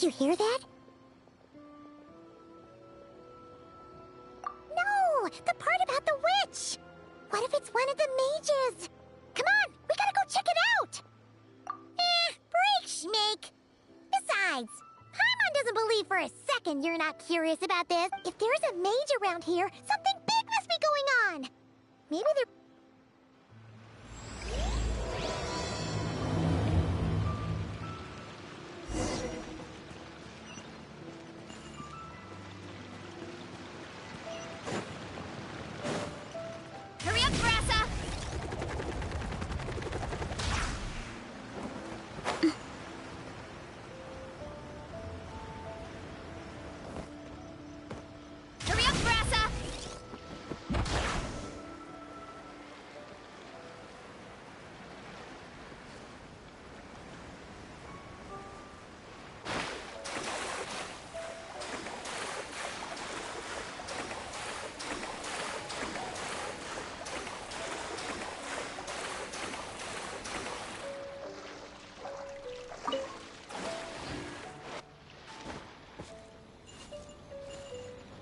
you hear that? No! The part about the witch! What if it's one of the mages? Come on! We gotta go check it out! Break, Schmake! Besides, Paimon doesn't believe for a second you're not curious about this. If there's a mage around here, something big must be going on! Maybe they're... Hurry up, Brassa! Hurry up, Brassa!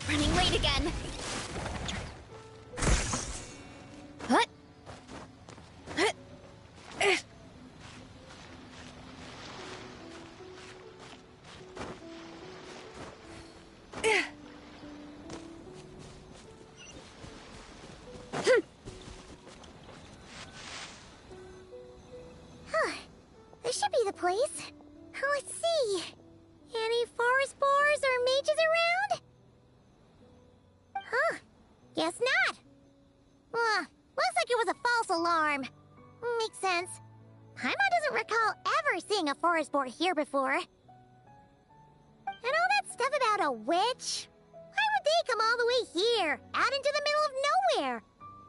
Running late again. What? This should be the place. Let's see. Any forest boars or mages around? Huh. Guess not. Looks like it was a false alarm. Makes sense. Paimon doesn't recall ever seeing a forest boar here before. And all that stuff about a witch? Why would they come all the way here, out into the middle of nowhere?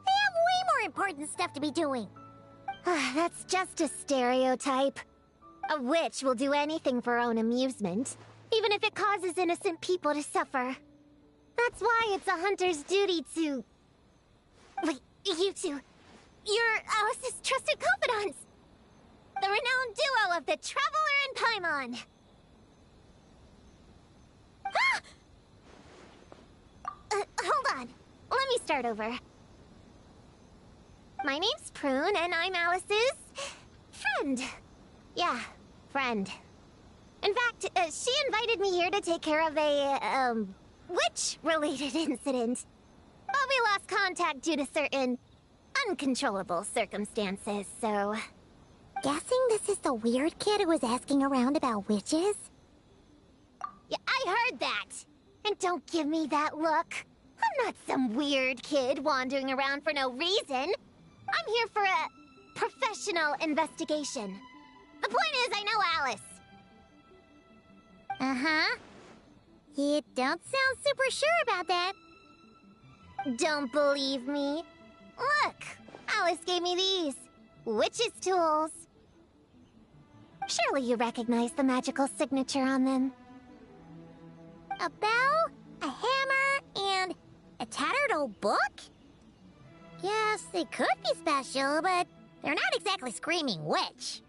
They have way more important stuff to be doing. That's just a stereotype. A witch will do anything for her own amusement, even if it causes innocent people to suffer. That's why it's a hunter's duty to... Wait, you two. You're Alice's trusted confidants. The renowned duo of the Traveler and Paimon. Hold on. Let me start over. My name's Prune, and I'm Alice's... friend. Yeah, friend. In fact, she invited me here to take care of a, witch-related incident. But we lost contact due to certain uncontrollable circumstances, so... Guessing this is the weird kid who was asking around about witches? Yeah, I heard that! And don't give me that look. I'm not some weird kid wandering around for no reason. I'm here for a professional investigation. The point is, I know Alice. Uh-huh. You don't sound super sure about that. Don't believe me? Look! Alice gave me these. Witch's tools. Surely you recognize the magical signature on them. A bell, a hammer, and a tattered old book? Yes, they could be special, but they're not exactly screaming witch.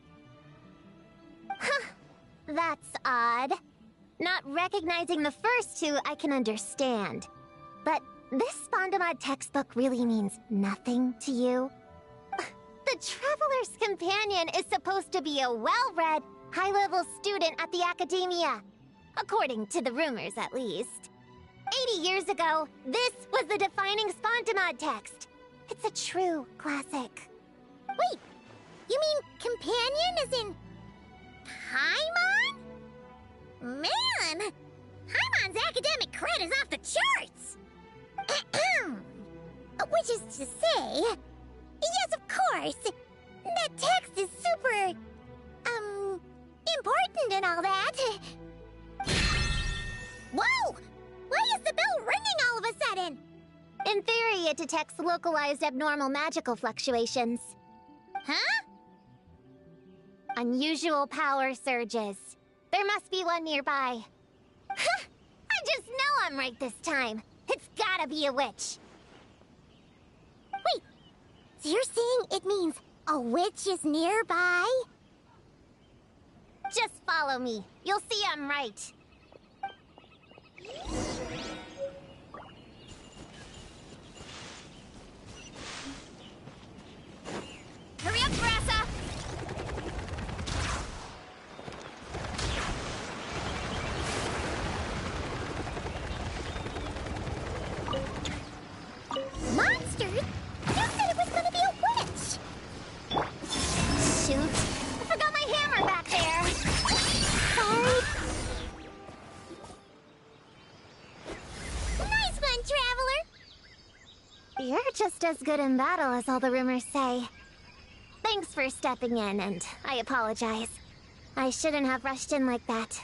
Huh. That's odd. Not recognizing the first two I can understand. But this Spondamod textbook really means nothing to you? The Traveler's Companion is supposed to be a well-read, high-level student at the Academia. According to the rumors, at least. 80 years ago, this was the defining Spondamod text. It's a true classic. Wait, you mean companion as in... Paimon? Man! Paimon's academic cred is off the charts! Which is to say... Yes, of course! That text is super... important and all that. Whoa! Why is the bell ringing all of a sudden? In theory, it detects localized abnormal magical fluctuations. Huh? Unusual power surges. There must be one nearby. I just know I'm right this time. It's gotta be a witch. Wait, so you're saying it means a witch is nearby? Just follow me. You'll see I'm right. Hurry up, Brassa! Monsters? You said it was gonna be a witch! Shoot. I forgot my hammer back there. Sorry. Nice one, Traveler! You're just as good in battle as all the rumors say. Thanks for stepping in, and I apologize. I shouldn't have rushed in like that.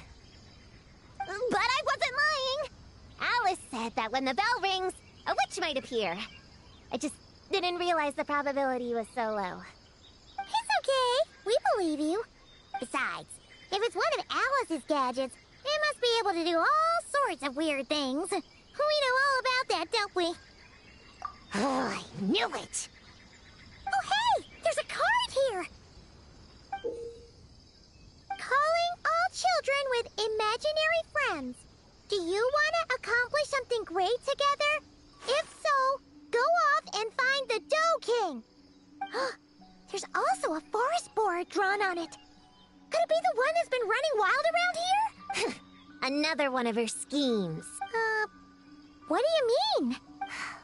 But I wasn't lying! Alice said that when the bell rings, a witch might appear. I just didn't realize the probability was so low. It's okay. We believe you. Besides, if it's one of Alice's gadgets, it must be able to do all sorts of weird things. We know all about that, don't we? Oh, I knew it! Oh, hey! There's a card here! Calling all children with imaginary friends. Do you want to accomplish something great together? If so, go off and find the Dough King. There's also a forest board drawn on it. Could it be the one that's been running wild around here? Another one of her schemes. What do you mean?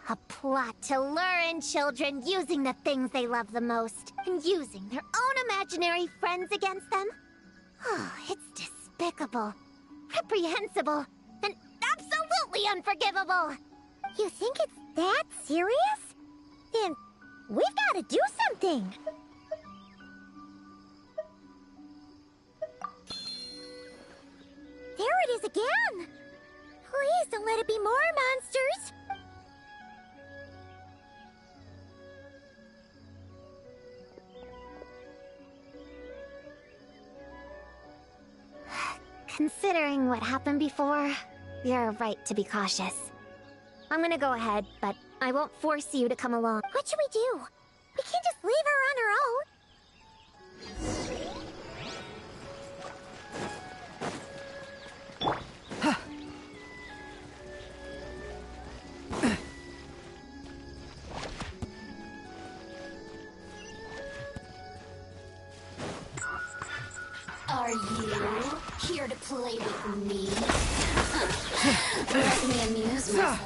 A plot to lure in children using the things they love the most, and using their own imaginary friends against them. Oh, it's despicable, reprehensible, and absolutely unforgivable. You think it's that serious? Then we've got to do something. There it is again. Please don't let it be more monsters. Considering what happened before, you're right to be cautious. I'm gonna go ahead, but I won't force you to come along. What should we do? We can't just leave her on her own. Are you here to play with me? Let me amuse myself.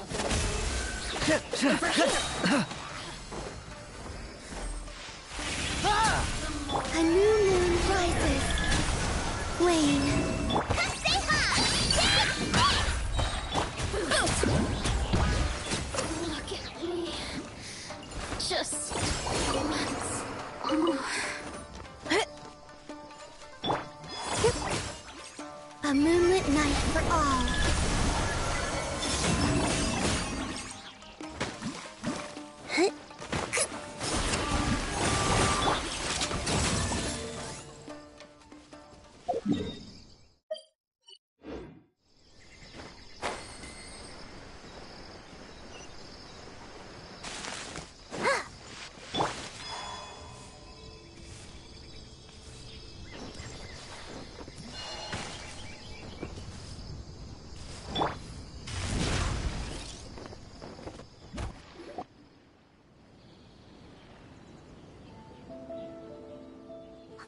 A new moon rises. Wayne. Say hi! Look at me. Just once. A moonlit night for all.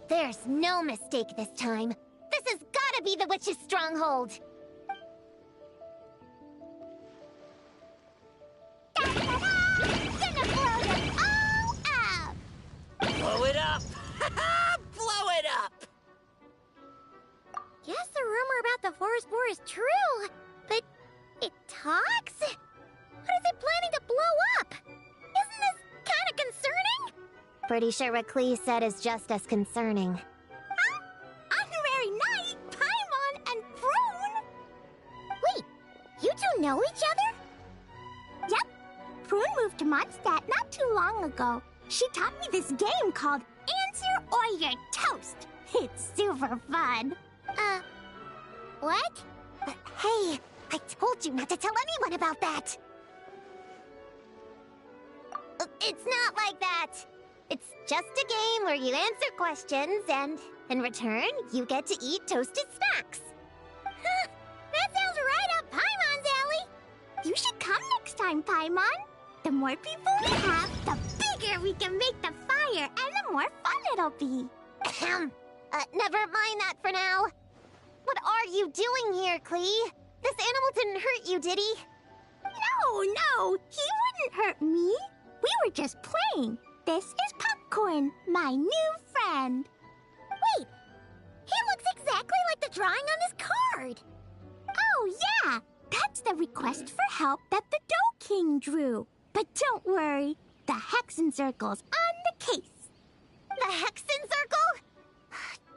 There's no mistake this time. This has gotta be the witch's stronghold. Gonna blow them all up! Blow it up! Blow it up! Guess the rumor about the forest boar is true, but it talks? What is it planning to blow up? Isn't this kind of concerning? Pretty sure what Klee said is just as concerning. Honorary Knight, Paimon, and Prune? Wait, you two know each other? Yep. Prune moved to Mondstadt not too long ago. She taught me this game called Answer or You're Toast. It's super fun. What? Hey, I told you not to tell anyone about that! It's not like that! It's just a game where you answer questions, and in return, you get to eat toasted snacks. That sounds right up Paimon's alley! You should come next time, Paimon. The more people we have, the bigger we can make the fire, and the more fun it'll be. Never mind that for now. What are you doing here, Klee? This animal didn't hurt you, did he? No, he wouldn't hurt me. We were just playing. This is Popcorn, my new friend. Wait, he looks exactly like the drawing on this card. Oh, yeah, that's the request for help that the Dough King drew. But don't worry, the Hexen Circle's on the case. The Hexen Circle?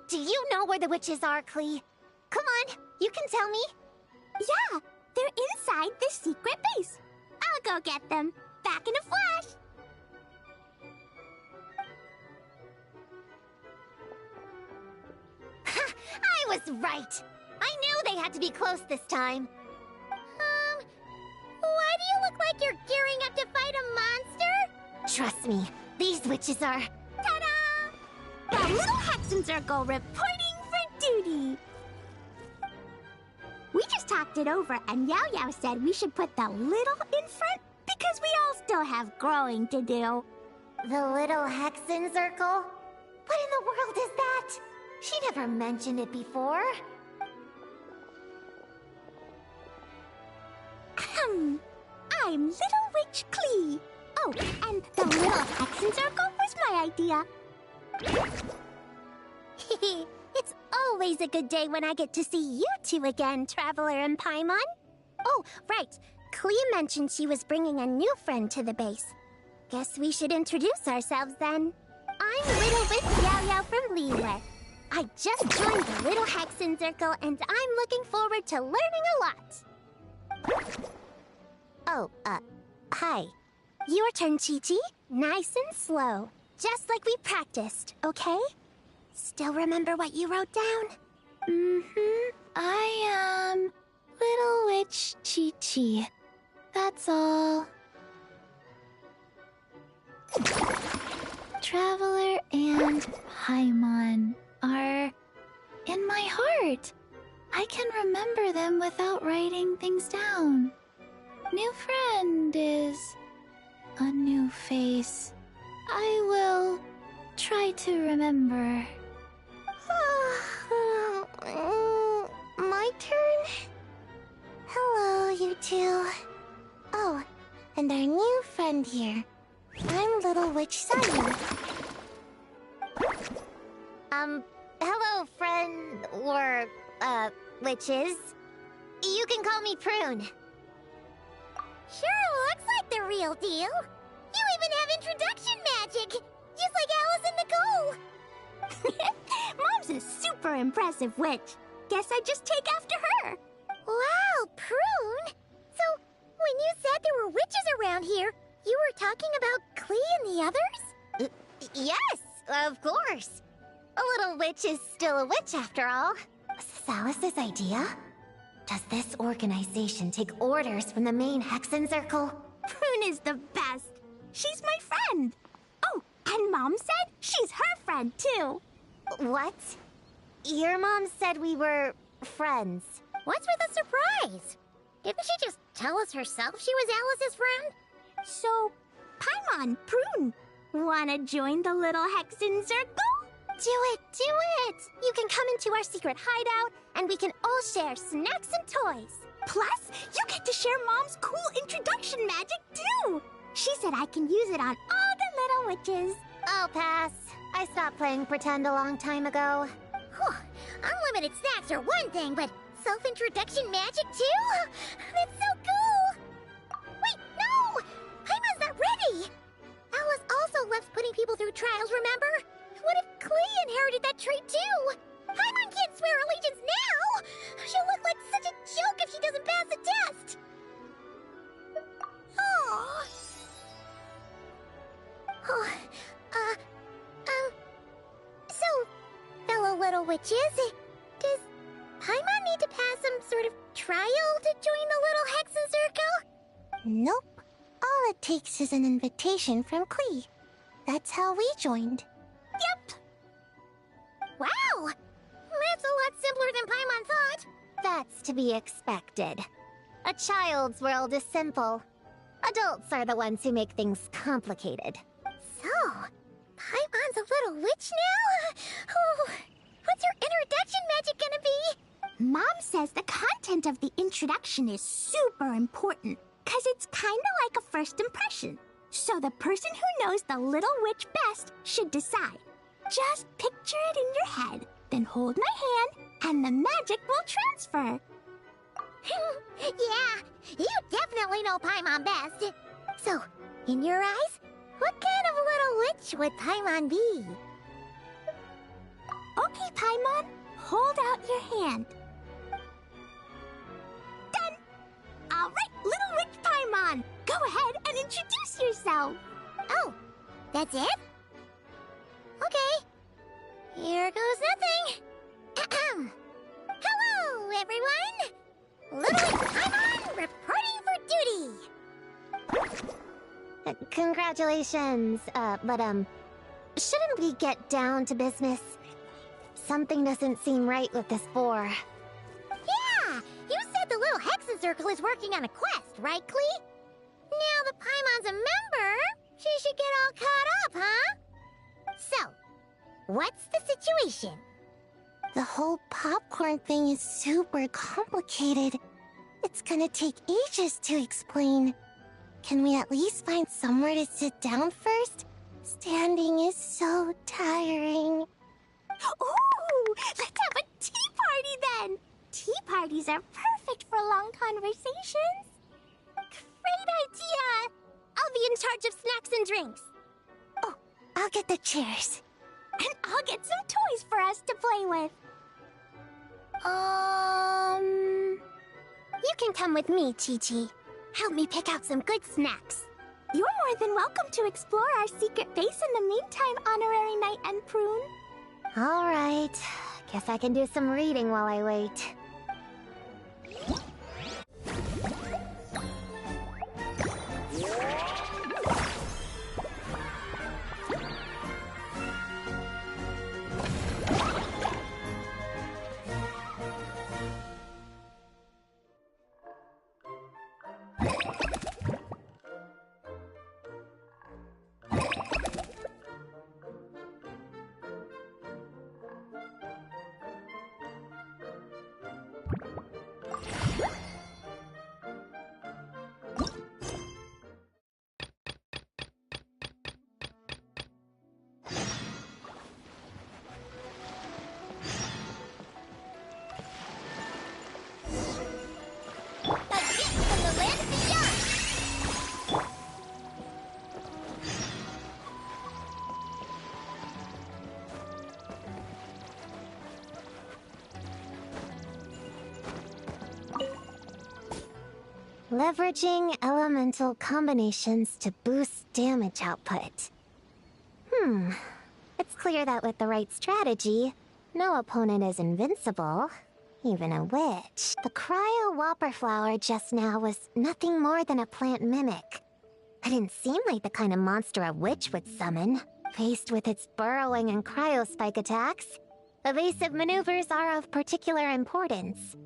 Do you know where the witches are, Klee? Come on, you can tell me. Yeah, they're inside the secret base. I'll go get them. Back in a flash. I was right. I knew they had to be close this time. Why do you look like you're gearing up to fight a monster? Trust me, these witches are... Ta-da! The little Hexen Circle reporting for duty. We just talked it over, and Yao Yao said we should put the little in front because we all still have growing to do. The little Hexen Circle? What in the world is that? She never mentioned it before. I'm Little Witch Klee. Oh, and the little Hexen Circle was my idea. It's always a good day when I get to see you two again, Traveler and Paimon. Oh, right. Klee mentioned she was bringing a new friend to the base. Guess we should introduce ourselves then. I'm Little Witch Yao Yao from Liyue. I just joined the Little Hexen Circle, and I'm looking forward to learning a lot. Oh, hi. Your turn, Chi-Chi. Nice and slow. Just like we practiced, okay? Still remember what you wrote down? I am Little Witch Chi-Chi. That's all. Traveler and Paimon are in my heart. I can remember them without writing things down. New friend is a new face. I will try to remember. My turn? Hello, you two. Oh, and our new friend here. I'm Little Witch Simon. Hello, friend, or, witches. You can call me Prune. Sure looks like the real deal. You even have introduction magic, just like Alice and Nicole. Mom's a super impressive witch. Guess I just take after her. Wow, Prune. So, when you said there were witches around here, you were talking about Klee and the others? Yes, of course. A little witch is still a witch after all. Was this Alice's idea? Does this organization take orders from the main Hexen Circle? Prune is the best. She's my friend. Oh, and Mom said she's her friend, too. What? Your mom said we were friends. What's with the surprise? Didn't she just tell us herself she was Alice's friend? So, Paimon, Prune, wanna join the little Hexen Circle? Do it, do it! You can come into our secret hideout, and we can all share snacks and toys. Plus, you get to share Mom's cool introduction magic, too! She said I can use it on all the little witches. I'll pass. I stopped playing pretend a long time ago. Whew, unlimited snacks are one thing, but self-introduction magic, too? That's so cool! Wait, no! Paimon's not ready! Alice also loves putting people through trials, remember? What if Klee inherited that trait, too? Paimon can't swear allegiance now! She'll look like such a joke if she doesn't pass the test! Oh. So, fellow little witches, does Paimon need to pass some sort of trial to join the little Hexen Circle? Nope. All it takes is an invitation from Klee. That's how we joined. Yep. Wow! That's a lot simpler than Paimon thought. That's to be expected. A child's world is simple. Adults are the ones who make things complicated. So, Paimon's a little witch now? Oh, what's her introduction magic gonna be? Mom says the content of the introduction is super important, cause it's kinda like a first impression. So the person who knows the little witch best should decide. Just picture it in your head, then hold my hand, and the magic will transfer. Yeah, you definitely know Paimon best. So, in your eyes, what kind of little witch would Paimon be? Okay, Paimon, hold out your hand. Done! Alright, little witch Paimon, go ahead and introduce yourself. Oh, that's it? Okay. Here goes nothing. Hello, everyone! Little Witch Paimon reporting for duty! Congratulations, but shouldn't we get down to business? Something doesn't seem right with this boar. Yeah! You said the little Hexen Circle is working on a quest, right, Klee? Now that Paimon's a member, she should get all caught up, huh? So, what's the situation? The whole popcorn thing is super complicated. It's gonna take ages to explain. Can we at least find somewhere to sit down first? Standing is so tiring. Ooh, let's have a tea party then! Tea parties are perfect for long conversations. Great idea! I'll be in charge of snacks and drinks. Oh, I'll get the chairs. And I'll get some toys for us to play with. You can come with me, Chi-Chi. Help me pick out some good snacks. You're more than welcome to explore our secret base in the meantime, Honorary Knight and Prune. All right. Guess I can do some reading while I wait. Leveraging elemental combinations to boost damage output. It's clear that with the right strategy, no opponent is invincible, even a witch. The Cryo Whopper Flower just now was nothing more than a plant mimic. It didn't seem like the kind of monster a witch would summon. Faced with its burrowing and cryospike attacks, evasive maneuvers are of particular importance.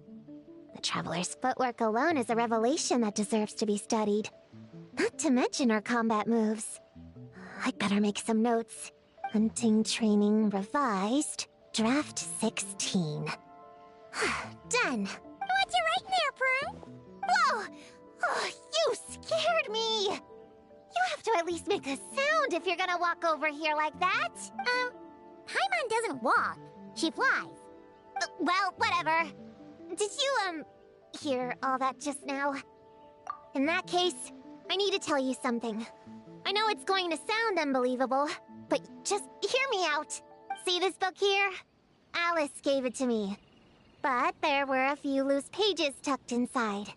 The Traveler's footwork alone is a revelation that deserves to be studied. Not to mention her combat moves. I'd better make some notes. Hunting training revised. Draft 16. Done. What you writing there, Prue? Whoa! Oh, you scared me! You have to at least make a sound if you're gonna walk over here like that. Paimon doesn't walk. She flies. Well, whatever. Did you, hear all that just now? In that case, I need to tell you something. I know it's going to sound unbelievable, but just hear me out. See this book here? Alice gave it to me. But there were a few loose pages tucked inside.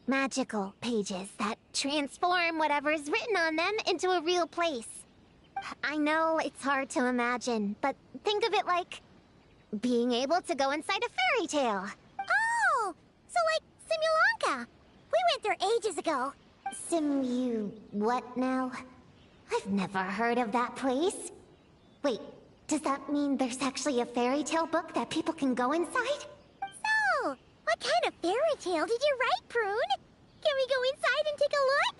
Magical pages that transform whatever's written on them into a real place. I know it's hard to imagine, but think of it like being able to go inside a fairy tale. Oh! So like Simulanka. We went there ages ago. What now? I've never heard of that place. Wait, does that mean there's actually a fairy tale book that people can go inside? So, what kind of fairy tale did you write, Prune? Can we go inside and take a look?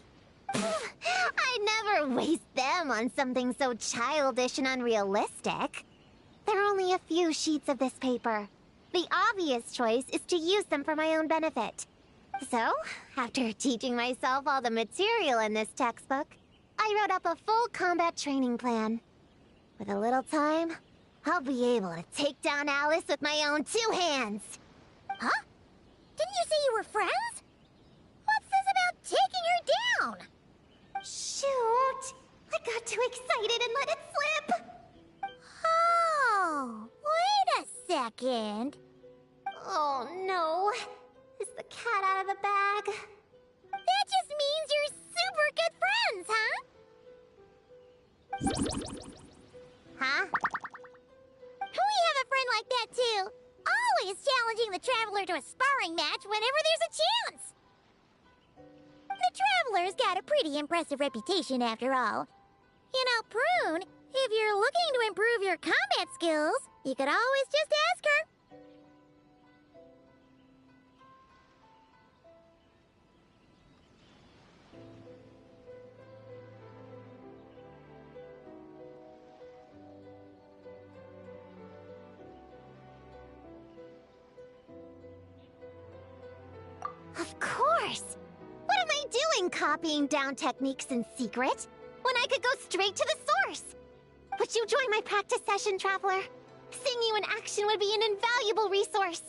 I never waste them on something so childish and unrealistic. There are only a few sheets of this paper. The obvious choice is to use them for my own benefit. So, after teaching myself all the material in this textbook, I wrote up a full combat training plan. With a little time, I'll be able to take down Alice with my own 2 hands. Huh? Didn't you say you were friends? What's this about taking her down? Shoot! I got too excited and let it slip! Oh, wait a second. Oh no! Is the cat out of the bag? That just means you're super good friends, huh? Huh? We have a friend like that too. Always challenging the Traveler to a sparring match whenever there's a chance. The Traveler's got a pretty impressive reputation after all. You know, Prune, if you're looking to improve your combat skills, you could always just ask her. Of course! What am I doing copying down techniques in secret, when I could go straight to the source? Would you join my practice session, Traveler? Seeing you in action would be an invaluable resource.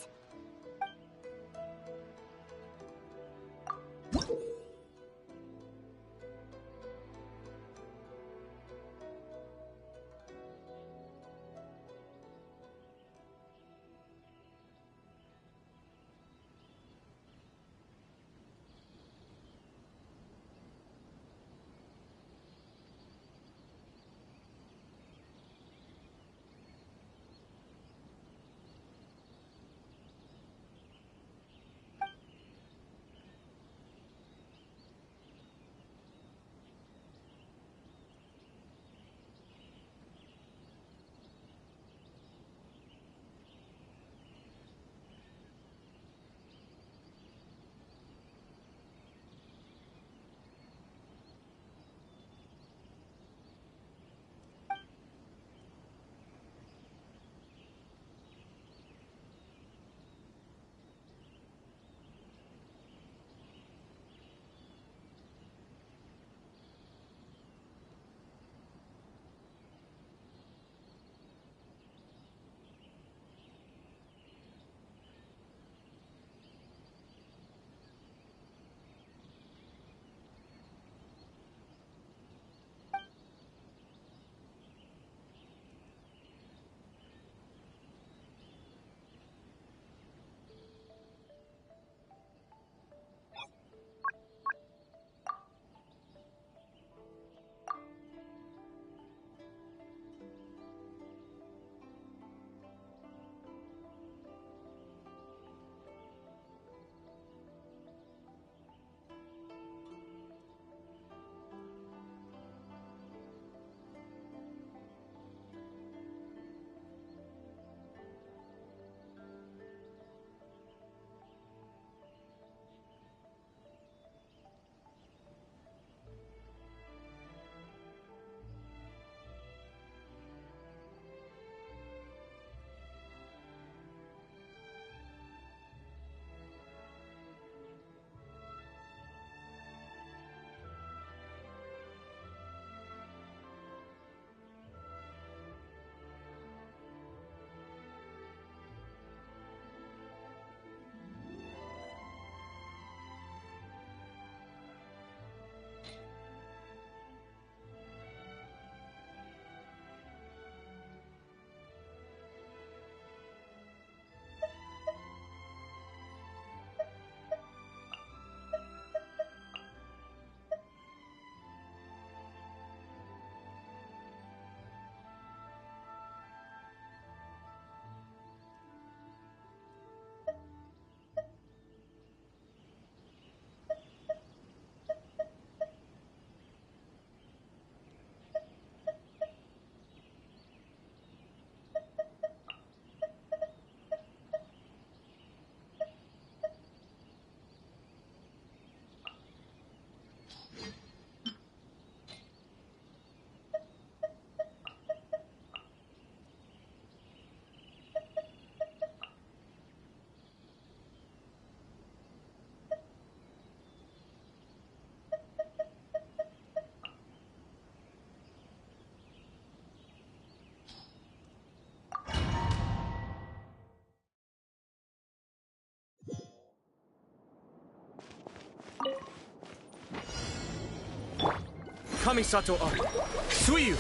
Kamisato art. Suiyu!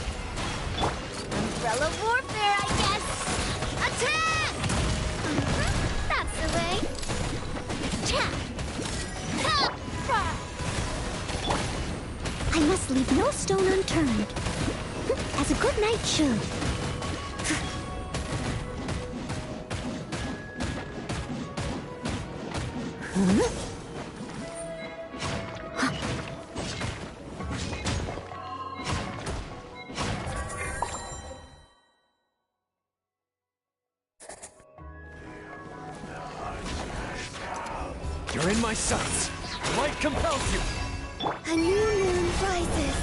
Umbrella warfare, I guess. Attack! That's the way. Cha! Ha! I must leave no stone unturned. As a good knight should. You're in my sights. Light compels you. A new moon rises.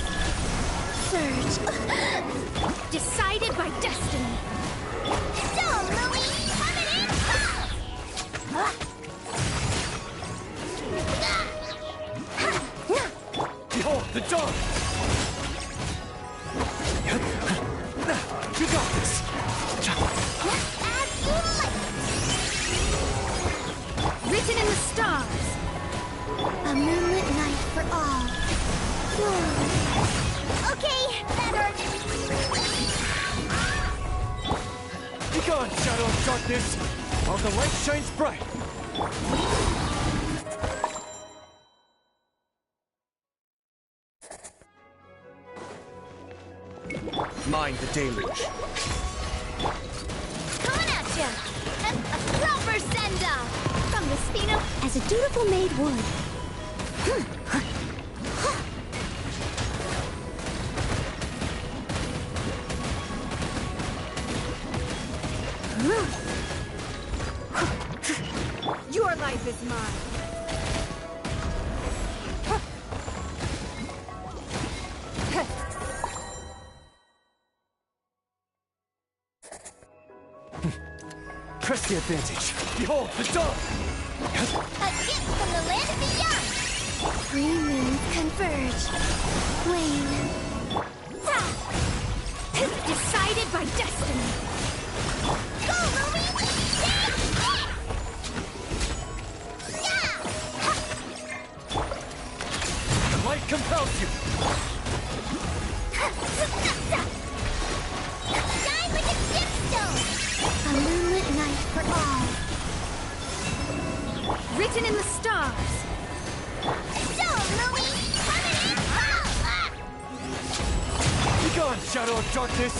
Surge. Decided by destiny. So, Louie, coming in Behold the dawn. You got this. Written in the stars. A moonlit night for all. Whoa. Okay, that hurt. Begone, shadow of darkness, while the light shines bright. Mind the deluge. Coming at ya. A proper send-off. From the Spino. As a dutiful maid would. Your life is mine. Press the advantage. Behold the dawn. A gift from the land of the young. Three moons converge. Wane. Decided by destiny. Go, Louie! The light compels you. Shine like a gemstone! A moonlit night for all. Written in the stars. So, Louie! Coming in hot! Begone, shadow of darkness.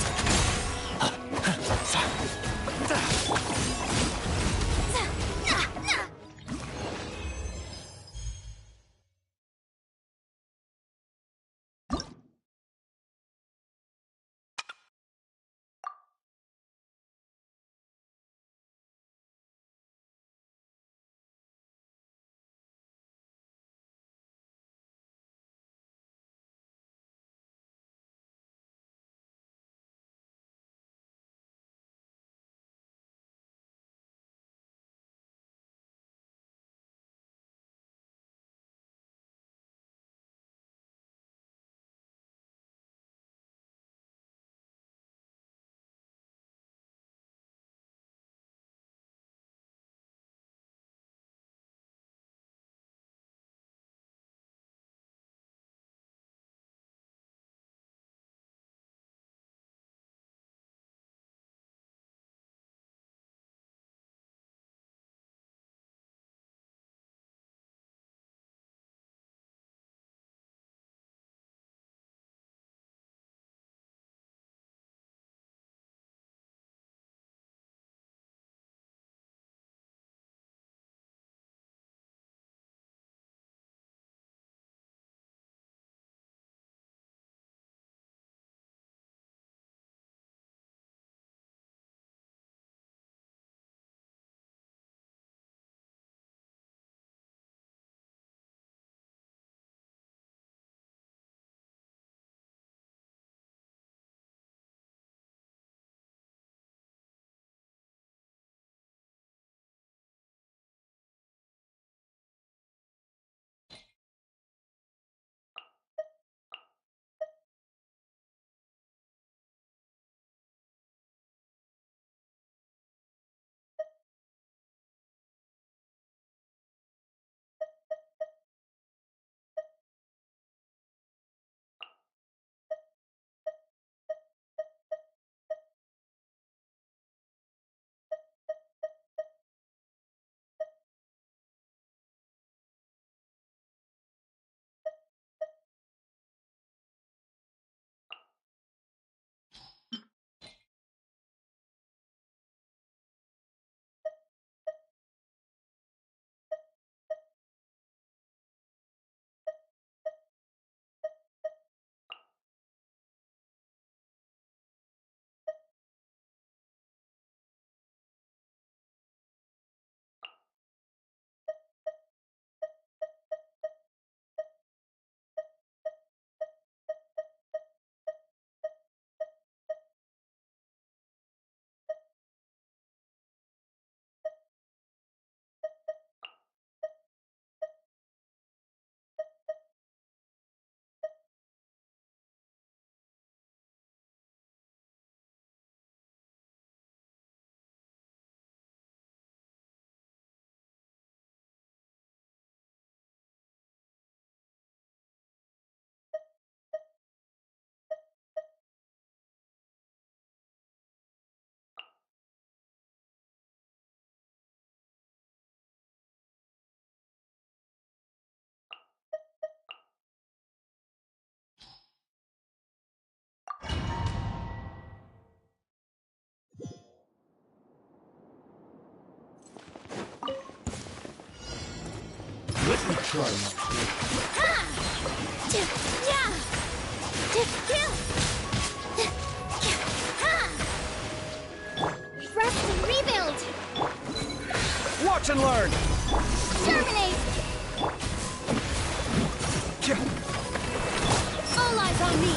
try Rest and rebuild! Watch and learn! Terminate! All eyes on me!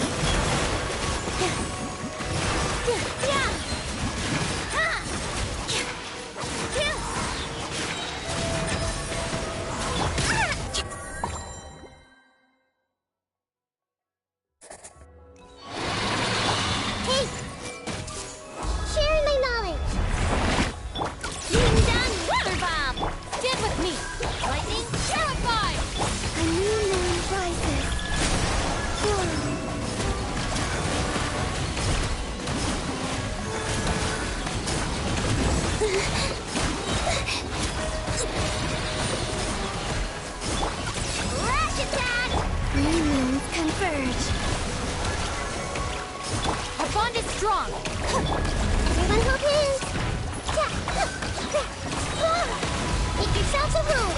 Hey! Sharing my knowledge! Yin down weather bomb! Stand with me! Lightning shower fire! A new moon rises. Rash attack! Three moons converge. Our bond is strong! Everyone hold hands. Make yourselves a room.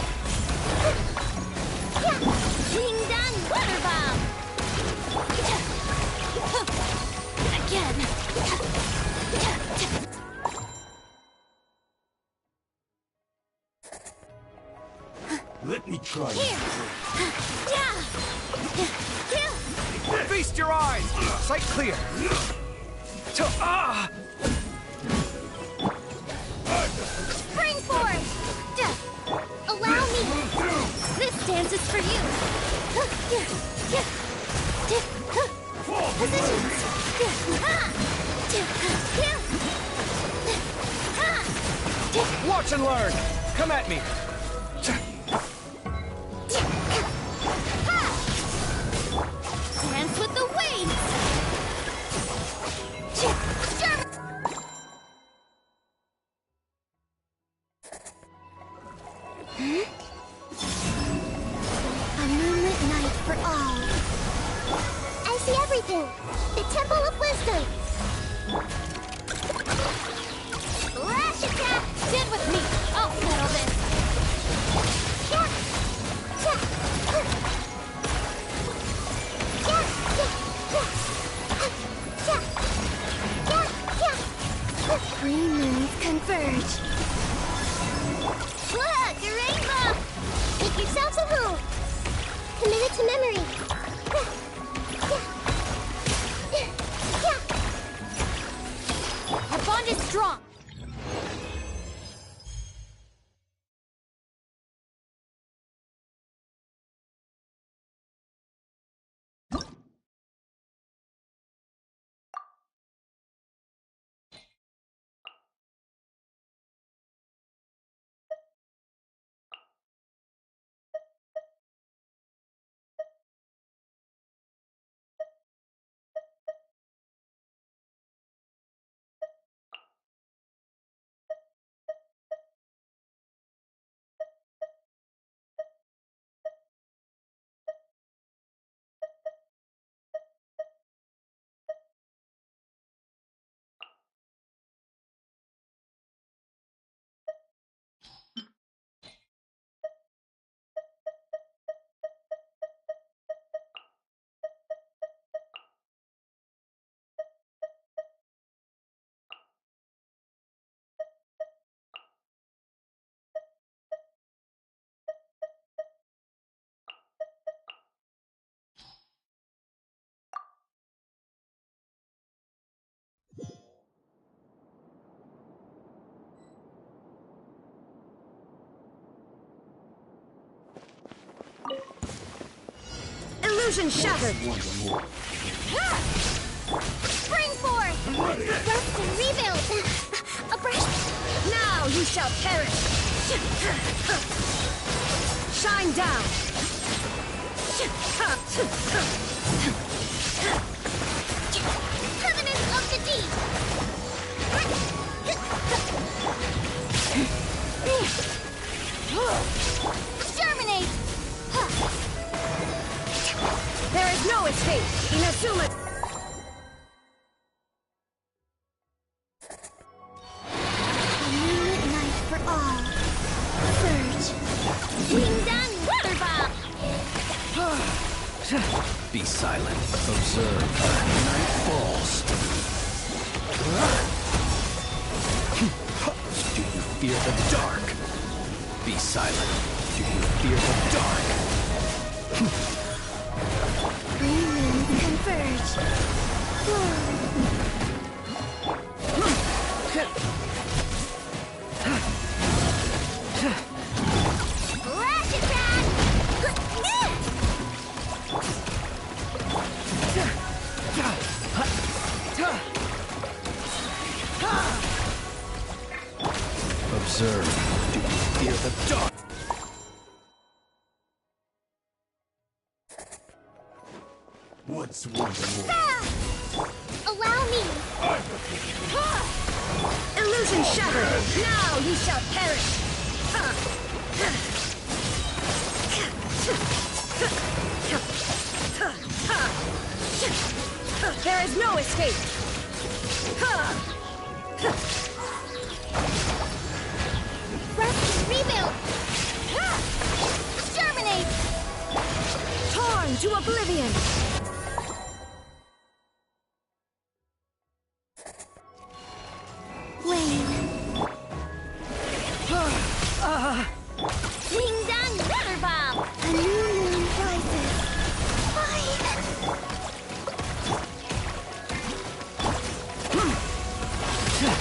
Yin down weather bomb! Again! Let me try Feast your eyes! Sight clear! Spring force! Allow me! This dance is for you! Positions! Watch and learn! Come at me! Dance with the waves! A moonlit night for all. I see everything. The Temple of Wisdom. Rash attack! Stand with me! I'll settle this! Three moons converge. Look! A rainbow! Make yourselves a home. Commit it to memory. Our bond is strong! Illusion shattered! Spring forth! Rest and rebuild. A brush. Now you shall perish! Shine down! Covenant of the Deep! Exterminate! There is no escape! Inazuma! A moonlit night for all. Surge. Yin down weather bomb! Be silent. Observe. Night falls. Do you fear the dark? Be silent. Do you fear the dark? Three moons converge. Flash attack! Observe. Do you fear the dark? What's one more? Allow me! Illusion shattered! Now you shall perish! There is no escape! Rest, rebuild! Exterminate! Torn to oblivion! Ding dong, never bomb! A new moon rises.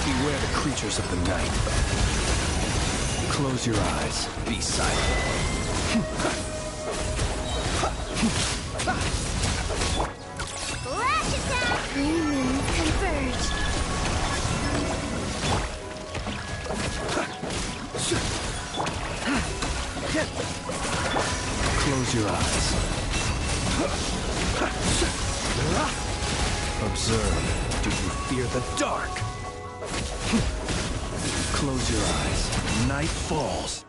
Beware the creatures of the night. Close your eyes. Be silent. Flash attack! Three moons converge. Close your eyes. Observe. Do you fear the dark? Close your eyes. Night falls.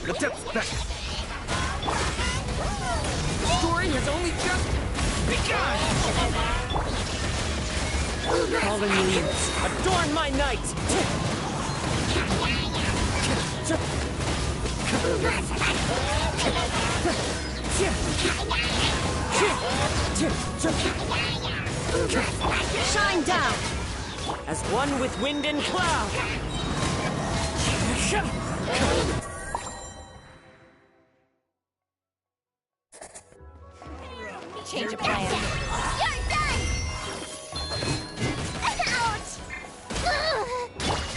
The depth's back. The story has only just begun! Calling you in. Adorn my night! Shine down! As one with wind and cloud! Change of plan. You're done! Ouch!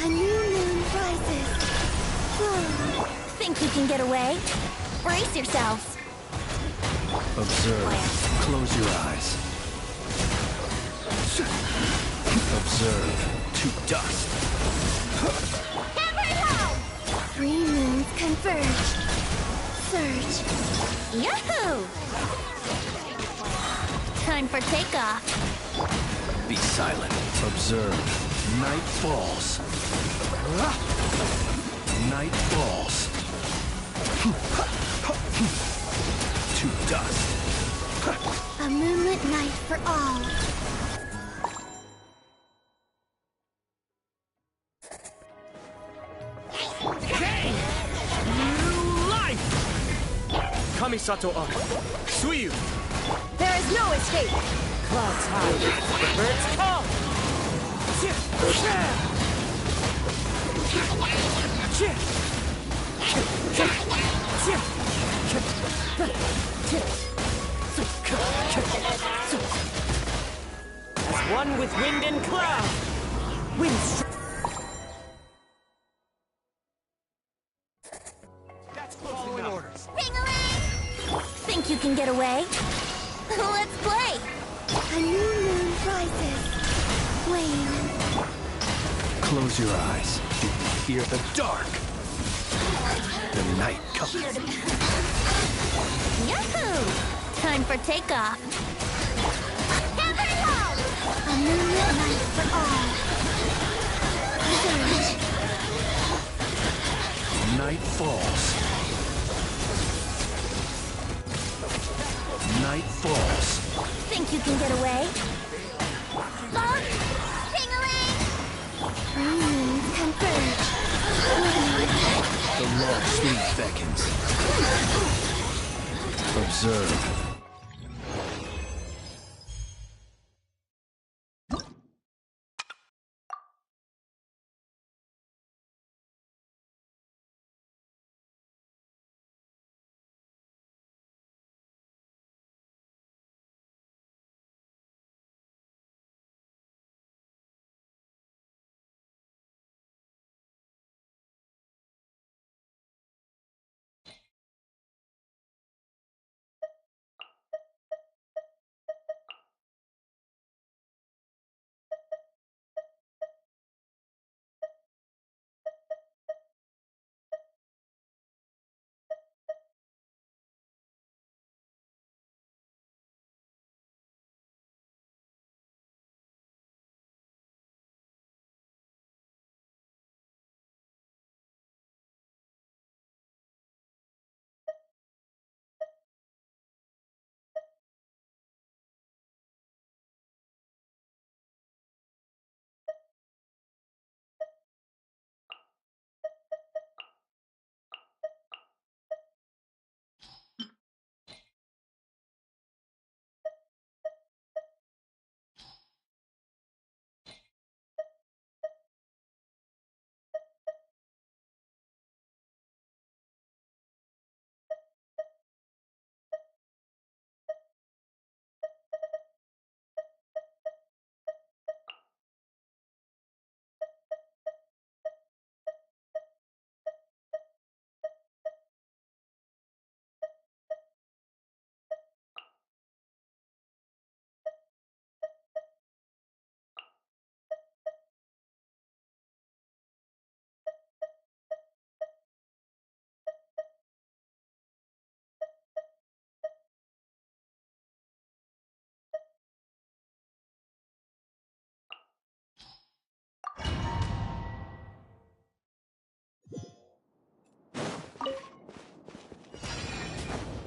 A new moon rises. Think you can get away? Brace yourselves. Observe. Close your eyes. Observe. To dust. Three moons converge. Surge. Yahoo! Time for takeoff. Be silent. Observe. Night falls. Night falls. To dust. A moonlit night for all. Hey! New life! Kamisato Art. Suiyu! There is no escape! Clouds high, the birds call! As one with wind and cloud! Wind Following orders. Ring-a-ling! Think you can get away? Let's play! A new moon rises. Flame. Close your eyes. Do you fear the dark? The night comes. Yahoo! Time for takeoff. A moonlit night for all. Surge. Night falls. Night falls. Think you can get away? Bonk! Ring-a-ling! Three moons converge. The long sleep beckons. Observe.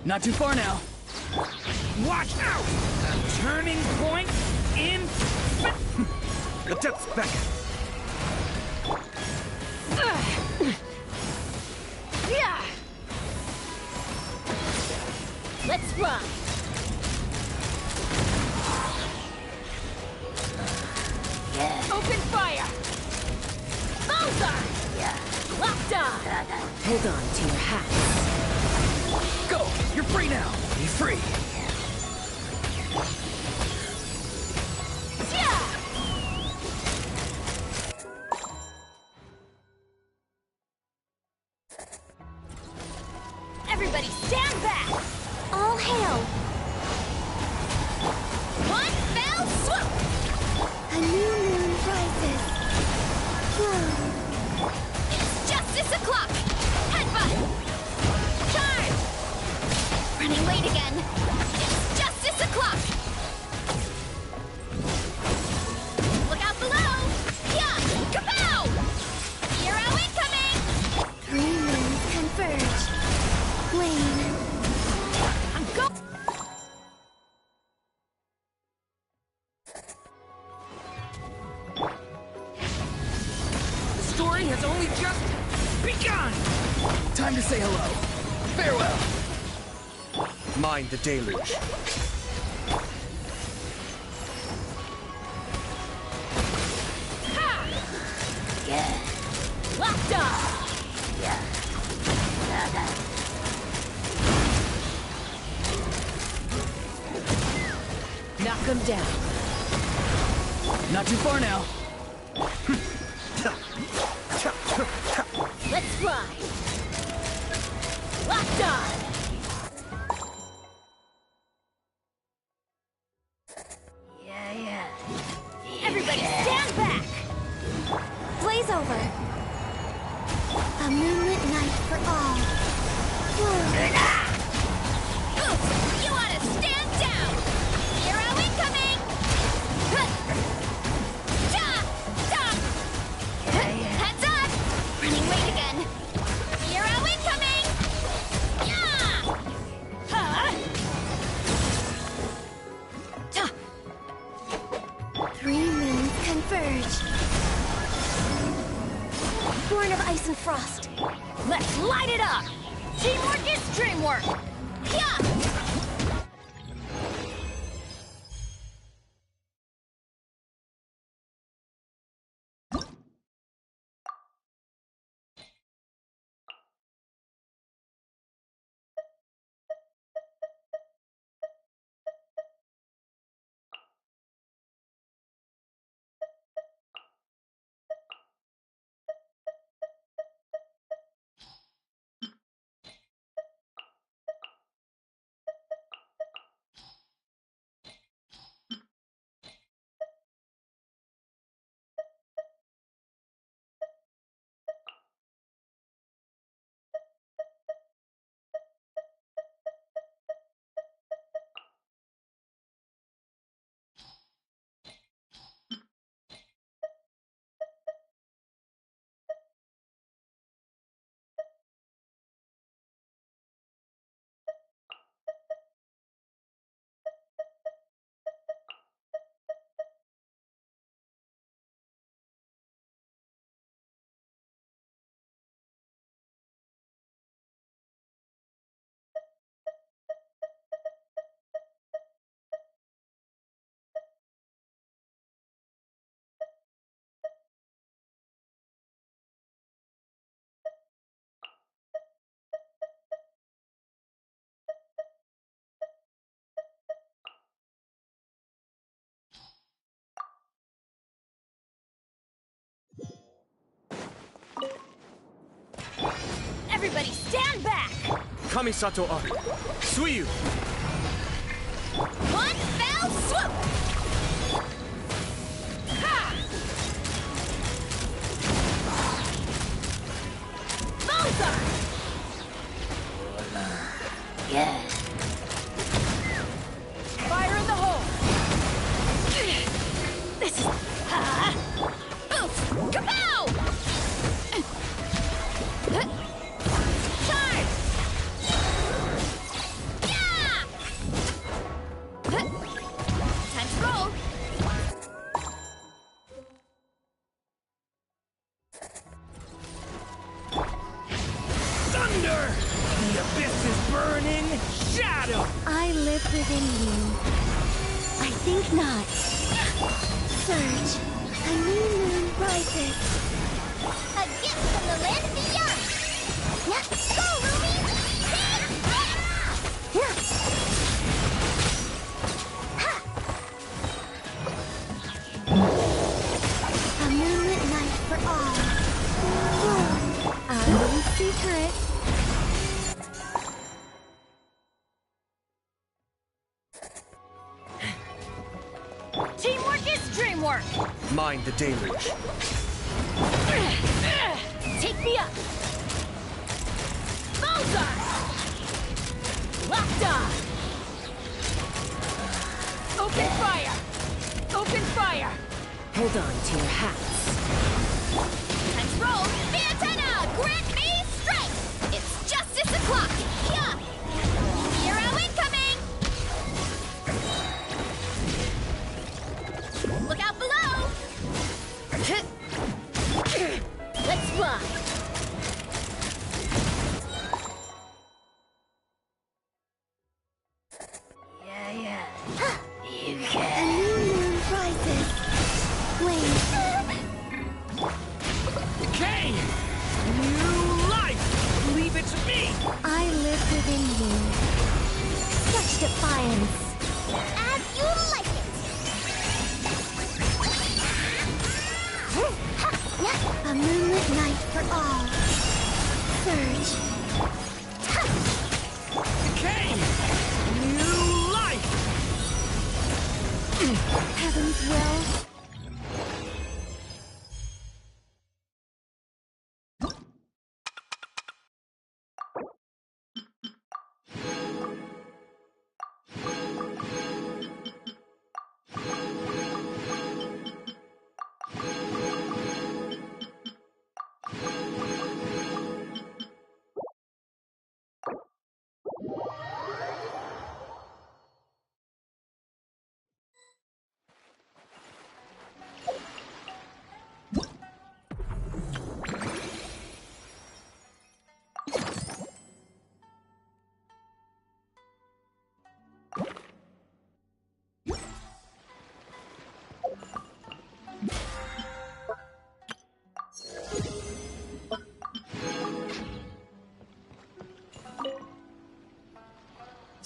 Not too far now. Watch out! A turning point in... The depths beckon. Yeah! Let's run! Open fire! Bullseye! Locked on! Hold on to your hats. Go! You're free now! Be free! Everybody stand back! All hail. One fell swoop! A new moon rises. Flow. It's justice o'clock! Headbutt! Charge! Running late again. It's justice o'clock! story has only just begun! Time to say hello. Farewell. Mind the deluge. Locked up! Knock him down. Not too far now. Let's fly. Locked on. Yeah. Everybody stand back! Blaze over. A moonlit night for all. You ought to stand down! Hero incoming! Heads up! Running late again. Hero incoming! Yeah! 3 moons converge. Born of ice and frost. Let's light it up! Teamwork is dreamwork! Yeah! Everybody stand back! Kamisato Ari. Suiyu. One fell swoop! Ha! Bullseye! Fire in the hole! This is... Oof! Kapow! Charge! Yeah! Time to roll! Thunder! The abyss is burning! Shadow! I live within you. I think not. Surge. A new moon rises. A gift from the land beyond! Yeah. Go, Ruby! Yeah. A moonlit night for all. I wouldn't see turret. Teamwork is dreamwork! Mind the deluge. Take me up! Bullseye! Locked on! Open fire! Open fire! Hold on to your hats. Time to roll! The antenna! Grant me strength! It's justice o'clock! Yeah! Hero incoming! Look out below! Let's fly! You can. A new moon rises. Wait. Kane! New life! Leave it to me! I live within you. Such defiance. As you like it. A moonlit night for all. Surge. Kane! New life! Heaven's will.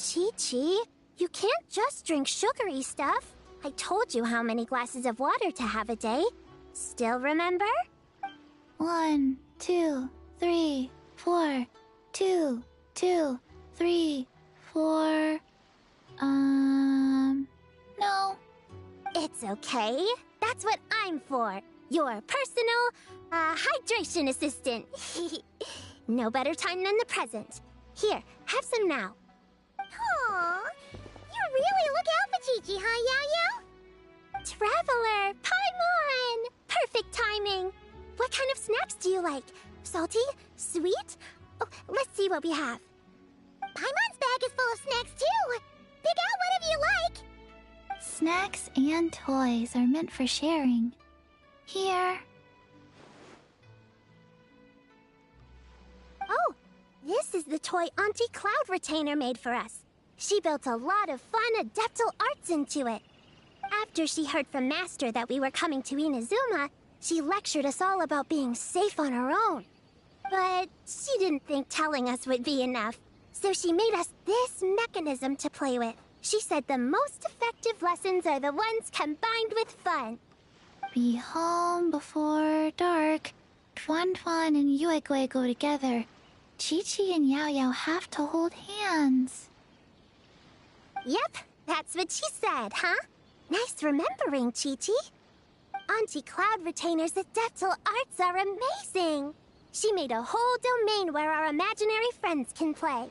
Chi-Chi, you can't just drink sugary stuff. I told you how many glasses of water to have a day. Still remember? 1, 2, 3, 4. 2, 2, 3, 4. No. It's okay. That's what I'm for. Your personal, hydration assistant. No better time than the present. Here, have some now. Aw, you really look out for Chi-Chi, huh, Yao Yao? Traveler, Paimon! Perfect timing. What kind of snacks do you like? Salty? Sweet? Oh, let's see what we have. Paimon's bag is full of snacks, too. Pick out whatever you like. Snacks and toys are meant for sharing. Here. Oh, this is the toy Auntie Cloud Retainer made for us. She built a lot of fun adeptal arts into it. After she heard from Master that we were coming to Inazuma, she lectured us all about being safe on her own. But she didn't think telling us would be enough, so she made us this mechanism to play with. She said the most effective lessons are the ones combined with fun. Be home before dark. Tuan Tuan and Yuegui go together. Chi-Chi and Yao Yao have to hold hands. Yep, that's what she said, huh? Nice remembering, Chi-Chi. Auntie Cloud Retainer's adeptal arts are amazing. She made a whole domain where our imaginary friends can play.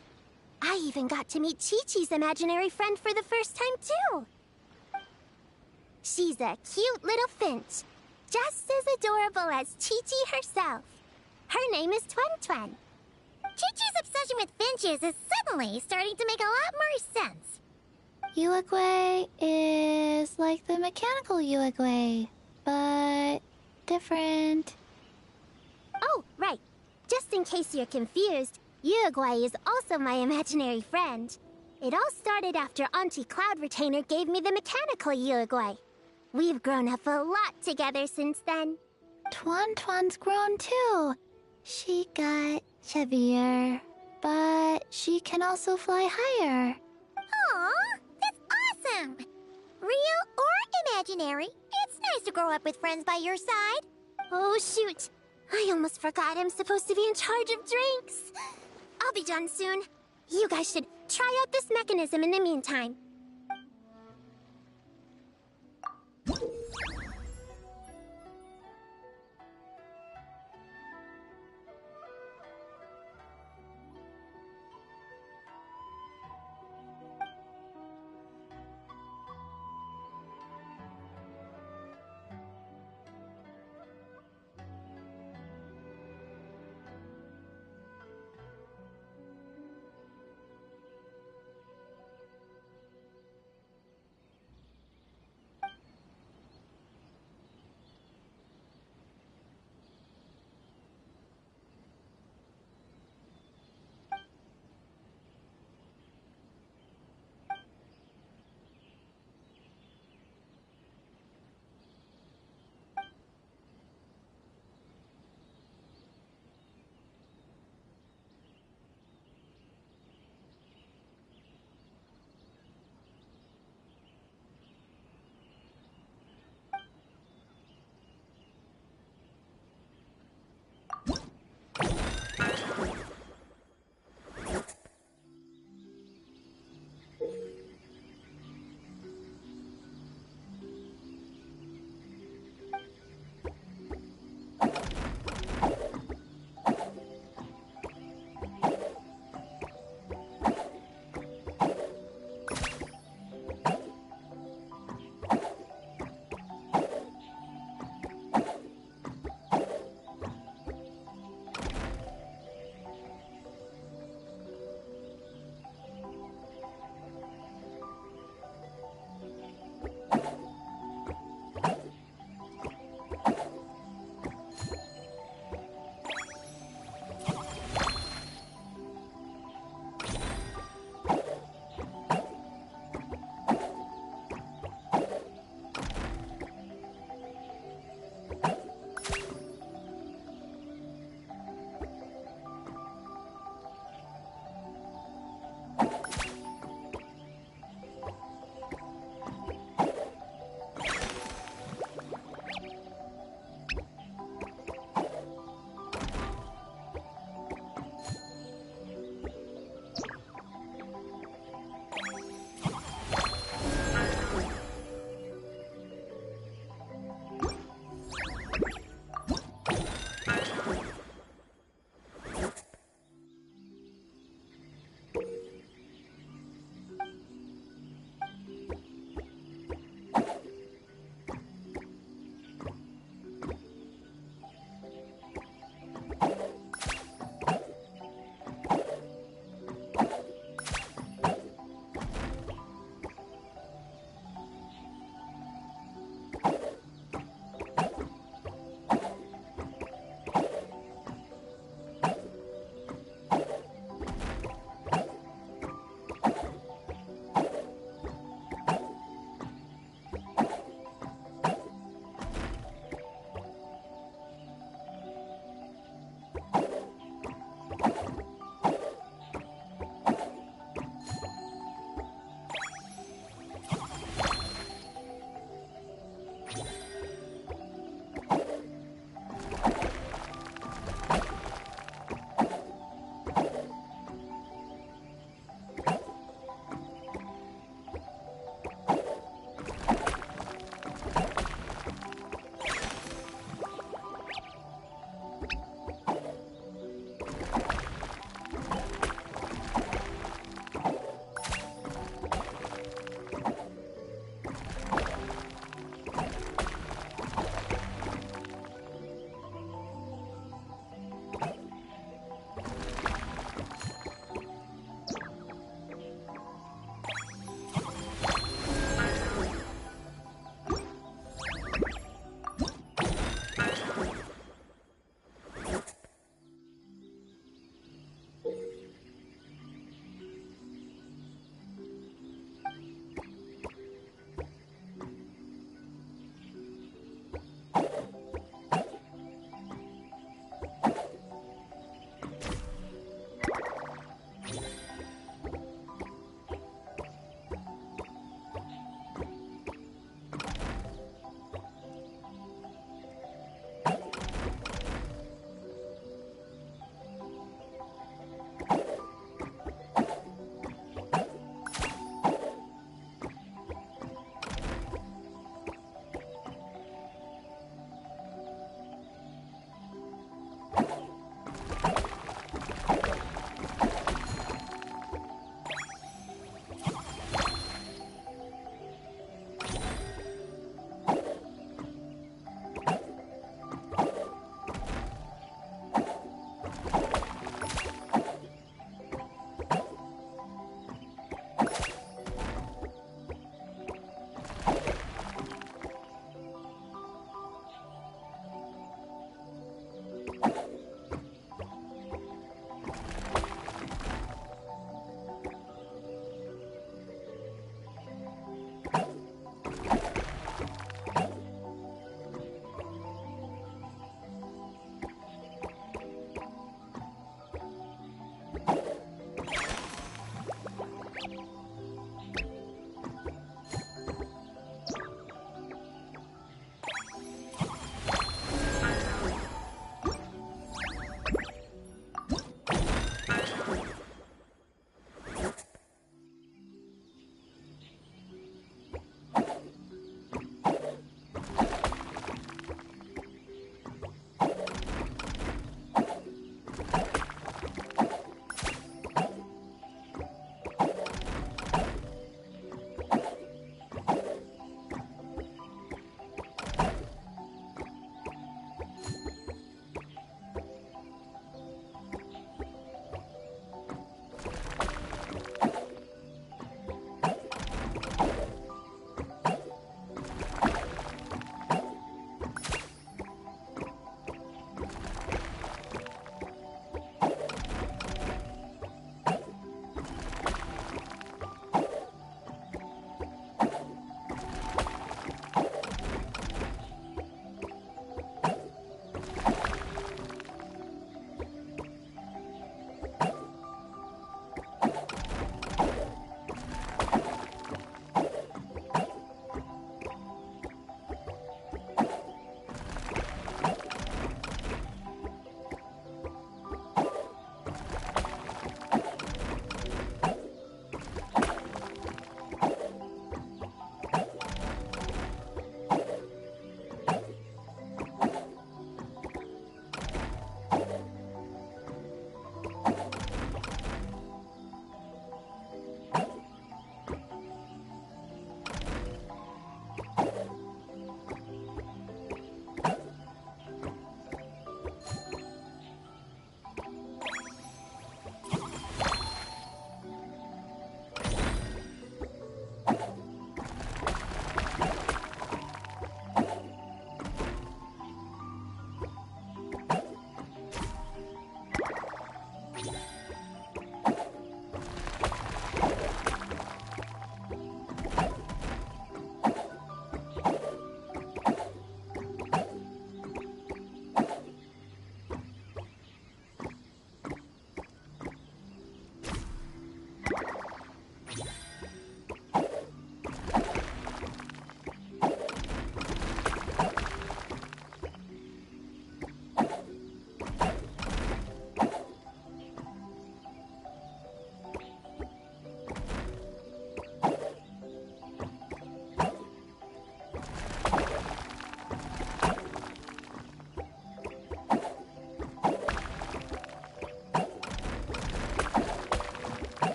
I even got to meet Chi-Chi's imaginary friend for the first time, too. She's a cute little finch, just as adorable as Chi-Chi herself. Her name is Twen Twen. Chi-Chi's obsession with finches is suddenly starting to make a lot more sense. Yuegui is like the mechanical Yuegui, but different. Oh, right. Just in case you're confused, Uruguay is also my imaginary friend. It all started after Auntie Cloud Retainer gave me the mechanical Uruguay. We've grown up a lot together since then. Tuan Tuan's grown too. She got chubbier, but she can also fly higher. Aw, that's awesome! Real or imaginary, it's nice to grow up with friends by your side. Oh, shoot. I almost forgot I'm supposed to be in charge of drinks. I'll be done soon. You guys should try out this mechanism in the meantime.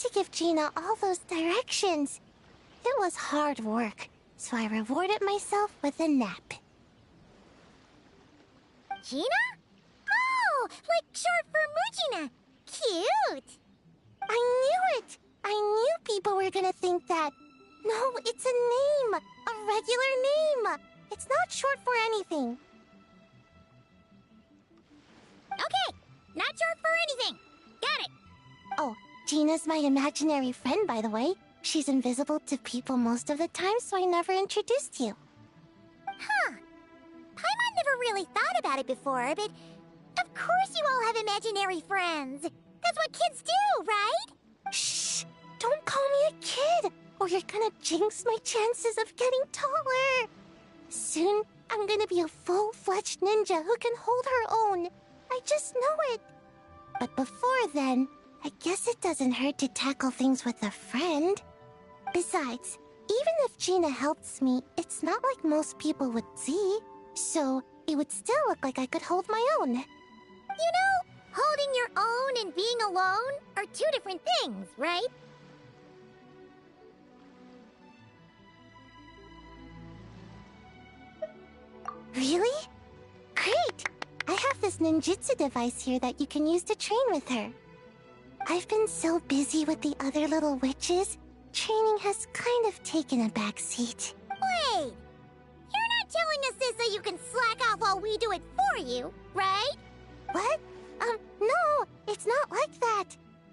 to give Gina all those directions. It was hard work, so I rewarded myself with a nap. Gina? Oh, like short for Mujina. Cute. I knew it! I knew people were gonna think that. No, it's a name. A regular name. It's not short for anything. Okay, not short for anything. Got it. Oh, Gina's my imaginary friend, by the way. She's invisible to people most of the time, so I never introduced you. Huh. Paimon never really thought about it before, but of course you all have imaginary friends. That's what kids do, right? Shh! Don't call me a kid, or you're gonna jinx my chances of getting taller. Soon, I'm gonna be a full-fledged ninja who can hold her own. I just know it. But before then, I guess it doesn't hurt to tackle things with a friend. Besides, even if Gina helps me, it's not like most people would see. So, it would still look like I could hold my own. You know, holding your own and being alone are two different things, right? Really? Great! I have this ninjutsu device here that you can use to train with her. I've been so busy with the other little witches, training has kind of taken a backseat. Wait! You're not telling us this so you can slack off while we do it for you, right? What? No, it's not like that.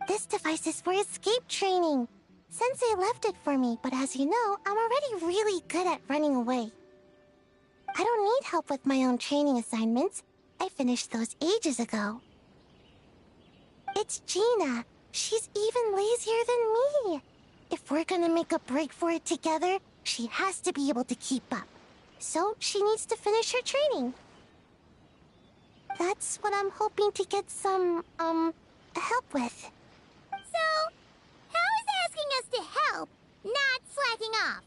This device is for escape training. Sensei left it for me, but as you know, I'm already really good at running away. I don't need help with my own training assignments. I finished those ages ago. It's Gina. She's even lazier than me. If we're gonna make a break for it together, she has to be able to keep up. So she needs to finish her training. That's what I'm hoping to get some, help with. So, how is asking us to help not slacking off?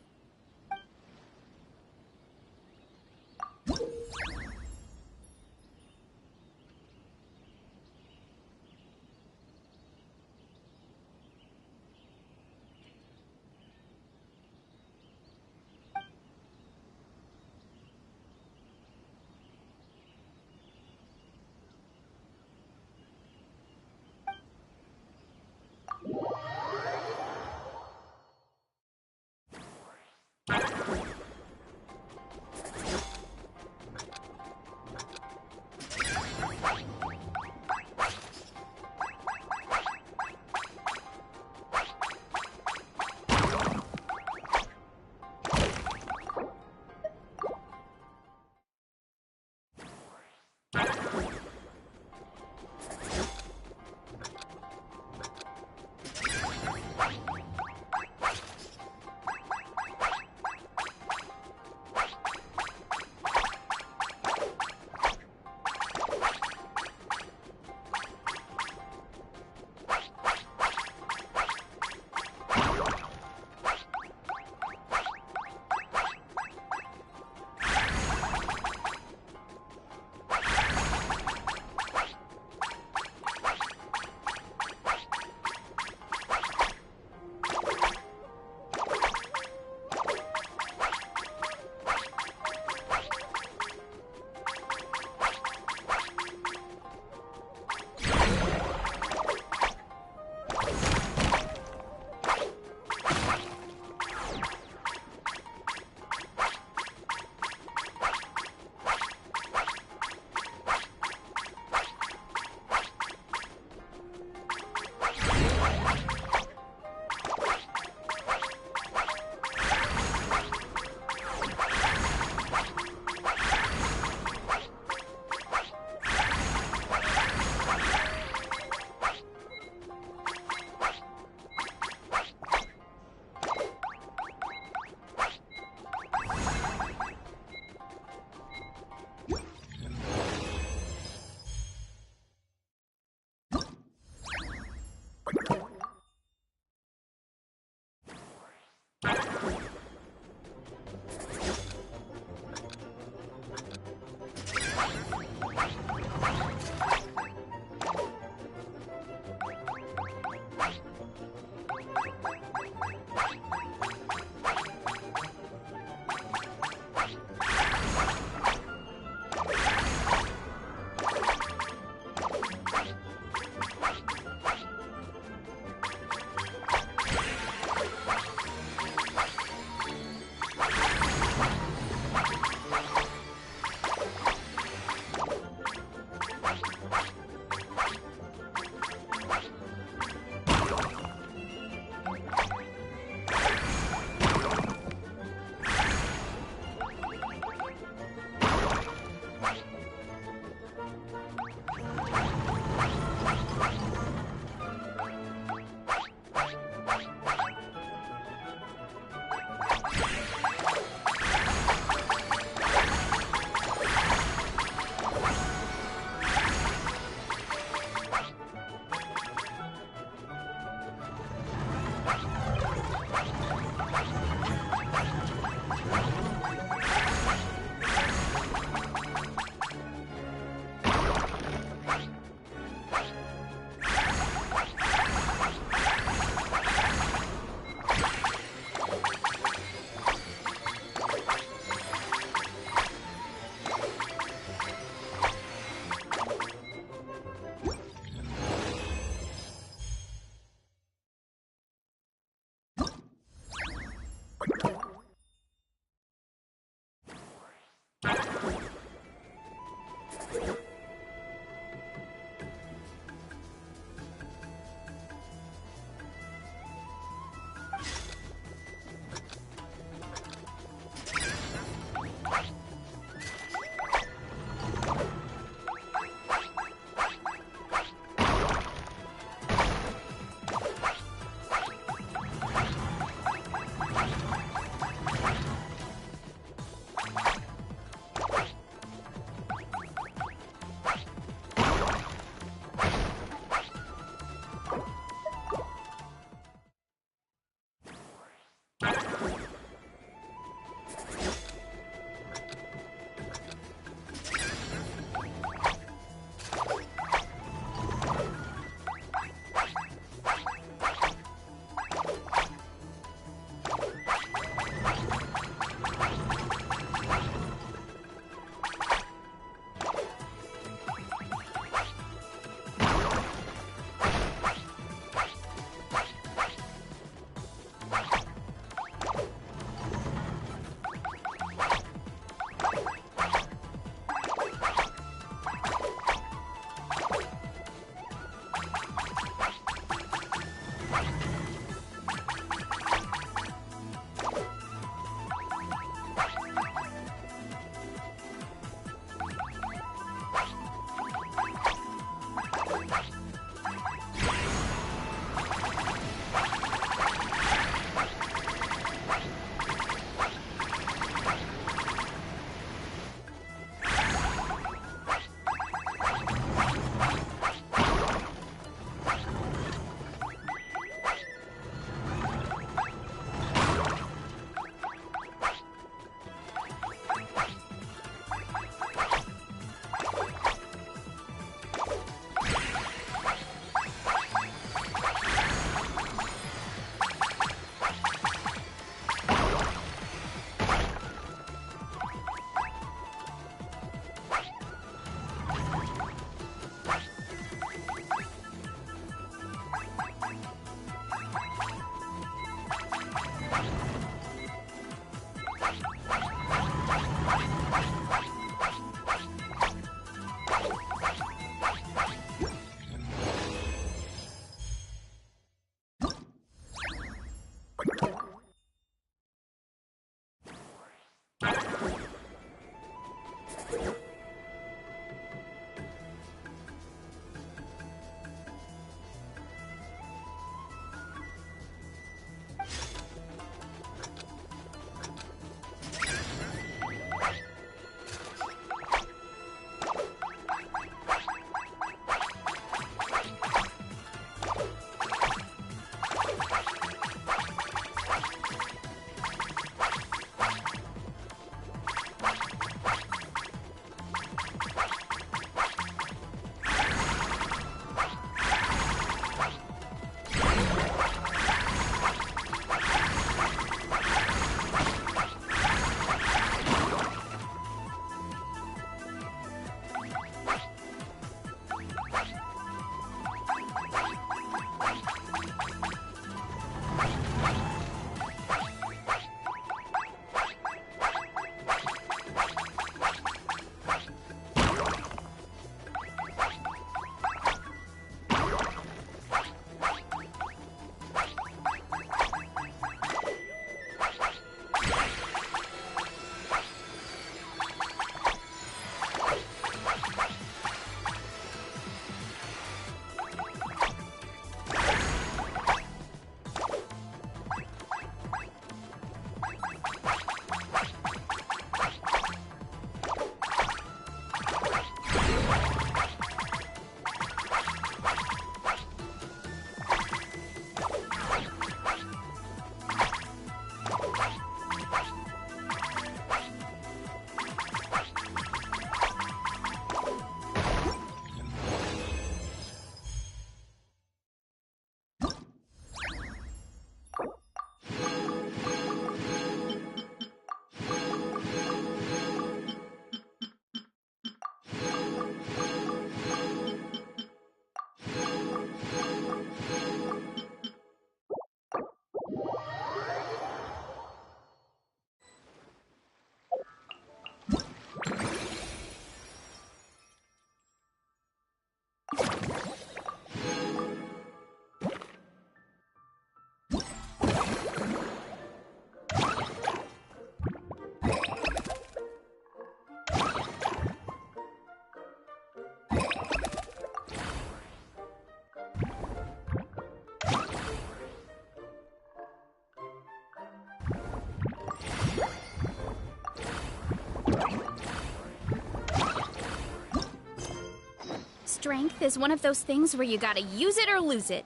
strength is one of those things where you gotta use it or lose it.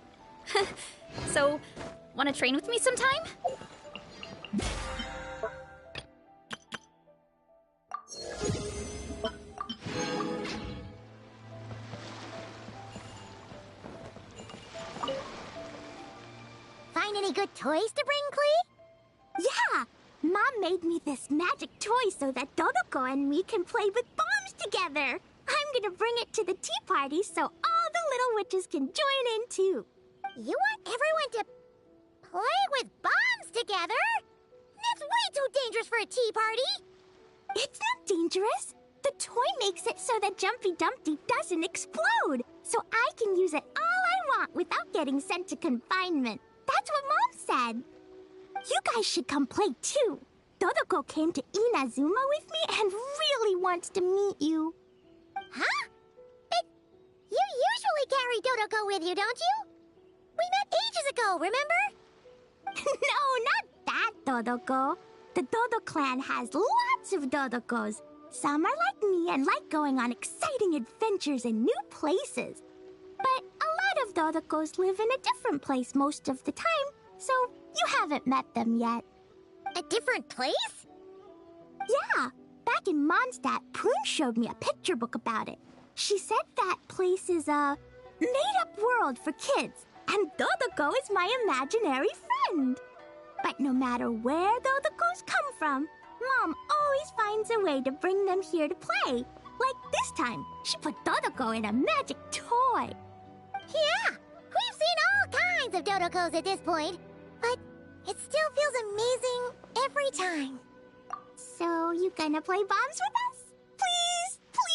So, wanna train with me sometime? Find any good toys to bring, Klee? Yeah! Mom made me this magic toy so that Dodoko and me can play with bombs together. I'm gonna bring it to the tea party so all the little witches can join in too. You want everyone to play with bombs together? That's way too dangerous for a tea party! It's not dangerous. The toy makes it so that Jumpy Dumpty doesn't explode, so I can use it all I want without getting sent to confinement. That's what Mom said. You guys should come play too. Dodoko came to Inazuma with me and really wants to meet you. Huh? But you usually carry Dodoko with you, don't you? We met ages ago, remember? No, not that Dodoko. The Dodo clan has lots of Dodokos. Some are like me and like going on exciting adventures in new places. But a lot of Dodokos live in a different place most of the time, so you haven't met them yet. A different place? Yeah, back in Mondstadt, Prune showed me a picture book about it. She said that place is a made-up world for kids, and Dodoko is my imaginary friend. But no matter where Dodokos come from, Mom always finds a way to bring them here to play. Like this time, she put Dodoko in a magic toy. Yeah, we've seen all kinds of Dodokos at this point, but it still feels amazing every time. So, you gonna play bombs with us? Please, please!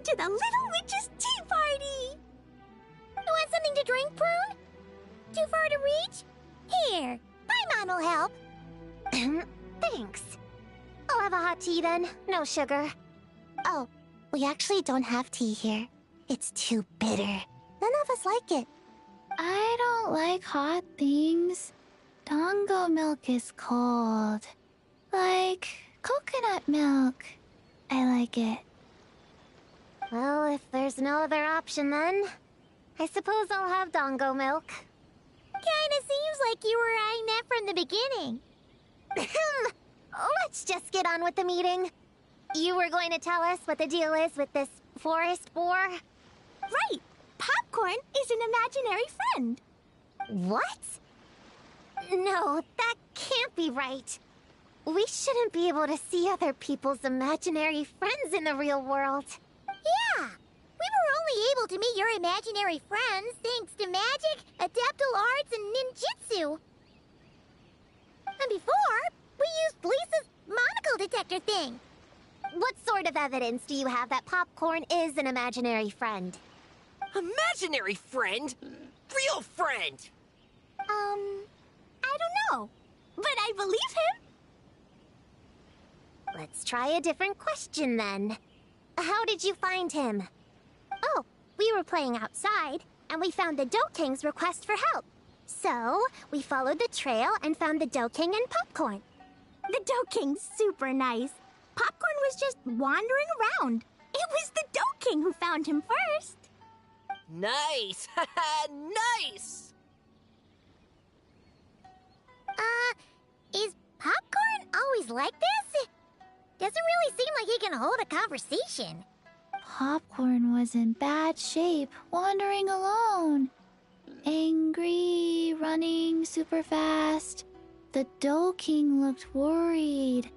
to the Little Witch's tea party! You want something to drink, Prune? Too far to reach? Here, Paimon will help. Thanks. I'll have a hot tea then. No sugar. Oh, we actually don't have tea here. It's too bitter. None of us like it. I don't like hot things. Dongo milk is cold. Like coconut milk. I like it. Well, if there's no other option then, I suppose I'll have dongo milk. Kinda seems like you were eyeing that from the beginning. Let's just get on with the meeting. You were going to tell us what the deal is with this forest boar? Right! Popcorn is an imaginary friend. What? No, that can't be right. We shouldn't be able to see other people's imaginary friends in the real world. Yeah! We were only able to meet your imaginary friends thanks to magic, adeptal arts, and ninjutsu. And before, we used Lisa's monocle detector thing. What sort of evidence do you have that Popcorn is an imaginary friend? Imaginary friend? Real friend! I don't know. But I believe him. Let's try a different question then. How did you find him? Oh, we were playing outside, and we found the Dough King's request for help. So, we followed the trail and found the Dough King and Popcorn. The Dough King's super nice. Popcorn was just wandering around. It was the Dough King who found him first. Nice! Nice! Is Popcorn always like this? Doesn't really seem like he can hold a conversation. Popcorn was in bad shape, wandering alone. Angry, running super fast. The Dough King looked worried.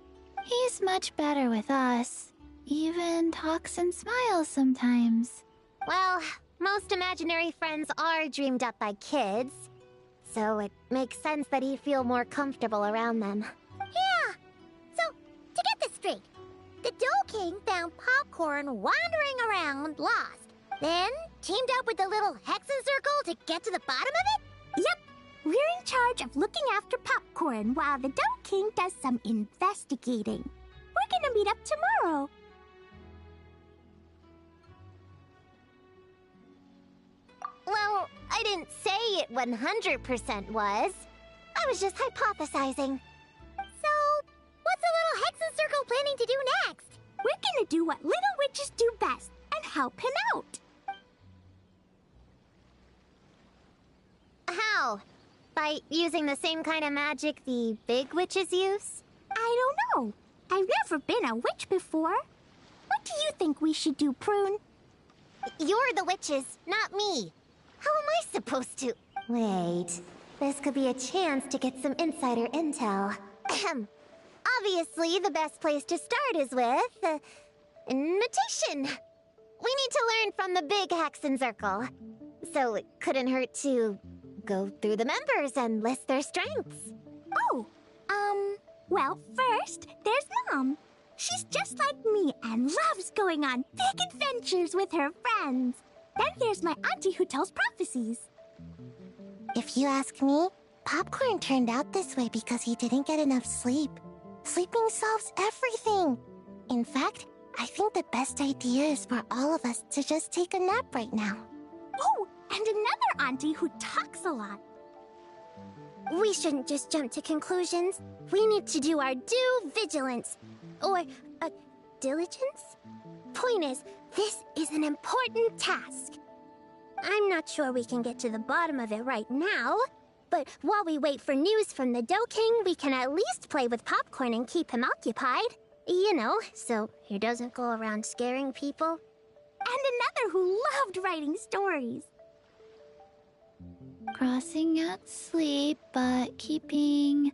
He's much better with us. Even talks and smiles sometimes. Well, most imaginary friends are dreamed up by kids, so it makes sense that he'd feel more comfortable around them. Yeah! So, to get this straight, the Dough King found Popcorn wandering around, lost. Then, teamed up with the little Hexen Circle to get to the bottom of it? Yep. We're in charge of looking after Popcorn while the Dough King does some investigating. We're gonna meet up tomorrow. Well, I didn't say it 100% was. I was just hypothesizing. So, what's the little Hexen Circle planning to do next? We're gonna do what little witches do best and help him out. How? By using the same kind of magic the big witches use? I don't know. I've never been a witch before. What do you think we should do, Prune? You're the witches, not me. How am I supposed to... Wait, this could be a chance to get some insider intel. Ahem. Obviously, the best place to start is with... invitation. We need to learn from the big Hexen Circle. So it couldn't hurt to go through the members and list their strengths. Oh, well, first, there's Mom. She's just like me and loves going on big adventures with her friends. Then there's my auntie who tells prophecies. If you ask me, Popcorn turned out this way because he didn't get enough sleep. Sleeping solves everything. In fact, I think the best idea is for all of us to just take a nap right now. Oh, and another auntie who talks a lot. We shouldn't just jump to conclusions. We need to do our due vigilance. Or, diligence? Point is, this is an important task. I'm not sure we can get to the bottom of it right now, but while we wait for news from the Dough King, we can at least play with Popcorn and keep him occupied. You know, so he doesn't go around scaring people. And another who loved writing stories. Crossing out sleep, but keeping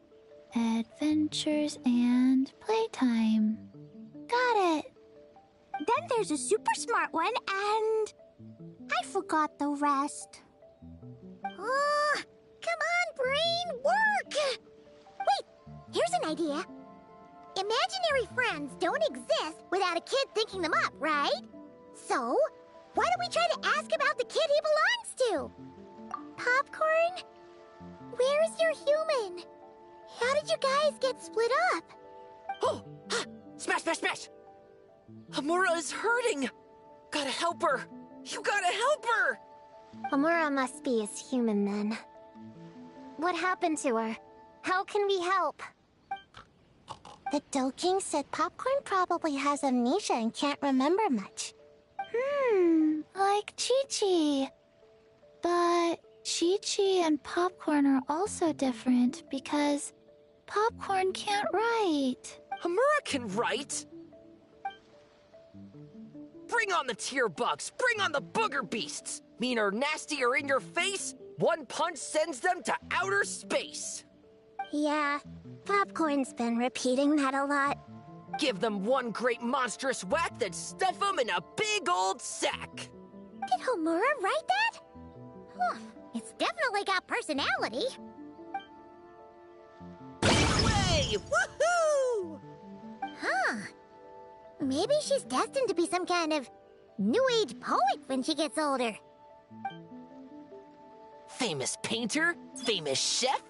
adventures and playtime. Got it. Then there's a super smart one, and I forgot the rest. Oh, come on, brain, work! Wait, here's an idea. Imaginary friends don't exist without a kid thinking them up, right? So, why don't we try to ask about the kid he belongs to? Popcorn? Where's your human? How did you guys get split up? Oh! Ah, smash, smash, smash! Hamura is hurting! Gotta help her! You gotta help her! Amura must be his human then. What happened to her? How can we help? The Doking said Popcorn probably has amnesia and can't remember much. Like Chi-Chi. But Chi-Chi and Popcorn are also different because Popcorn can't write. Hamura can write! Bring on the tear bugs! Bring on the booger beasts! Mean or nasty or in your face, one punch sends them to outer space! Yeah, Popcorn's been repeating that a lot. Give them one great monstrous whack, then stuff them in a big old sack! Did Homura write that? Huh, it's definitely got personality. Away! Woohoo! Huh. Maybe she's destined to be some kind of new age poet when she gets older. Famous painter, famous chef,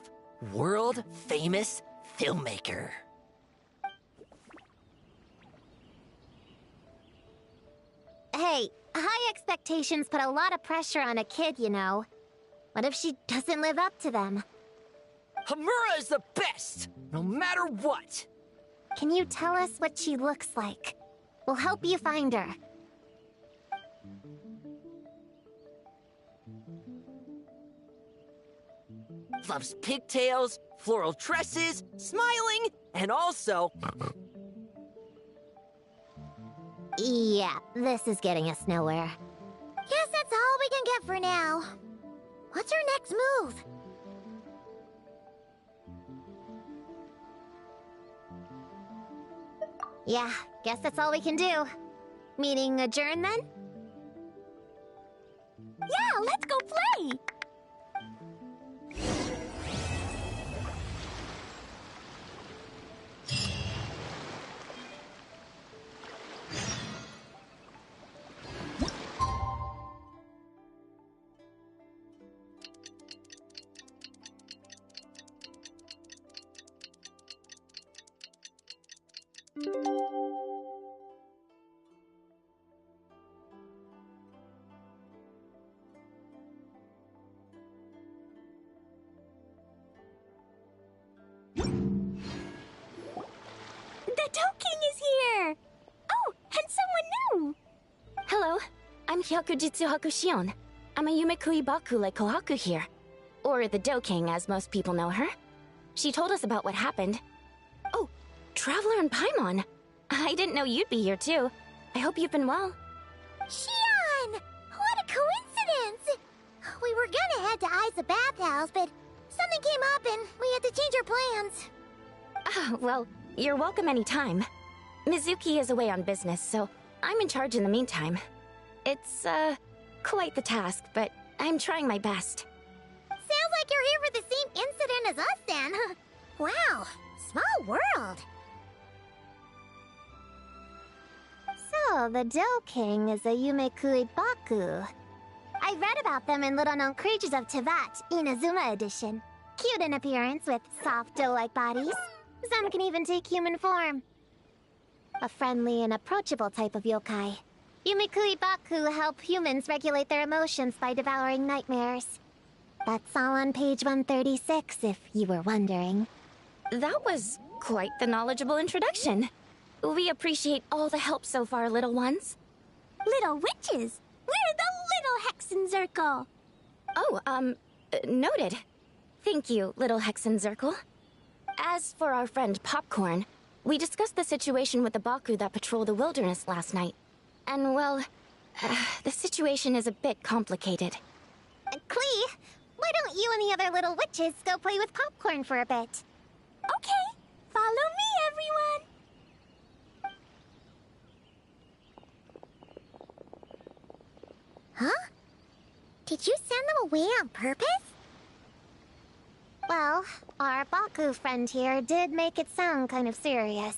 world famous filmmaker. Hey, high expectations put a lot of pressure on a kid, you know. What if she doesn't live up to them? Hamura is the best, no matter what! Can you tell us what she looks like? We'll help you find her. Loves pigtails, floral tresses, smiling, and also... Yeah, this is getting us nowhere. Guess that's all we can get for now. What's her next move? Yeah, guess that's all we can do. Meeting adjourn then? Yeah, let's go play! The Doking is here! Oh, and someone new! Hello, I'm Hyakujitsu Hakushion. I'm a Yumekui Baku like Kohaku here. Or the Doking, as most people know her. She told us about what happened. Oh, Traveler and Paimon. I didn't know you'd be here too. I hope you've been well. Shion! What a coincidence! We were gonna head to Aiza Bathhouse, but something came up and we had to change our plans. Ah, well, you're welcome anytime. Mizuki is away on business, so I'm in charge in the meantime. It's, quite the task, but I'm trying my best. Sounds like you're here for the same incident as us then. Wow, small world. So, the Doking is a Yumekui Baku. I read about them in Little Known Creatures of Teyvat, Inazuma edition. Cute in appearance with soft dough-like bodies. Some can even take human form. A friendly and approachable type of yokai. Yumekui Baku help humans regulate their emotions by devouring nightmares. That's all on page 136, if you were wondering. That was quite the knowledgeable introduction. We appreciate all the help so far, little ones. Little witches! We're the Little Hexenzirkel! Oh, noted. Thank you, little Hexenzirkel. As for our friend Popcorn, we discussed the situation with the Baku that patrol the wilderness last night. And, well, the situation is a bit complicated. Klee, why don't you and the other little witches go play with Popcorn for a bit? Okay, follow me, everyone! Huh? Did you send them away on purpose? Well, our Baku friend here did make it sound kind of serious.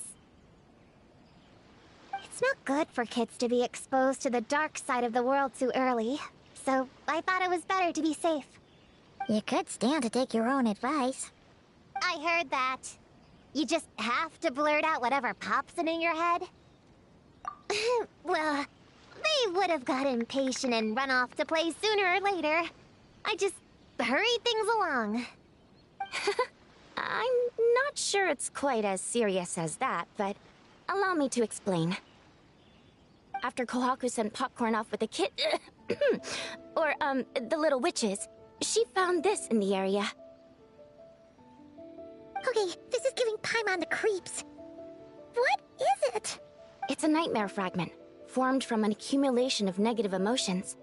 It It's not good for kids to be exposed to the dark side of the world too early, so I thought it was better to be safe. You could stand to take your own advice. I heard that. You just have to blurt out whatever pops in your head. Well, they would have got impatient and run off to play sooner or later. I just hurried things along. I'm not sure it's quite as serious as that, but allow me to explain. After Kohaku sent Popcorn off with the kid... the little witches, she found this in the area. Okay, this is giving Paimon the creeps. What is it? It's a nightmare fragment, formed from an accumulation of negative emotions.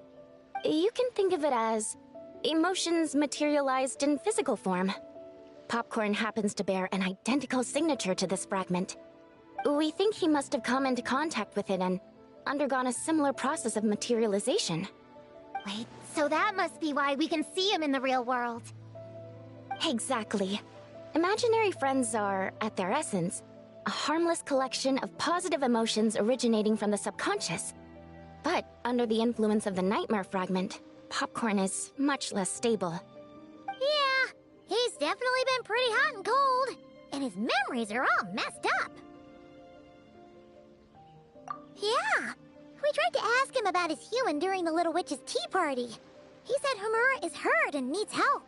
You can think of it as emotions materialized in physical form. Popcorn happens to bear an identical signature to this fragment. We think he must have come into contact with it and undergone a similar process of materialization. Wait, so that must be why we can see him in the real world. Exactly. Imaginary friends are, at their essence, a harmless collection of positive emotions originating from the subconscious. But under the influence of the nightmare fragment, Popcorn is much less stable. Yeah, he's definitely been pretty hot and cold, and his memories are all messed up. Yeah, we tried to ask him about his human during the Little Witch's tea party. He said Homura is hurt and needs help.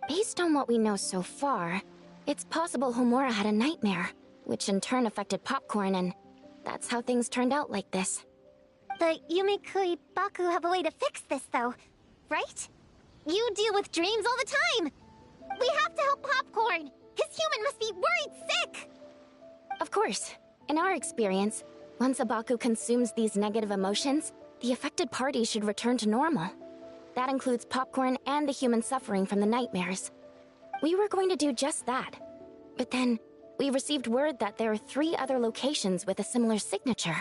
Based on what we know so far, it's possible Homura had a nightmare, which in turn affected Popcorn, and that's how things turned out like this. The Yumikui Baku have a way to fix this, though, right? You deal with dreams all the time! We have to help Popcorn! His human must be worried sick! Of course. In our experience, once a Baku consumes these negative emotions, the affected party should return to normal. That includes Popcorn and the human suffering from the nightmares. We were going to do just that. But then, we received word that there are 3 other locations with a similar signature.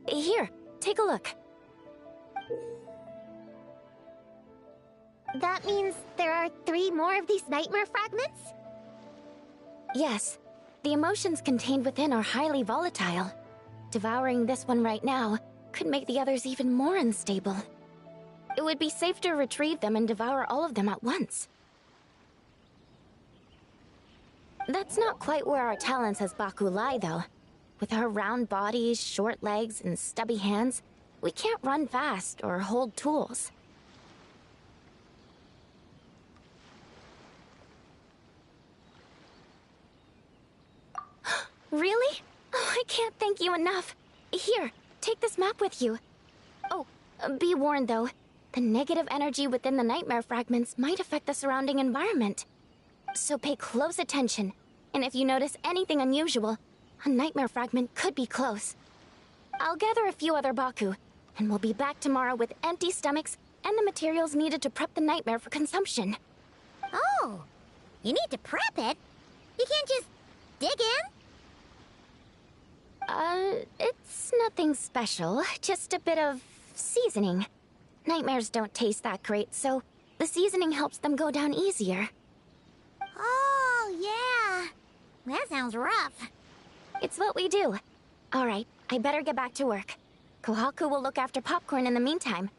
Here, take a look. That means there are 3 more of these nightmare fragments? Yes. The emotions contained within are highly volatile. Devouring this one right now could make the others even more unstable. It would be safe to retrieve them and devour all of them at once. That's not quite where our talents as Baku lie, though. With our round bodies, short legs, and stubby hands, we can't run fast or hold tools. Really? Oh, I can't thank you enough. Here, take this map with you. Oh, be warned though, the negative energy within the nightmare fragments might affect the surrounding environment. So pay close attention, and if you notice anything unusual, a nightmare fragment could be close. I'll gather a few other Baku, and we'll be back tomorrow with empty stomachs and the materials needed to prep the nightmare for consumption. Oh, you need to prep it? You can't just dig in? It's nothing special, just a bit of seasoning. Nightmares don't taste that great, so the seasoning helps them go down easier. Oh, yeah. That sounds rough. It's what we do. Alright, I better get back to work. Kohaku will look after Popcorn in the meantime.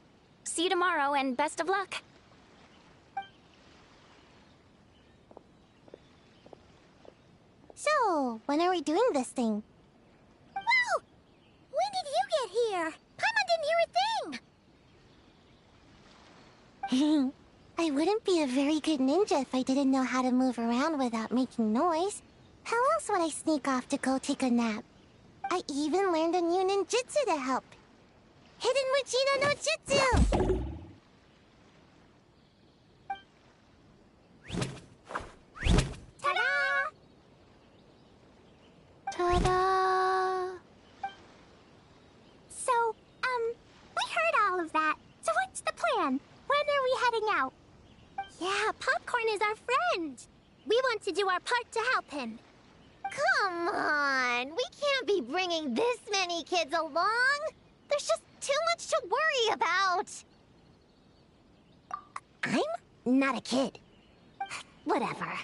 See you tomorrow, and best of luck. So, when are we doing this thing? Whoa! When did you get here? Paimon didn't hear a thing! I wouldn't be a very good ninja if I didn't know how to move around without making noise. How else would I sneak off to go take a nap? I even learned a new ninjutsu to help. Hidden Muchino no Jutsu! Ta-da! Ta-da! So, we heard all of that. So what's the plan? When are we heading out? Yeah, Popcorn is our friend. We want to do our part to help him. Come on, we can't be bringing this many kids along. There's just too much to worry about. I'm not a kid. Whatever.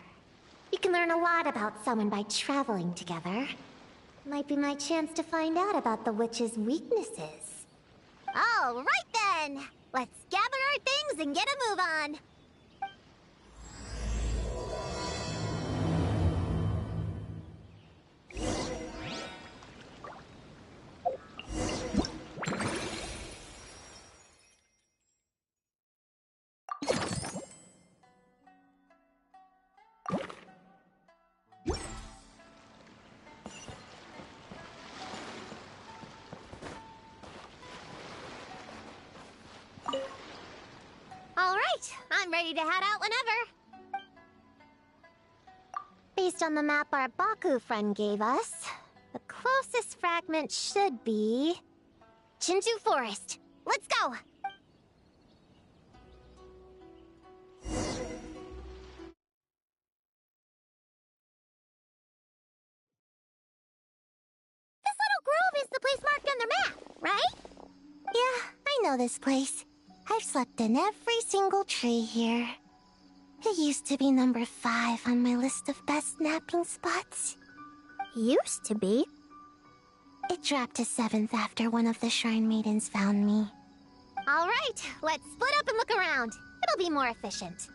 You can learn a lot about someone by traveling together. Might be my chance to find out about the witch's weaknesses. All right then! Let's gather our things and get a move on! All right, I'm ready to head out whenever. Based on the map our Baku friend gave us, the closest fragment should be Chinju Forest. Let's go! This little grove is the place marked on their map, right? Yeah, I know this place. I've slept in every single tree here. It used to be number 5 on my list of best napping spots. Used to be. It dropped to 7th after one of the Shrine Maidens found me. All right, let's split up and look around. It'll be more efficient.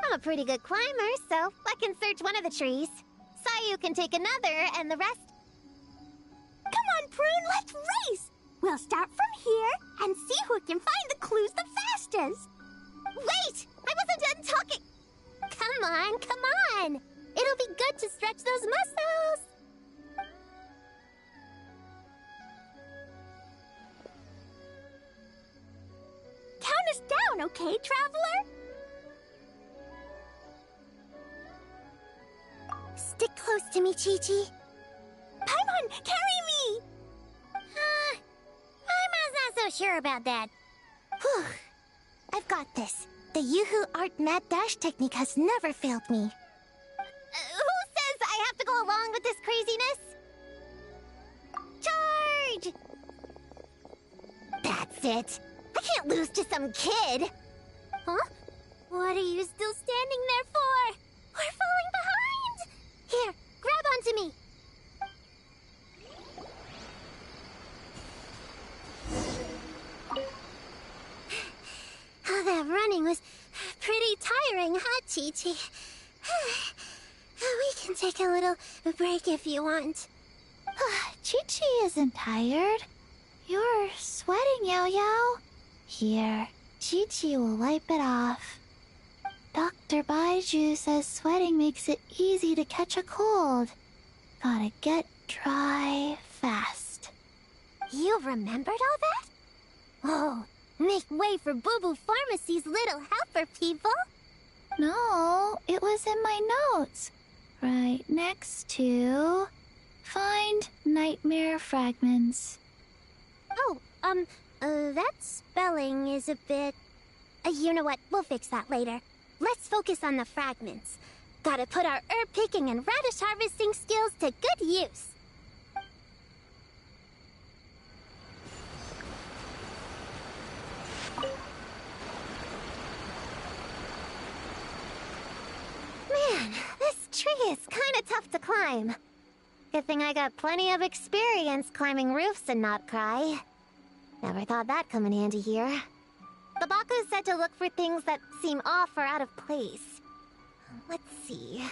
I'm a pretty good climber, so I can search one of the trees. Sayu can take another, and the rest... Come on, Prune, let's race! We'll start from here and see who can find the clues the fastest. Wait! I wasn't done talking! Come on, come on! It'll be good to stretch those muscles! Count us down, okay, traveler? Stick close to me, Chi-Chi. Paimon, carry me! I'm not so sure about that. Whew. I've got this. The Yoo-Hoo Art Mad Dash technique has never failed me. Who says I have to go along with this craziness? Charge! That's it. I can't lose to some kid. Huh? What are you still standing there for? We're falling behind! Here, grab onto me. Oh, that running was pretty tiring, huh, Chi-Chi? We can take a little break if you want. Chi-Chi isn't tired. You're sweating, Yao-Yao. Here, Chi-Chi will wipe it off. Dr. Baiju says sweating makes it easy to catch a cold. Gotta get dry fast. You remembered all that? Oh, make way for Boo Boo Pharmacy's little helper, people! No, it was in my notes. Right next to... Find nightmare fragments. Oh, that spelling is a bit... you know what, we'll fix that later. Let's focus on the fragments. Gotta put our herb picking and radish harvesting skills to good use. Man, this tree is kinda tough to climb. Good thing I got plenty of experience climbing roofs and not cry. Never thought that'd come in handy here. The Baku said to look for things that seem off or out of place. Let's see.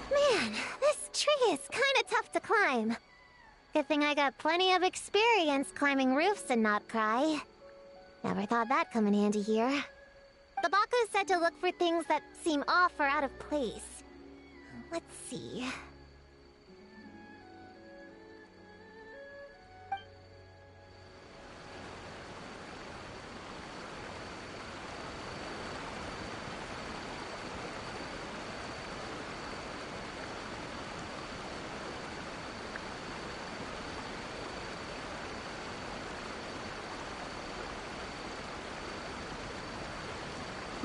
Man, this tree is kinda tough to climb. Good thing I got plenty of experience climbing roofs and not cry. Never thought that'd come in handy here. The Baku said to look for things that seem off or out of place. Let's see.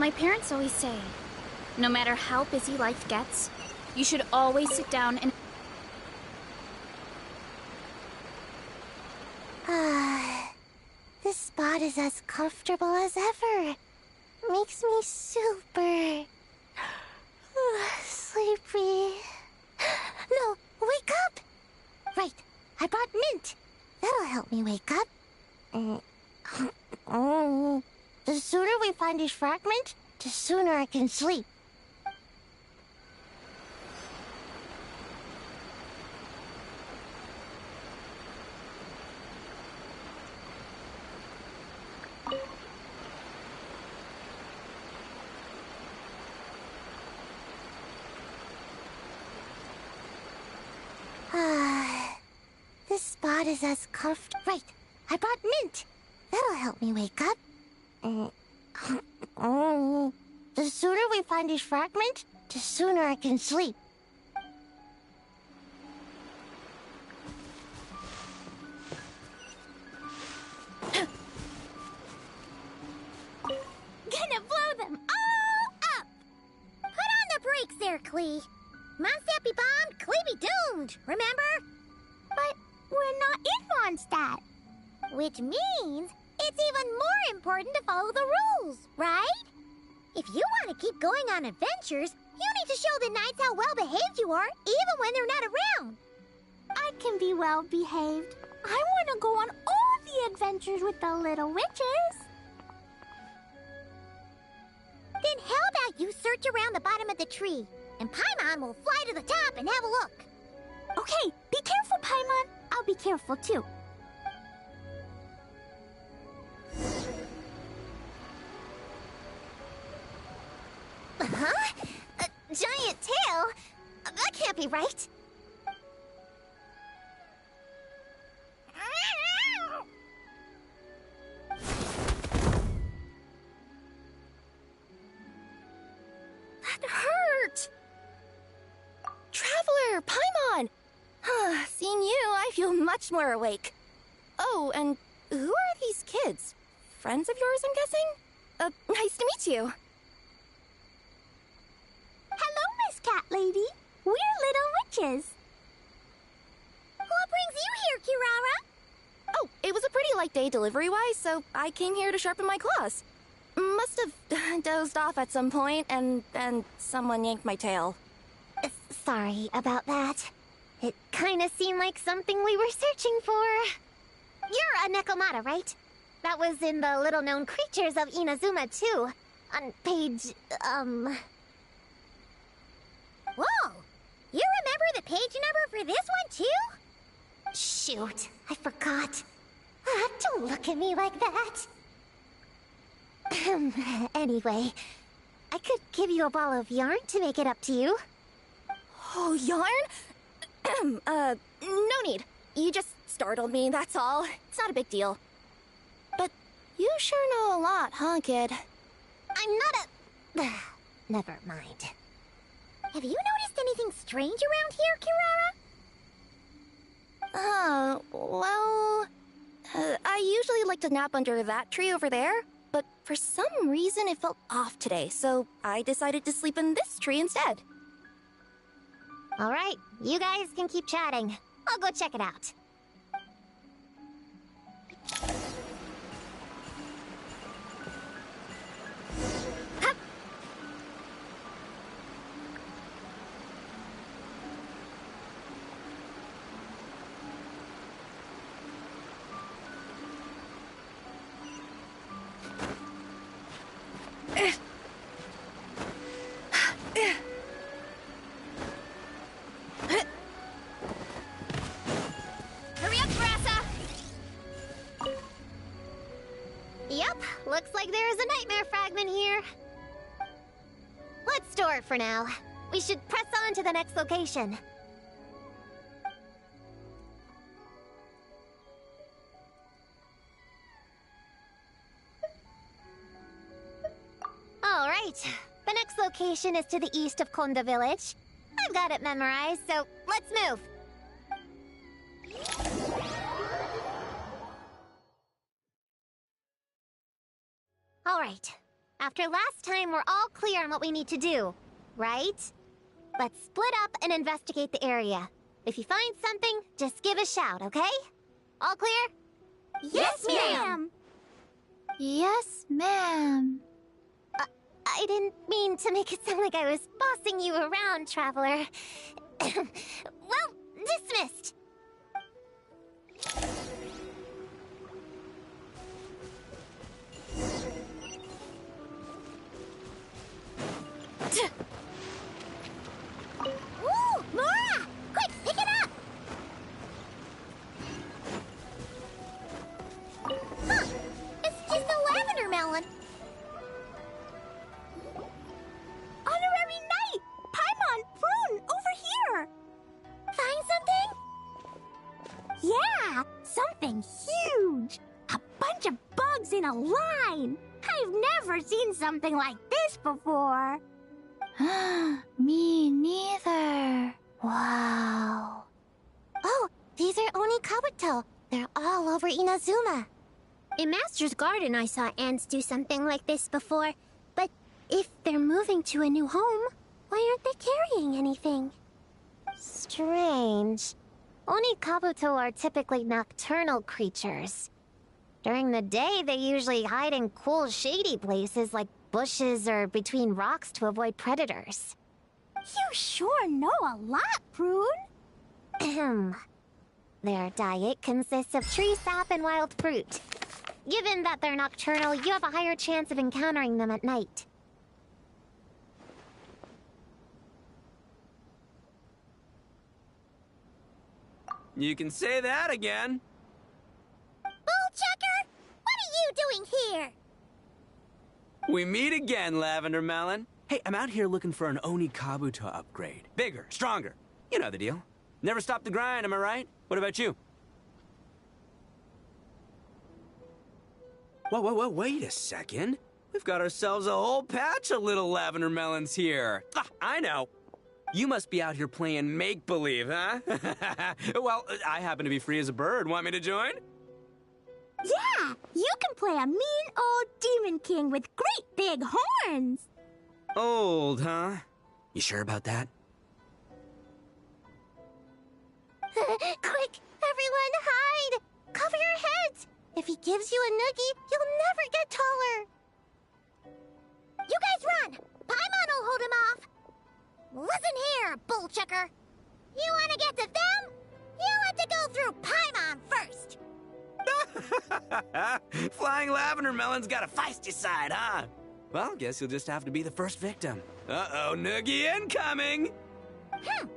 My parents always say, no matter how busy life gets, you should always sit down and... This spot is as comfortable as ever. Makes me super... sleepy. No, wake up! Right, I brought mint. That'll help me wake up. The sooner we find these fragments, the sooner I can sleep. This spot is as comfortable. Right, I brought mint. That'll help me wake up. The sooner we find these fragments, the sooner I can sleep. Gonna blow them all up! Put on the brakes there, Klee. Mondstadt be bombed, Klee be doomed, remember? But we're not in Mondstadt. Which means it's even more important to follow the rules, right? If you want to keep going on adventures, you need to show the knights how well-behaved you are, even when they're not around. I can be well behaved. I want to go on all the adventures with the little witches. Then how about you search around the bottom of the tree, and Paimon will fly to the top and have a look. Okay, be careful, Paimon. I'll be careful too. Huh? A giant tail? That can't be right. That hurt! Traveler, Paimon! Seeing you, I feel much more awake. Oh, and who are these kids? Friends of yours, I'm guessing? Nice to meet you. Hello, Miss Cat Lady. We're little witches. What brings you here, Kirara? Oh, it was a pretty light day delivery-wise, so I came here to sharpen my claws. Must have dozed off at some point, and then someone yanked my tail. Sorry about that. It kinda seemed like something we were searching for. You're a Nekomata, right? That was in the little-known creatures of Inazuma, too. On page, Whoa! You remember the page number for this one, too? Shoot, I forgot. Don't look at me like that. Anyway, I could give you a ball of yarn to make it up to you. Oh, yarn? No need. You just startled me, that's all. It's not a big deal. But you sure know a lot, huh, kid? I'm not a... Never mind. Have you noticed anything strange around here, Kirara? Well... I usually like to nap under that tree over there, but for some reason it felt off today, so I decided to sleep in this tree instead. Alright, you guys can keep chatting. I'll go check it out. Hurry up, Grassa! Yep, looks like there is a nightmare fragment here. Let's store it for now. We should press on to the next location. Alright, the next location is to the east of Konda Village. I've got it memorized, so let's move. Alright, After last time, we're all clear on what we need to do, right? Let's split up and investigate the area. If you find something, just give a shout, okay? All clear? Yes, ma'am! Yes, ma'am. I didn't mean to make it sound like I was bossing you around, Traveler. Well, dismissed. Ooh, Mora! Quick, pick it up! Huh, it's just a lavender melon. Honorary Knight! Paimon, Prune, over here! Find something? Yeah, something huge! A bunch of bugs in a line! I've never seen something like this before! Me neither. Wow. Oh, these are Oni Kabuto. They're all over Inazuma. In Master's Garden, I saw ants do something like this before. But if they're moving to a new home, why aren't they carrying anything? Strange. Oni Kabuto are typically nocturnal creatures. During the day, they usually hide in cool, shady places like bushes or between rocks to avoid predators. You sure know a lot, Prune! Ahem. Their diet consists of tree sap and wild fruit. Given that they're nocturnal, you have a higher chance of encountering them at night. You can say that again. Bullchecker, what are you doing here? We meet again, Lavender Melon. Hey, I'm out here looking for an Oni Kabuto upgrade. Bigger, stronger. You know the deal. Never stop the grind, am I right? What about you? Whoa, wait a second. We've got ourselves a whole patch of little Lavender Melons here. Ah, I know. You must be out here playing make-believe, huh? Well, I happen to be free as a bird. Want me to join? Yeah, you can play a mean old demon king with great big horns! Old, huh? You sure about that? Quick, everyone hide! Cover your heads! If he gives you a noogie, you'll never get taller! You guys run! Paimon will hold him off! Listen here, bullchecker! You wanna get to them? You have to go through Paimon first! Flying Lavender Melon's got a feisty side, huh? Well, guess you'll just have to be the first victim. Uh-oh, noogie incoming! Then,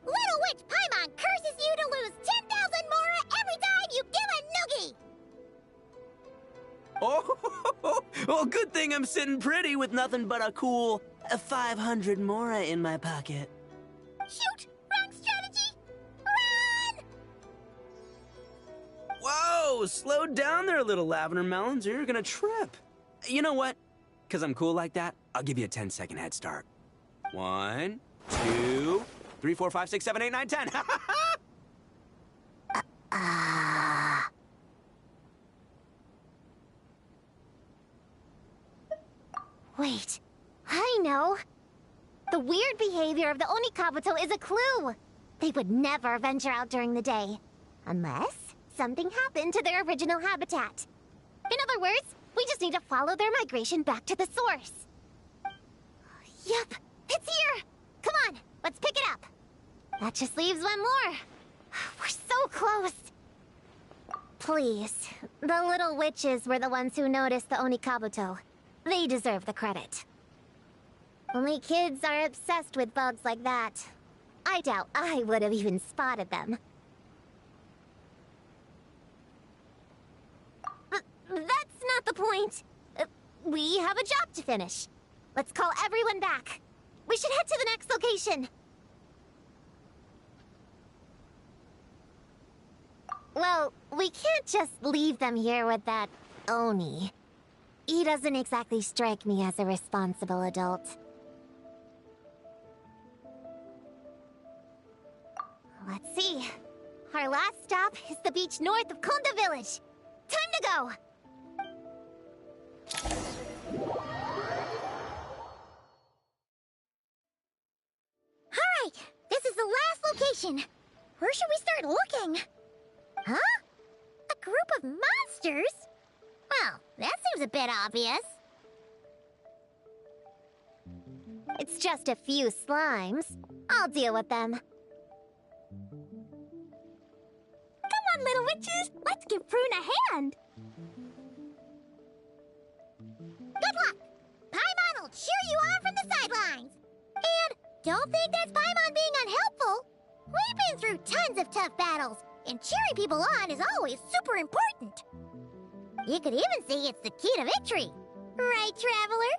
Little Witch Paimon curses you to lose 10,000 Mora every time you give a noogie! Oh, well, good thing I'm sitting pretty with nothing but a cool 500 Mora in my pocket. Shoot! Wrong strategy! Run! Whoa, slow down there, little Lavender Melons, or you're gonna trip. You know what? Because I'm cool like that, I'll give you a 10-second head start. 1, 2, 3, 4, 5, 6, 7, 8, 9, 10. Wait, I know. The weird behavior of the Oni Kabuto is a clue. They would never venture out during the day. Unless something happened to their original habitat. In other words, we just need to follow their migration back to the source. Yup, it's here! Come on, let's pick it up. That just leaves one more. We're so close. Please, the little witches were the ones who noticed the Oni Kabuto. They deserve the credit. Only kids are obsessed with bugs like that. I doubt I would have even spotted them. That's not the point. We have a job to finish. Let's call everyone back. We should head to the next location. Well, we can't just leave them here with that Oni. He doesn't exactly strike me as a responsible adult. Let's see. Our last stop is the beach north of Konda Village. Time to go! location. Where should we start looking? Huh? A group of monsters? Well, that seems a bit obvious. It's just a few slimes. I'll deal with them. Come on, little witches! Let's give Prune a hand! Good luck! Paimon will cheer you on from the sidelines! And don't think that's Paimon being unhelpful! We've been through tons of tough battles, and cheering people on is always super important. You could even say it's the key to victory. Right, Traveler?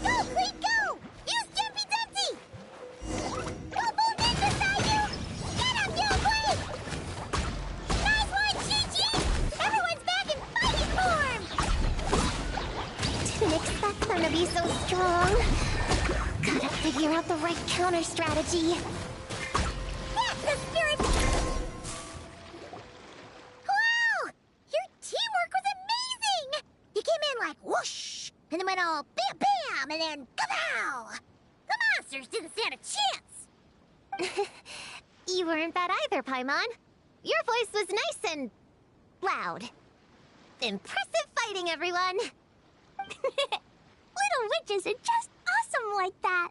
Go, Cleat, go! Use Jumpy Dumpty! Go, Boon beside you! Get him, you Cleat! Nice one, Chi-Chi! Everyone's back in fighting form! Didn't expect them to be so strong. Gotta figure out the right counter strategy. That's the spirit! Wow! Your teamwork was amazing! You came in like whoosh, and then went all bam bam, and then kapow! The monsters didn't stand a chance! You weren't bad either, Paimon. Your voice was nice and loud. Impressive fighting, everyone! Little witches are just awesome like that!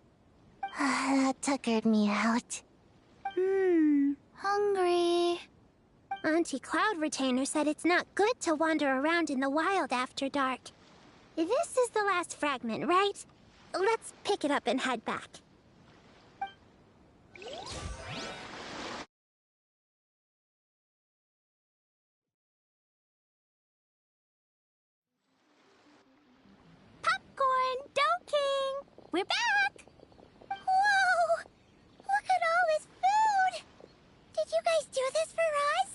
That tuckered me out. Hungry. Auntie Cloud Retainer said it's not good to wander around in the wild after dark. This is the last fragment, right? Let's pick it up and head back. Popcorn! Dough King! We're back! Whoa! Look at all this food! Did you guys do this for us?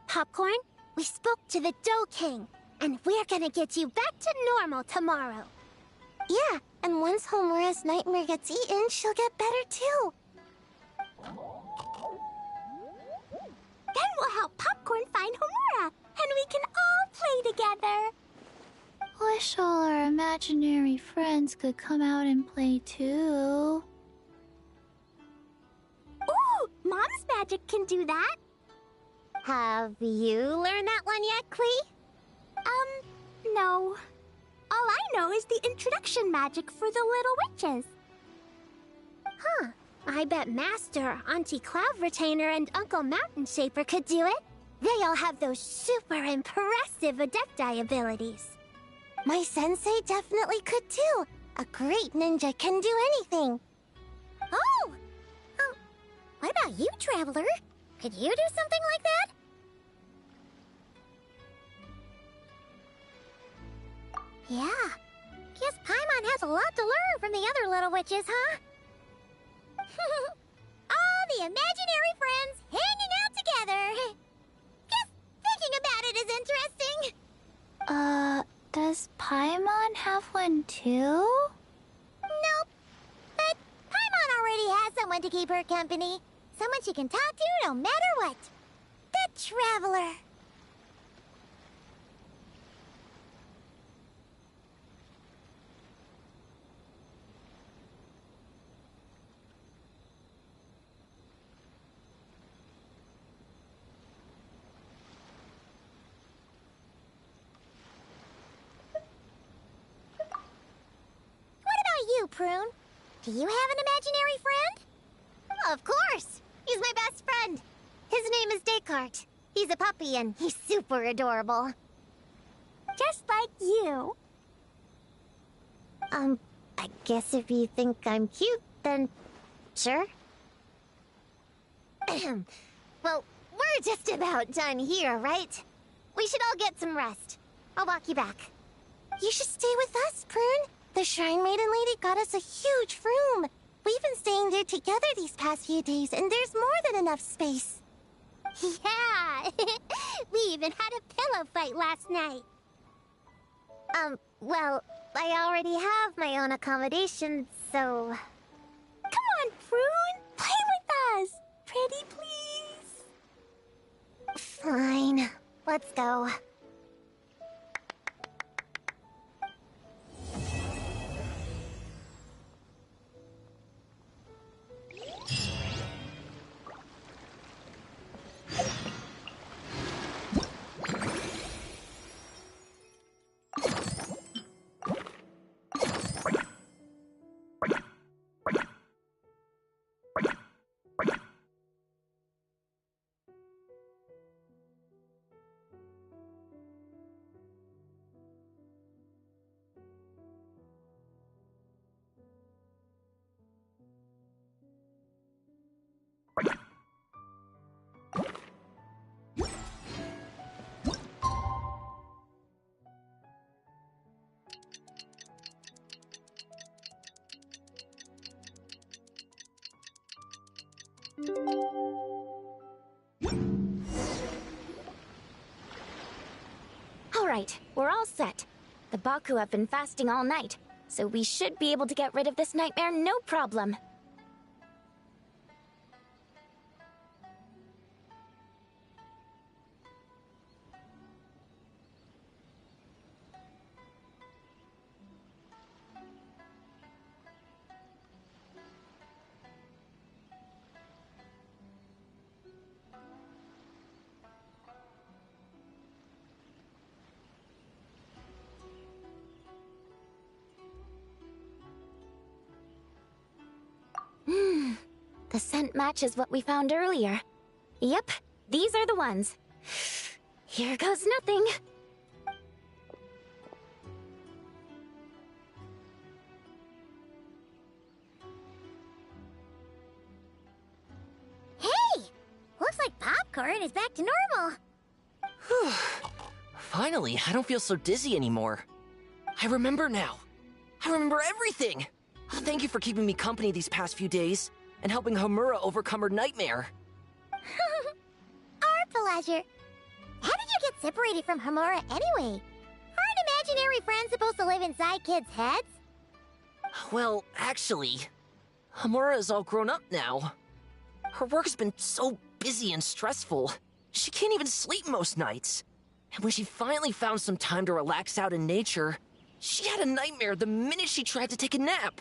Popcorn, we spoke to the Dough King, and we're gonna get you back to normal tomorrow. Yeah, and once Homura's nightmare gets eaten, she'll get better too. Then we'll help Popcorn find Homura, and we can all play together. Wish all our imaginary friends could come out and play too. Ooh, Mom's magic can do that. Have you learned that one yet, Klee? No. All I know is the introduction magic for the little witches. Huh. I bet Master, Auntie Cloud Retainer, and Uncle Mountain Shaper could do it. They all have those super impressive Adepti abilities. My sensei definitely could too. A great ninja can do anything. Oh! What about you, Traveler? Could you do something like that? Yeah. Guess Paimon has a lot to learn from the other little witches, huh? All the imaginary friends hanging out together. Just thinking about it is interesting. Does Paimon have one too? Nope. But Paimon already has someone to keep her company. Someone she can talk to no matter what. The Traveler. You, Prune? Do you have an imaginary friend? Of course! He's my best friend. His name is Descartes. He's a puppy and he's super adorable. Just like you. I guess if you think I'm cute, then sure. Well, we're just about done here, right? We should all get some rest. I'll walk you back. You should stay with us, Prune. The Shrine Maiden Lady got us a huge room. We've been staying there together these past few days, and there's more than enough space. Yeah! We even had a pillow fight last night. Well, I already have my own accommodation, so... Come on, Prune! Play with us! Pretty please? Fine. Let's go. Alright, we're all set. The Baku have been fasting all night, so we should be able to get rid of this nightmare no problem. The scent matches what we found earlier. Yep, these are the ones. Here goes nothing. Hey! Looks like popcorn is back to normal. Whew. Finally, I don't feel so dizzy anymore. I remember now. I remember everything. Thank you for keeping me company these past few days and helping Homura overcome her nightmare. Our pleasure. How did you get separated from Homura anyway? Aren't imaginary friends supposed to live inside kids' heads? Well, actually, Homura is all grown up now. Her work's been so busy and stressful, she can't even sleep most nights. And when she finally found some time to relax out in nature, she had a nightmare the minute she tried to take a nap.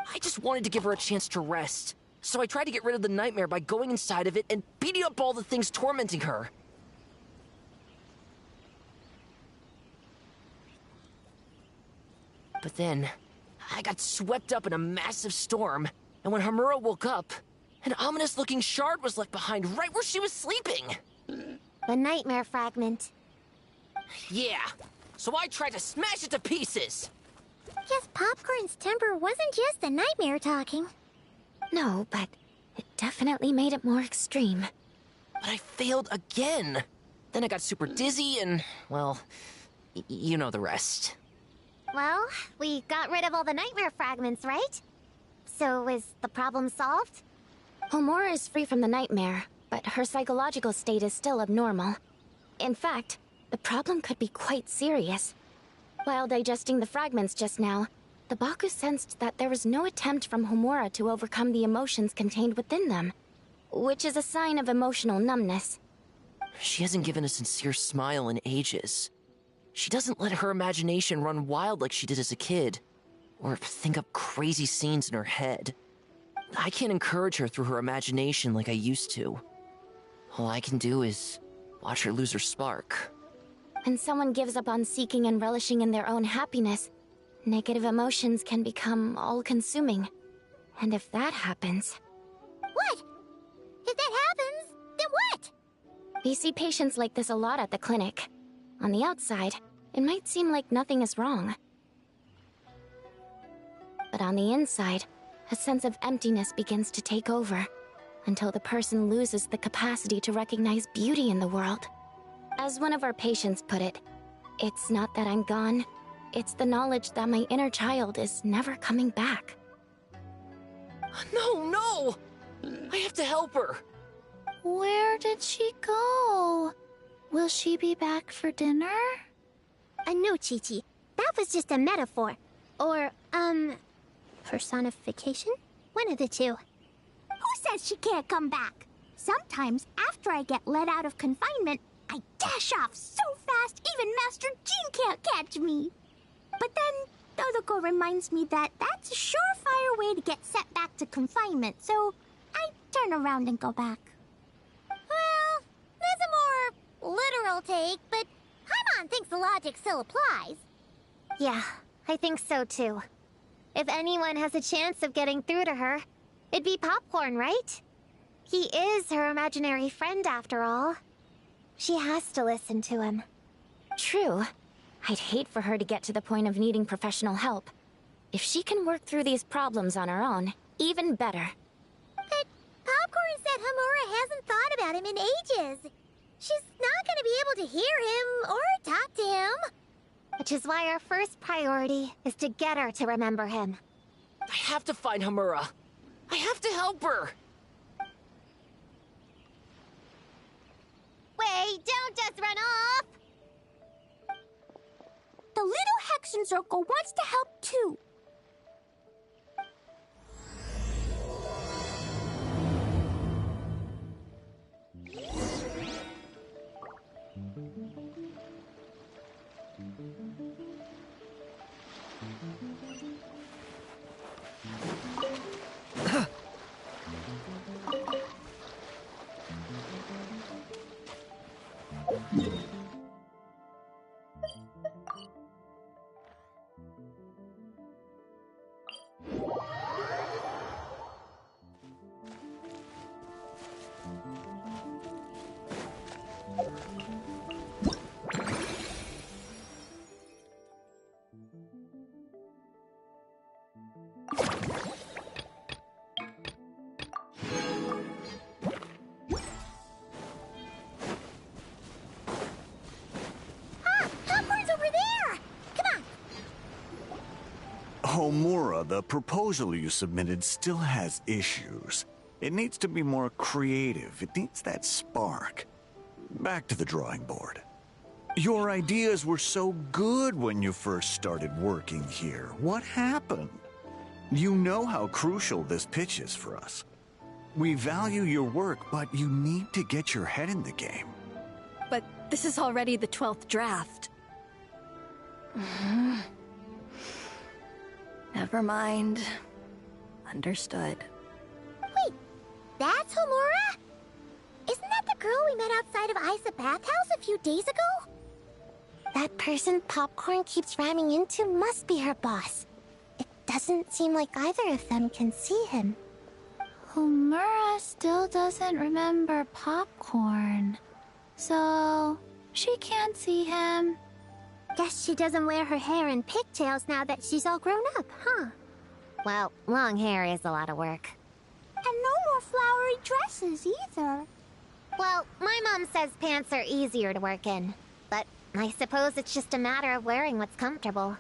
I just wanted to give her a chance to rest, so I tried to get rid of the nightmare by going inside of it and beating up all the things tormenting her. But then, I got swept up in a massive storm, and when Homura woke up, an ominous-looking shard was left behind right where she was sleeping. The nightmare fragment. Yeah, so I tried to smash it to pieces. Guess Popcorn's temper wasn't just the nightmare talking. No, but it definitely made it more extreme. But I failed again. Then I got super dizzy and, well, you know the rest. Well, we got rid of all the nightmare fragments, right? So is the problem solved? Homura is free from the nightmare, but her psychological state is still abnormal. In fact, the problem could be quite serious. While digesting the fragments just now, the Baku sensed that there was no attempt from Homura to overcome the emotions contained within them, which is a sign of emotional numbness. She hasn't given a sincere smile in ages. She doesn't let her imagination run wild like she did as a kid, or think up crazy scenes in her head. I can't encourage her through her imagination like I used to. All I can do is watch her lose her spark. When someone gives up on seeking and relishing in their own happiness, negative emotions can become all-consuming. And if that happens... What? If that happens, then what? We see patients like this a lot at the clinic. On the outside, it might seem like nothing is wrong. But on the inside, a sense of emptiness begins to take over, until the person loses the capacity to recognize beauty in the world. As one of our patients put it, it's not that I'm gone, it's the knowledge that my inner child is never coming back. No! I have to help her. Where did she go? Will she be back for dinner? No, Chi-Chi. That was just a metaphor. Or, personification? One of the two. Who says she can't come back? Sometimes, after I get let out of confinement, I dash off so fast even Master Jean can't catch me. But then, Dodoko reminds me that that's a surefire way to get sent back to confinement, so I turn around and go back. Well, there's a more literal take, but Paimon thinks the logic still applies. Yeah, I think so too. If anyone has a chance of getting through to her, it'd be Popcorn, right? He is her imaginary friend after all. She has to listen to him. True. I'd hate for her to get to the point of needing professional help. If she can work through these problems on her own, even better. But Popcorn said Hamura hasn't thought about him in ages. She's not gonna be able to hear him or talk to him. Which is why our first priority is to get her to remember him. I have to find Hamura. I have to help her. Wait, don't just run off! The little Hexen Circle wants to help too. Homura, the proposal you submitted still has issues. It needs to be more creative. It needs that spark. Back to the drawing board. Your ideas were so good when you first started working here. What happened? You know how crucial this pitch is for us. We value your work, but you need to get your head in the game. But this is already the 12th draft. Never mind. Understood. Wait, that's Homura? Isn't that the girl we met outside of Isa Bathhouse a few days ago? That person Popcorn keeps ramming into must be her boss. It doesn't seem like either of them can see him. Homura still doesn't remember Popcorn. So, she can't see him. Guess she doesn't wear her hair in pigtails now that she's all grown up, huh? Well, long hair is a lot of work. And no more flowery dresses either. Well, my mom says pants are easier to work in. But I suppose it's just a matter of wearing what's comfortable.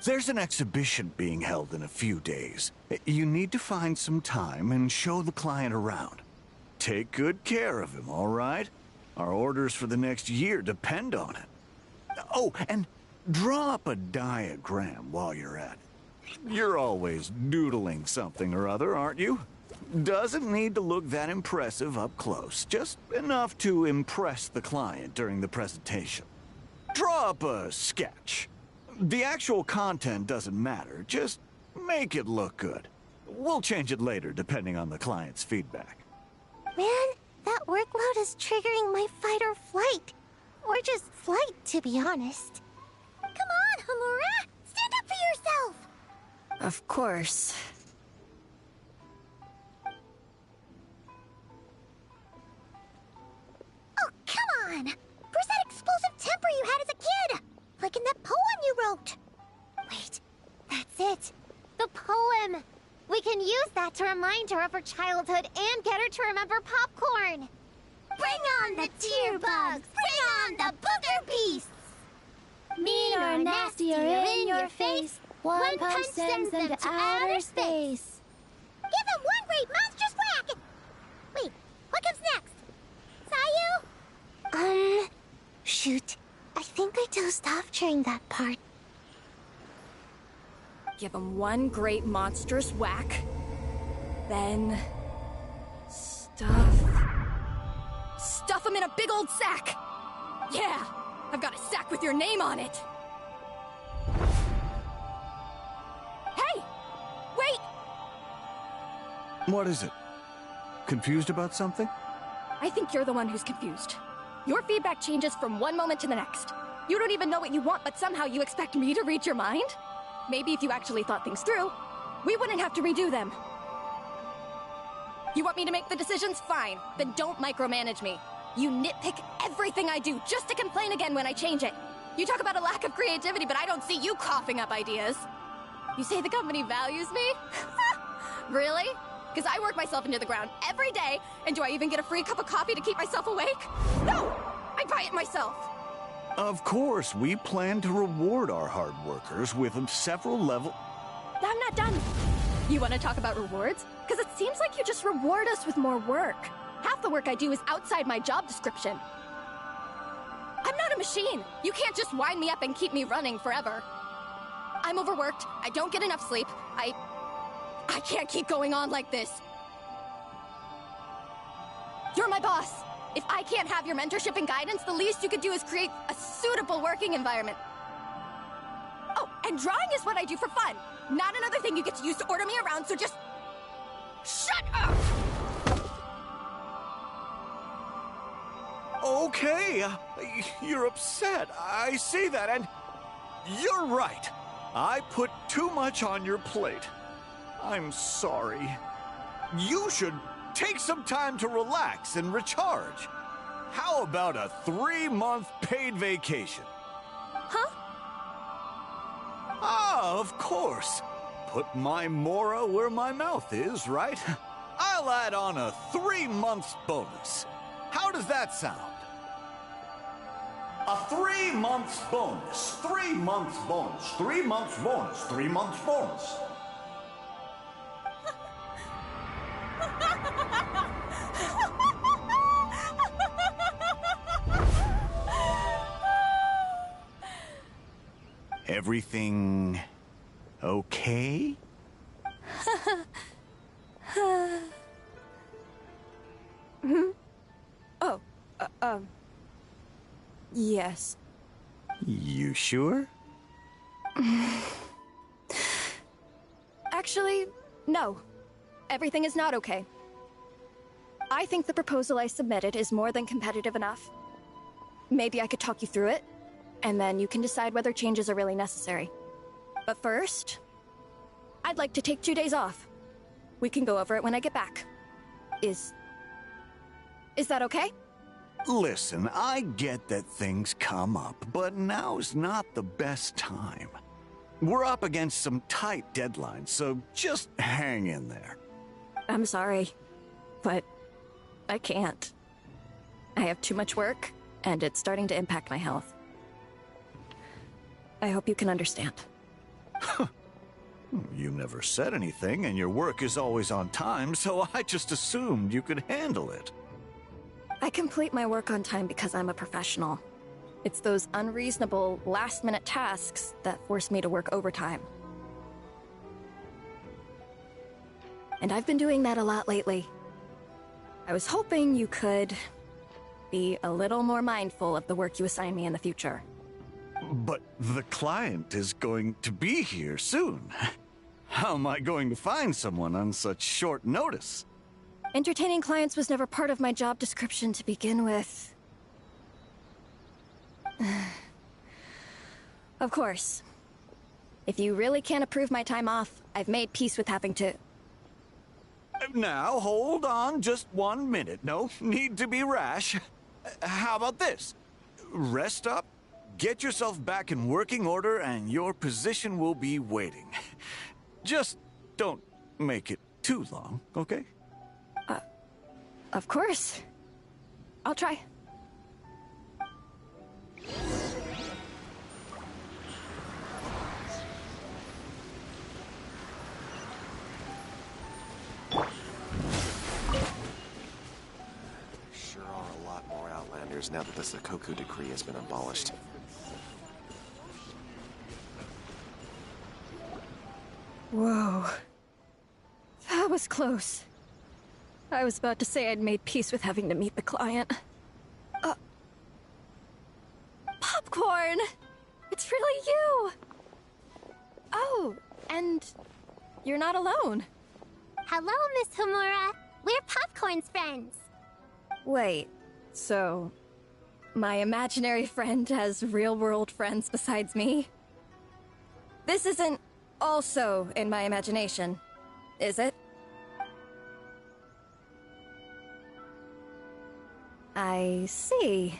There's an exhibition being held in a few days. You need to find some time and show the client around. Take good care of him, all right? Our orders for the next year depend on it. Oh, and draw up a diagram while you're at it. You're always doodling something or other, aren't you? Doesn't need to look that impressive up close, just enough to impress the client during the presentation. Draw up a sketch. The actual content doesn't matter, just make it look good. We'll change it later depending on the client's feedback. Man, that workload is triggering my fight or flight. Or just flight, to be honest. Come on, Homura! Stand up for yourself! Of course. Oh, come on! Where's that explosive temper you had as a kid? Like in that poem you wrote. Wait, that's it. The poem! We can use that to remind her of her childhood and get her to remember Popcorn. Bring on the tear bugs! Bring on the booger beasts! Mean or nasty or in your face, one punch sends them to outer space. Give them great monstrous whack! Wait, what comes next? Sayu? Shoot. I think I dozed off during that part. Give him one great monstrous whack. Then... Stuff him in a big old sack! Yeah! I've got a sack with your name on it! Hey! Wait! What is it? Confused about something? I think you're the one who's confused. Your feedback changes from one moment to the next. You don't even know what you want, but somehow you expect me to read your mind? Maybe if you actually thought things through, we wouldn't have to redo them. You want me to make the decisions? Fine. Then don't micromanage me. You nitpick everything I do just to complain again when I change it. You talk about a lack of creativity, but I don't see you coughing up ideas. You say the company values me? Really? Because I work myself into the ground every day, and do I even get a free cup of coffee to keep myself awake? No! I buy it myself! Of course, we plan to reward our hard workers with several level... I'm not done. You want to talk about rewards? Because it seems like you just reward us with more work. Half the work I do is outside my job description. I'm not a machine. You can't just wind me up and keep me running forever. I'm overworked. I don't get enough sleep. I can't keep going on like this. You're my boss. If I can't have your mentorship and guidance, the least you could do is create a suitable working environment. Oh, and drawing is what I do for fun. Not another thing you get to use to order me around, so just... shut up! Okay, you're upset. I see that, and you're right. I put too much on your plate. I'm sorry. You should take some time to relax and recharge. How about a 3-month paid vacation? Huh? Ah, of course. Put my Mora where my mouth is, right? I'll add on a 3 months bonus. How does that sound? A 3 months bonus. 3 months bonus. 3 months bonus. 3 months bonus. Everything okay? Oh, yes. You sure? Actually, no. Everything is not okay. I think the proposal I submitted is more than competitive enough. Maybe I could talk you through it, and then you can decide whether changes are really necessary. But first, I'd like to take 2 days off. We can go over it when I get back. Is that okay? Listen, I get that things come up, but now's not the best time. We're up against some tight deadlines, so just hang in there. I'm sorry, but I can't. I have too much work, and it's starting to impact my health. I hope you can understand. You never said anything, and your work is always on time, so I just assumed you could handle it. I complete my work on time because I'm a professional. It's those unreasonable, last-minute tasks that force me to work overtime. And I've been doing that a lot lately. I was hoping you could be a little more mindful of the work you assign me in the future. But the client is going to be here soon. How am I going to find someone on such short notice? Entertaining clients was never part of my job description to begin with. Of course. If you really can't approve my time off, I've made peace with having to... Now, hold on just 1 minute. No need to be rash. How about this? Rest up, get yourself back in working order, and your position will be waiting. Just don't make it too long, okay? Of course. I'll try. educators now that the Sakoku decree has been abolished. Whoa. That was close. I was about to say I'd made peace with having to meet the client. Popcorn! It's really you! Oh, and you're not alone. Hello, Miss Homura. We're Popcorn's friends. Wait, so my imaginary friend has real-world friends besides me? This isn't also in my imagination, is it? I see.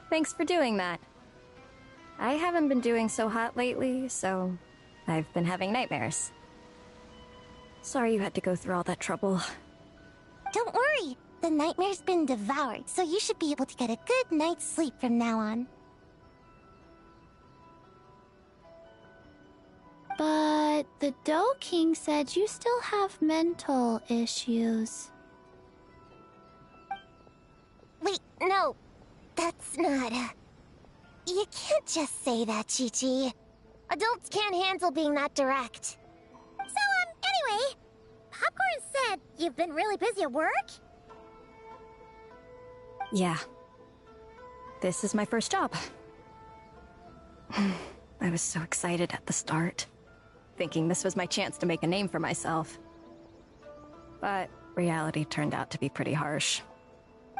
Thanks for doing that. I haven't been doing so hot lately, so I've been having nightmares. Sorry you had to go through all that trouble. Don't worry. The nightmare's been devoured, so you should be able to get a good night's sleep from now on. But the Dough King said you still have mental issues. Wait, no. That's not... You can't just say that, Chi-Chi. Adults can't handle being that direct. So, anyway, Popcorn said you've been really busy at work? Yeah. This is my first job. I was so excited at the start, thinking this was my chance to make a name for myself. But reality turned out to be pretty harsh.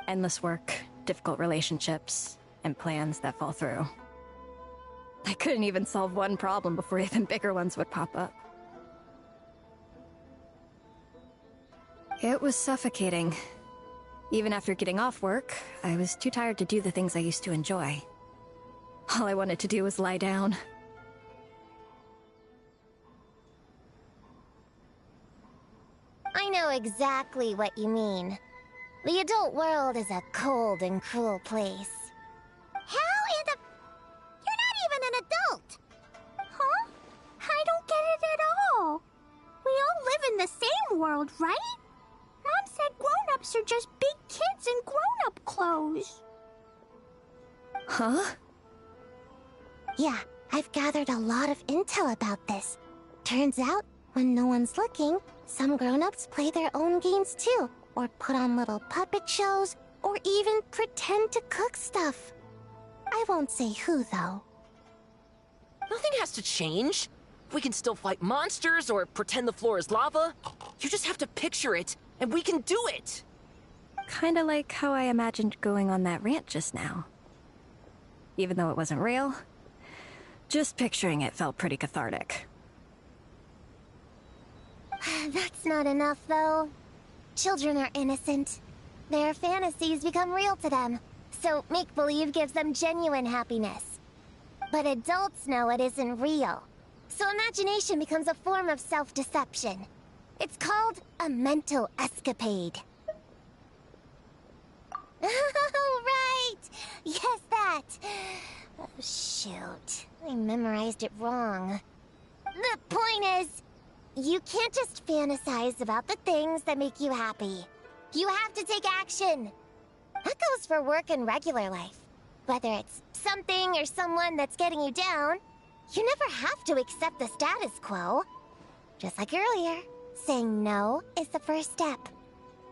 Endless work, difficult relationships, and plans that fall through. I couldn't even solve one problem before even bigger ones would pop up. It was suffocating. Even after getting off work, I was too tired to do the things I used to enjoy. All I wanted to do was lie down. I know exactly what you mean. The adult world is a cold and cruel place. How in the... You're not even an adult! Huh? I don't get it at all. We all live in the same world, right? Mom said grown-ups are just big kids in grown-up clothes. Huh? Yeah, I've gathered a lot of intel about this. Turns out, when no one's looking, some grown-ups play their own games too, or put on little puppet shows, or even pretend to cook stuff. I won't say who, though. Nothing has to change. We can still fight monsters or pretend the floor is lava. You just have to picture it, and we can do it! Kinda like how I imagined going on that rant just now. Even though it wasn't real, just picturing it felt pretty cathartic. That's not enough, though. Children are innocent. Their fantasies become real to them, so make-believe gives them genuine happiness. But adults know it isn't real, so imagination becomes a form of self-deception. It's called a mental escapade. Oh, right! Yes, that! Oh, shoot. I memorized it wrong. The point is, you can't just fantasize about the things that make you happy. You have to take action. That goes for work and regular life. Whether it's something or someone that's getting you down, you never have to accept the status quo. Just like earlier, saying no is the first step.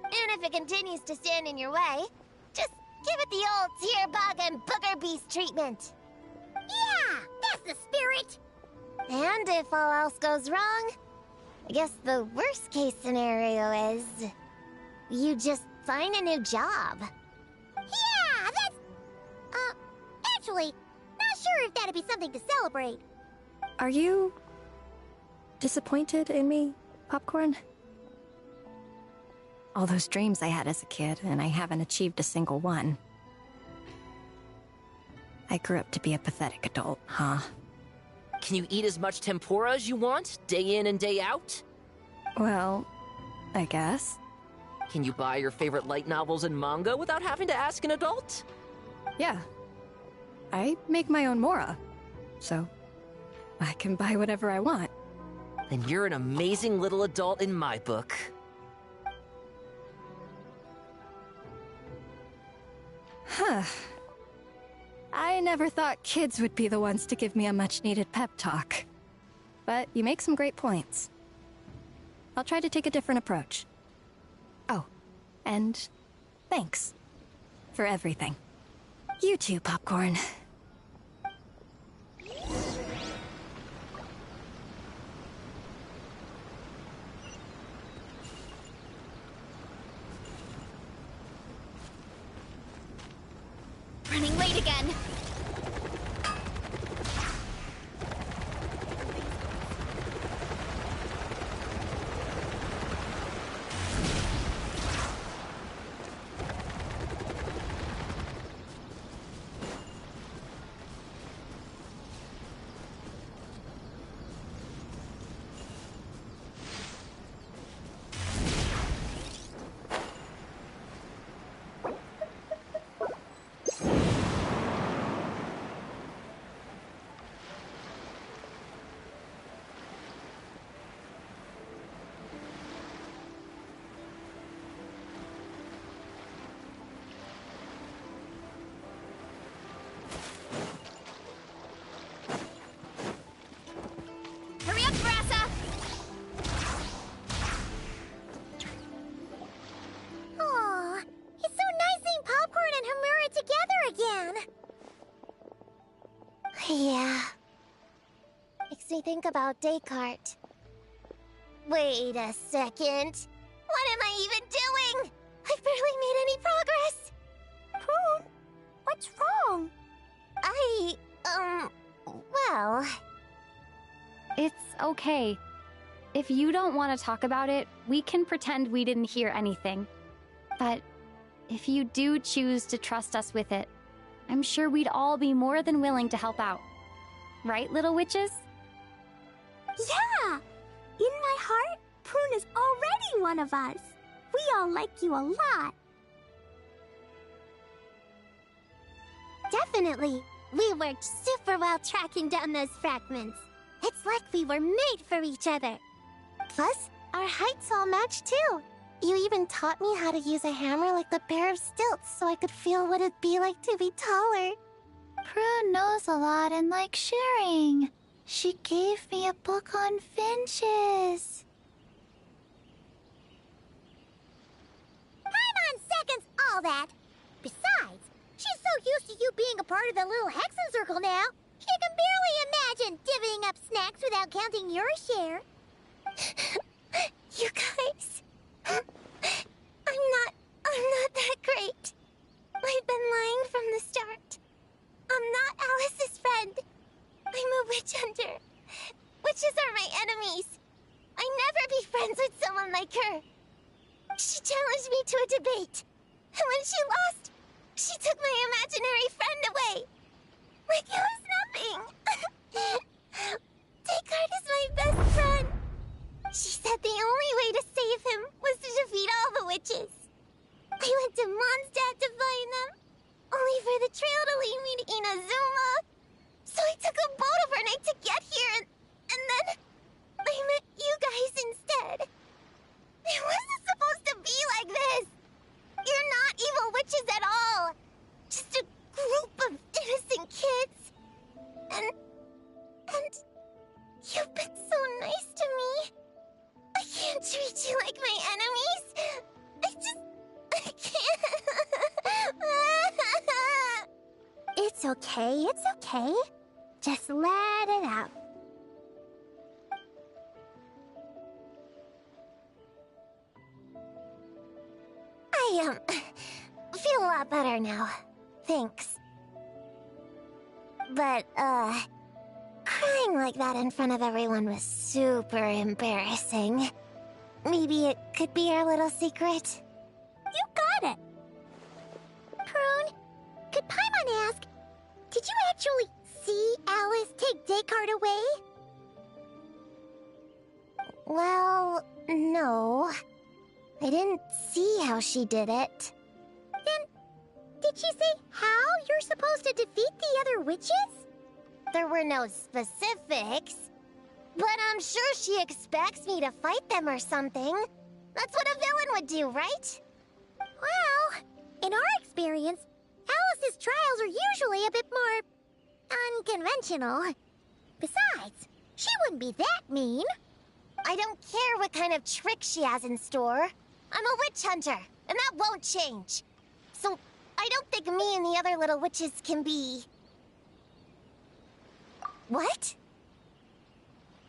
And if it continues to stand in your way, just give it the old tear bug and booger beast treatment. Yeah, that's the spirit! And if all else goes wrong, I guess the worst case scenario is you just find a new job. Yeah, that's... actually, not sure if that'd be something to celebrate. Are you disappointed in me, Popcorn? All those dreams I had as a kid, and I haven't achieved a single one. I grew up to be a pathetic adult, huh? Can you eat as much tempura as you want, day in and day out? Well, I guess. Can you buy your favorite light novels and manga without having to ask an adult? Yeah. I make my own mora, so I can buy whatever I want. Then you're an amazing little adult in my book. I never thought kids would be the ones to give me a much-needed pep talk. But you make some great points. I'll try to take a different approach. Oh, and thanks for everything. You too, Popcorn. Running late again. Hurry up, Brassa! Aw, it's so nice seeing Popcorn and Hamura together again. Yeah. Makes me think about Descartes. Wait a second. What am I even doing? I've barely made any progress. Prune, what's wrong? Well... It's okay. If you don't want to talk about it, we can pretend we didn't hear anything. But if you do choose to trust us with it, I'm sure we'd all be more than willing to help out. Right, little witches? Yeah! In my heart, Prune is already one of us. We all like you a lot. Definitely. We worked super well tracking down those fragments. It's like we were made for each other. Plus, our heights all match too. You even taught me how to use a hammer like the pair of stilts so I could feel what it'd be like to be taller. Prune knows a lot and likes sharing. She gave me a book on finches. Paimon seconds all that. Besides, she's so used to you being a part of the little Hexen Circle now, she can barely imagine divvying up snacks without counting your share. You guys... I'm not that great. I've been lying from the start. I'm not Alice's friend. I'm a witch hunter. Witches are my enemies. I never be friends with someone like her. She challenged me to a debate. And when she lost, she took my imaginary friend away. Like it was nothing. Descartes is my best friend. She said the only way to save him was to defeat all the witches. I went to Mondstadt to find them, only for the trail to lead me to Inazuma. So I took a boat overnight to get here, and then I met you guys instead. It wasn't supposed to be like this. You're not evil witches at all. Just a group of innocent kids. And you've been so nice to me. I can't treat you like my enemies. I can't. It's okay, it's okay. Just let it out. I, feel a lot better now. Thanks. But, crying like that in front of everyone was super embarrassing. Maybe it could be our little secret? You got it. Prune, could Paimon ask, did you actually see Alice take Descartes away? Well, no. I didn't see how she did it. Then, did she say how you're supposed to defeat the other witches? There were no specifics. But I'm sure she expects me to fight them or something. That's what a villain would do, right? Well, in our experience, Alice's trials are usually a bit more unconventional. Besides, she wouldn't be that mean. I don't care what kind of trick she has in store. I'm a witch hunter, and that won't change. So, I don't think me and the other little witches can be... What?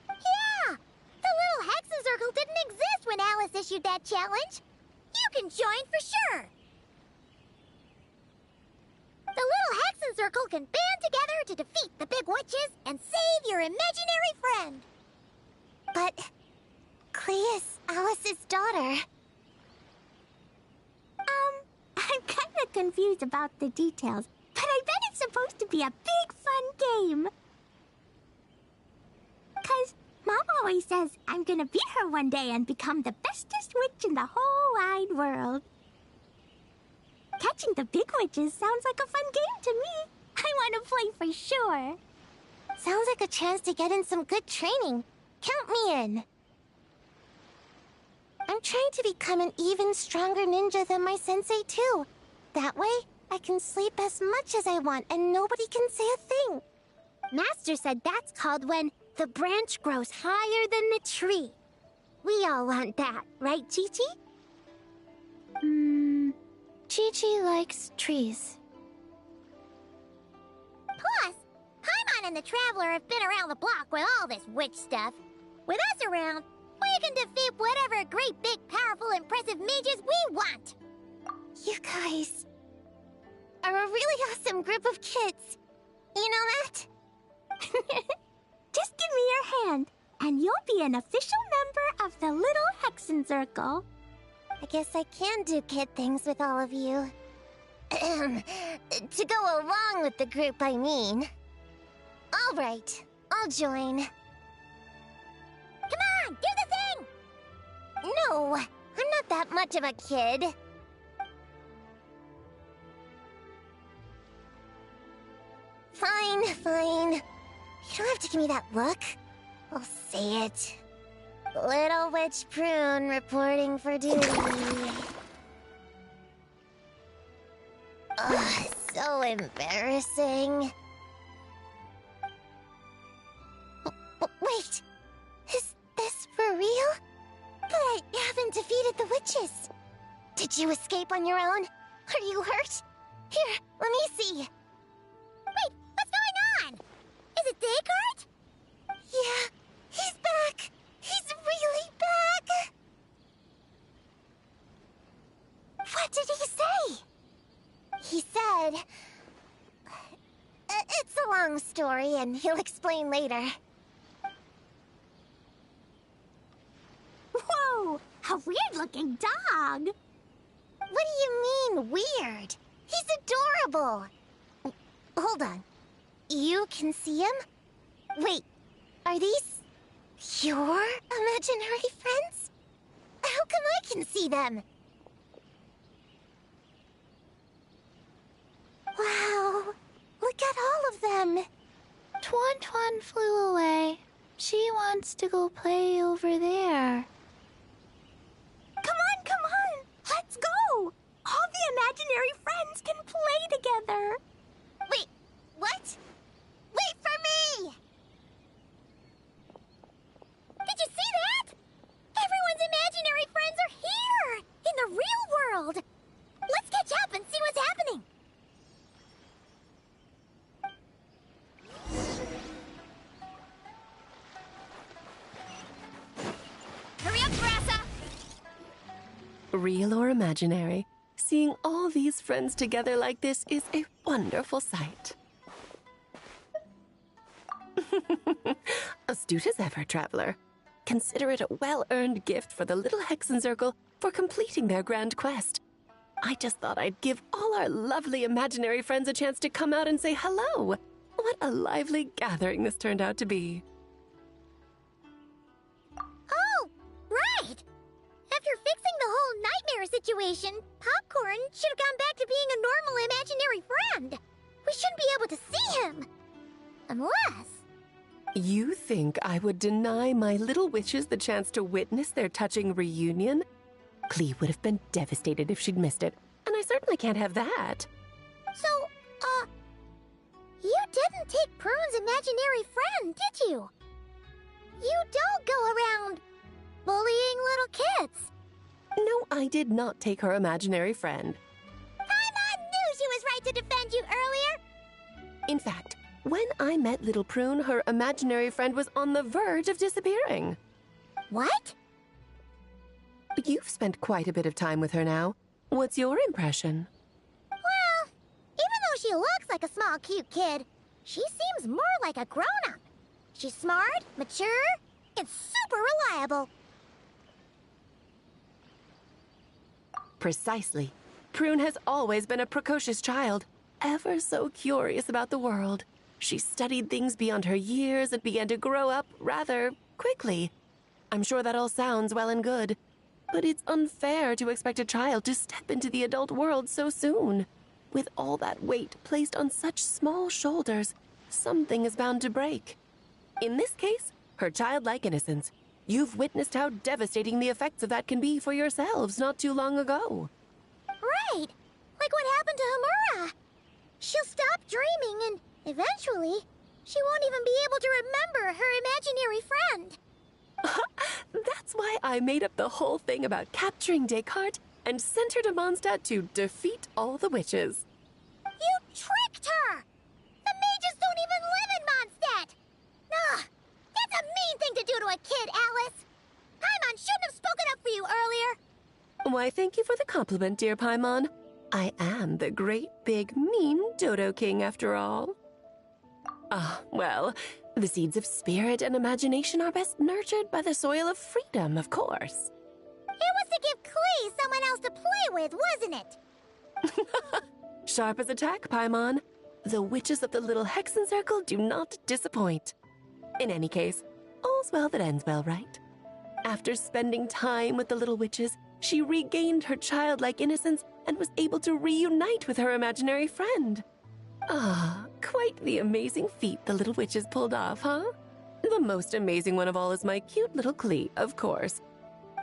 Yeah! The little Hexen Circle didn't exist when Alice issued that challenge. You can join for sure. The little Hexen Circle can band together to defeat the big witches and save your imaginary friend. But... Klee is Alice's daughter. I'm kinda confused about the details, but I bet it's supposed to be a big fun game. 'Cause Mom always says I'm gonna beat her one day and become the bestest witch in the whole wide world. Catching the big witches sounds like a fun game to me. I want to play for sure. Sounds like a chance to get in some good training. Count me in. I'm trying to become an even stronger ninja than my sensei, too. That way, I can sleep as much as I want and nobody can say a thing. Master said that's called when the branch grows higher than the tree. We all want that, right, Chi-Chi? Chi-Chi likes trees. Plus, Paimon and the Traveler have been around the block with all this witch stuff. With us around, we can defeat whatever great, big, powerful, impressive mages we want. You guys are a really awesome group of kids. You know that? Just give me your hand, and you'll be an official member of the Little Hexen Circle. I guess I can do kid things with all of you. To go along with the group, I mean. All right, I'll join. Come on, do the thing! No, I'm not that much of a kid. Fine, fine. You don't have to give me that look. I'll say it. Little Witch Prune reporting for duty. Ugh, so embarrassing. Wait, is this for real? But I haven't defeated the witches. Did you escape on your own? Are you hurt? Here, let me see. Wait, what's going on? Is it Descartes? Yeah, he's back. He's really back. What did he say? He said... It's a long story, and he'll explain later. Whoa, a weird-looking dog. What do you mean, weird? He's adorable. Hold on. You can see him? Wait, are these your imaginary friends? How come I can see them? Wow, look at all of them. Tuan Tuan flew away. She wants to go play over there. Come on! Let's go! All the imaginary friends can play together. Wait, what? Wait for me! Did you see that? Everyone's imaginary friends are here! In the real world! Let's catch up and see what's happening! Hurry up, Grassa! Real or imaginary, seeing all these friends together like this is a wonderful sight. Astute as ever, Traveler. Consider it a well-earned gift for the Little Hexen Circle for completing their grand quest. I just thought I'd give all our lovely imaginary friends a chance to come out and say hello. What a lively gathering this turned out to be. Oh, right! After fixing the whole nightmare situation, Popcorn should have gone back to being a normal imaginary friend. We shouldn't be able to see him. Unless... You think I would deny my little witches the chance to witness their touching reunion? Klee would have been devastated if she'd missed it, and I certainly can't have that. So, You didn't take Prune's imaginary friend, did you? You don't go around bullying little kids. No, I did not take her imaginary friend. Paimon knew she was right to defend you earlier. In fact, when I met little Prune, her imaginary friend was on the verge of disappearing. What? You've spent quite a bit of time with her now. What's your impression? Well, even though she looks like a small, cute kid, she seems more like a grown-up. She's smart, mature, and super reliable. Precisely. Prune has always been a precocious child, ever so curious about the world. She studied things beyond her years and began to grow up rather quickly. I'm sure that all sounds well and good, but it's unfair to expect a child to step into the adult world so soon. With all that weight placed on such small shoulders, something is bound to break. In this case, her childlike innocence. You've witnessed how devastating the effects of that can be for yourselves not too long ago. Right, like what happened to Hamura. She'll stop dreaming and eventually, she won't even be able to remember her imaginary friend. That's why I made up the whole thing about capturing Descartes and sent her to Mondstadt to defeat all the witches. You tricked her! The mages don't even live in Mondstadt! Ugh, that's a mean thing to do to a kid, Alice! Paimon shouldn't have spoken up for you earlier! Why, thank you for the compliment, dear Paimon. I am the great, big, mean Dodo King, after all. Ah, well, the seeds of spirit and imagination are best nurtured by the soil of freedom, of course. It was to give Klee someone else to play with, wasn't it? Sharp as a tack, Paimon. The witches of the Little Hexen Circle do not disappoint. In any case, all's well that ends well, right? After spending time with the little witches, she regained her childlike innocence and was able to reunite with her imaginary friend. Ah, quite the amazing feat the little witches pulled off, huh? The most amazing one of all is my cute little Klee, of course.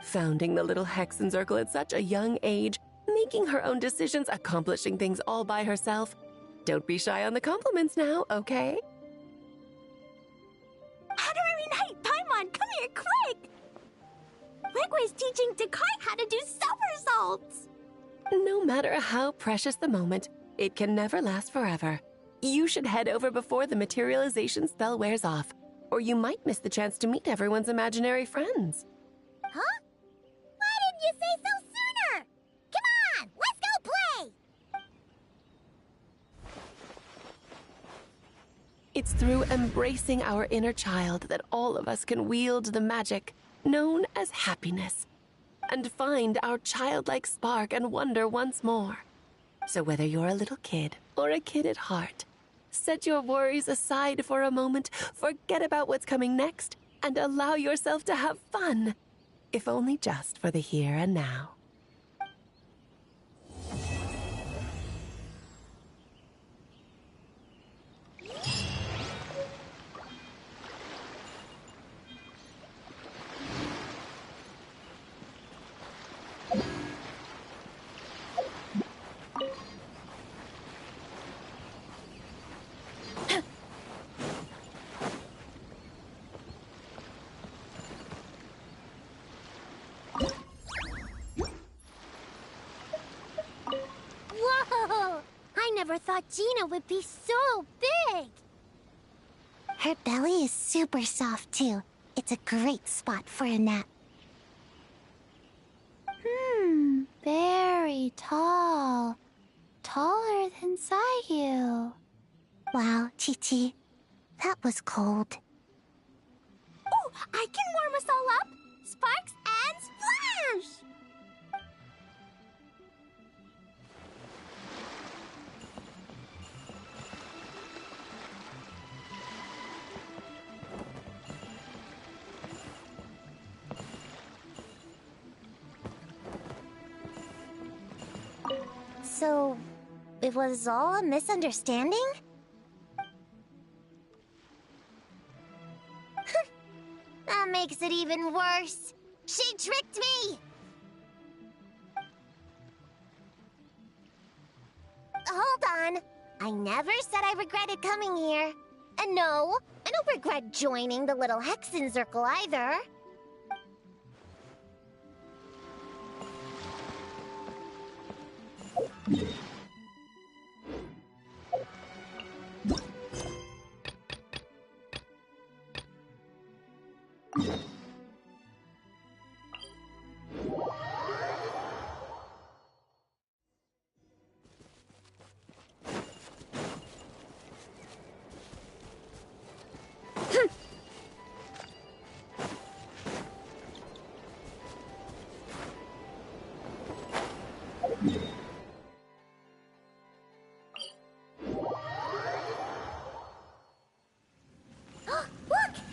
Founding the Little Hexen Circle at such a young age, making her own decisions, accomplishing things all by herself. Don't be shy on the compliments now, okay? How to reunite? Paimon, come here, quick! Rigway's teaching Descartes how to do somersaults! No matter how precious the moment, it can never last forever. You should head over before the materialization spell wears off, or you might miss the chance to meet everyone's imaginary friends. Huh? Why didn't you say so sooner? Come on, let's go play! It's through embracing our inner child that all of us can wield the magic known as happiness and find our childlike spark and wonder once more. So whether you're a little kid or a kid at heart, set your worries aside for a moment, forget about what's coming next, and allow yourself to have fun, if only just for the here and now. Whoa! I never thought Gina would be so big! Her belly is super soft, too. It's a great spot for a nap. Very tall. Taller than Sayu. Wow, Chi-Chi, that was cold. Oh, I can warm us all up! Sparks and splash! So, it was all a misunderstanding? That makes it even worse. She tricked me! Hold on. I never said I regretted coming here. And no, I don't regret joining the little Hexen Circle either. Look!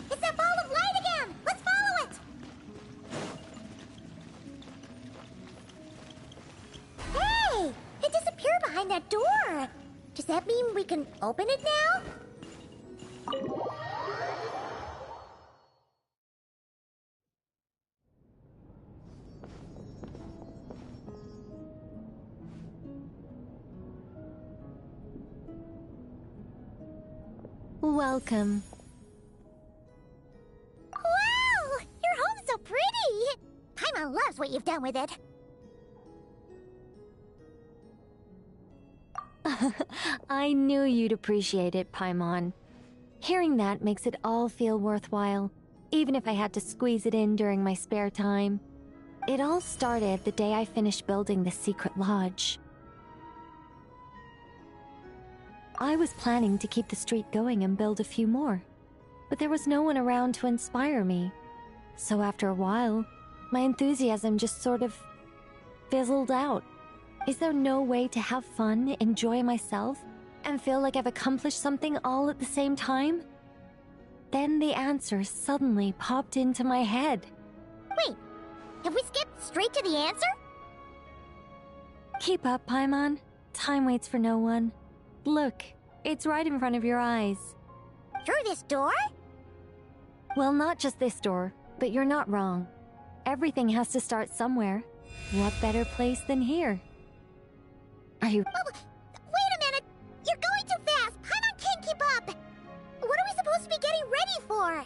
It's that ball of light again! Let's follow it! Hey! It disappeared behind that door! Does that mean we can open it now? Welcome. Wow! Your home's so pretty! Paimon loves what you've done with it. I knew you'd appreciate it, Paimon. Hearing that makes it all feel worthwhile, even if I had to squeeze it in during my spare time. It all started the day I finished building the secret lodge. I was planning to keep the streak going and build a few more, but there was no one around to inspire me. So after a while, my enthusiasm just sort of fizzled out. Is there no way to have fun, enjoy myself, and feel like I've accomplished something all at the same time? Then the answer suddenly popped into my head. Wait, have we skipped straight to the answer? Keep up, Paimon. Time waits for no one. Look, it's right in front of your eyes. Through this door? Well, not just this door, but you're not wrong. Everything has to start somewhere. What better place than here? Are you... Oh, wait a minute! You're going too fast! Paimon can't keep up! What are we supposed to be getting ready for?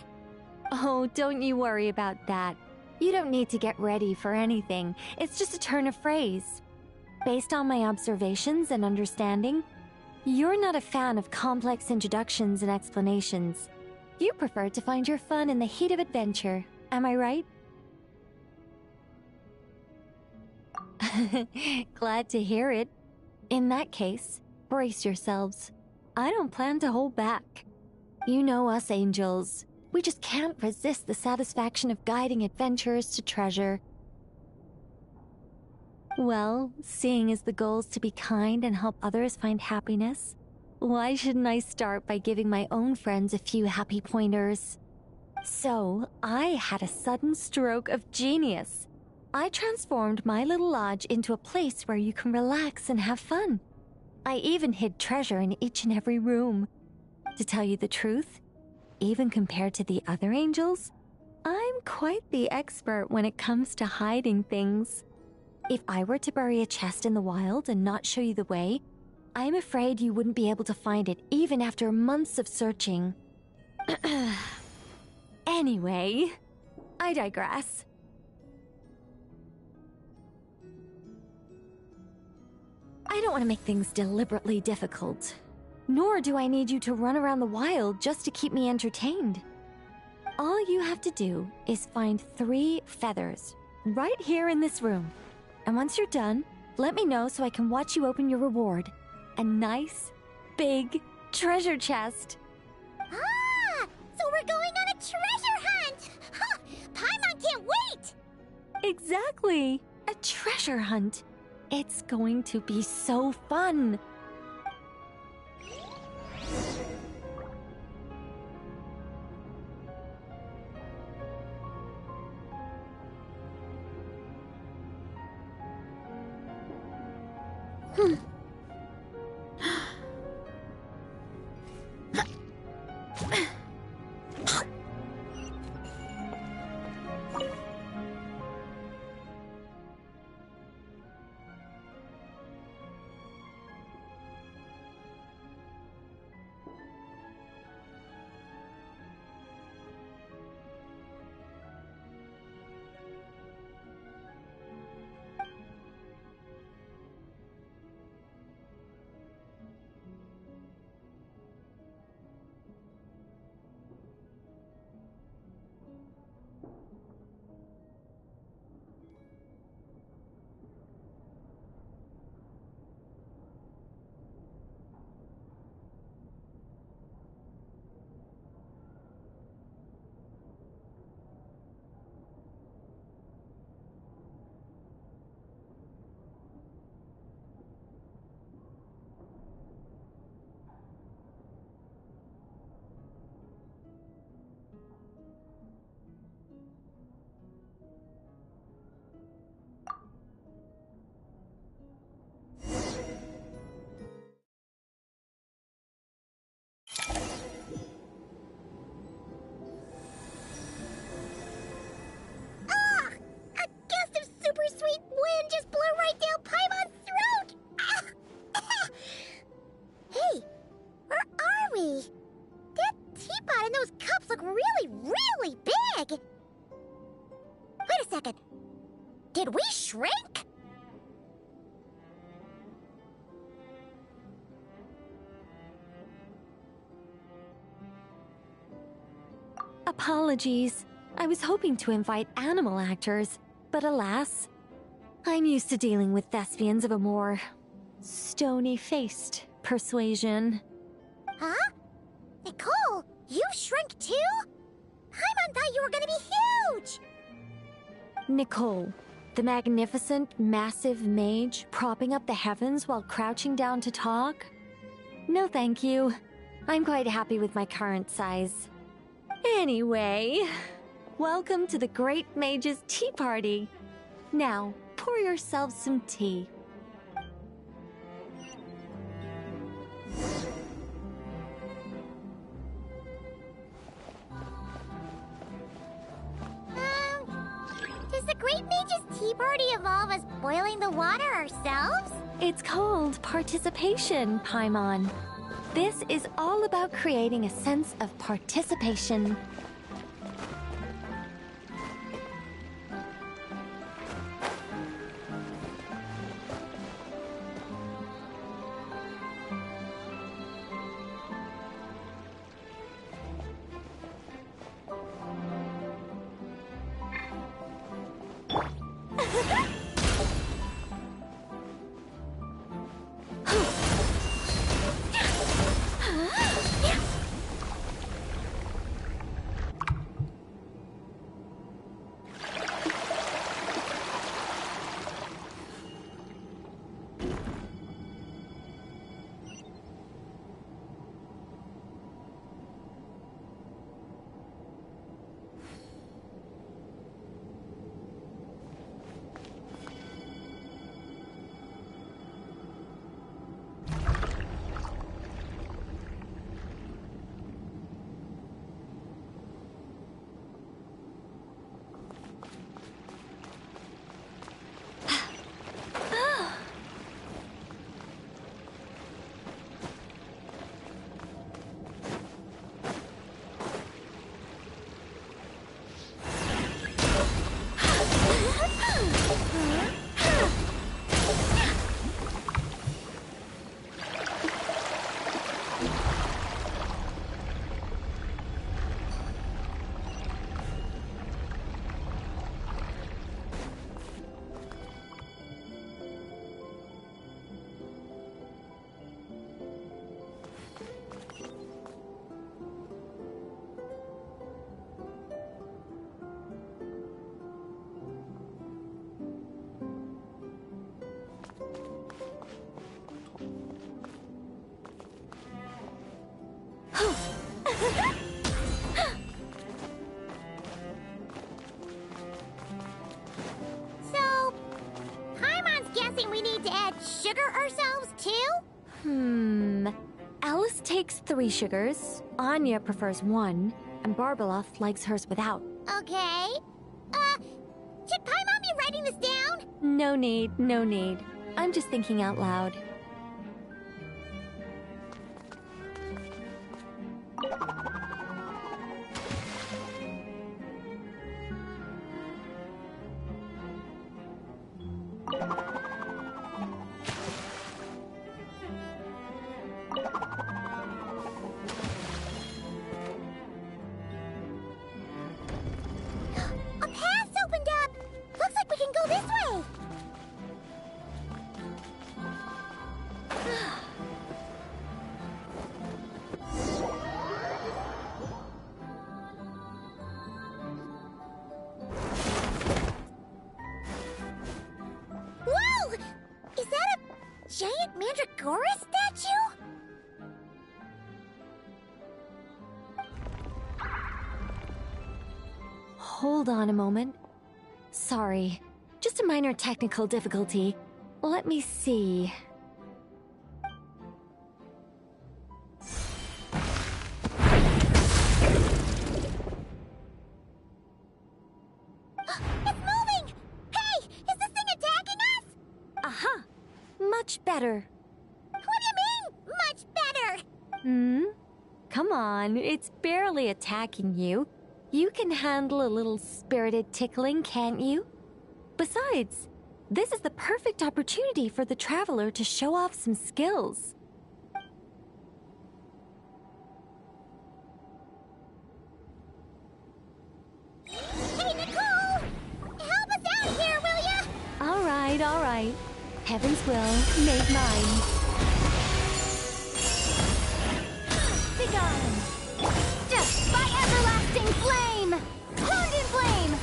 Oh, don't you worry about that. You don't need to get ready for anything. It's just a turn of phrase. Based on my observations and understanding, you're not a fan of complex introductions and explanations. You prefer to find your fun in the heat of adventure. Am I right? Glad to hear it. In that case, brace yourselves. I don't plan to hold back. You know us angels. We just can't resist the satisfaction of guiding adventurers to treasure. Well, seeing as the goal is to be kind and help others find happiness, why shouldn't I start by giving my own friends a few happy pointers? So, I had a sudden stroke of genius. I transformed my little lodge into a place where you can relax and have fun. I even hid treasure in each and every room. To tell you the truth, even compared to the other angels, I'm quite the expert when it comes to hiding things. If I were to bury a chest in the wild and not show you the way, I'm afraid you wouldn't be able to find it even after months of searching. Anyway, I digress. I don't want to make things deliberately difficult. Nor do I need you to run around the wild just to keep me entertained. All you have to do is find 3 feathers right here in this room. And once you're done, let me know so I can watch you open your reward. A nice, big treasure chest. Ah! So we're going on a treasure hunt! Huh! Paimon can't wait! Exactly! A treasure hunt. It's going to be so fun. second. Did we shrink? Apologies. I was hoping to invite animal actors, but alas, I'm used to dealing with thespians of a more stony-faced persuasion. Huh? Nicole, you shrink too? Paimon thought you were gonna be huge! Nicole, the magnificent, massive mage propping up the heavens while crouching down to talk? No thank you. I'm quite happy with my current size. Anyway, welcome to the Great Mage's Tea Party. Now, pour yourselves some tea. Does the Great Mage's Tea Party involve us boiling the water ourselves? It's called participation, Paimon. This is all about creating a sense of participation. So, Paimon's guessing we need to add sugar ourselves too? Alice takes 3 sugars, Anya prefers 1, and Barbeloff likes hers without. Okay. Should Paimon be writing this down? No need, no need. I'm just thinking out loud. A path's opened up! Looks like we can go this way! Whoa! Is that a giant Mandragora statue? Hold on a moment. Sorry, just a minor technical difficulty. Let me see. It's moving! Hey! Is this thing attacking us? Aha! Much better. What do you mean, much better? Come on, it's barely attacking you. You can handle a little spirited tickling, can't you? Besides, this is the perfect opportunity for the traveler to show off some skills. Hey, Nicole! Help us out here, will ya? All right. Heaven's will, made mine. Begone! By everlasting flame! Horned in flame!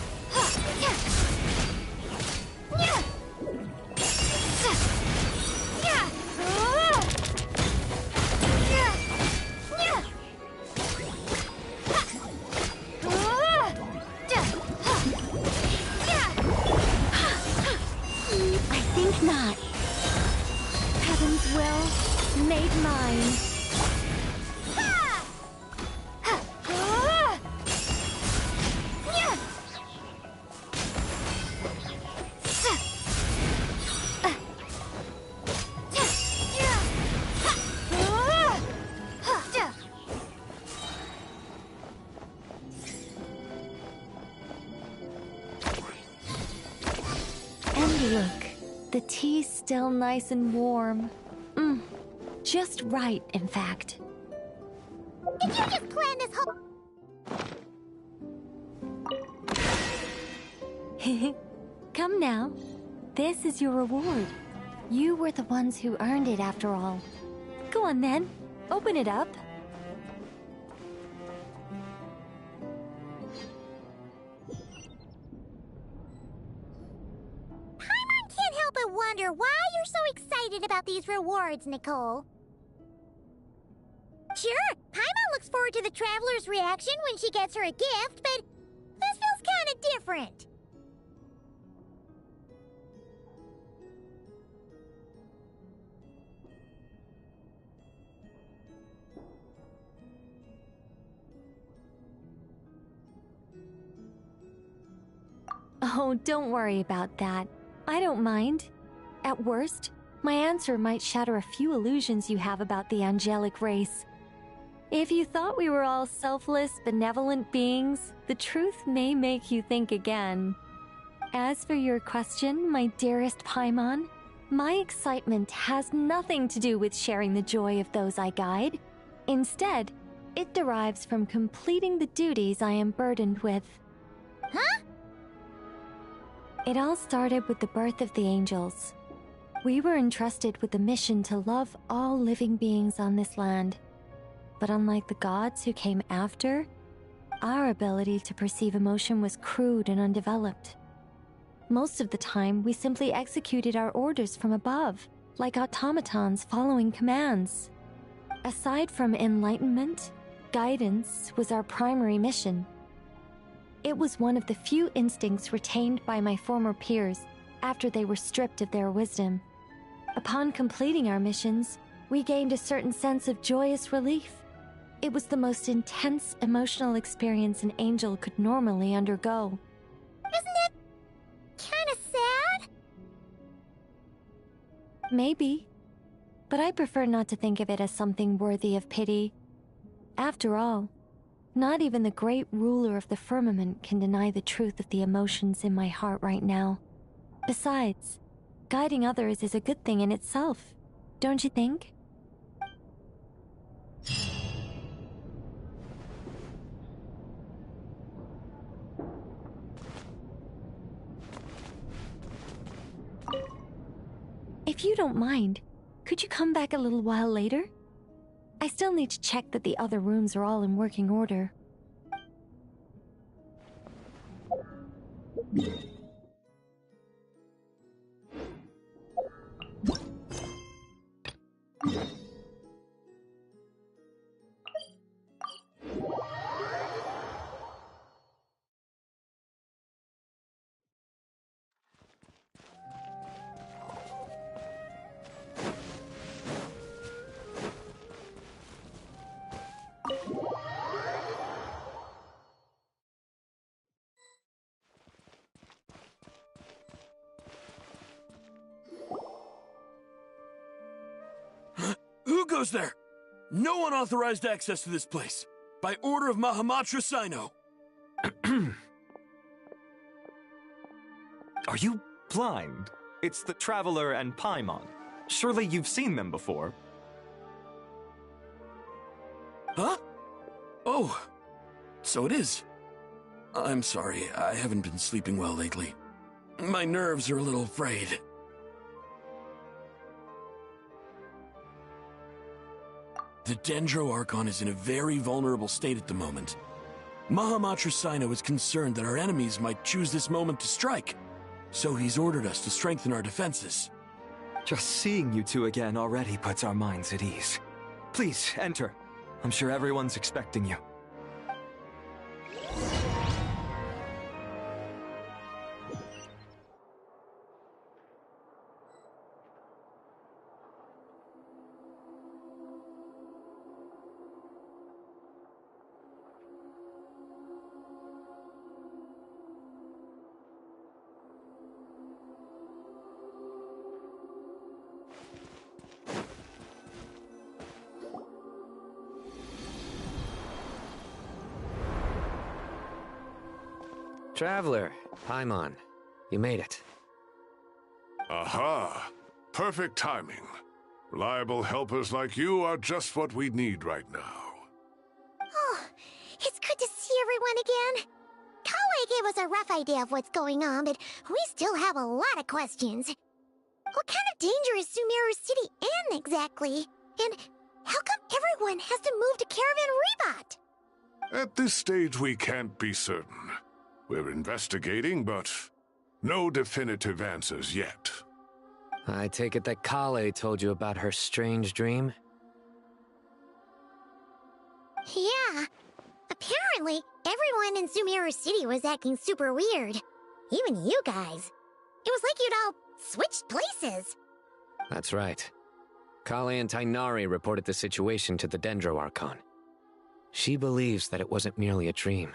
I think not. Heaven's will, made mine. And look, the tea's still nice and warm. Just right, in fact. Did you just plan this whole... Come now. This is your reward. You were the ones who earned it after all. Go on then. Open it up. Paimon can't help but wonder why you're so excited about these rewards, Nicole. Sure, Paimon looks forward to the traveler's reaction when she gets her a gift, but this feels kind of different. Oh, don't worry about that. I don't mind. At worst, my answer might shatter a few illusions you have about the angelic race. If you thought we were all selfless, benevolent beings, the truth may make you think again. As for your question, my dearest Paimon, my excitement has nothing to do with sharing the joy of those I guide. Instead, it derives from completing the duties I am burdened with. Huh? It all started with the birth of the angels. We were entrusted with the mission to love all living beings on this land. But unlike the gods who came after, our ability to perceive emotion was crude and undeveloped. Most of the time, we simply executed our orders from above, like automatons following commands. Aside from enlightenment, guidance was our primary mission. It was one of the few instincts retained by my former peers after they were stripped of their wisdom. Upon completing our missions, we gained a certain sense of joyous relief. It was the most intense emotional experience an angel could normally undergo. Isn't it kind of sad? Maybe, but I prefer not to think of it as something worthy of pity. After all, not even the great ruler of the firmament can deny the truth of the emotions in my heart right now. Besides, guiding others is a good thing in itself, don't you think? If you don't mind, could you come back a little while later? I still need to check that the other rooms are all in working order. Who goes there? No unauthorized access to this place. By order of Mahamatra Sino. Are you blind? It's the Traveler and Paimon. Surely you've seen them before. Huh? Oh, so it is. I'm sorry, I haven't been sleeping well lately. My nerves are a little frayed. The Dendro Archon is in a very vulnerable state at the moment. Mahamatra Sino is concerned that our enemies might choose this moment to strike, so he's ordered us to strengthen our defenses. Just seeing you two again already puts our minds at ease. Please, enter. I'm sure everyone's expecting you. Traveler, Paimon, you made it. Aha! Perfect timing. Reliable helpers like you are just what we need right now. Oh, it's good to see everyone again. Kawaii gave us a rough idea of what's going on, but we still have a lot of questions. What kind of danger is Sumeru City in exactly? And how come everyone has to move to Caravan Rebot? At this stage, we can't be certain. We're investigating, but no definitive answers yet. I take it that Kale told you about her strange dream? Yeah. Apparently, everyone in Sumeru City was acting super weird. Even you guys. It was like you'd all switched places. That's right. Kale and Tainari reported the situation to the Dendro Archon. She believes that it wasn't merely a dream,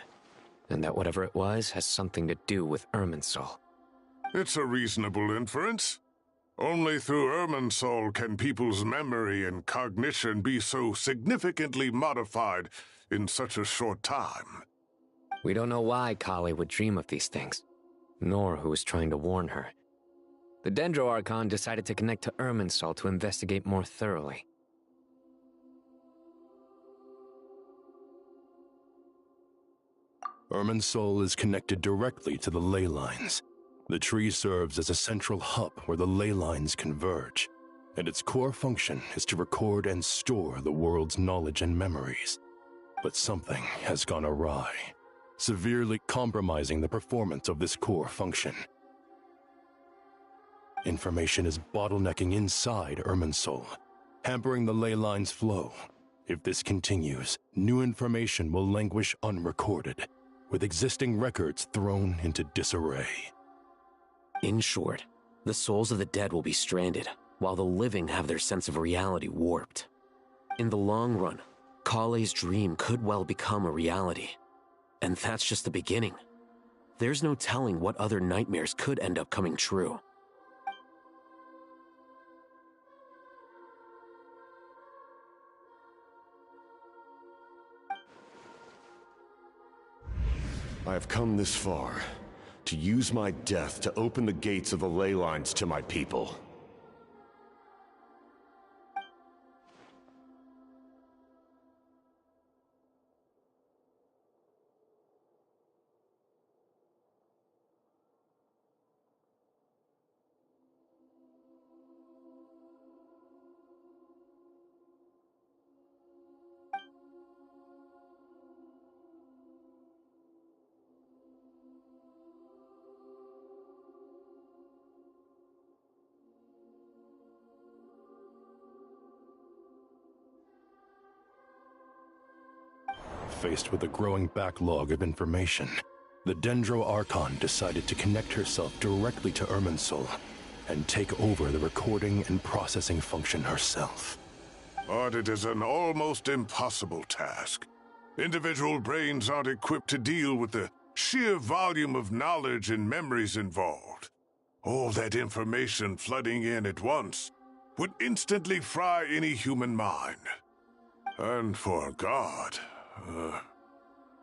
and that whatever it was has something to do with Irminsul. It's a reasonable inference. Only through Irminsul can people's memory and cognition be so significantly modified in such a short time. We don't know why Kale would dream of these things, nor who was trying to warn her. The Dendro Archon decided to connect to Irminsul to investigate more thoroughly. Irminsul is connected directly to the ley lines. The tree serves as a central hub where the ley lines converge, and its core function is to record and store the world's knowledge and memories. But something has gone awry, severely compromising the performance of this core function. Information is bottlenecking inside Irminsul, hampering the ley lines' flow. If this continues, new information will languish unrecorded, with existing records thrown into disarray. In short, the souls of the dead will be stranded, while the living have their sense of reality warped. In the long run, Kale's dream could well become a reality. And that's just the beginning. There's no telling what other nightmares could end up coming true. I have come this far, to use my death to open the gates of the ley lines to my people. Faced with a growing backlog of information, the Dendro Archon decided to connect herself directly to Irminsul and take over the recording and processing function herself. But it is an almost impossible task. Individual brains aren't equipped to deal with the sheer volume of knowledge and memories involved. All that information flooding in at once would instantly fry any human mind. And for God,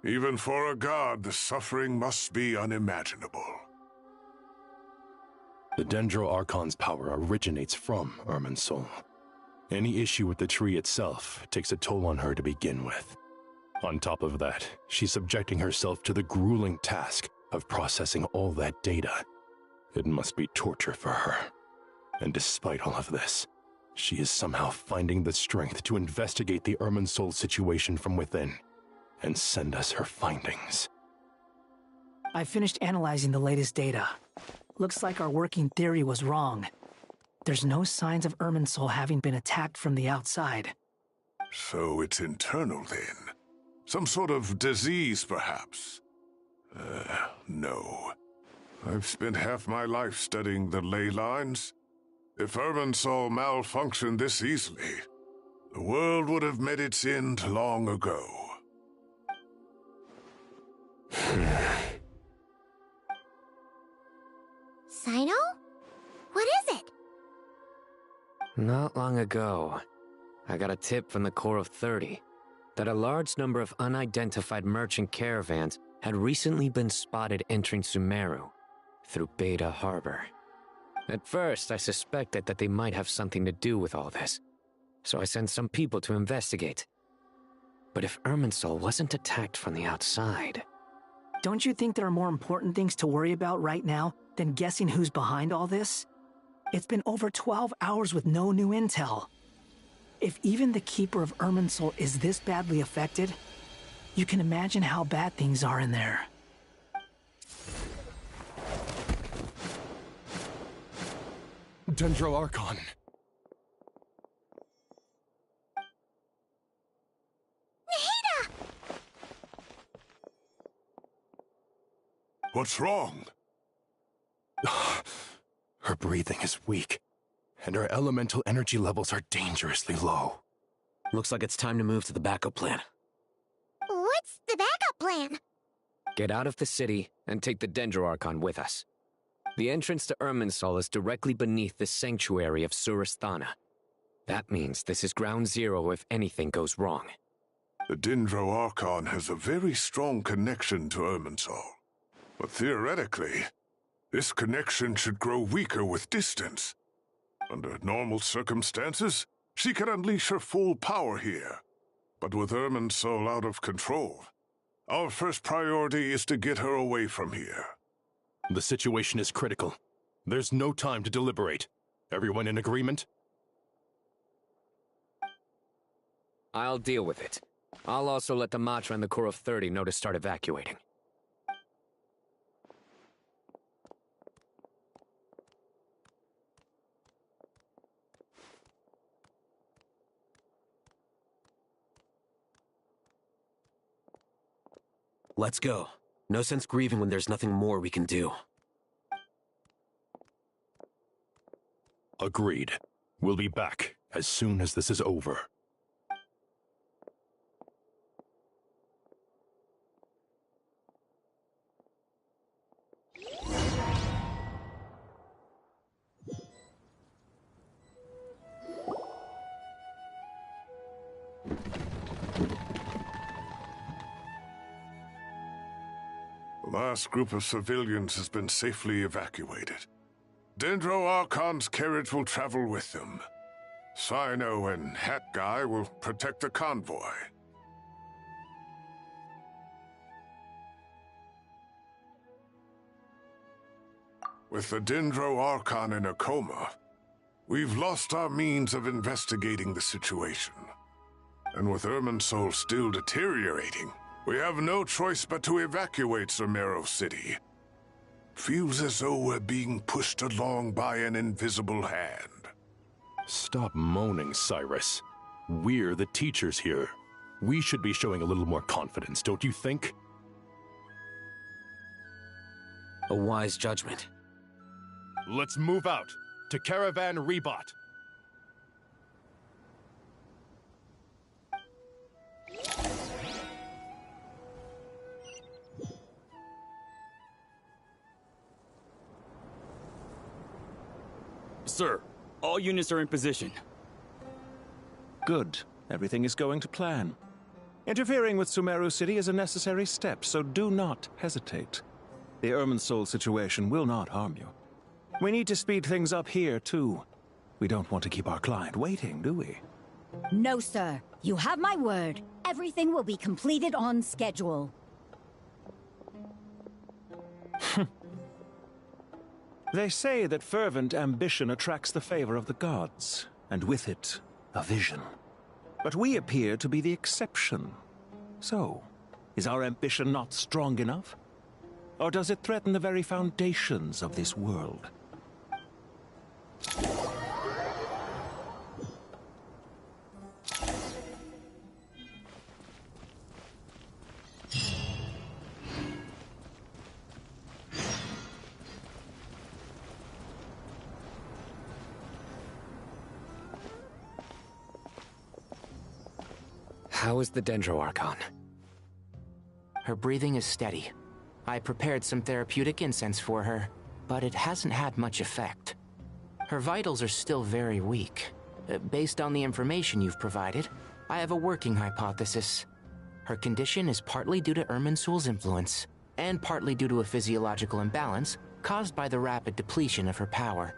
Even for a god, the suffering must be unimaginable. The Dendro Archon's power originates from Irminsul. Any issue with the tree itself takes a toll on her to begin with. On top of that, she's subjecting herself to the grueling task of processing all that data. It must be torture for her. And despite all of this, she is somehow finding the strength to investigate the Irminsul situation from within and send us her findings. I finished analyzing the latest data. Looks like our working theory was wrong. There's no signs of Irminsul having been attacked from the outside. So it's internal then? Some sort of disease, perhaps? No. I've spent half my life studying the ley lines. If Irminsul malfunctioned this easily, the world would have met its end long ago. Sino? What is it? Not long ago, I got a tip from the Corps of 30 that a large number of unidentified merchant caravans had recently been spotted entering Sumeru through Beta Harbor. At first, I suspected that they might have something to do with all this, so I sent some people to investigate. But if Irminsul wasn't attacked from the outside... Don't you think there are more important things to worry about right now than guessing who's behind all this? It's been over 12 hours with no new intel. If even the Keeper of Irminsul is this badly affected, you can imagine how bad things are in there. Dendro Archon. Nahida! What's wrong? Her breathing is weak, and her elemental energy levels are dangerously low. Looks like it's time to move to the backup plan. What's the backup plan? Get out of the city and take the Dendro Archon with us. The entrance to Irminsul is directly beneath the sanctuary of Surasthana. That means this is ground zero if anything goes wrong. The Dendro Archon has a very strong connection to Irminsul. But theoretically, this connection should grow weaker with distance. Under normal circumstances, she can unleash her full power here. But with Irminsul out of control, our first priority is to get her away from here. The situation is critical. There's no time to deliberate. Everyone in agreement? I'll deal with it. I'll also let the Matra and the Corps of 30 know to start evacuating. Let's go. No sense grieving when there's nothing more we can do. Agreed. We'll be back as soon as this is over. The last group of civilians has been safely evacuated. Dendro Archon's carriage will travel with them. Sino and Hat Guy will protect the convoy. With the Dendro Archon in a coma, we've lost our means of investigating the situation. And with Irminsul still deteriorating, we have no choice but to evacuate Sumeru City. Feels as though we're being pushed along by an invisible hand. Stop moaning, Cyrus. We're the teachers here. We should be showing a little more confidence, don't you think? A wise judgment. Let's move out to Caravan Rebot. Sir, all units are in position. Good. Everything is going to plan. Interfering with Sumeru City is a necessary step, so do not hesitate. The Irminsul situation will not harm you. We need to speed things up here, too. We don't want to keep our client waiting, do we? No, sir. You have my word. Everything will be completed on schedule. They say that fervent ambition attracts the favor of the gods, and with it, a vision. But we appear to be the exception. So, is our ambition not strong enough? Or does it threaten the very foundations of this world? How is the Dendro Archon? Her breathing is steady. I prepared some therapeutic incense for her, but it hasn't had much effect. Her vitals are still very weak. Based on the information you've provided, I have a working hypothesis. Her condition is partly due to Irminsul's influence, and partly due to a physiological imbalance caused by the rapid depletion of her power.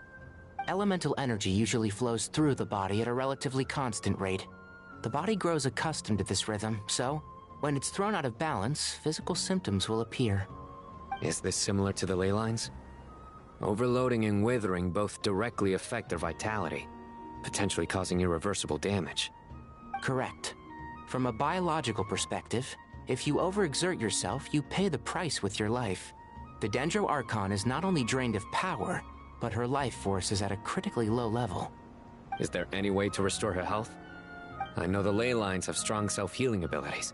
Elemental energy usually flows through the body at a relatively constant rate. The body grows accustomed to this rhythm, so when it's thrown out of balance, physical symptoms will appear. Is this similar to the ley lines? Overloading and withering both directly affect their vitality, potentially causing irreversible damage. Correct. From a biological perspective, if you overexert yourself, you pay the price with your life. The Dendro Archon is not only drained of power, but her life force is at a critically low level. Is there any way to restore her health? I know the ley lines have strong self-healing abilities.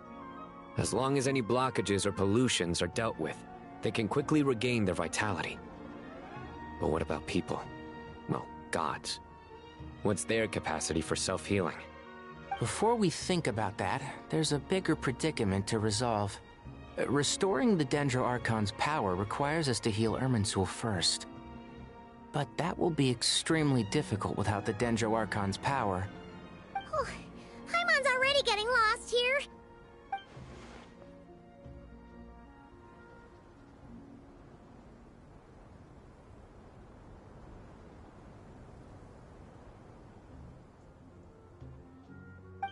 As long as any blockages or pollutions are dealt with, they can quickly regain their vitality. But what about people? Well, gods. What's their capacity for self-healing? Before we think about that, there's a bigger predicament to resolve. Restoring the Dendro Archon's power requires us to heal Irminsul first. But that will be extremely difficult without the Dendro Archon's power. Paimon's already getting lost here.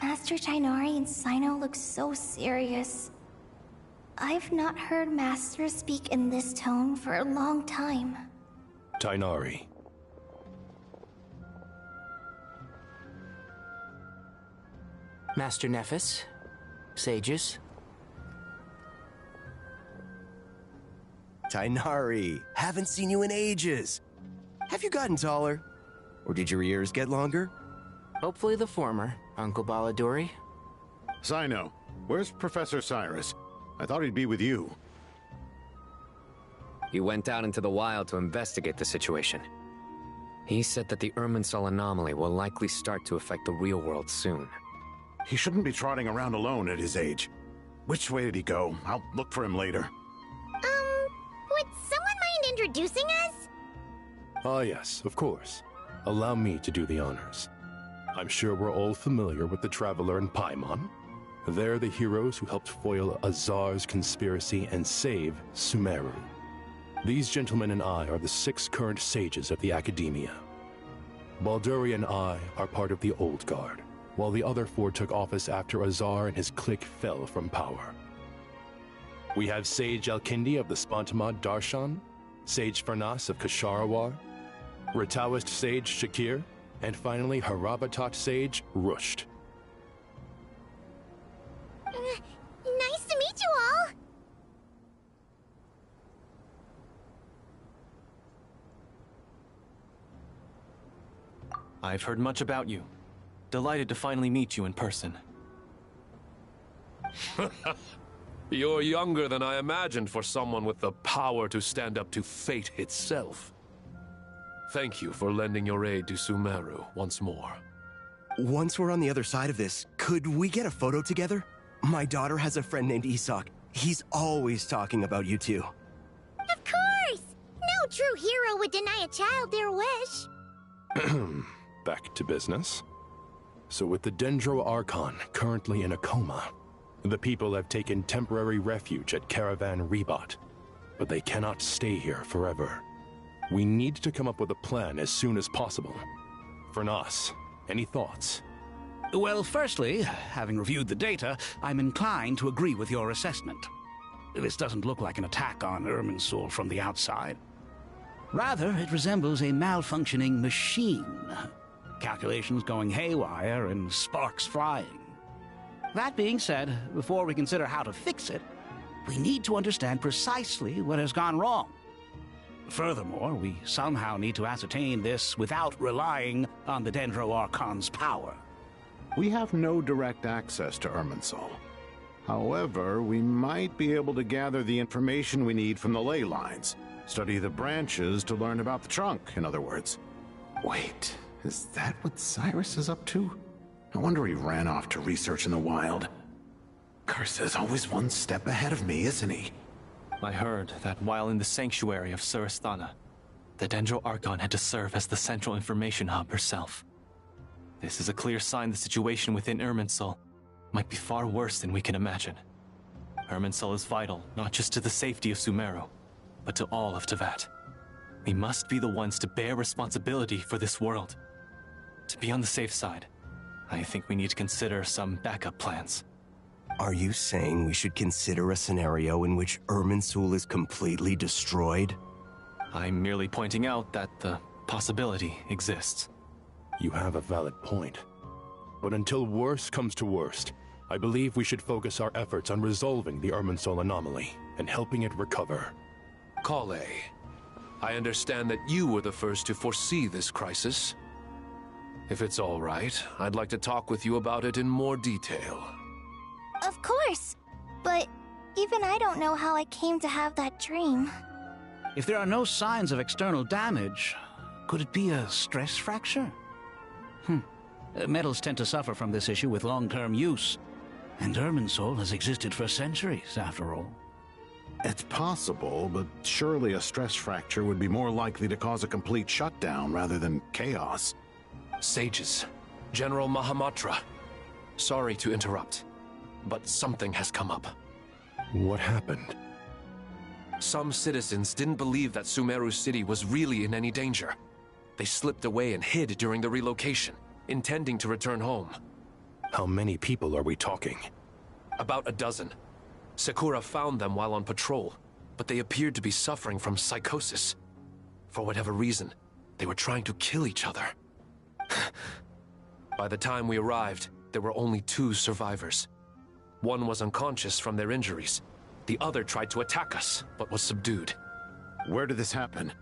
Master Tighnari and Sino look so serious. I've not heard Master speak in this tone for a long time. Tighnari. Master Nephis, sages. Tighnari, haven't seen you in ages. Have you gotten taller? Or did your ears get longer? Hopefully the former, Uncle Baladuri. Sino, where's Professor Cyrus? I thought he'd be with you. He went out into the wild to investigate the situation. He said that the Irminsul anomaly will likely start to affect the real world soon. He shouldn't be trotting around alone at his age. Which way did he go? I'll look for him later. Would someone mind introducing us? Ah, yes, of course. Allow me to do the honors. I'm sure we're all familiar with the Traveler and Paimon. They're the heroes who helped foil Azar's conspiracy and save Sumeru. These gentlemen and I are the 6 current sages of the Academia. Balduri and I are part of the Old Guard, while the other 4 took office after Azar and his clique fell from power. We have Sage Alkindi of the Spontamad Darshan, Sage Farnas of Kasharawar, Rataoist Sage Shakir, and finally Harabatot Sage Rusht. Nice to meet you all! I've heard much about you. Delighted to finally meet you in person. You're younger than I imagined for someone with the power to stand up to fate itself. Thank you for lending your aid to Sumeru once more. Once we're on the other side of this, could we get a photo together? My daughter has a friend named Isak. He's always talking about you two. Of course! No true hero would deny a child their wish. Back to business. So with the Dendro Archon currently in a coma, The people have taken temporary refuge at Caravan Rebot, but they cannot stay here forever. We need to come up with a plan as soon as possible. Fernas, any thoughts? Well, firstly, having reviewed the data, I'm inclined to agree with your assessment. This doesn't look like an attack on Irminsul from the outside. Rather, it resembles a malfunctioning machine. Calculations going haywire and sparks flying. That being said, before we consider how to fix it, we need to understand precisely what has gone wrong. Furthermore, we somehow need to ascertain this without relying on the Dendro Archon's power. We have no direct access to Irminsul. However, we might be able to gather the information we need from the ley lines. Study the branches to learn about the trunk, in other words. Wait, is that what Cyrus is up to? No wonder he ran off to research in the wild. Curse always one step ahead of me, isn't he? I heard that while in the sanctuary of Surasthana, the Dendro Archon had to serve as the central information hub herself. This is a clear sign the situation within Irminsul might be far worse than we can imagine. Irminsul is vital not just to the safety of Sumeru, but to all of Teyvat. We must be the ones to bear responsibility for this world. To be on the safe side, I think we need to consider some backup plans. Are you saying we should consider a scenario in which Irminsul is completely destroyed? I'm merely pointing out that the possibility exists. You have a valid point. But until worst comes to worst, I believe we should focus our efforts on resolving the Irminsul anomaly and helping it recover. Kale, I understand that you were the first to foresee this crisis. If it's all right, I'd like to talk with you about it in more detail. Of course, but even I don't know how I came to have that dream. If there are no signs of external damage, could it be a stress fracture? Metals tend to suffer from this issue with long-term use, and Irminsul has existed for centuries, after all. It's possible, but surely a stress fracture would be more likely to cause a complete shutdown rather than chaos. Sages, General Mahamatra, sorry to interrupt, but something has come up. What happened? Some citizens didn't believe that Sumeru City was really in any danger. They slipped away and hid during the relocation, intending to return home. How many people are we talking? About a dozen. Sakura found them while on patrol, but they appeared to be suffering from psychosis. For whatever reason, they were trying to kill each other. By the time we arrived, there were only 2 survivors. One was unconscious from their injuries. The other tried to attack us, but was subdued. Where did this happen?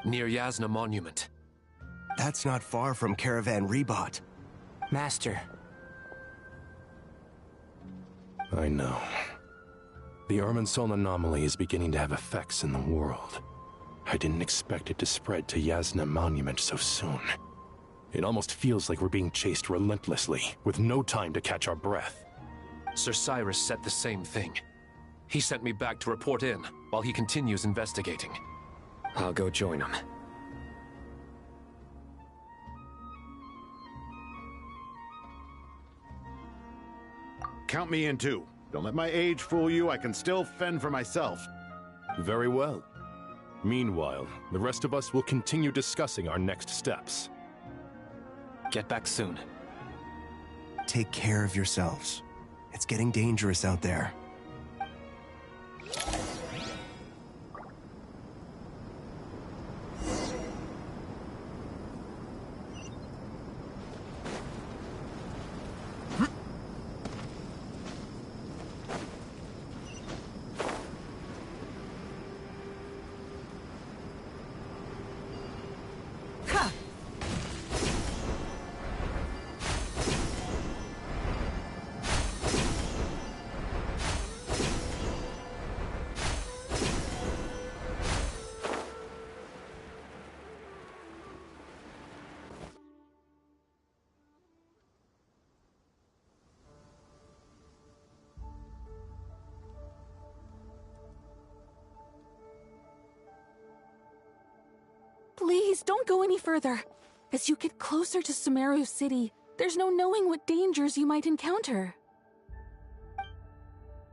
Near Yasna Monument. That's not far from Caravan Rebot. Master. I know. The Irminsul anomaly is beginning to have effects in the world. I didn't expect it to spread to Yasna Monument so soon. It almost feels like we're being chased relentlessly, with no time to catch our breath. Sir Cyrus said the same thing. He sent me back to report in, while he continues investigating. I'll go join him. Count me in too. Don't let my age fool you, I can still fend for myself. Very well. Meanwhile, the rest of us will continue discussing our next steps. Get back soon. Take care of yourselves. It's getting dangerous out there. Please, don't go any further. As you get closer to Sumeru City, there's no knowing what dangers you might encounter.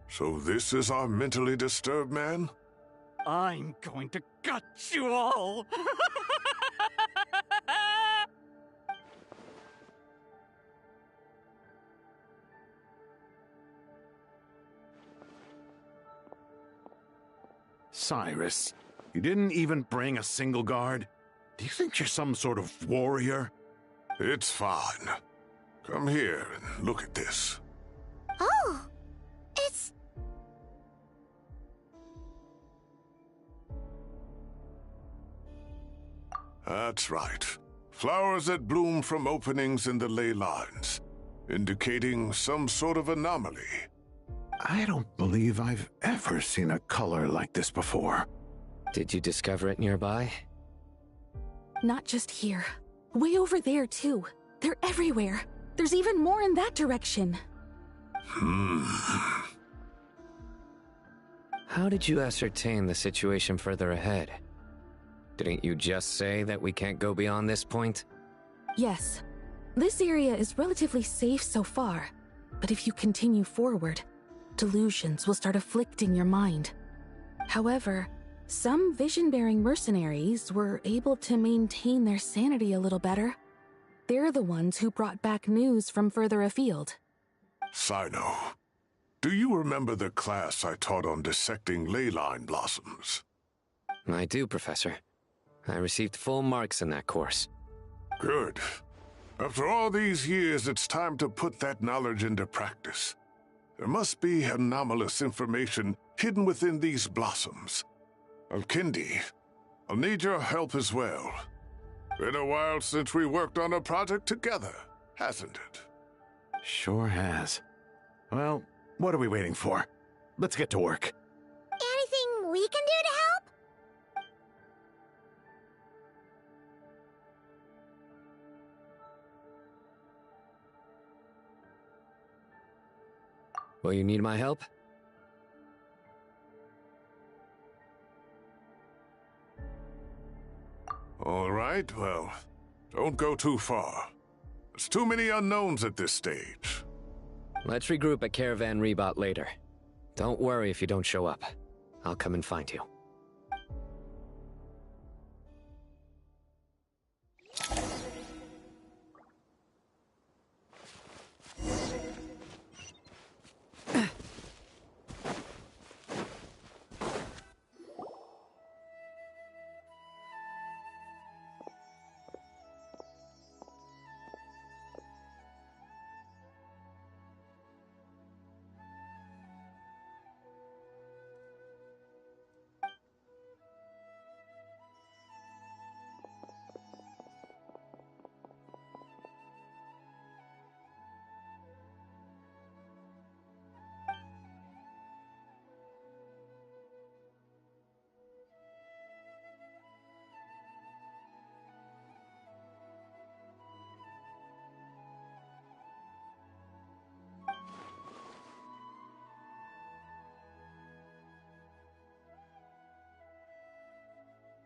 So this is our mentally disturbed man? I'm going to gut you all! Cyrus, you didn't even bring a single guard? Do you think you're some sort of warrior? It's fine. Come here and look at this. Oh! It's... That's right. Flowers that bloom from openings in the ley lines, indicating some sort of anomaly. I don't believe I've ever seen a color like this before. Did you discover it nearby? Not just here. Way over there, too. They're everywhere. There's even more in that direction. How did you ascertain the situation further ahead? Didn't you just say that we can't go beyond this point? Yes. This area is relatively safe so far, but if you continue forward, delusions will start afflicting your mind. However, some vision-bearing mercenaries were able to maintain their sanity a little better. They're the ones who brought back news from further afield. Sino, do you remember the class I taught on dissecting ley line blossoms? I do, Professor. I received full marks in that course. Good. After all these years, it's time to put that knowledge into practice. There must be anomalous information hidden within these blossoms. Alkindi, I'll need your help as well. Been a while since we worked on a project together, hasn't it? Sure has. Well, what are we waiting for? Let's get to work. Anything we can do to help? Will you need my help? All right, well, don't go too far. There's too many unknowns at this stage. Let's regroup at Caravan Rebot later. Don't worry if you don't show up. I'll come and find you.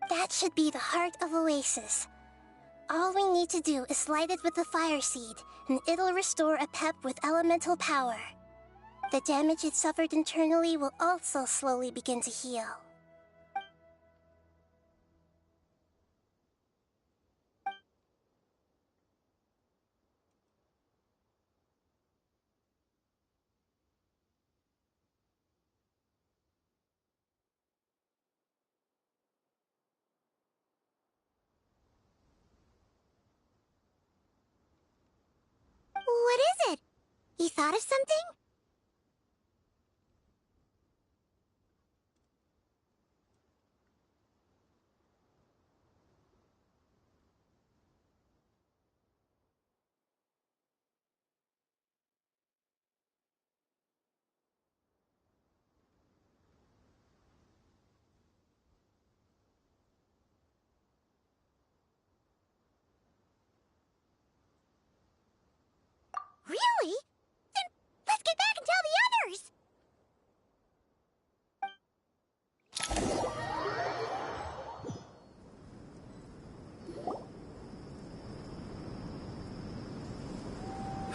That should be the heart of Oasis. All we need to do is light it with the fire seed, and it'll restore a pep with elemental power. The damage it suffered internally will also slowly begin to heal. What is it? You thought of something? Really? Then let's get back and tell the others!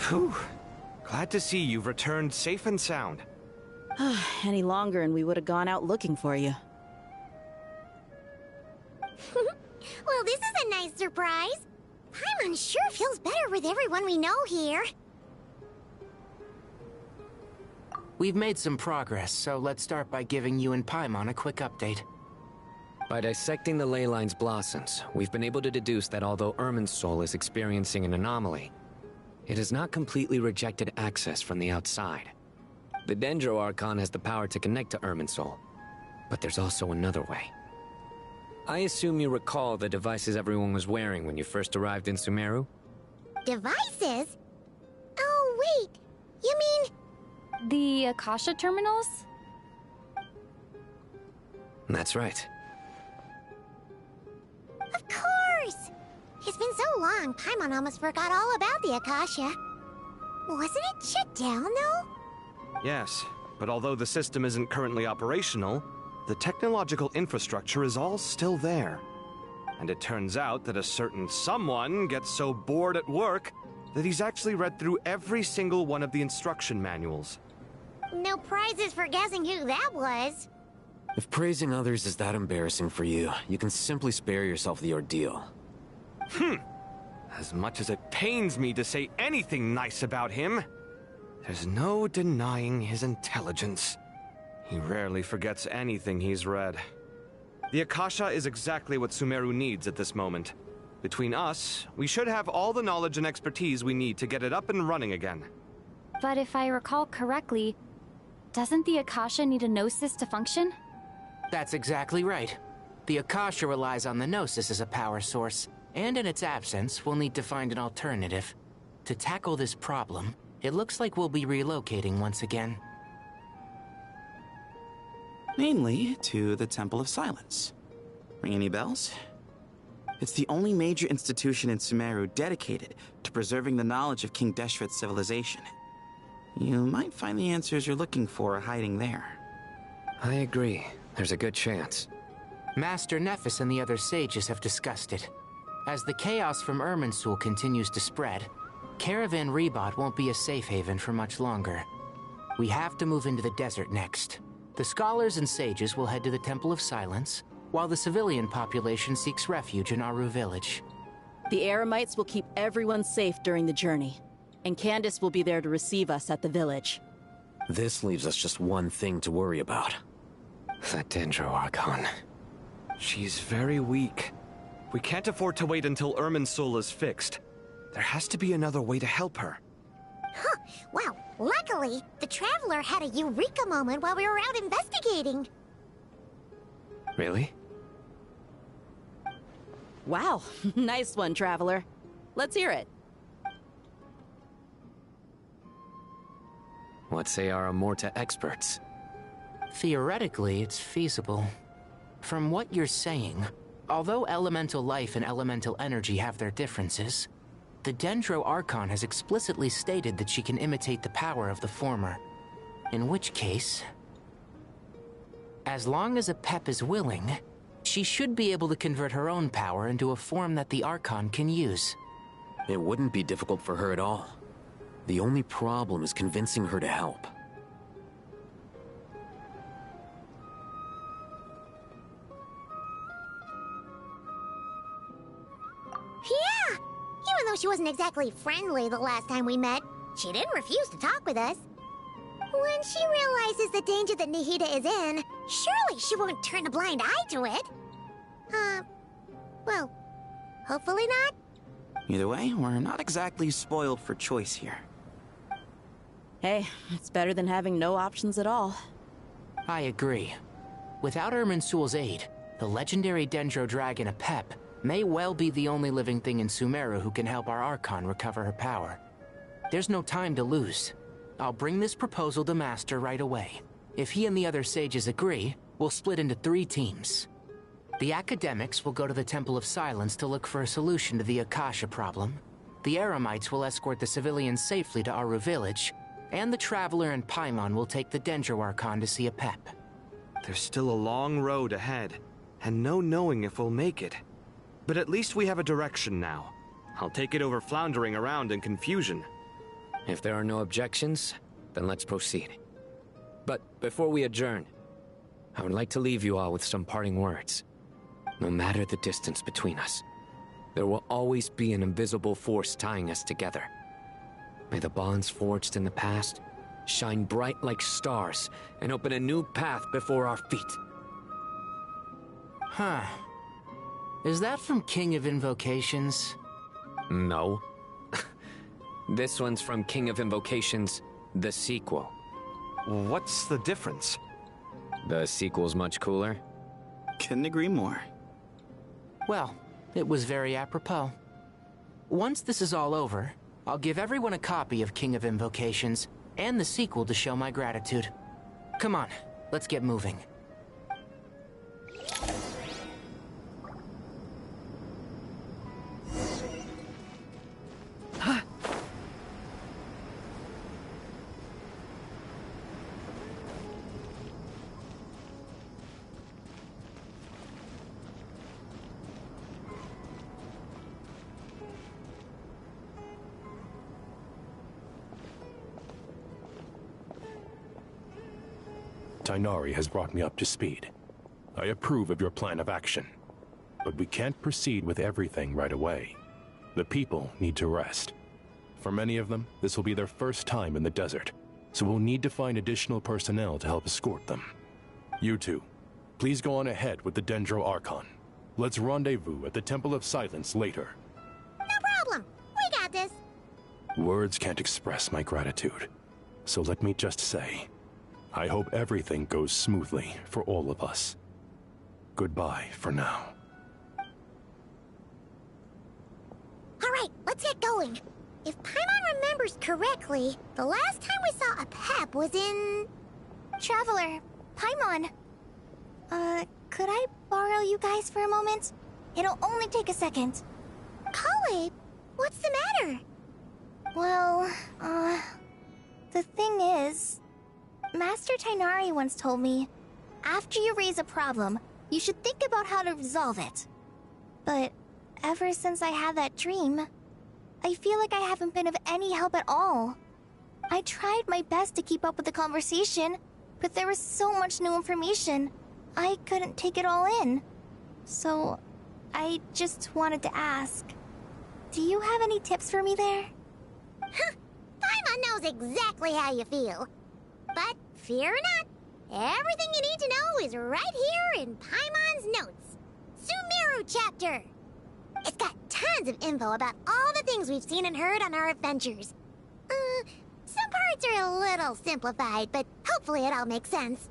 Whew. Glad to see you've returned safe and sound. Any longer and we would have gone out looking for you. Well, this is a nice surprise. Paimon sure feels better with everyone we know here. We've made some progress, so let's start by giving you and Paimon a quick update. By dissecting the ley line's blossoms, we've been able to deduce that although Irminsul is experiencing an anomaly, it has not completely rejected access from the outside. The Dendro Archon has the power to connect to Irminsul, but there's also another way. I assume you recall the devices everyone was wearing when you first arrived in Sumeru? Devices? Oh, wait. You mean... The Akasha terminals? That's right. Of course! It's been so long, Paimon almost forgot all about the Akasha. Wasn't it shut down, though? Yes, but although the system isn't currently operational, the technological infrastructure is all still there. And it turns out that a certain someone gets so bored at work that he's actually read through every single one of the instruction manuals. No prizes for guessing who that was. If praising others is that embarrassing for you, you can simply spare yourself the ordeal. As much as it pains me to say anything nice about him, there's no denying his intelligence. He rarely forgets anything he's read. The Akasha is exactly what Sumeru needs at this moment. Between us, we should have all the knowledge and expertise we need to get it up and running again. But if I recall correctly, doesn't the Akasha need a Gnosis to function? That's exactly right. The Akasha relies on the Gnosis as a power source, and in its absence, we'll need to find an alternative. To tackle this problem, it looks like we'll be relocating once again. Mainly to the Temple of Silence. Ring any bells? It's the only major institution in Sumeru dedicated to preserving the knowledge of King Deshret's civilization. You might find the answers you're looking for hiding there. I agree. There's a good chance. Master Nephis and the other sages have discussed it. As the chaos from Irminsul continues to spread, Caravan Rebot won't be a safe haven for much longer. We have to move into the desert next. The scholars and sages will head to the Temple of Silence, while the civilian population seeks refuge in Aru Village. The Eremites will keep everyone safe during the journey, and Candace will be there to receive us at the village. This leaves us just one thing to worry about. That Dendro Archon. She's very weak. We can't afford to wait until Irminsul is fixed. There has to be another way to help her. Huh. Wow. Luckily, the Traveler had a eureka moment while we were out investigating. Really? Wow. Nice one, Traveler. Let's hear it. What say our Amorta experts? Theoretically, it's feasible. From what you're saying, although elemental life and elemental energy have their differences, the Dendro Archon has explicitly stated that she can imitate the power of the former. In which case, as long as Apep is willing, she should be able to convert her own power into a form that the Archon can use. It wouldn't be difficult for her at all. The only problem is convincing her to help. Yeah! Even though she wasn't exactly friendly the last time we met, she didn't refuse to talk with us. When she realizes the danger that Nahida is in, surely she won't turn a blind eye to it. Well, hopefully not. Either way, we're not exactly spoiled for choice here. Hey, it's better than having no options at all. I agree. Without Irminsul's aid, the legendary Dendro Dragon Apep may well be the only living thing in Sumeru who can help our Archon recover her power. There's no time to lose. I'll bring this proposal to Master right away. If he and the other sages agree, we'll split into 3 teams. The academics will go to the Temple of Silence to look for a solution to the Akasha problem. The Eremites will escort the civilians safely to Aru Village, and the Traveler and Paimon will take the Dendro Archon to see Apep. There's still a long road ahead, and no knowing if we'll make it. But at least we have a direction now. I'll take it over floundering around in confusion. If there are no objections, then let's proceed. But before we adjourn, I would like to leave you all with some parting words. No matter the distance between us, there will always be an invisible force tying us together. May the bonds forged in the past shine bright like stars and open a new path before our feet. Huh. Is that from King of Invocations? No. This one's from King of Invocations, the sequel. What's the difference? The sequel's much cooler. Couldn't agree more. Well, it was very apropos. Once this is all over, I'll give everyone a copy of King of Invocations and the sequel to show my gratitude. Come on, let's get moving. Tighnari has brought me up to speed. I approve of your plan of action. But we can't proceed with everything right away. The people need to rest. For many of them, this will be their first time in the desert, so we'll need to find additional personnel to help escort them. You two, please go on ahead with the Dendro Archon. Let's rendezvous at the Temple of Silence later. No problem. We got this. Words can't express my gratitude. So let me just say, I hope everything goes smoothly for all of us. Goodbye for now. All right, let's get going. If Paimon remembers correctly, the last time we saw a Pep was in... Traveler, Paimon. Could I borrow you guys for a moment? It'll only take a second. Kale, what's the matter? Well, the thing is, Master Tighnari once told me, after you raise a problem, you should think about how to resolve it. But ever since I had that dream, I feel like I haven't been of any help at all. I tried my best to keep up with the conversation, but there was so much new information, I couldn't take it all in. So, I just wanted to ask, do you have any tips for me there? Huh, Paimon knows exactly how you feel. But fear not, everything you need to know is right here in Paimon's notes. Sumeru chapter. It's got tons of info about all the things we've seen and heard on our adventures. Some parts are a little simplified, but hopefully it all makes sense.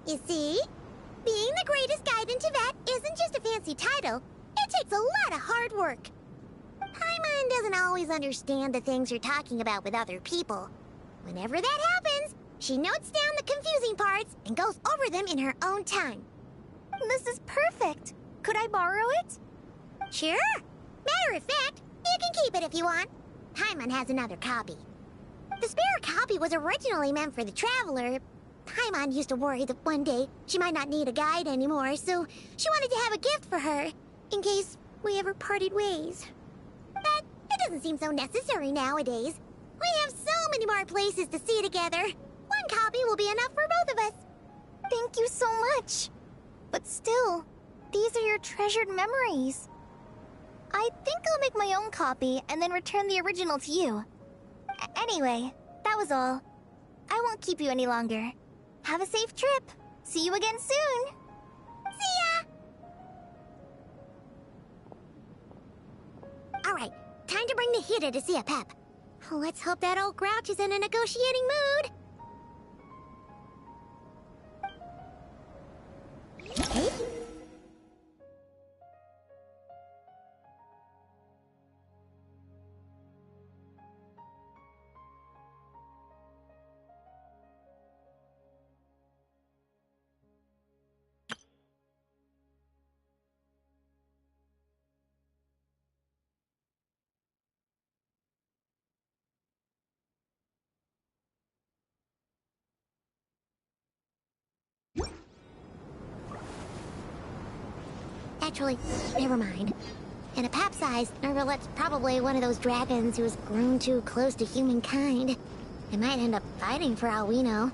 You see? Being the greatest guide in Tibet isn't just a fancy title. It takes a lot of hard work. Paimon doesn't always understand the things you're talking about with other people. Whenever that happens, she notes down the confusing parts and goes over them in her own time. This is perfect. Could I borrow it? Sure. Matter of fact, you can keep it if you want. Paimon has another copy. The spare copy was originally meant for the Traveler. Paimon used to worry that one day she might not need a guide anymore, so she wanted to have a gift for her, in case we ever parted ways. But it doesn't seem so necessary nowadays. We have so many more places to see together. One copy will be enough for both of us. Thank you so much. But still, these are your treasured memories. I think I'll make my own copy and then return the original to you. Anyway, that was all. I won't keep you any longer. Have a safe trip. See you again soon. See ya! Alright, time to bring the Hida to see a Pep. Let's hope that old grouch is in a negotiating mood. Hey? Actually, never mind. And a pap-sized, or well, that's probably one of those dragons who has grown too close to humankind. They might end up fighting for all we know.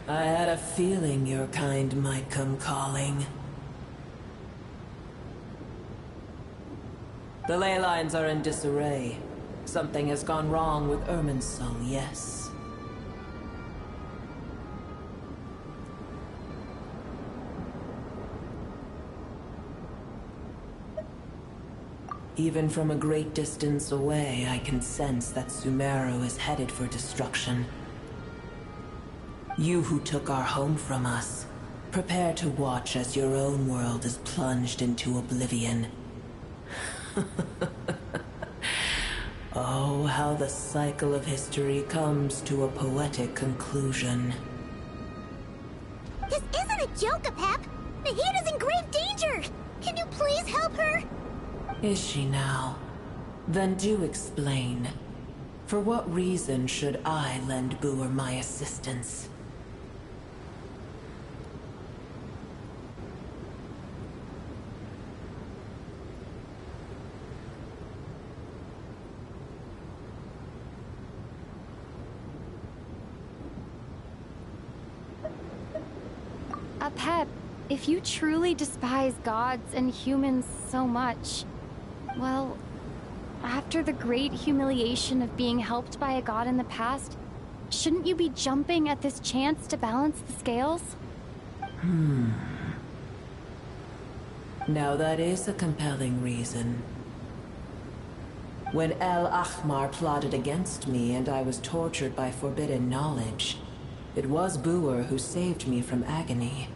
I had a feeling your kind might come calling. The ley lines are in disarray. Something has gone wrong with Irminsul, yes. Even from a great distance away, I can sense that Sumeru is headed for destruction. You who took our home from us, prepare to watch as your own world is plunged into oblivion. Oh, how the cycle of history comes to a poetic conclusion. This isn't a joke, Apep! Nahida's in grave danger! Can you please help her? Is she now? Then do explain. For what reason should I lend Boer my assistance? Apep, if you truly despise gods and humans so much, well, after the great humiliation of being helped by a god in the past, shouldn't you be jumping at this chance to balance the scales? Now that is a compelling reason. When El Ahmar plotted against me and I was tortured by forbidden knowledge, it was Boer who saved me from agony.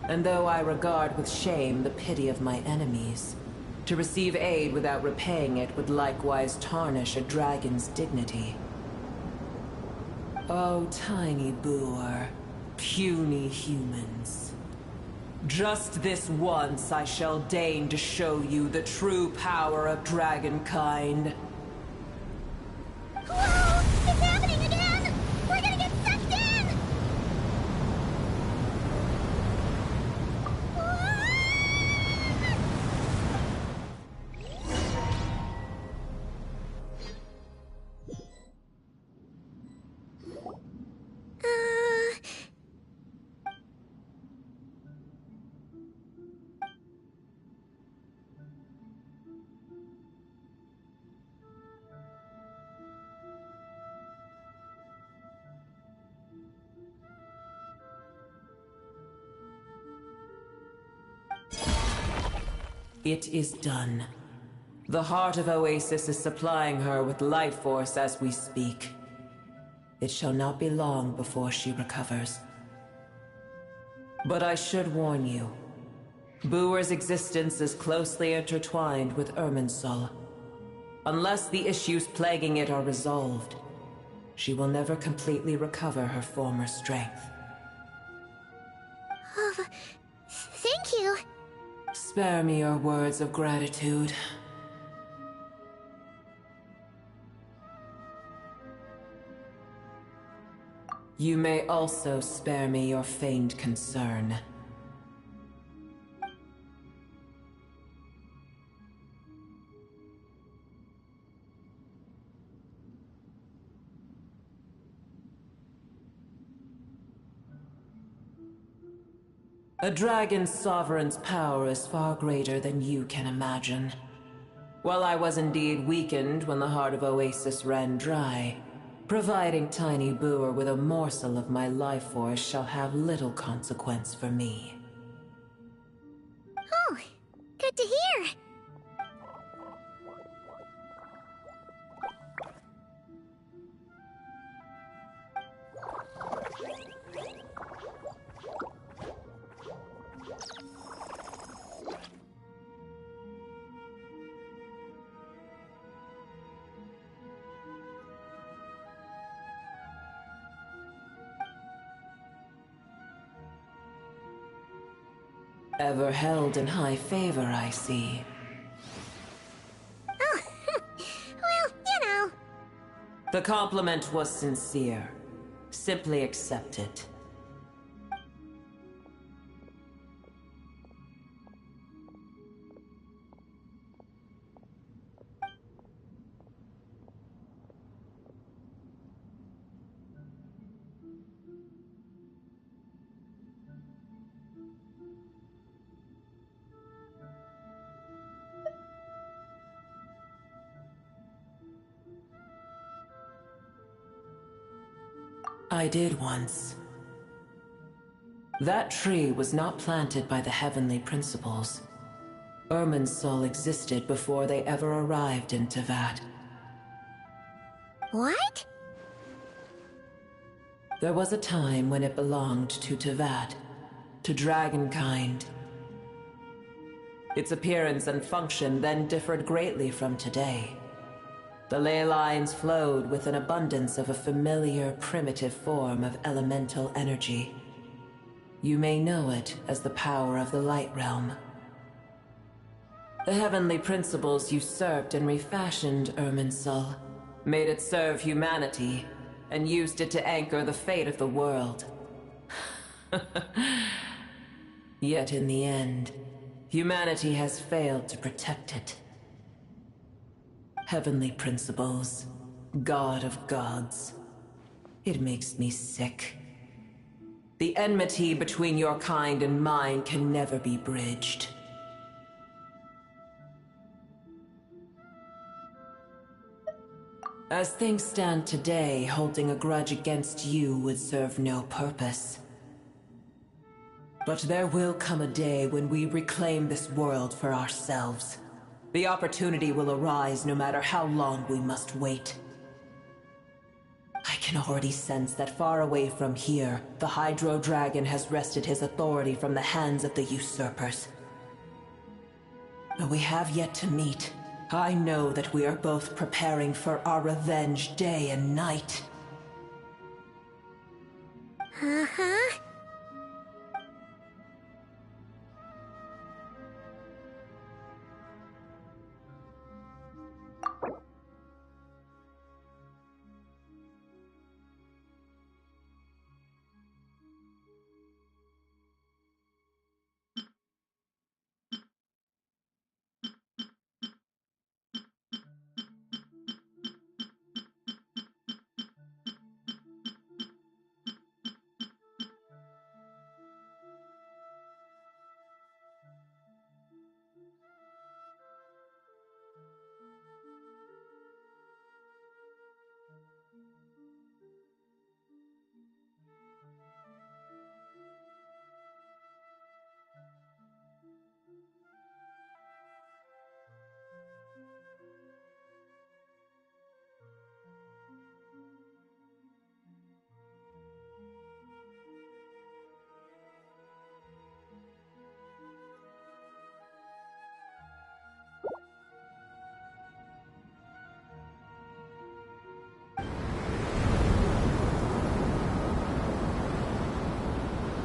And though I regard with shame the pity of my enemies, to receive aid without repaying it would likewise tarnish a dragon's dignity. Oh, tiny Boer, puny humans. Just this once I shall deign to show you the true power of dragonkind. Whoa! It's happening again! We're gonna get sucked in! It is done. The heart of Oasis is supplying her with life force as we speak. It shall not be long before she recovers. But I should warn you. Boer's existence is closely intertwined with Irminsul. Unless the issues plaguing it are resolved, she will never completely recover her former strength. Oh, thank you. Spare me your words of gratitude. You may also spare me your feigned concern. A dragon's sovereign's power is far greater than you can imagine. While I was indeed weakened when the heart of Oasis ran dry, providing tiny Boer with a morsel of my life force shall have little consequence for me. Oh, good to hear. Ever held in high favor, I see. Oh, well, you know. The compliment was sincere. Simply accept it. I did once. That tree was not planted by the heavenly principles. Irminsul existed before they ever arrived in Teyvat. What? There was a time when it belonged to Teyvat, to dragonkind. Its appearance and function then differed greatly from today. The ley lines flowed with an abundance of a familiar, primitive form of elemental energy. You may know it as the power of the Light Realm. The heavenly principles usurped and refashioned Irminsul, made it serve humanity, and used it to anchor the fate of the world. Yet in the end, humanity has failed to protect it. Heavenly principles, God of gods. It makes me sick. The enmity between your kind and mine can never be bridged. As things stand today, holding a grudge against you would serve no purpose. But there will come a day when we reclaim this world for ourselves. The opportunity will arise no matter how long we must wait. I can already sense that far away from here, the Hydro Dragon has wrested his authority from the hands of the usurpers. Though we have yet to meet, I know that we are both preparing for our revenge day and night. Uh-huh.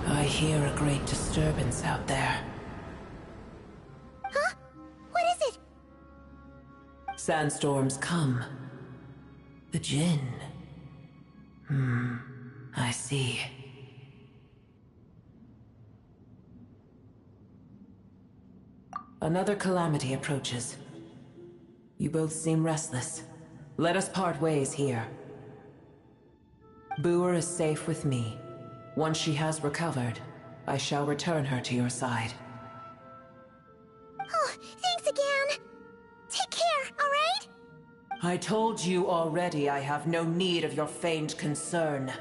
I hear a great disturbance out there. Huh? What is it? Sandstorms come. The Jinn. I see. Another calamity approaches. You both seem restless. Let us part ways here. Boer is safe with me. Once she has recovered, I shall return her to your side. Oh, thanks again. Take care, alright? I told you already I have no need of your feigned concern.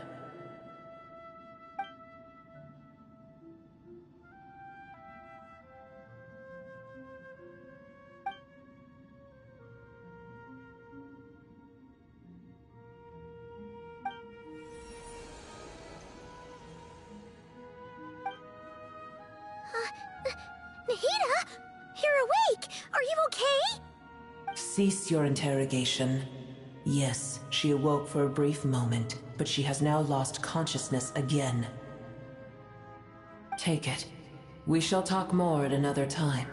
Nahida? You're awake! Are you okay? Cease your interrogation. Yes, she awoke for a brief moment, but she has now lost consciousness again. Take it. We shall talk more at another time.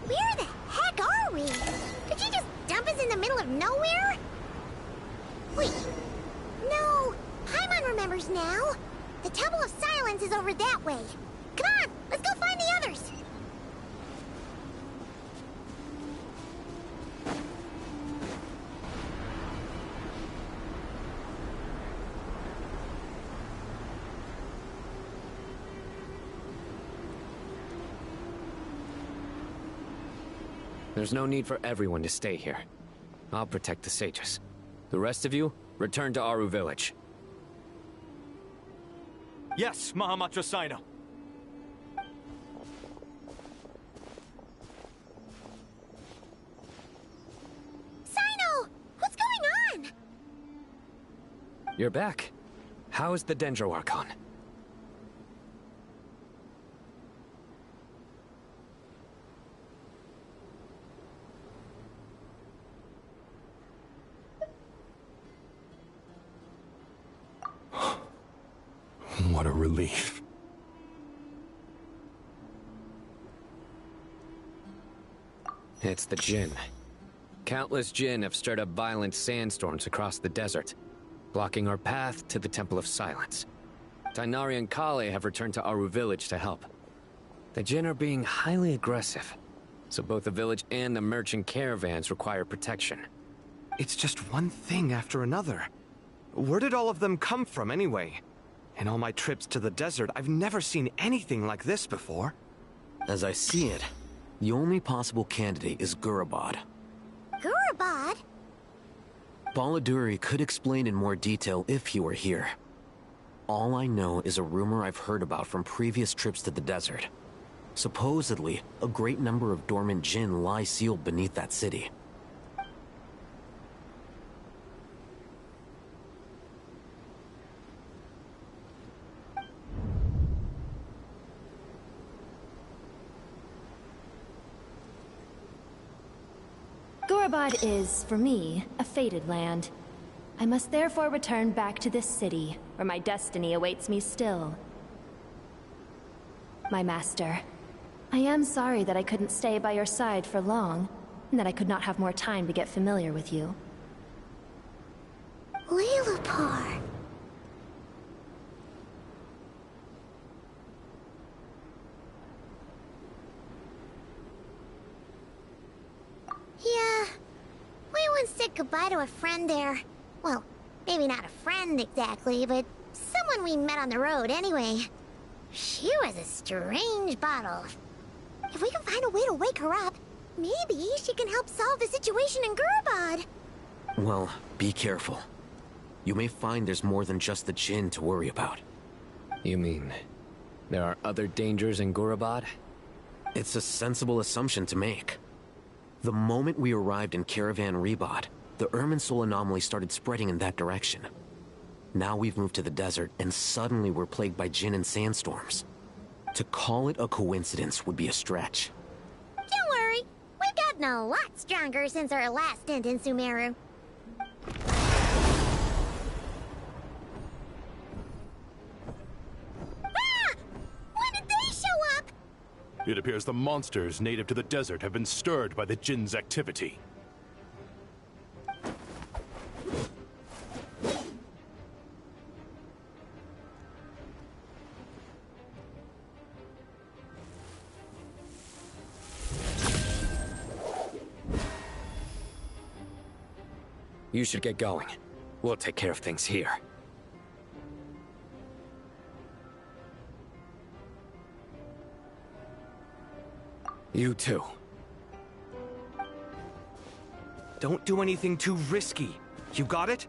Where the heck are we? Did you just dump us in the middle of nowhere? Wait. No. Paimon remembers now. The Temple of Silence is over that way. Come on, let's go find the others. There's no need for everyone to stay here. I'll protect the sages. The rest of you, return to Aru Village. Yes, Mahamatra Sino. Sino! What's going on? You're back. How is the Dendro Archon? What a relief. It's the Jinn. Countless Jinn have stirred up violent sandstorms across the desert, blocking our path to the Temple of Silence. Tighnari and Kale have returned to Aru Village to help. The Jinn are being highly aggressive, so both the village and the merchant caravans require protection. It's just one thing after another. Where did all of them come from anyway? In all my trips to the desert, I've never seen anything like this before. As I see it, the only possible candidate is Gurabad. Gurabad? Baladuri could explain in more detail if he were here. All I know is a rumor I've heard about from previous trips to the desert. Supposedly, a great number of dormant Jinn lie sealed beneath that city. Gurabad is, for me, a fated land. I must therefore return back to this city, where my destiny awaits me still. My master, I am sorry that I couldn't stay by your side for long, and that I could not have more time to get familiar with you. Lilipar. Yeah, we once said goodbye to a friend there. Well, maybe not a friend exactly, but someone we met on the road anyway. She was a strange bottle. If we can find a way to wake her up, maybe she can help solve the situation in Gurabad. Well, be careful. You may find there's more than just the Jinn to worry about. You mean, there are other dangers in Gurabad? It's a sensible assumption to make. The moment we arrived in Caravan Rebad, the Irminsul anomaly started spreading in that direction. Now we've moved to the desert, and suddenly we're plagued by Jinn and sandstorms. To call it a coincidence would be a stretch. Don't worry, gotten a lot stronger since our last stint in Sumeru. Ah! When did they show up? It appears the monsters native to the desert have been stirred by the Jinn's activity. You should get going. We'll take care of things here. You too. Don't do anything too risky. You got it?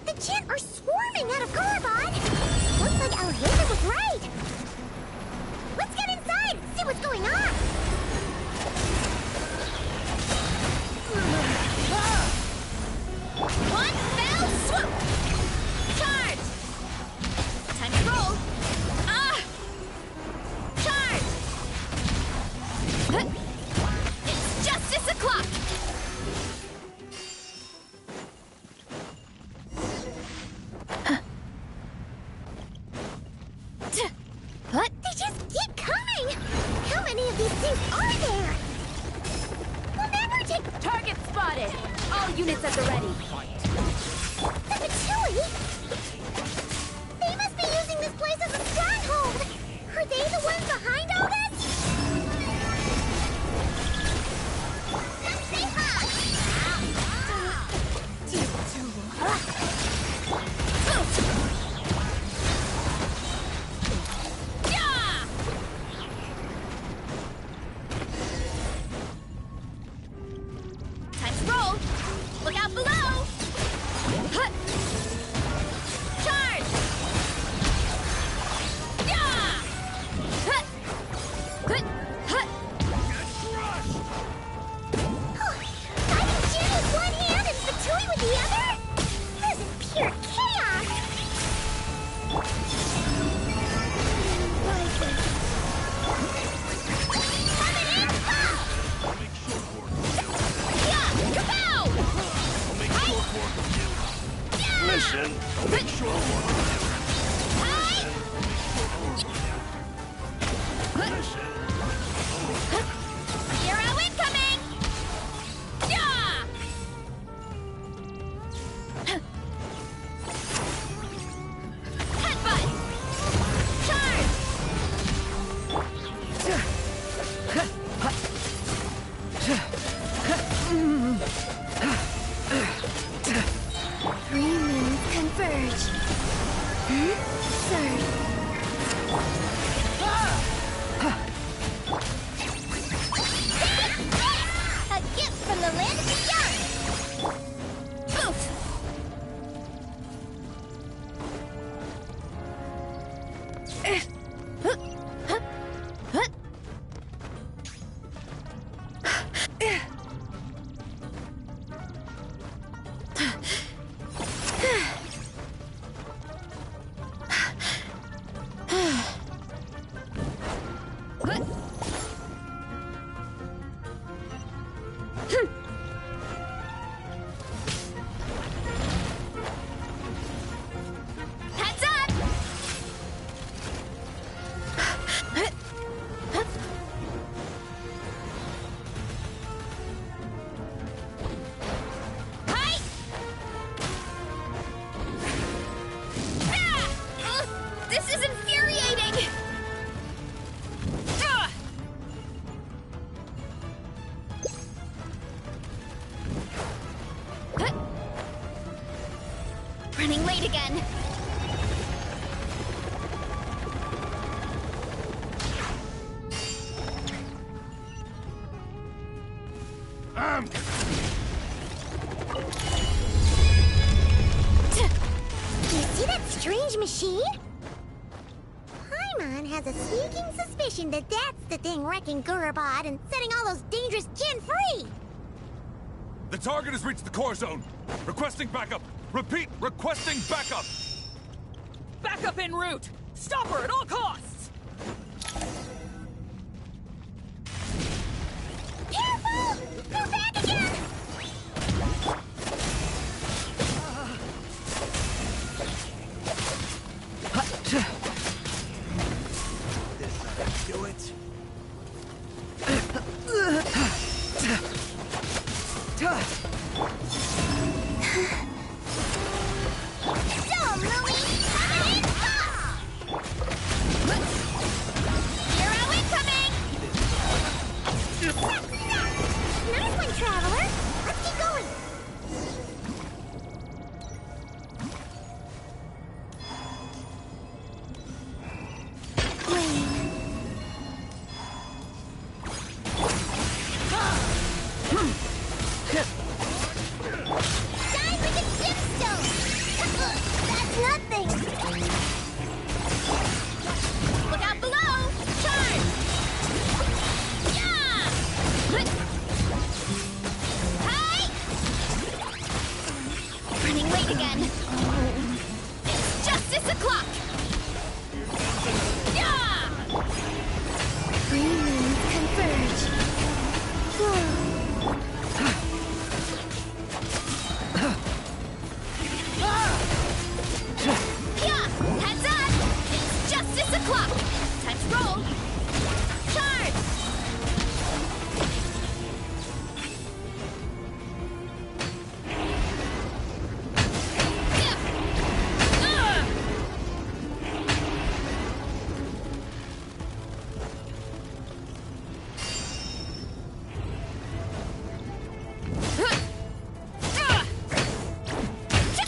The Jinn are swarming out of Korriban! Looks like Alhazen was right! Let's get inside and see what's going on! One fell swoop! Charge! Time to roll! Ah! Charge! It's justice o'clock! What? They just keep coming! How many of these things are there? We'll never take... Target spotted! All units at the ready. The Patui? They must be using this place as a stronghold! Are they the ones behind all this? Say Time to roll! Look out below! Charge! Fighting Jin with one hand and Fatui with the other? This is pure chaos! Coming in! Kapow! Listen, I'll make short work of you. Hero incoming! Headbutt! Charge! wait again. Do you see that strange machine? Paimon has a sneaking suspicion that that's the thing wrecking Gurabad and setting all those dangerous Jinn free. The target has reached the core zone. Requesting backup. Repeat, requesting backup. Backup en route. Stop her at all costs. Careful! They're back again! Do it. So, Louie! Hero incoming! Nice one, Traveler! Let's keep going! Shine like a gemstone! That's nothing! Look out below! Charge! Yeah! Hi! Running late again. It's justice o'clock! Yeah! Green moons converge. Yeah! Heads up! It's justice o'clock! Time to roll! Charge!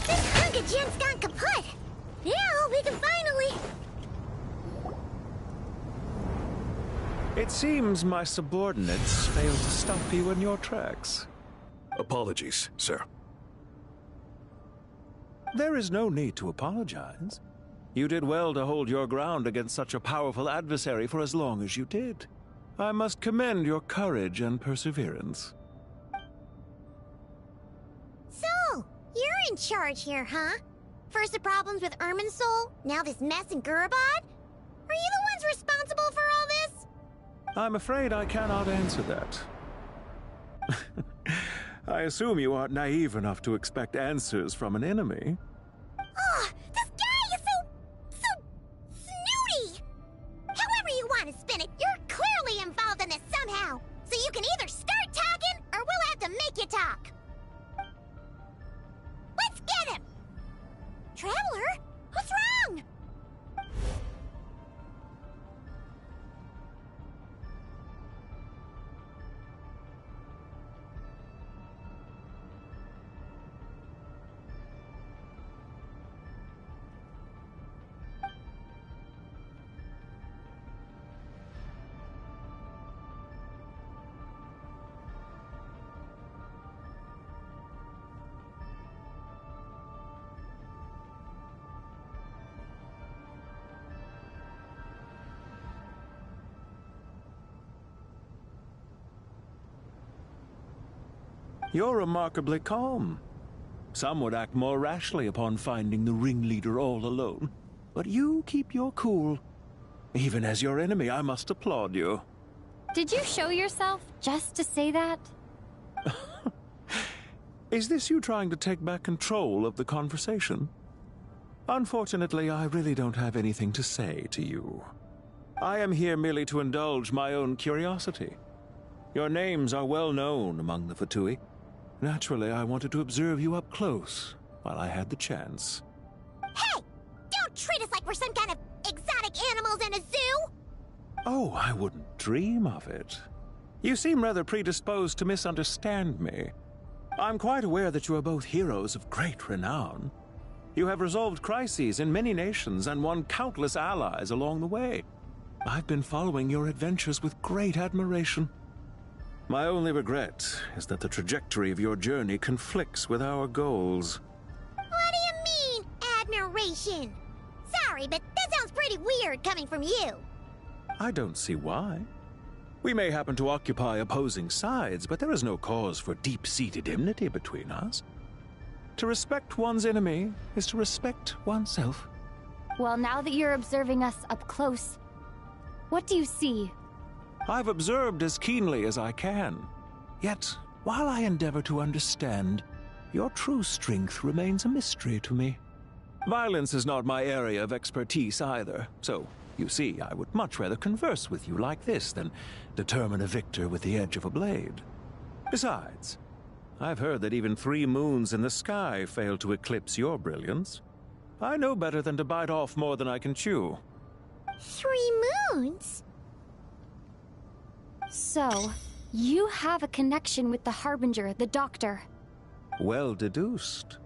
This hunk of gem's gone kaput! Now we can finally... It seems my subordinates failed to stop you in your tracks. Apologies, sir. There is no need to apologize. You did well to hold your ground against such a powerful adversary for as long as you did. I must commend your courage and perseverance. So, you're in charge here, huh? First the problems with Irminsul, now this mess in Gurabad? Are you the ones responsible for all this? I'm afraid I cannot answer that. I assume you aren't naive enough to expect answers from an enemy. Ugh, this guy is so snooty! However you want to spin it, you're clearly involved in this somehow. So you can either start talking, or we'll have to make you talk. Let's get him! Traveler, what's wrong? You're remarkably calm. Some would act more rashly upon finding the ringleader all alone. But you keep your cool. Even as your enemy, I must applaud you. Did you show yourself just to say that? Is this you trying to take back control of the conversation? Unfortunately, I really don't have anything to say to you. I am here merely to indulge my own curiosity. Your names are well known among the Fatui. Naturally, I wanted to observe you up close while I had the chance. Hey! Don't treat us like we're some kind of exotic animals in a zoo! Oh, I wouldn't dream of it. You seem rather predisposed to misunderstand me. I'm quite aware that you are both heroes of great renown. You have resolved crises in many nations and won countless allies along the way. I've been following your adventures with great admiration. My only regret is that the trajectory of your journey conflicts with our goals. What do you mean, admiration? Sorry, but that sounds pretty weird coming from you. I don't see why. We may happen to occupy opposing sides, but there is no cause for deep-seated enmity between us. To respect one's enemy is to respect oneself. Well, now that you're observing us up close, what do you see? I've observed as keenly as I can. Yet, while I endeavor to understand, your true strength remains a mystery to me. Violence is not my area of expertise either, so, you see, I would much rather converse with you like this than determine a victor with the edge of a blade. Besides, I've heard that even 3 moons in the sky fail to eclipse your brilliance. I know better than to bite off more than I can chew. 3 moons? So, you have a connection with the Harbinger, the Doctor. Well deduced.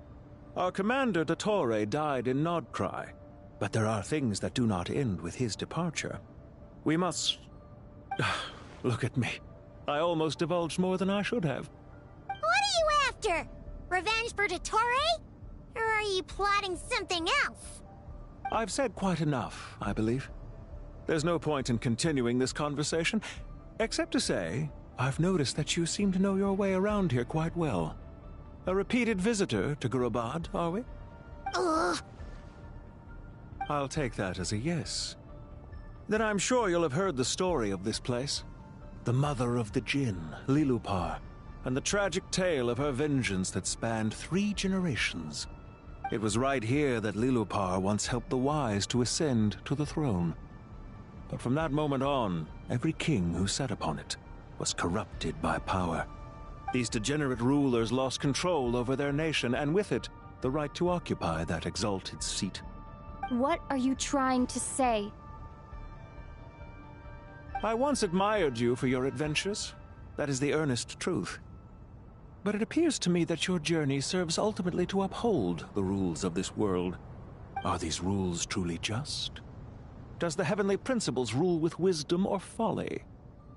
Our commander, Dottore, died in Nodcry, but there are things that do not end with his departure. We must... Look at me. I almost divulged more than I should have. What are you after? Revenge for Dottore? Or are you plotting something else? I've said quite enough, I believe. There's no point in continuing this conversation, except to say, I've noticed that you seem to know your way around here quite well. A repeated visitor to Gurabad, are we? Ugh. I'll take that as a yes. Then I'm sure you'll have heard the story of this place. The mother of the Jinn, Lilupar, and the tragic tale of her vengeance that spanned 3 generations. It was right here that Lilupar once helped the wise to ascend to the throne. But from that moment on, every king who sat upon it was corrupted by power. These degenerate rulers lost control over their nation, and with it, the right to occupy that exalted seat. What are you trying to say? I once admired you for your adventures. That is the earnest truth. But it appears to me that your journey serves ultimately to uphold the rules of this world. Are these rules truly just? Does the heavenly principles rule with wisdom or folly?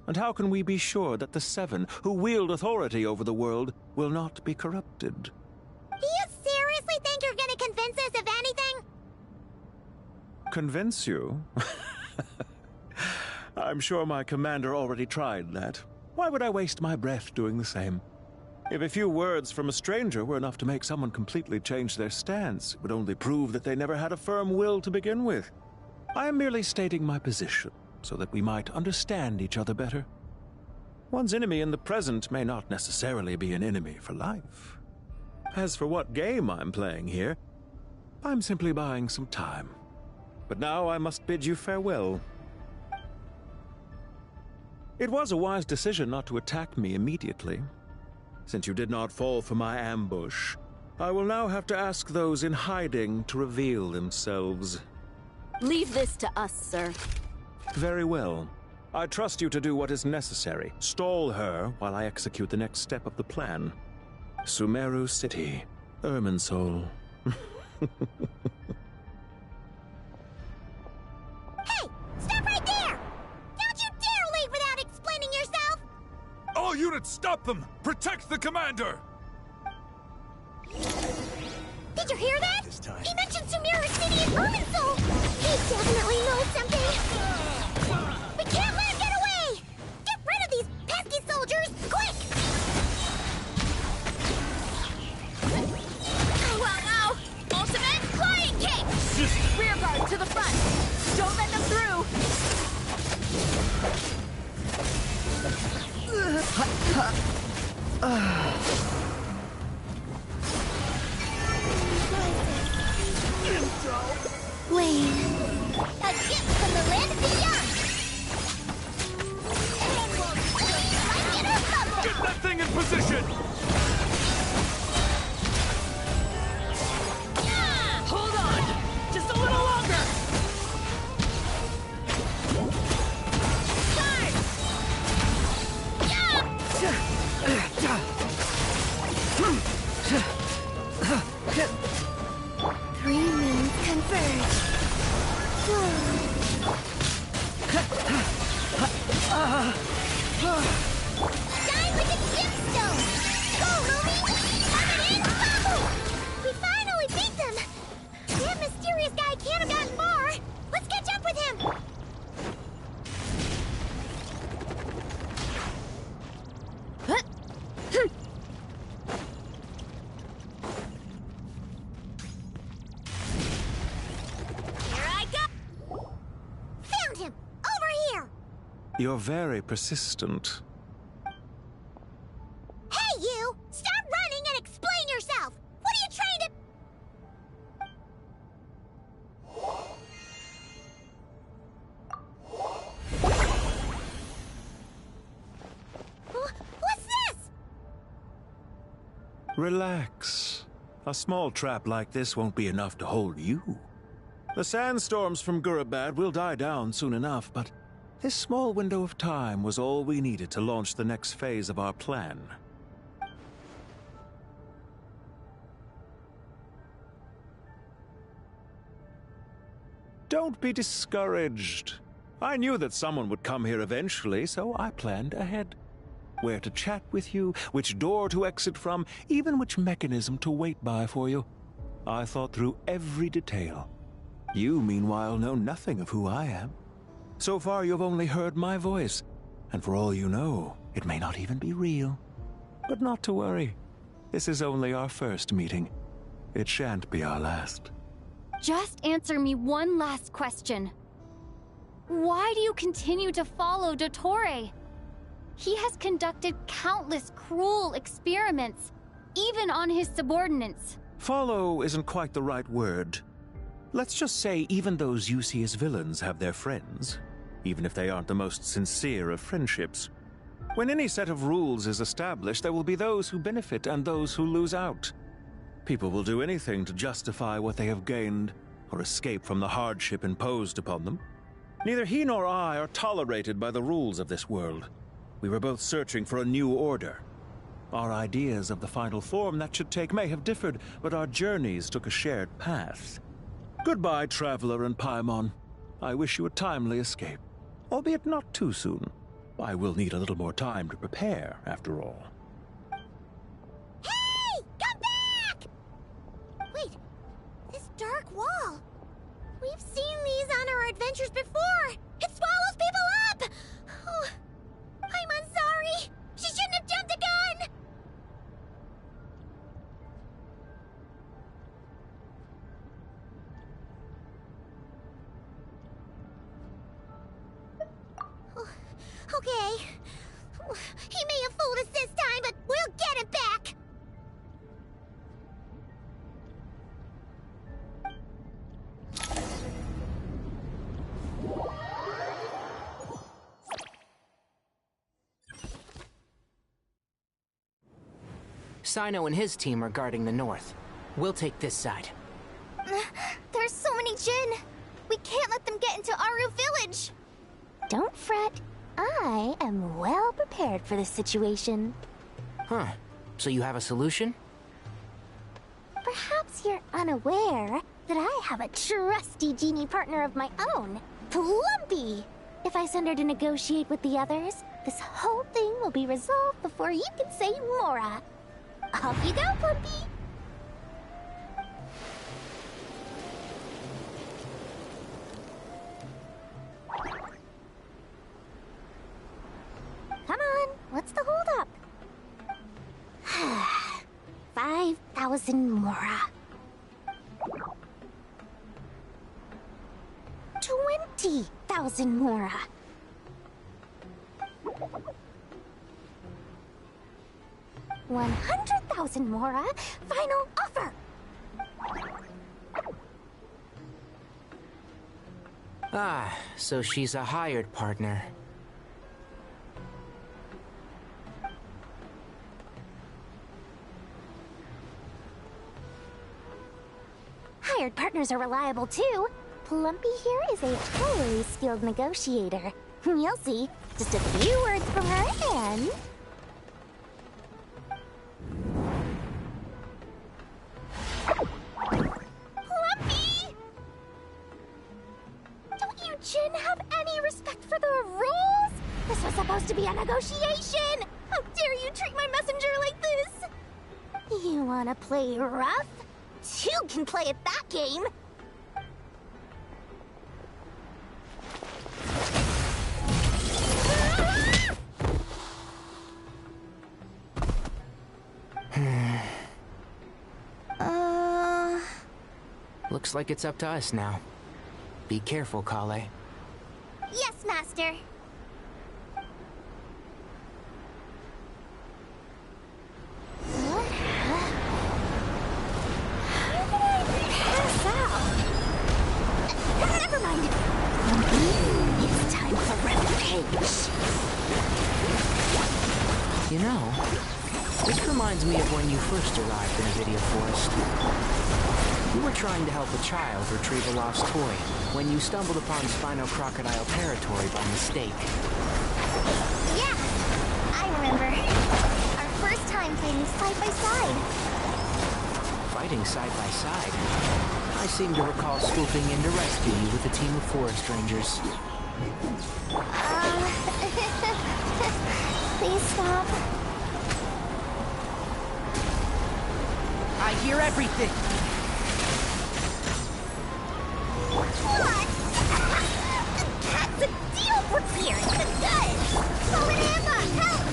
And how can we be sure that the 7 who wield authority over the world will not be corrupted? Do you seriously think you're gonna convince us of anything? Convince you? I'm sure my commander already tried that. Why would I waste my breath doing the same? If a few words from a stranger were enough to make someone completely change their stance, it would only prove that they never had a firm will to begin with. I am merely stating my position, so that we might understand each other better. One's enemy in the present may not necessarily be an enemy for life. As for what game I'm playing here, I'm simply buying some time. But now I must bid you farewell. It was a wise decision not to attack me immediately. Since you did not fall for my ambush, I will now have to ask those in hiding to reveal themselves. Leave this to us, sir. Very well. I trust you to do what is necessary. Stall her while I execute the next step of the plan. Sumeru City, Irminsul. Hey! Stop right there! Don't you dare leave without explaining yourself! All units, stop them! Protect the commander! Did you hear that? He mentioned Sumeru City and Irminsul! He definitely knows something! We can't let him get away! Get rid of these pesky soldiers, quick! Well, now, ultimate flying kick! Rear guard to the front! Don't let them through! Wayne, a gift from the land beyond! Get that thing in position! Hold on! Just a little longer! Time! 3 You're very persistent. Hey, you! Stop running and explain yourself! What are you trying to... What's this? Relax. A small trap like this won't be enough to hold you. The sandstorms from Gurabad will die down soon enough, but this small window of time was all we needed to launch the next phase of our plan. Don't be discouraged. I knew that someone would come here eventually, so I planned ahead. Where to chat with you, which door to exit from, even which mechanism to wait by for you. I thought through every detail. You, meanwhile, know nothing of who I am. So far, you've only heard my voice, and for all you know, it may not even be real. But not to worry. This is only our first meeting. It shan't be our last. Just answer me one last question. Why do you continue to follow Dottore? He has conducted countless cruel experiments, even on his subordinates. Follow isn't quite the right word. Let's just say even those you see as villains have their friends, even if they aren't the most sincere of friendships. When any set of rules is established, there will be those who benefit and those who lose out. People will do anything to justify what they have gained or escape from the hardship imposed upon them. Neither he nor I are tolerated by the rules of this world. We were both searching for a new order. Our ideas of the final form that should take may have differed, but our journeys took a shared path. Goodbye, Traveler and Paimon. I wish you a timely escape, albeit not too soon. I will need a little more time to prepare, after all. Hey! Come back! Wait, this dark wall. We've seen these on our adventures before. It swallows people up! Oh, I'm sorry. She shouldn't have jumped the gun! Okay. He may have fooled us this time, but we'll get it back! Sino and his team are guarding the north. We'll take this side. There's so many Jin! We can't let them get into Aru Village! Don't fret. I am well prepared for this situation. Huh. So you have a solution? Perhaps you're unaware that I have a trusty genie partner of my own, Plumpy. If I send her to negotiate with the others, this whole thing will be resolved before you can say Mora. Off you go, Plumpy! Come on, what's the holdup? 5,000 Mora. 20,000 Mora. 100,000 Mora. Final offer. Ah, so she's a hired partner. Hired partners are reliable too. Plumpy here is a highly skilled negotiator. You'll see. Just a few words from her and... Plumpy! Don't you Jin have any respect for the rules? This was supposed to be a negotiation! How dare you treat my messenger like this? You wanna play rough? Two can play at that game! Looks like it's up to us now. Be careful, Kale. Yes, Master. You know, this reminds me of when you first arrived in Avidia Forest. You were trying to help a child retrieve a lost toy when you stumbled upon Spino Crocodile territory by mistake. Yeah, I remember. Our first time fighting side by side. Fighting side by side? I seem to recall swooping in to rescue you with a team of forest rangers. Please stop. I hear everything! What? That's a deal prepared! The gun! Call it Emma! Help!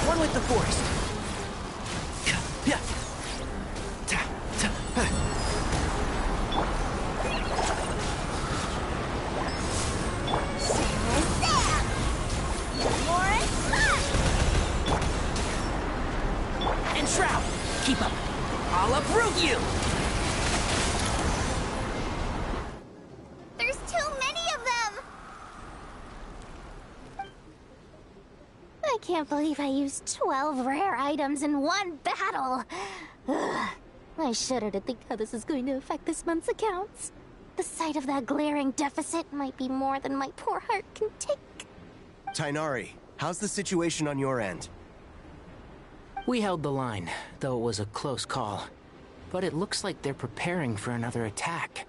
One with the forest. And Shroud, keep up. I'll uproot you! There's too many of them! I can't believe I used 12 rare items in one battle! Ugh. I shudder to think how this is going to affect this month's accounts. The sight of that glaring deficit might be more than my poor heart can take. Tainari, how's the situation on your end? We held the line, though it was a close call. But it looks like they're preparing for another attack.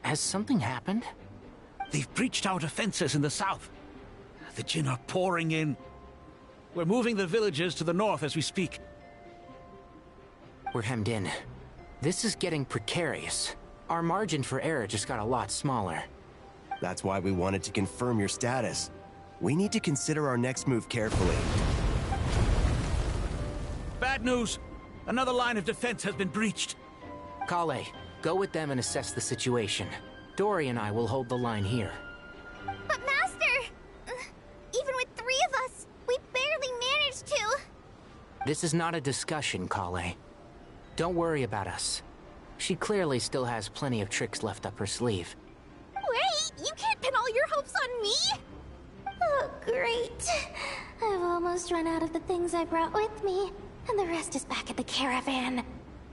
Has something happened? They've breached our defenses in the south. The Jinn are pouring in. We're moving the villagers to the north as we speak. We're hemmed in. This is getting precarious. Our margin for error just got a lot smaller. That's why we wanted to confirm your status. We need to consider our next move carefully. Bad news! Another line of defense has been breached. Kale, go with them and assess the situation. Dory and I will hold the line here. But Master! Even with 3 of us, we barely managed to! This is not a discussion, Kale. Don't worry about us. She clearly still has plenty of tricks left up her sleeve. Wait! You can't pin all your hopes on me! Oh, great. I've almost run out of the things I brought with me, and the rest is back at the caravan.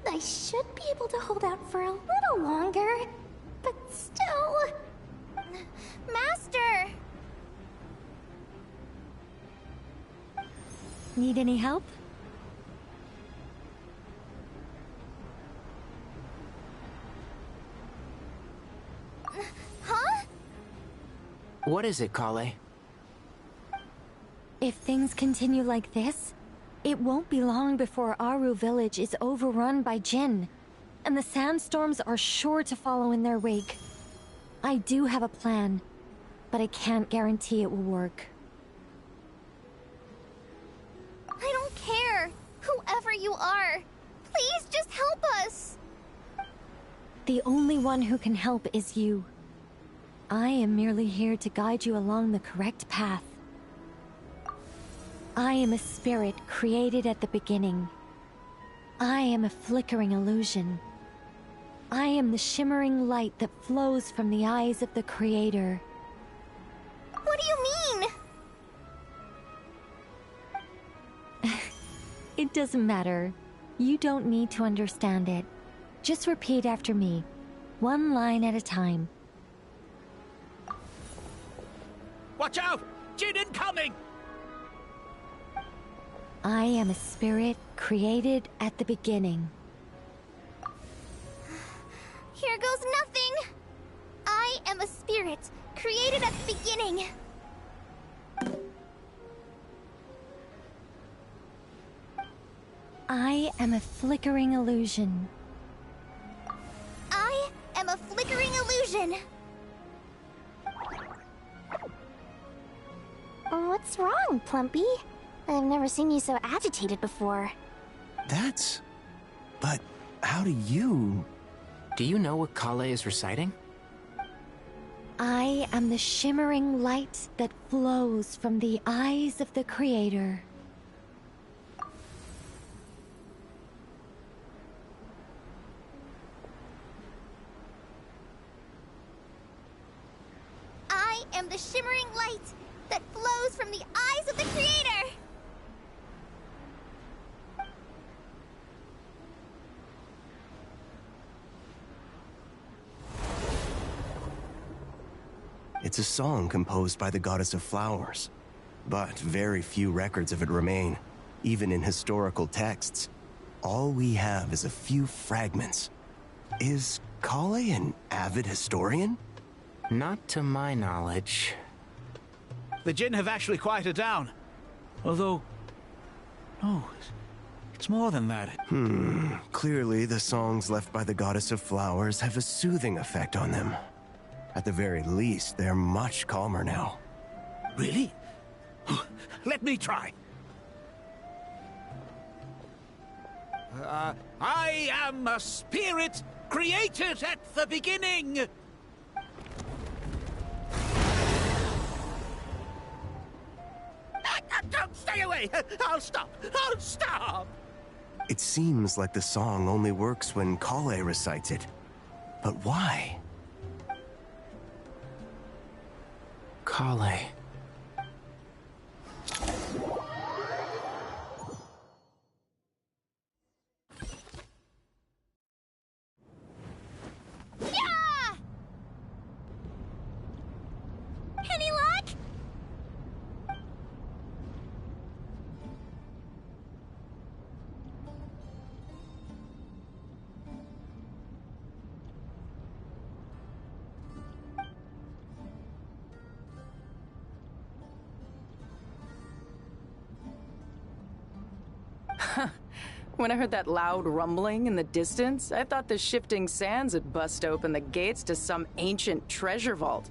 I should be able to hold out for a little longer, but still... Master! Need any help? Huh? What is it, Kale? If things continue like this, it won't be long before Aru village is overrun by Jinn, and the sandstorms are sure to follow in their wake. I do have a plan, but I can't guarantee it will work. I don't care! Whoever you are! Please just help us! The only one who can help is you. I am merely here to guide you along the correct path. I am a spirit created at the beginning. I am a flickering illusion. I am the shimmering light that flows from the eyes of the Creator. What do you mean? It doesn't matter. You don't need to understand it. Just repeat after me, one line at a time. Watch out! Jinn incoming! I am a spirit created at the beginning. Here goes nothing! I am a spirit created at the beginning. I am a flickering illusion. I am a flickering illusion. What's wrong, Plumpy? I've never seen you so agitated before. But how do you... Do you know what Kale is reciting? I am the shimmering light that flows from the eyes of the Creator. I am the shimmering light that flows from the eyes of the Creator! It's a song composed by the goddess of flowers, but very few records of it remain, even in historical texts. All we have is a few fragments. Is Kale an avid historian? Not to my knowledge. The Jinn have actually quieted down. Although... no, it's more than that. Clearly the songs left by the goddess of flowers have a soothing effect on them. At the very least, they're much calmer now. Really? Let me try. I am a spirit created at the beginning. Don't stay away! I'll stop! I'll stop! It seems like the song only works when Kale recites it. But why? Kale. Yeah! Any luck? When I heard that loud rumbling in the distance, I thought the shifting sands had bust open the gates to some ancient treasure vault.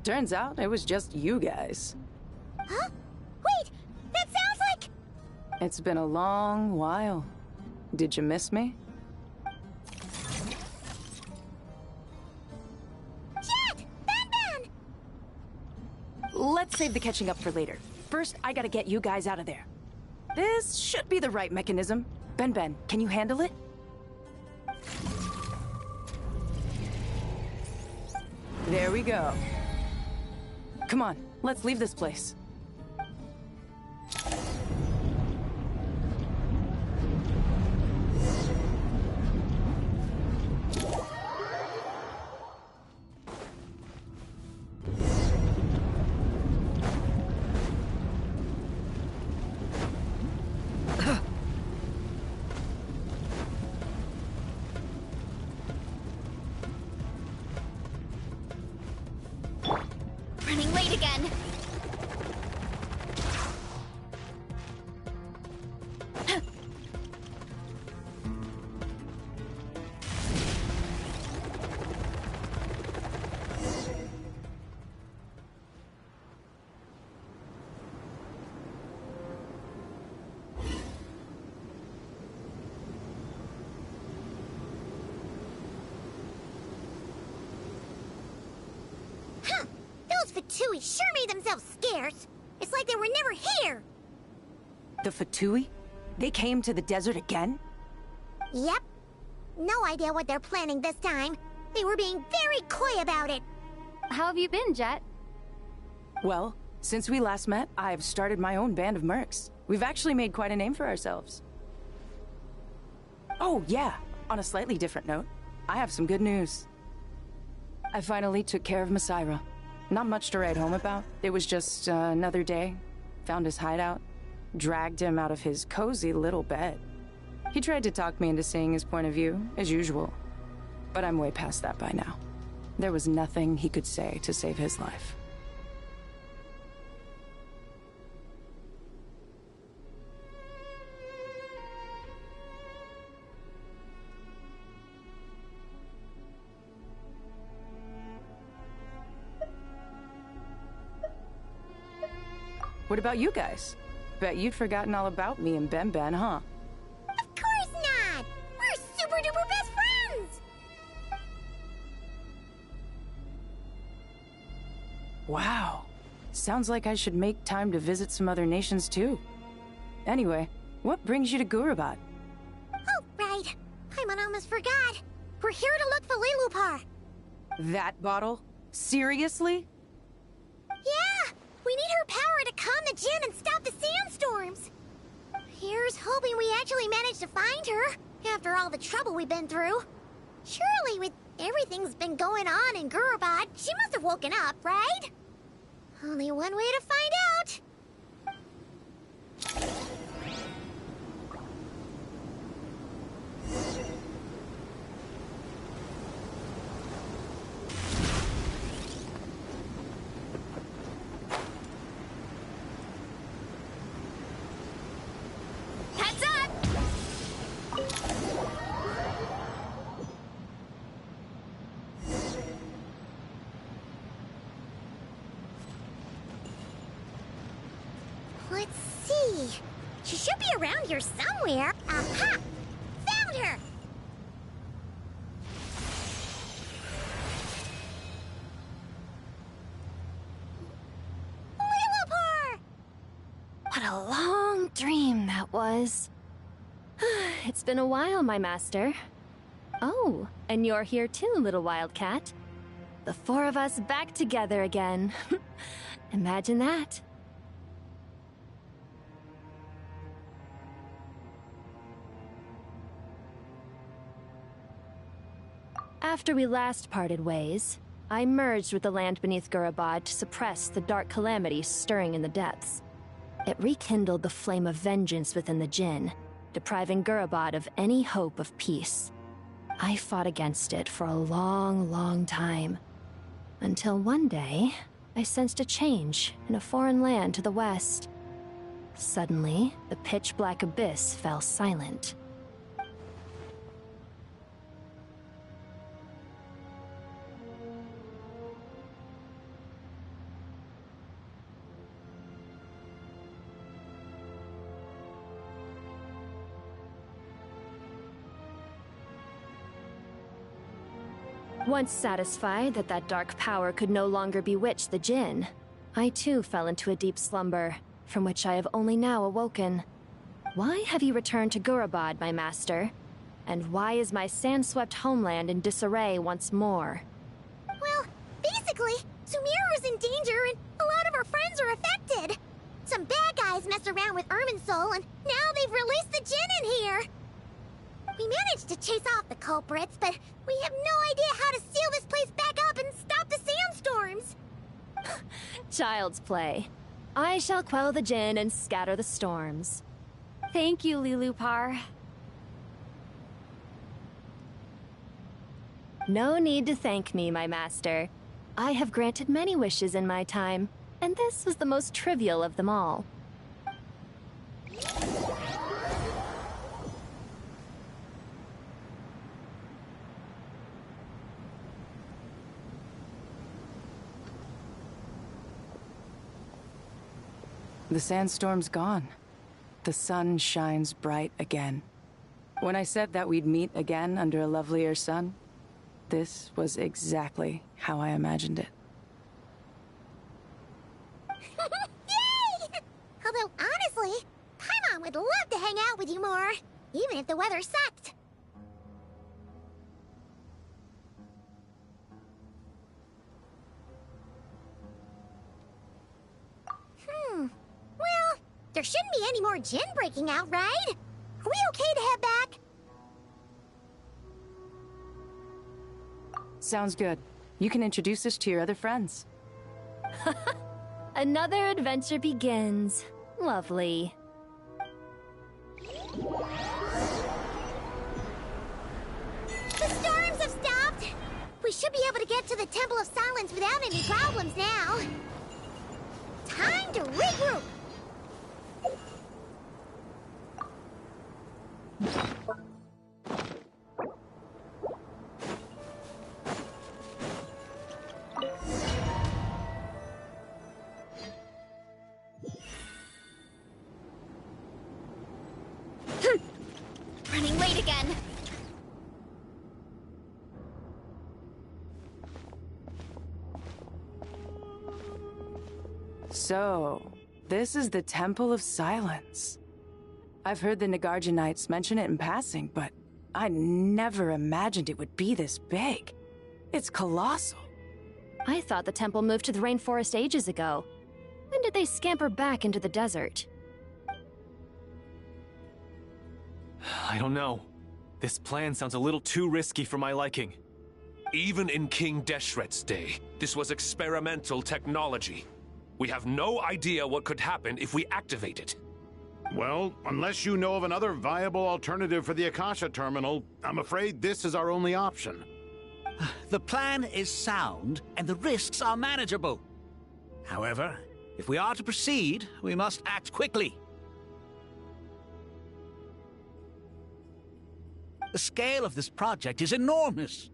Turns out it was just you guys. Huh? Wait! That sounds like... It's been a long while. Did you miss me? Jet! Ben! Let's save the catching up for later. First, I gotta get you guys out of there. This should be the right mechanism. Ben, can you handle it? There we go. Come on, let's leave this place. Running late again. Those Fatui sure made themselves scarce. It's like they were never here. The Fatui? They came to the desert again? Yep. No idea what they're planning this time. They were being very coy about it. How have you been, Jet? Well, since we last met, I've started my own band of mercs. We've actually made quite a name for ourselves. Oh, yeah. On a slightly different note, I have some good news. I finally took care of Masaira. Not much to write home about. It was just another day. Found his hideout. Dragged him out of his cozy little bed. He tried to talk me into seeing his point of view, as usual. But I'm way past that by now. There was nothing he could say to save his life. What about you guys? Bet you'd forgotten all about me and Ben, huh? Of course not! We're super duper best friends! Wow. Sounds like I should make time to visit some other nations too. Anyway, what brings you to Gurabat? Oh, right. I almost forgot. We're here to look for Lilupar. That bottle? Seriously? Yeah! We need her hoping we actually managed to find her, after all the trouble we've been through. Surely, with everything's been going on in Gurabad, she must have woken up, right? Only one way to find out. Heads up! Let's see. She should be around here somewhere. Aha! Found her! Lillipar! What a long dream that was. It's been a while, my master. Oh, and you're here too, little wildcat. The four of us back together again. Imagine that. After we last parted ways, I merged with the land beneath Gurabad to suppress the dark calamity stirring in the depths. It rekindled the flame of vengeance within the Jinn, depriving Gurabad of any hope of peace. I fought against it for a long, long time. Until one day, I sensed a change in a foreign land to the west. Suddenly, the pitch-black abyss fell silent. Once satisfied that that dark power could no longer bewitch the Jinn, I too fell into a deep slumber, from which I have only now awoken. Why have you returned to Gurabad, my master? And why is my sand-swept homeland in disarray once more? Well, basically, Sumeru's in danger and a lot of our friends are affected. Some bad guys messed around with Irminsul and now they've released the Jinn in here. We managed to chase off the culprits, but we have no idea how to seal this place back up and stop the sandstorms. Child's play. I shall quell the Jinn and scatter the storms. Thank you, Lillipar. No need to thank me, my master. I have granted many wishes in my time, and this was the most trivial of them all. The sandstorm's gone. The sun shines bright again. When I said that we'd meet again under a lovelier sun, this was exactly how I imagined it. Yay! Although, honestly, Paimon would love to hang out with you more, even if the weather sucked. Well, there shouldn't be any more Jinn breaking out, right? Are we okay to head back? Sounds good. You can introduce us to your other friends. Another adventure begins. Lovely. The storms have stopped! We should be able to get to the Temple of Silence without any problems now. Time to regroup! Running late again. So, this is the Temple of Silence. I've heard the Nagarjanites mention it in passing, but I never imagined it would be this big. It's colossal. I thought the temple moved to the rainforest ages ago. When did they scamper back into the desert? I don't know. This plan sounds a little too risky for my liking. Even in King Deshret's day, this was experimental technology. We have no idea what could happen if we activate it. Well, unless you know of another viable alternative for the Akasha terminal, I'm afraid this is our only option. The plan is sound, and the risks are manageable. However, if we are to proceed, we must act quickly. The scale of this project is enormous.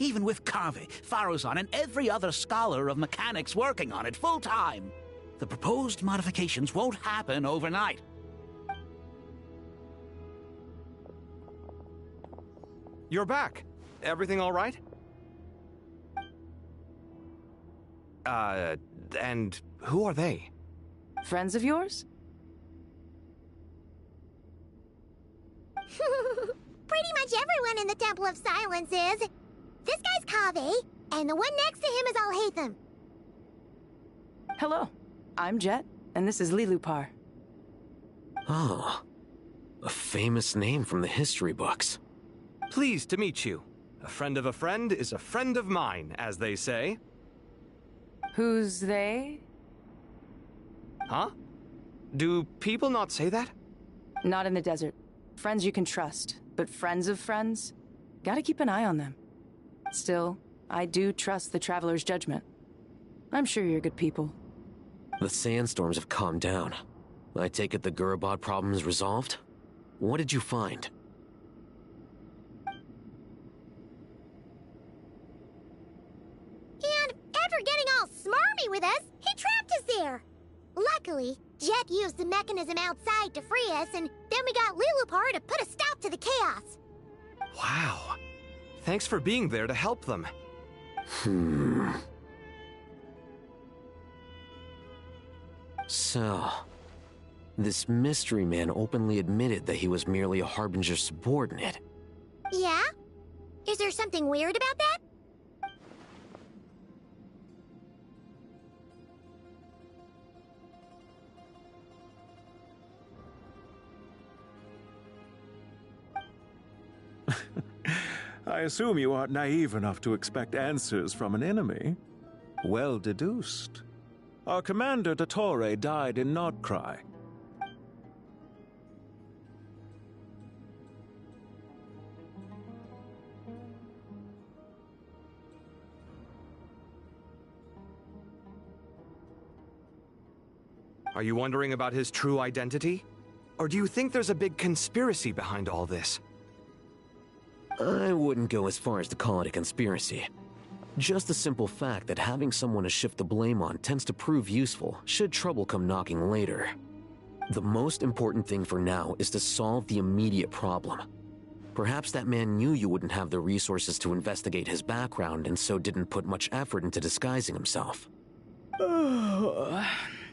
Even with Kave, Faruzan, and every other scholar of mechanics working on it full-time, the proposed modifications won't happen overnight. You're back. Everything all right? And who are they? Friends of yours? Pretty much everyone in the Temple of Silence is. This guy's Kave, and the one next to him is Alhaitham. Hello, I'm Jet, and this is Lilupar. Oh, a famous name from the history books. Pleased to meet you. A friend of a friend is a friend of mine, as they say. Who's they? Huh? Do people not say that? Not in the desert. Friends you can trust, but friends of friends? Gotta keep an eye on them. Still, I do trust the Traveler's judgment. I'm sure you're good people. The sandstorms have calmed down. I take it the Gurabad problem is resolved? What did you find? And after getting all smarmy with us, he trapped us there. Luckily, Jet used the mechanism outside to free us, and then we got Lilupar to put a stop to the chaos. Wow. Thanks for being there to help them. So, this mystery man openly admitted that he was merely a Harbinger subordinate. Yeah? Is there something weird about that? I assume you aren't naive enough to expect answers from an enemy. Well deduced. Our commander, Dottore, died in Nordcry. Are you wondering about his true identity? Or do you think there's a big conspiracy behind all this? I wouldn't go as far as to call it a conspiracy. Just the simple fact that having someone to shift the blame on tends to prove useful should trouble come knocking later. The most important thing for now is to solve the immediate problem. Perhaps that man knew you wouldn't have the resources to investigate his background and so didn't put much effort into disguising himself.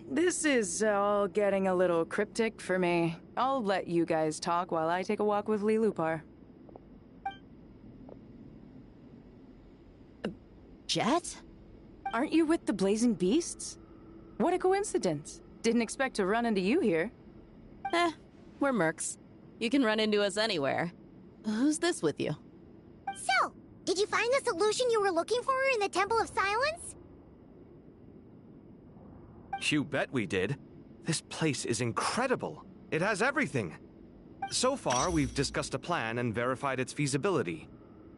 This is all getting a little cryptic for me. I'll let you guys talk while I take a walk with Lilupar. Jet? Aren't you with the Blazing Beasts? What a coincidence. Didn't expect to run into you here. We're mercs. You can run into us anywhere. Who's this with you? So, did you find the solution you were looking for in the Temple of Silence? You bet we did. This place is incredible. It has everything. So far, we've discussed a plan and verified its feasibility.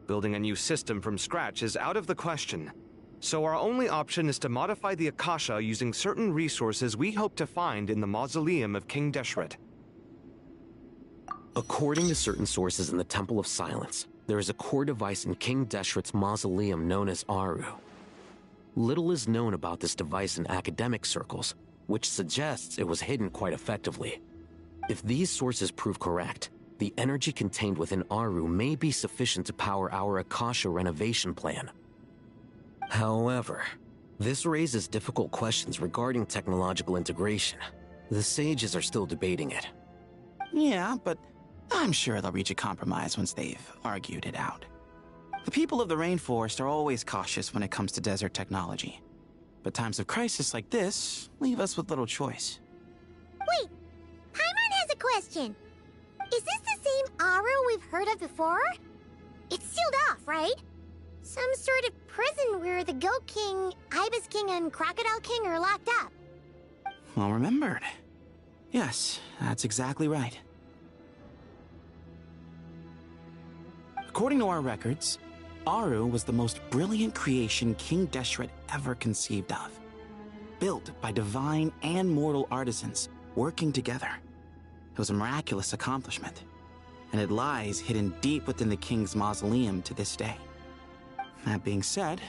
Building a new system from scratch is out of the question. So our only option is to modify the Akasha using certain resources we hope to find in the mausoleum of King Deshret. According to certain sources in the Temple of Silence, there is a core device in King Deshret's mausoleum known as Aru. Little is known about this device in academic circles, which suggests it was hidden quite effectively. If these sources prove correct, the energy contained within Aru may be sufficient to power our Akasha renovation plan. However, this raises difficult questions regarding technological integration. The sages are still debating it. Yeah, but I'm sure they'll reach a compromise once they've argued it out. The people of the rainforest are always cautious when it comes to desert technology. But times of crisis like this leave us with little choice. Wait, Paimon has a question. Is this the same Aru we've heard of before? It's sealed off, right? Some sort of prison where the Goat King, Ibis King, and Crocodile King are locked up. Well remembered. Yes, that's exactly right. According to our records, Aru was the most brilliant creation King Deshret ever conceived of. Built by divine and mortal artisans working together. It was a miraculous accomplishment, and it lies hidden deep within the king's mausoleum to this day. That being said,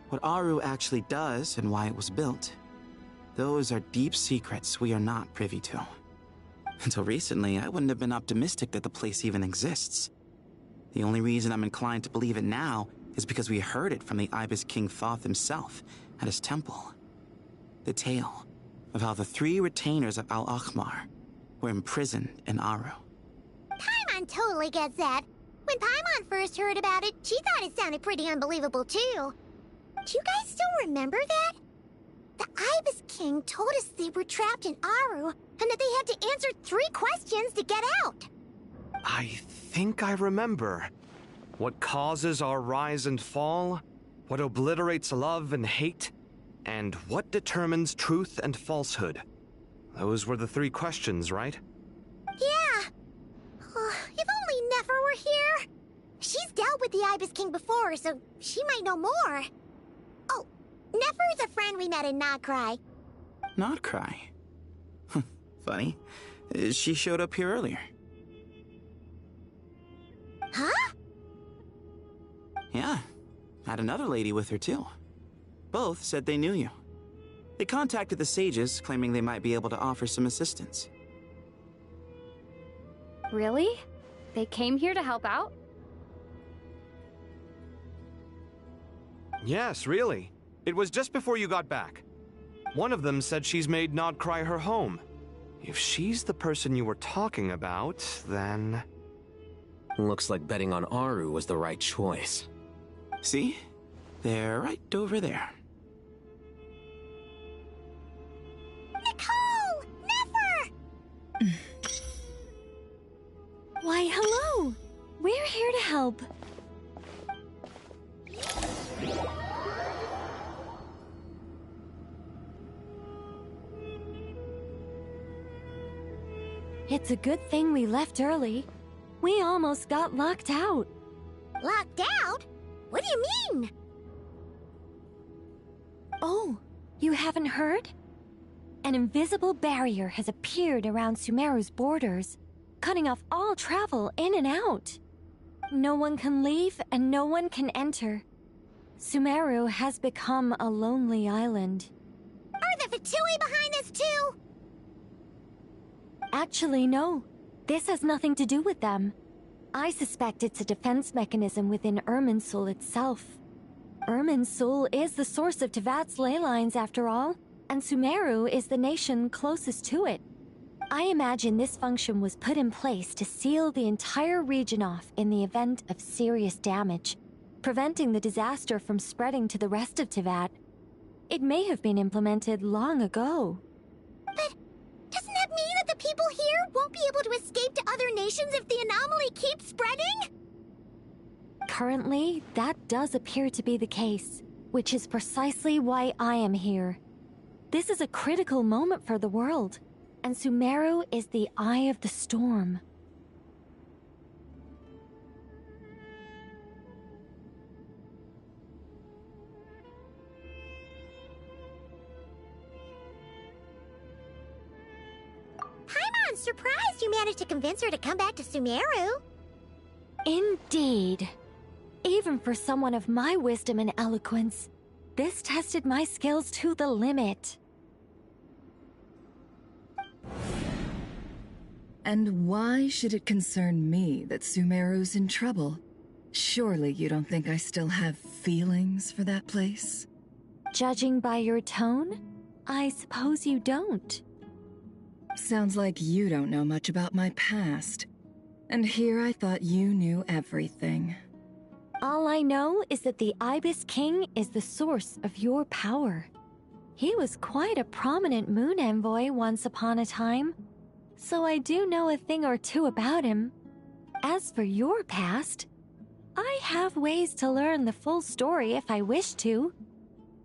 what Aru actually does and why it was built, those are deep secrets we are not privy to. Until recently, I wouldn't have been optimistic that the place even exists. The only reason I'm inclined to believe it now is because we heard it from the Ibis King Thoth himself at his temple. The tale of how the 3 retainers of Al-Akhmar were imprisoned in Aru. Paimon totally gets that. When Paimon first heard about it, she thought it sounded pretty unbelievable too. Do you guys still remember that? The Ibis King told us they were trapped in Aru and that they had to answer 3 questions to get out. I think I remember. What causes our rise and fall? What obliterates love and hate? And what determines truth and falsehood? Those were the 3 questions, right? Yeah. If only Nefer were here. She's dealt with the Ibis King before, so she might know more. Oh, Nefer's a friend we met in Notcry. Notcry? Funny. She showed up here earlier. Huh? Yeah. Had another lady with her too. Both said they knew you. They contacted the sages, claiming they might be able to offer some assistance. Really? They came here to help out? Yes, really. It was just before you got back. One of them said she's made Notcry her home. If she's the person you were talking about, then... Looks like betting on Aru was the right choice. See? They're right over there. Nicole! Nefer! Why, hello! We're here to help. It's a good thing we left early. We almost got locked out. Locked out? What do you mean? Oh, you haven't heard? An invisible barrier has appeared around Sumeru's borders, cutting off all travel in and out. No one can leave and no one can enter. Sumeru has become a lonely island. Are the Fatui behind this too? Actually, no. This has nothing to do with them. I suspect it's a defense mechanism within Irminsul itself. Irminsul is the source of Tevat's ley lines, after all, and Sumeru is the nation closest to it. I imagine this function was put in place to seal the entire region off in the event of serious damage, preventing the disaster from spreading to the rest of Tevat. It may have been implemented long ago. But doesn't that mean that the people here won't be able to escape to other nations if the anomaly keeps spreading? Currently, that does appear to be the case, which is precisely why I am here. This is a critical moment for the world, and Sumeru is the eye of the storm. Paimon's surprised you managed to convince her to come back to Sumeru. Indeed. Even for someone of my wisdom and eloquence, this tested my skills to the limit. And why should it concern me that Sumeru's in trouble? Surely you don't think I still have feelings for that place? Judging by your tone, I suppose you don't. Sounds like you don't know much about my past. And here I thought you knew everything. All I know is that the Ibis King is the source of your power. He was quite a prominent moon envoy once upon a time. so I do know a thing or two about him. As for your past, I have ways to learn the full story if I wish to.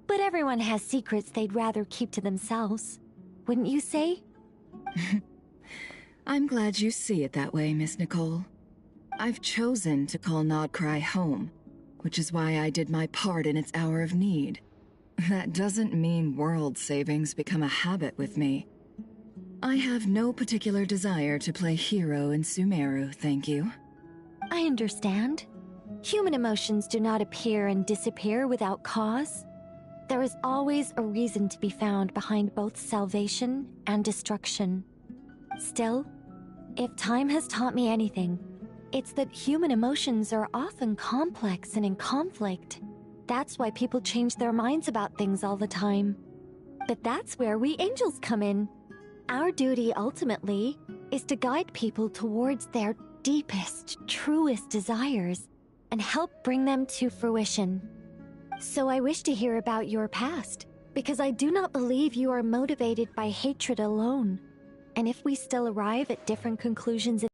But everyone has secrets they'd rather keep to themselves. Wouldn't you say? I'm glad you see it that way, Miss Nicole. I've chosen to call Nodcry home, which is why I did my part in its hour of need. That doesn't mean world savings become a habit with me. I have no particular desire to play hero in Sumeru, thank you. I understand. Human emotions do not appear and disappear without cause. There is always a reason to be found behind both salvation and destruction. Still, if time has taught me anything, it's that human emotions are often complex and in conflict. That's why people change their minds about things all the time. But that's where we angels come in. Our duty, ultimately, is to guide people towards their deepest, truest desires and help bring them to fruition. So I wish to hear about your past, because I do not believe you are motivated by hatred alone. And if we still arrive at different conclusions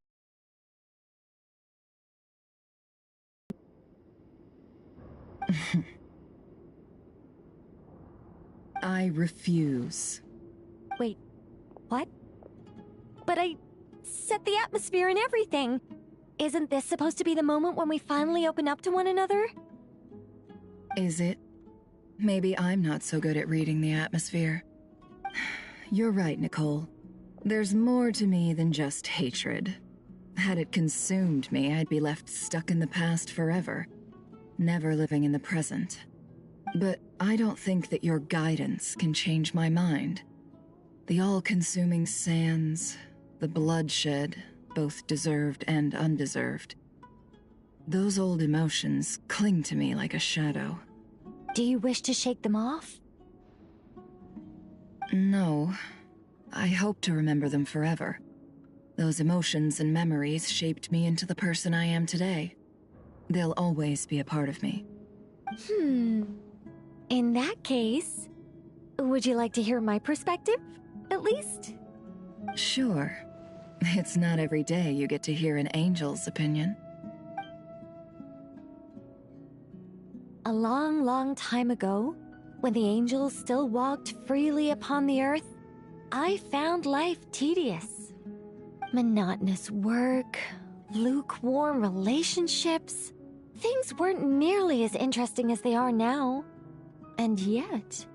I refuse. Wait, what? But I set the atmosphere and everything. Isn't this supposed to be the moment when we finally open up to one another? Is it? Maybe I'm not so good at reading the atmosphere. You're right, Nicole. There's more to me than just hatred. Had it consumed me, I'd be left stuck in the past forever, never living in the present. But I don't think that your guidance can change my mind. The all-consuming sands, the bloodshed, both deserved and undeserved. Those old emotions cling to me like a shadow. Do you wish to shake them off? No. I hope to remember them forever. Those emotions and memories shaped me into the person I am today. They'll always be a part of me. In that case, would you like to hear my perspective, at least? Sure. It's not every day you get to hear an angel's opinion. A long, long time ago, when the angels still walked freely upon the earth, I found life tedious. Monotonous work, lukewarm relationships. Things weren't nearly as interesting as they are now. And yet,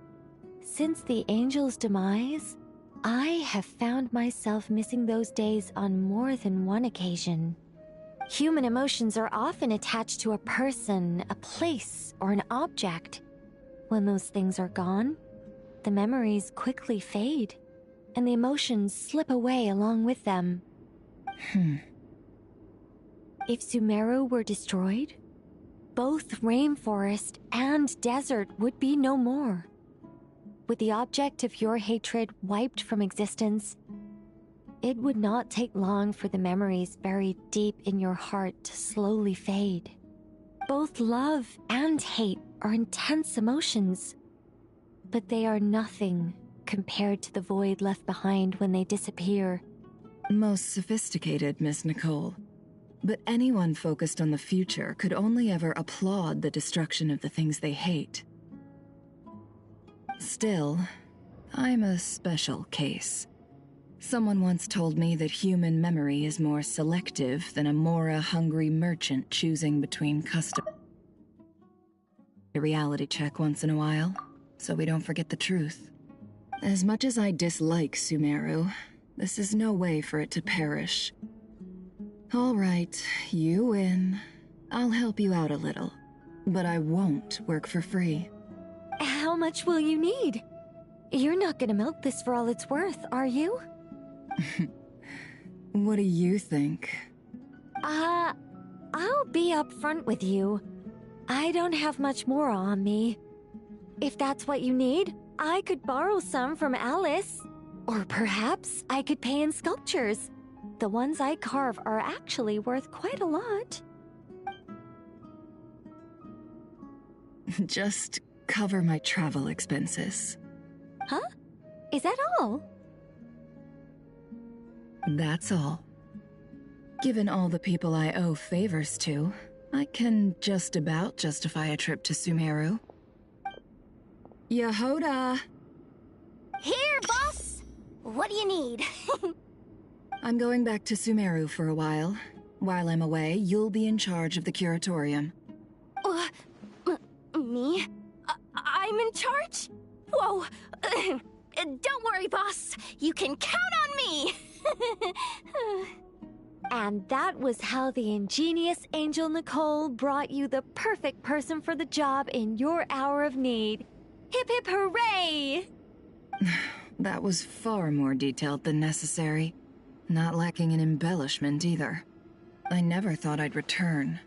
since the angels' demise, I have found myself missing those days on more than one occasion. Human emotions are often attached to a person, a place, or an object. When those things are gone, the memories quickly fade, and the emotions slip away along with them. If Sumeru were destroyed, both rainforest and desert would be no more. With the object of your hatred wiped from existence, it would not take long for the memories buried deep in your heart to slowly fade. Both love and hate are intense emotions, but they are nothing compared to the void left behind when they disappear. Most sophisticated, Miss Nicole. But anyone focused on the future could only ever applaud the destruction of the things they hate. Still, I'm a special case. Someone once told me that human memory is more selective than a Mora-hungry merchant choosing between custom. A reality check once in a while, so we don't forget the truth. As much as I dislike Sumeru, this is no way for it to perish. All right, you win. I'll help you out a little, but I won't work for free. How much will you need? You're not gonna milk this for all it's worth, are you? What do you think? I'll be upfront with you. I don't have much more on me. If that's what you need, I could borrow some from Alice. Or perhaps I could pay in sculptures. The ones I carve are actually worth quite a lot. Just cover my travel expenses. Huh? Is that all? That's all. Given all the people I owe favors to, I can just about justify a trip to Sumeru. Yehoda! Here, boss! What do you need? I'm going back to Sumeru for a while. While I'm away, you'll be in charge of the curatorium. Me? I'm in charge? Whoa! Don't worry, boss. You can count on me! And that was how the ingenious Angel Nicole brought you the perfect person for the job in your hour of need. Hip hip hooray! That was far more detailed than necessary. Not lacking in embellishment either. I never thought I'd return.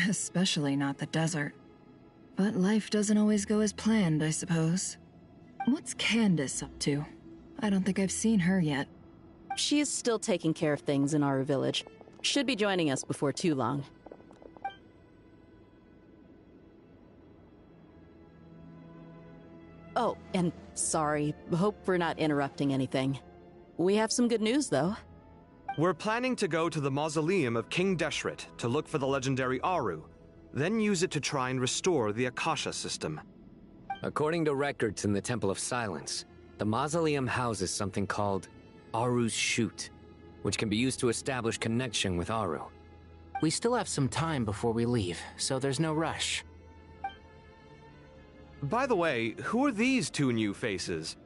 Especially not the desert. But life doesn't always go as planned, I suppose. What's Candace up to? I don't think I've seen her yet. She is still taking care of things in our village. Should be joining us before too long. Oh, and sorry. Hope we're not interrupting anything. We have some good news, though. We're planning to go to the mausoleum of King Deshret to look for the legendary Aru, then use it to try and restore the Akasha system. According to records in the Temple of Silence, the mausoleum houses something called Aru's Chute, which can be used to establish connection with Aru. We still have some time before we leave, so there's no rush. By the way, who are these two new faces?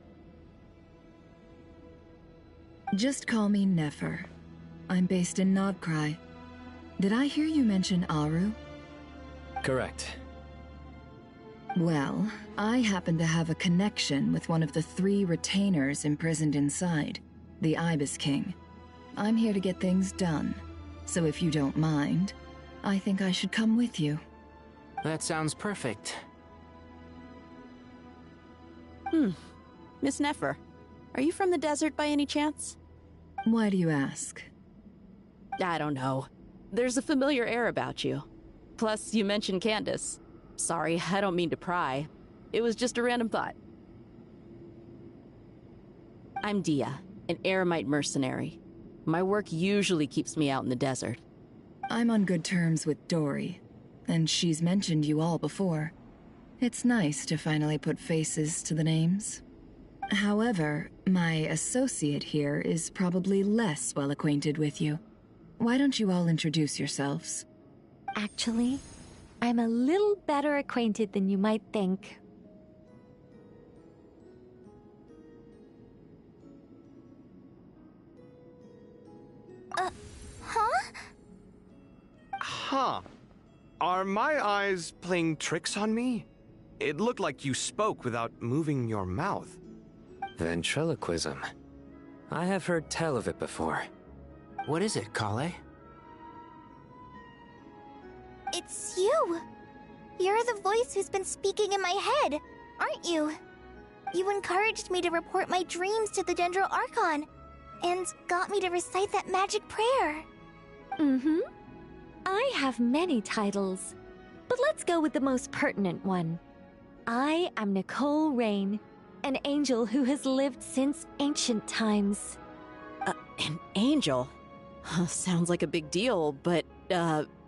Just call me Nefer. I'm based in Nodcry. Did I hear you mention Aru? Correct. Well, I happen to have a connection with one of the 3 retainers imprisoned inside, the Ibis King. I'm here to get things done, so if you don't mind, I think I should come with you. That sounds perfect. Miss Nefer, are you from the desert by any chance? Why do you ask? I don't know. There's a familiar air about you. Plus, you mentioned Candace. Sorry, I don't mean to pry. It was just a random thought. I'm Dia, an Eremite mercenary. My work usually keeps me out in the desert. I'm on good terms with Dory, and she's mentioned you all before. It's nice to finally put faces to the names. However, my associate here is probably less well acquainted with you. Why don't you all introduce yourselves? Actually, I'm a little better acquainted than you might think. Huh. Are my eyes playing tricks on me? It looked like you spoke without moving your mouth. Ventriloquism. I have heard tell of it before. What is it, Kale? It's you! You're the voice who's been speaking in my head, aren't you? You encouraged me to report my dreams to the Dendro Archon, and got me to recite that magic prayer. Mm-hmm. I have many titles, but let's go with the most pertinent one. I am Nicole Rain, an angel who has lived since ancient times. An angel? Sounds like a big deal, but,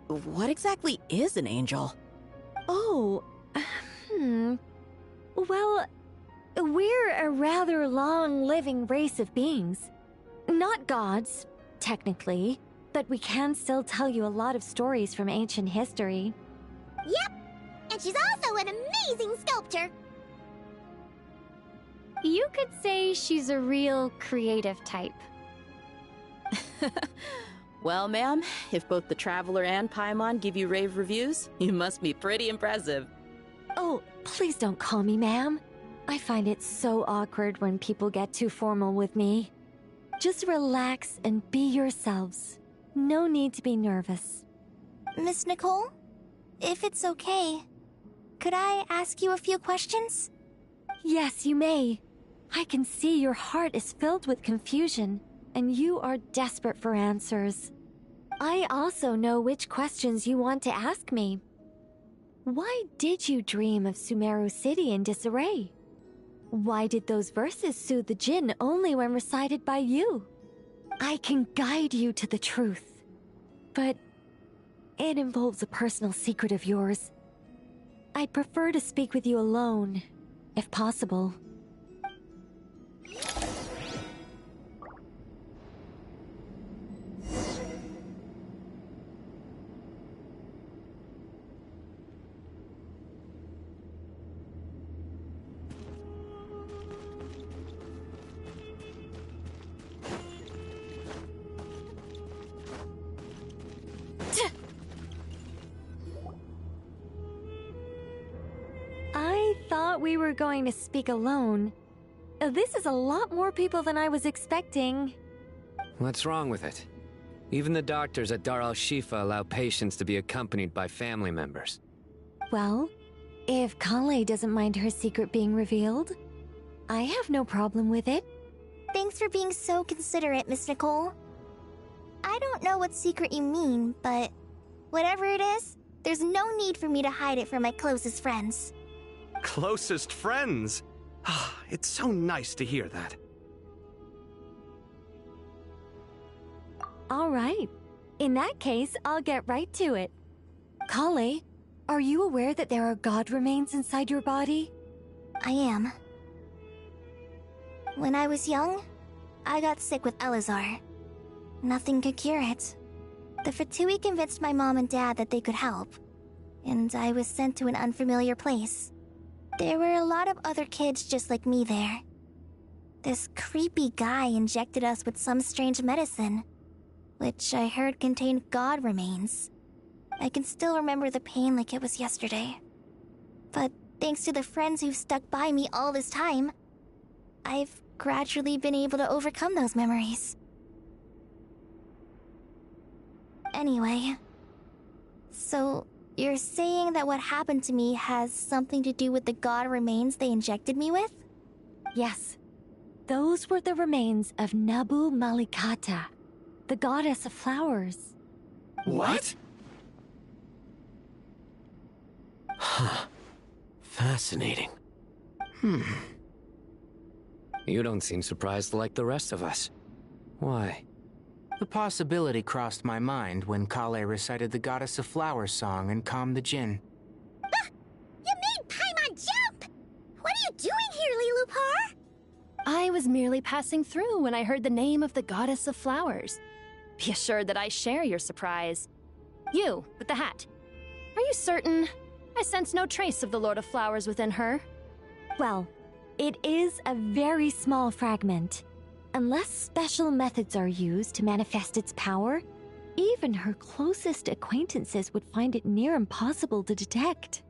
what exactly is an angel? Oh, Well, we're a rather long-living race of beings. Not gods, technically, but we can still tell you a lot of stories from ancient history. Yep! And she's also an amazing sculptor! You could say she's a real creative type. Well, ma'am, if both the Traveler and Paimon give you rave reviews, you must be pretty impressive. Oh, please don't call me ma'am. I find it so awkward when people get too formal with me. Just relax and be yourselves. No need to be nervous. Miss Nicole, if it's okay, could I ask you a few questions? Yes, you may. I can see your heart is filled with confusion, and you are desperate for answers. I also know which questions you want to ask me. Why did you dream of Sumeru City in disarray? Why did those verses soothe the Jinn only when recited by you? I can guide you to the truth, but it involves a personal secret of yours. I'd prefer to speak with you alone, if possible. I thought we were going to speak alone. This is a lot more people than I was expecting. What's wrong with it? Even the doctors at Dar al-Shifa allow patients to be accompanied by family members. Well, if Kale doesn't mind her secret being revealed, I have no problem with it. Thanks for being so considerate, Miss Nicole. I don't know what secret you mean, but whatever it is, there's no need for me to hide it from my closest friends. Closest friends? It's so nice to hear that. All right. In that case, I'll get right to it. Kale, are you aware that there are god remains inside your body? I am. When I was young, I got sick with Elazar. Nothing could cure it. The Fatui convinced my mom and dad that they could help, and I was sent to an unfamiliar place. There were a lot of other kids just like me there. This creepy guy injected us with some strange medicine, which I heard contained god remains. I can still remember the pain like it was yesterday. But thanks to the friends who've stuck by me all this time, I've gradually been able to overcome those memories. Anyway, so you're saying that what happened to me has something to do with the god remains they injected me with? Yes. Those were the remains of Nabu Malikata, the goddess of flowers. What? Huh. Fascinating. You don't seem surprised like the rest of us. Why? The possibility crossed my mind when Kale recited the Goddess of Flowers song and calmed the Jinn. You made Paimon jump! What are you doing here, Lilupar? I was merely passing through when I heard the name of the Goddess of Flowers. Be assured that I share your surprise. You, with the hat. Are you certain? I sense no trace of the Lord of Flowers within her. Well, it is a very small fragment. Unless special methods are used to manifest its power, even her closest acquaintances would find it near impossible to detect.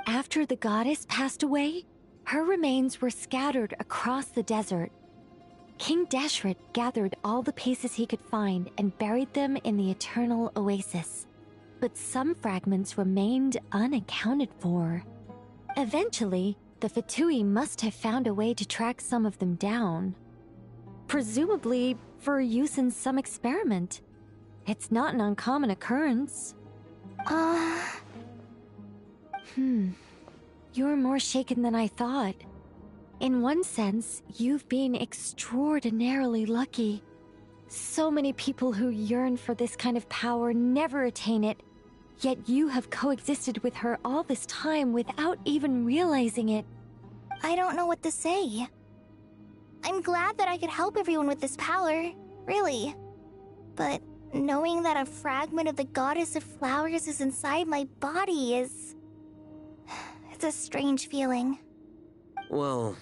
After the goddess passed away, her remains were scattered across the desert. King Deshret gathered all the pieces he could find and buried them in the Eternal Oasis. But some fragments remained unaccounted for. Eventually, the Fatui must have found a way to track some of them down. Presumably for use in some experiment. It's not an uncommon occurrence. You're more shaken than I thought. In one sense, you've been extraordinarily lucky. So many people who yearn for this kind of power never attain it, yet you have coexisted with her all this time without even realizing it. I don't know what to say. I'm glad that I could help everyone with this power, really. But knowing that a fragment of the Goddess of Flowers is inside my body is... it's a strange feeling. Well,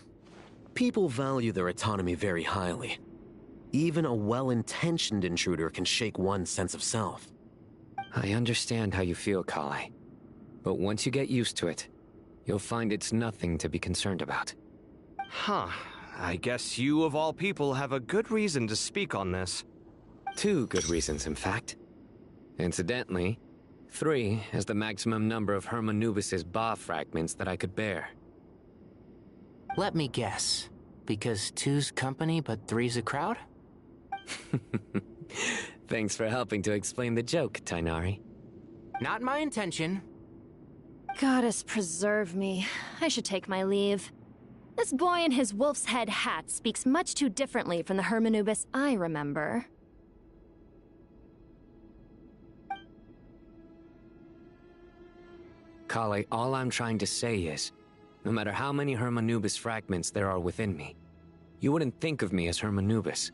people value their autonomy very highly. Even a well-intentioned intruder can shake one's sense of self. I understand how you feel, Kale. But once you get used to it, you'll find it's nothing to be concerned about. Huh. I guess you, of all people, have a good reason to speak on this. 2 good reasons, in fact. Incidentally, 3 is the maximum number of Hermanubis' Ba fragments that I could bear. Let me guess. Because 2's company, but 3's a crowd? Thanks for helping to explain the joke, Tainari. Not my intention. Goddess preserve me. I should take my leave. This boy in his wolf's head hat speaks much too differently from the Hermanubis I remember. Kale, all I'm trying to say is, no matter how many Hermanubis fragments there are within me, you wouldn't think of me as Hermanubis.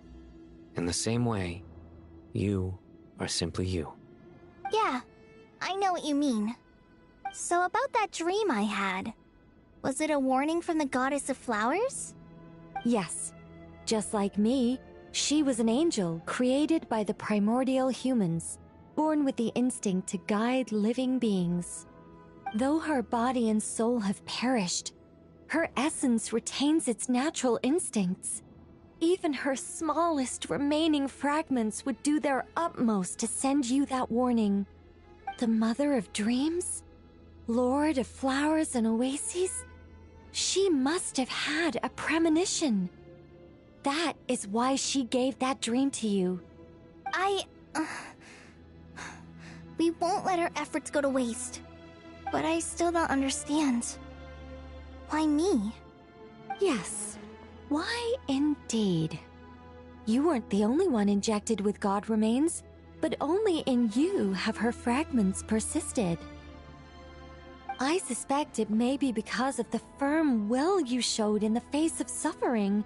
In the same way, you are simply you. Yeah, I know what you mean. So about that dream I had, was it a warning from the goddess of flowers? Yes. Just like me, she was an angel created by the primordial humans, born with the instinct to guide living beings. Though her body and soul have perished, her essence retains its natural instincts. Even her smallest remaining fragments would do their utmost to send you that warning. The mother of dreams? Lord of flowers and oases? She must have had a premonition. That is why she gave that dream to you. We won't let our efforts go to waste. But I still don't understand. Why me? Yes. Why indeed? You weren't the only one injected with god remains, but only in you have her fragments persisted. I suspect it may be because of the firm will you showed in the face of suffering.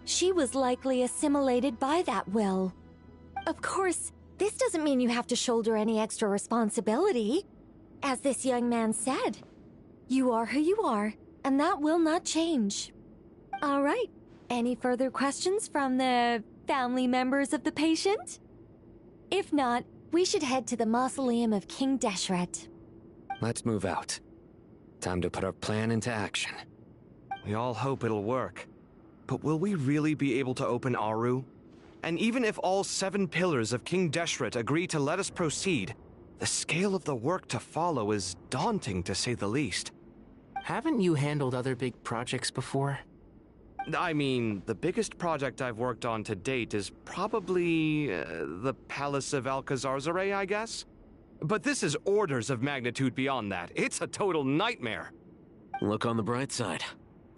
She was likely assimilated by that will. Of course, this doesn't mean you have to shoulder any extra responsibility. As this young man said, you are who you are, and that will not change. All right, any further questions from the family members of the patient? If not, we should head to the mausoleum of King Deshret. Let's move out. Time to put our plan into action. We all hope it'll work. But will we really be able to open Aru? And even if all 7 pillars of King Deshret agree to let us proceed, the scale of the work to follow is daunting, to say the least. Haven't you handled other big projects before? I mean, the biggest project I've worked on to date is probably the Palace of Alcazarzaray, I guess? But this is orders of magnitude beyond that. It's a total nightmare. Look on the bright side.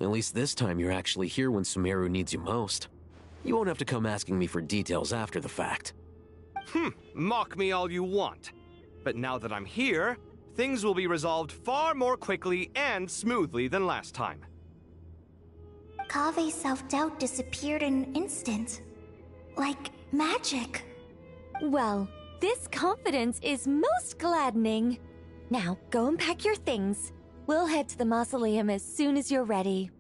At least this time you're actually here when Sumeru needs you most. You won't have to come asking me for details after the fact. Mock me all you want. But now that I'm here, things will be resolved far more quickly and smoothly than last time. Kave's self-doubt disappeared in an instant. Like magic. Well, this confidence is most gladdening. Now, go and pack your things. We'll head to the mausoleum as soon as you're ready.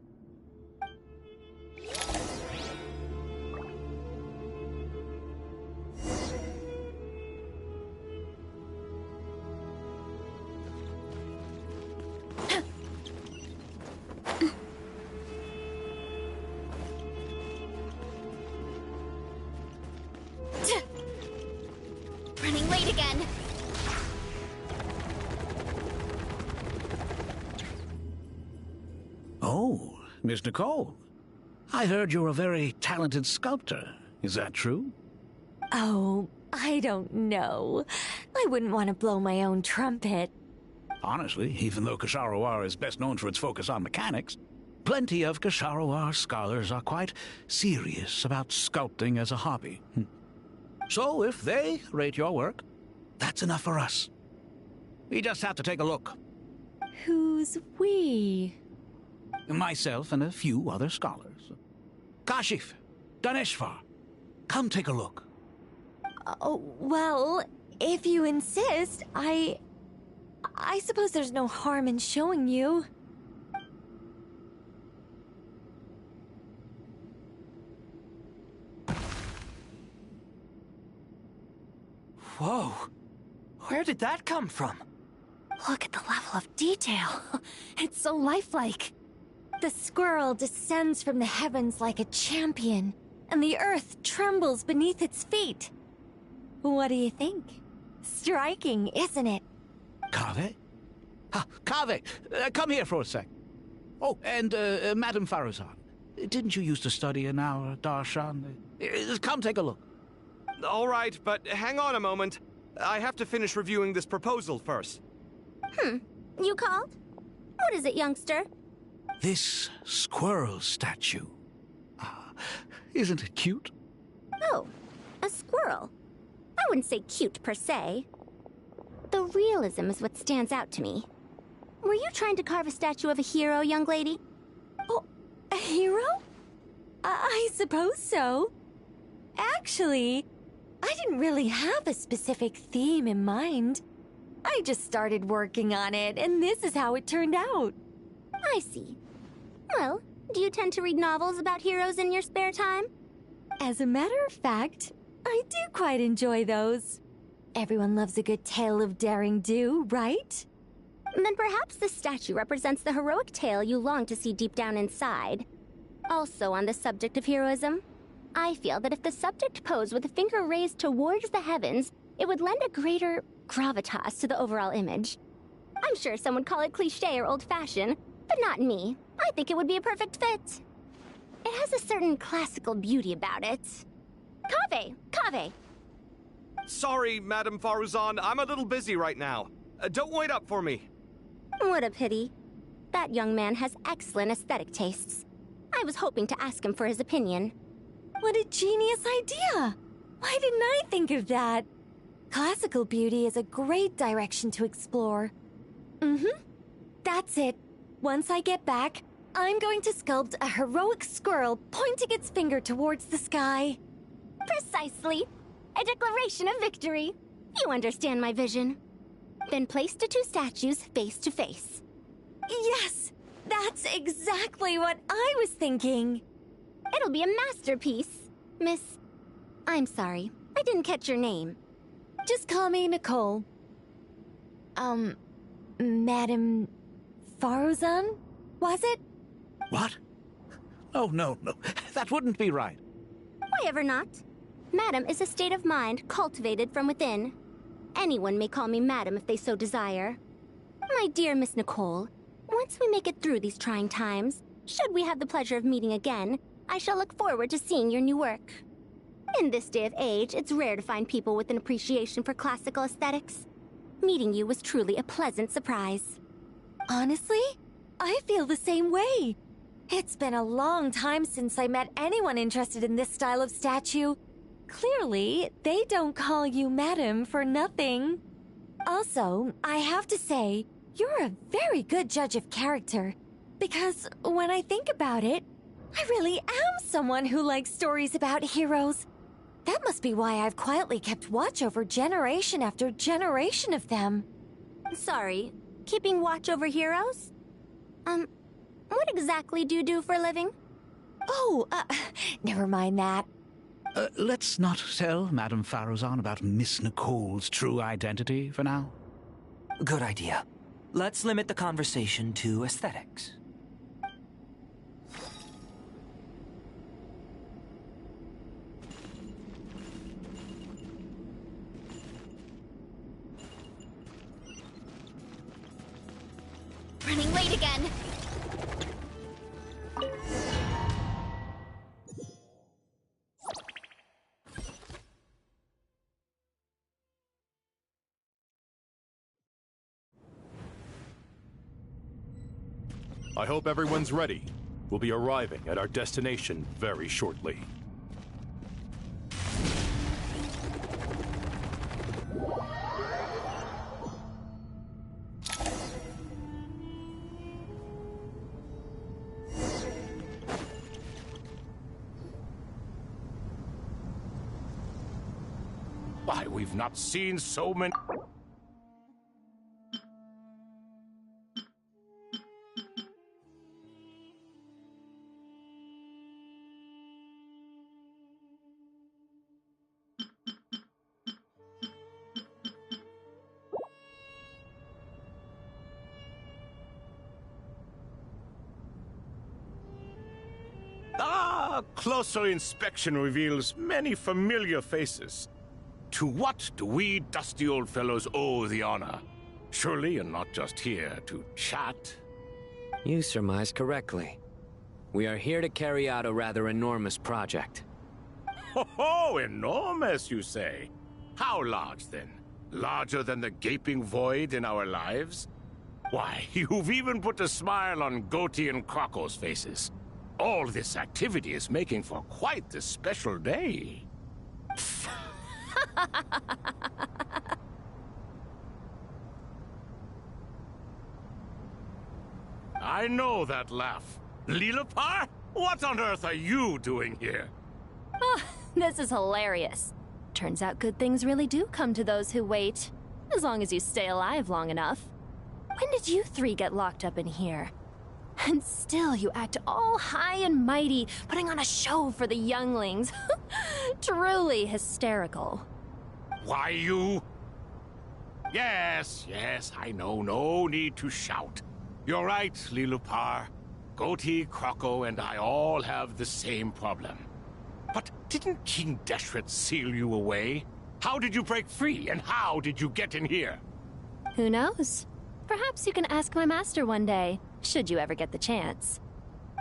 Running late again. Oh, Miss Nicole. I heard you're a very talented sculptor. Is that true? Oh, I don't know. I wouldn't want to blow my own trumpet. Honestly, even though Kasharawar is best known for its focus on mechanics, plenty of Kasharawar scholars are quite serious about sculpting as a hobby. So if they rate your work, that's enough for us. We just have to take a look. Who's we? Myself and a few other scholars. Kashif, Daneshvar, come take a look. Oh, well, if you insist, I suppose there's no harm in showing you. Whoa! Where did that come from? Look at the level of detail. It's so lifelike. The squirrel descends from the heavens like a champion, and the earth trembles beneath its feet. What do you think? Striking, isn't it? Kaveh? Kaveh, come here for a sec. Oh, and Madame Faruzan, didn't you used to study in our darshan? Come take a look. All right, but hang on a moment. I have to finish reviewing this proposal first. You called? What is it, youngster? This squirrel statue. Isn't it cute? Oh, a squirrel. I wouldn't say cute per se. The realism is what stands out to me. were you trying to carve a statue of a hero, young lady? Oh, a hero? I suppose so. Actually, I didn't really have a specific theme in mind. I just started working on it, and this is how it turned out. I see. Well, do you tend to read novels about heroes in your spare time? As a matter of fact, I do quite enjoy those. Everyone loves a good tale of daring do, right? Then perhaps this statue represents the heroic tale you long to see deep down inside. Also on the subject of heroism, I feel that if the subject posed with a finger raised towards the heavens, it would lend a greater gravitas to the overall image. I'm sure some would call it cliché or old-fashioned, but not me. I think it would be a perfect fit. It has a certain classical beauty about it. Kaveh! Sorry, Madame Faruzan, I'm a little busy right now. Don't wait up for me. What a pity. That young man has excellent aesthetic tastes. I was hoping to ask him for his opinion. What a genius idea! Why didn't I think of that? Classical beauty is a great direction to explore. That's it. Once I get back, I'm going to sculpt a heroic squirrel pointing its finger towards the sky. Precisely. A declaration of victory. You understand my vision. Then place the two statues face to face. Yes! That's exactly what I was thinking. It'll be a masterpiece. Miss... I'm sorry. I didn't catch your name. Just call me Nicole. Madame Faruzan? Was it? What? Oh, no. That wouldn't be right. Why ever not? Madam is a state of mind cultivated from within. Anyone may call me Madam if they so desire. My dear Miss Nicole, once we make it through these trying times, should we have the pleasure of meeting again, I shall look forward to seeing your new work. In this day of age, it's rare to find people with an appreciation for classical aesthetics. Meeting you was truly a pleasant surprise. Honestly, I feel the same way. It's been a long time since I met anyone interested in this style of statue. Clearly, they don't call you Madam for nothing. Also, I have to say, you're a very good judge of character. Because when I think about it, I really am someone who likes stories about heroes. That must be why I've quietly kept watch over generation after generation of them. Sorry, keeping watch over heroes? What exactly do you do for a living? Oh, never mind that. Let's not tell Madame Faruzan about Miss Nicole's true identity for now. Good idea. Let's limit the conversation to aesthetics. Running late again. I hope everyone's ready. We'll be arriving at our destination very shortly. Why, we've not seen so many... Closer inspection reveals many familiar faces. To what do we dusty old fellows owe the honor? Surely you're not just here to chat. You surmise correctly. We are here to carry out a rather enormous project. Ho, enormous, you say? How large, then? Larger than the gaping void in our lives? Why, you've even put a smile on Goatee and Crocco's faces. All this activity is making for quite the special day. I know that laugh. Lilipar? What on earth are you doing here? Oh, this is hilarious. Turns out good things really do come to those who wait. As long as you stay alive long enough. When did you three get locked up in here? And still you act all high and mighty, putting on a show for the younglings. Truly hysterical. Why, you... Yes, I know. No need to shout. You're right, Lilipar. Goatee, Croco, and I all have the same problem. But didn't King Deshret seal you away? How did you break free, and how did you get in here? Who knows? Perhaps you can ask my master one day, should you ever get the chance.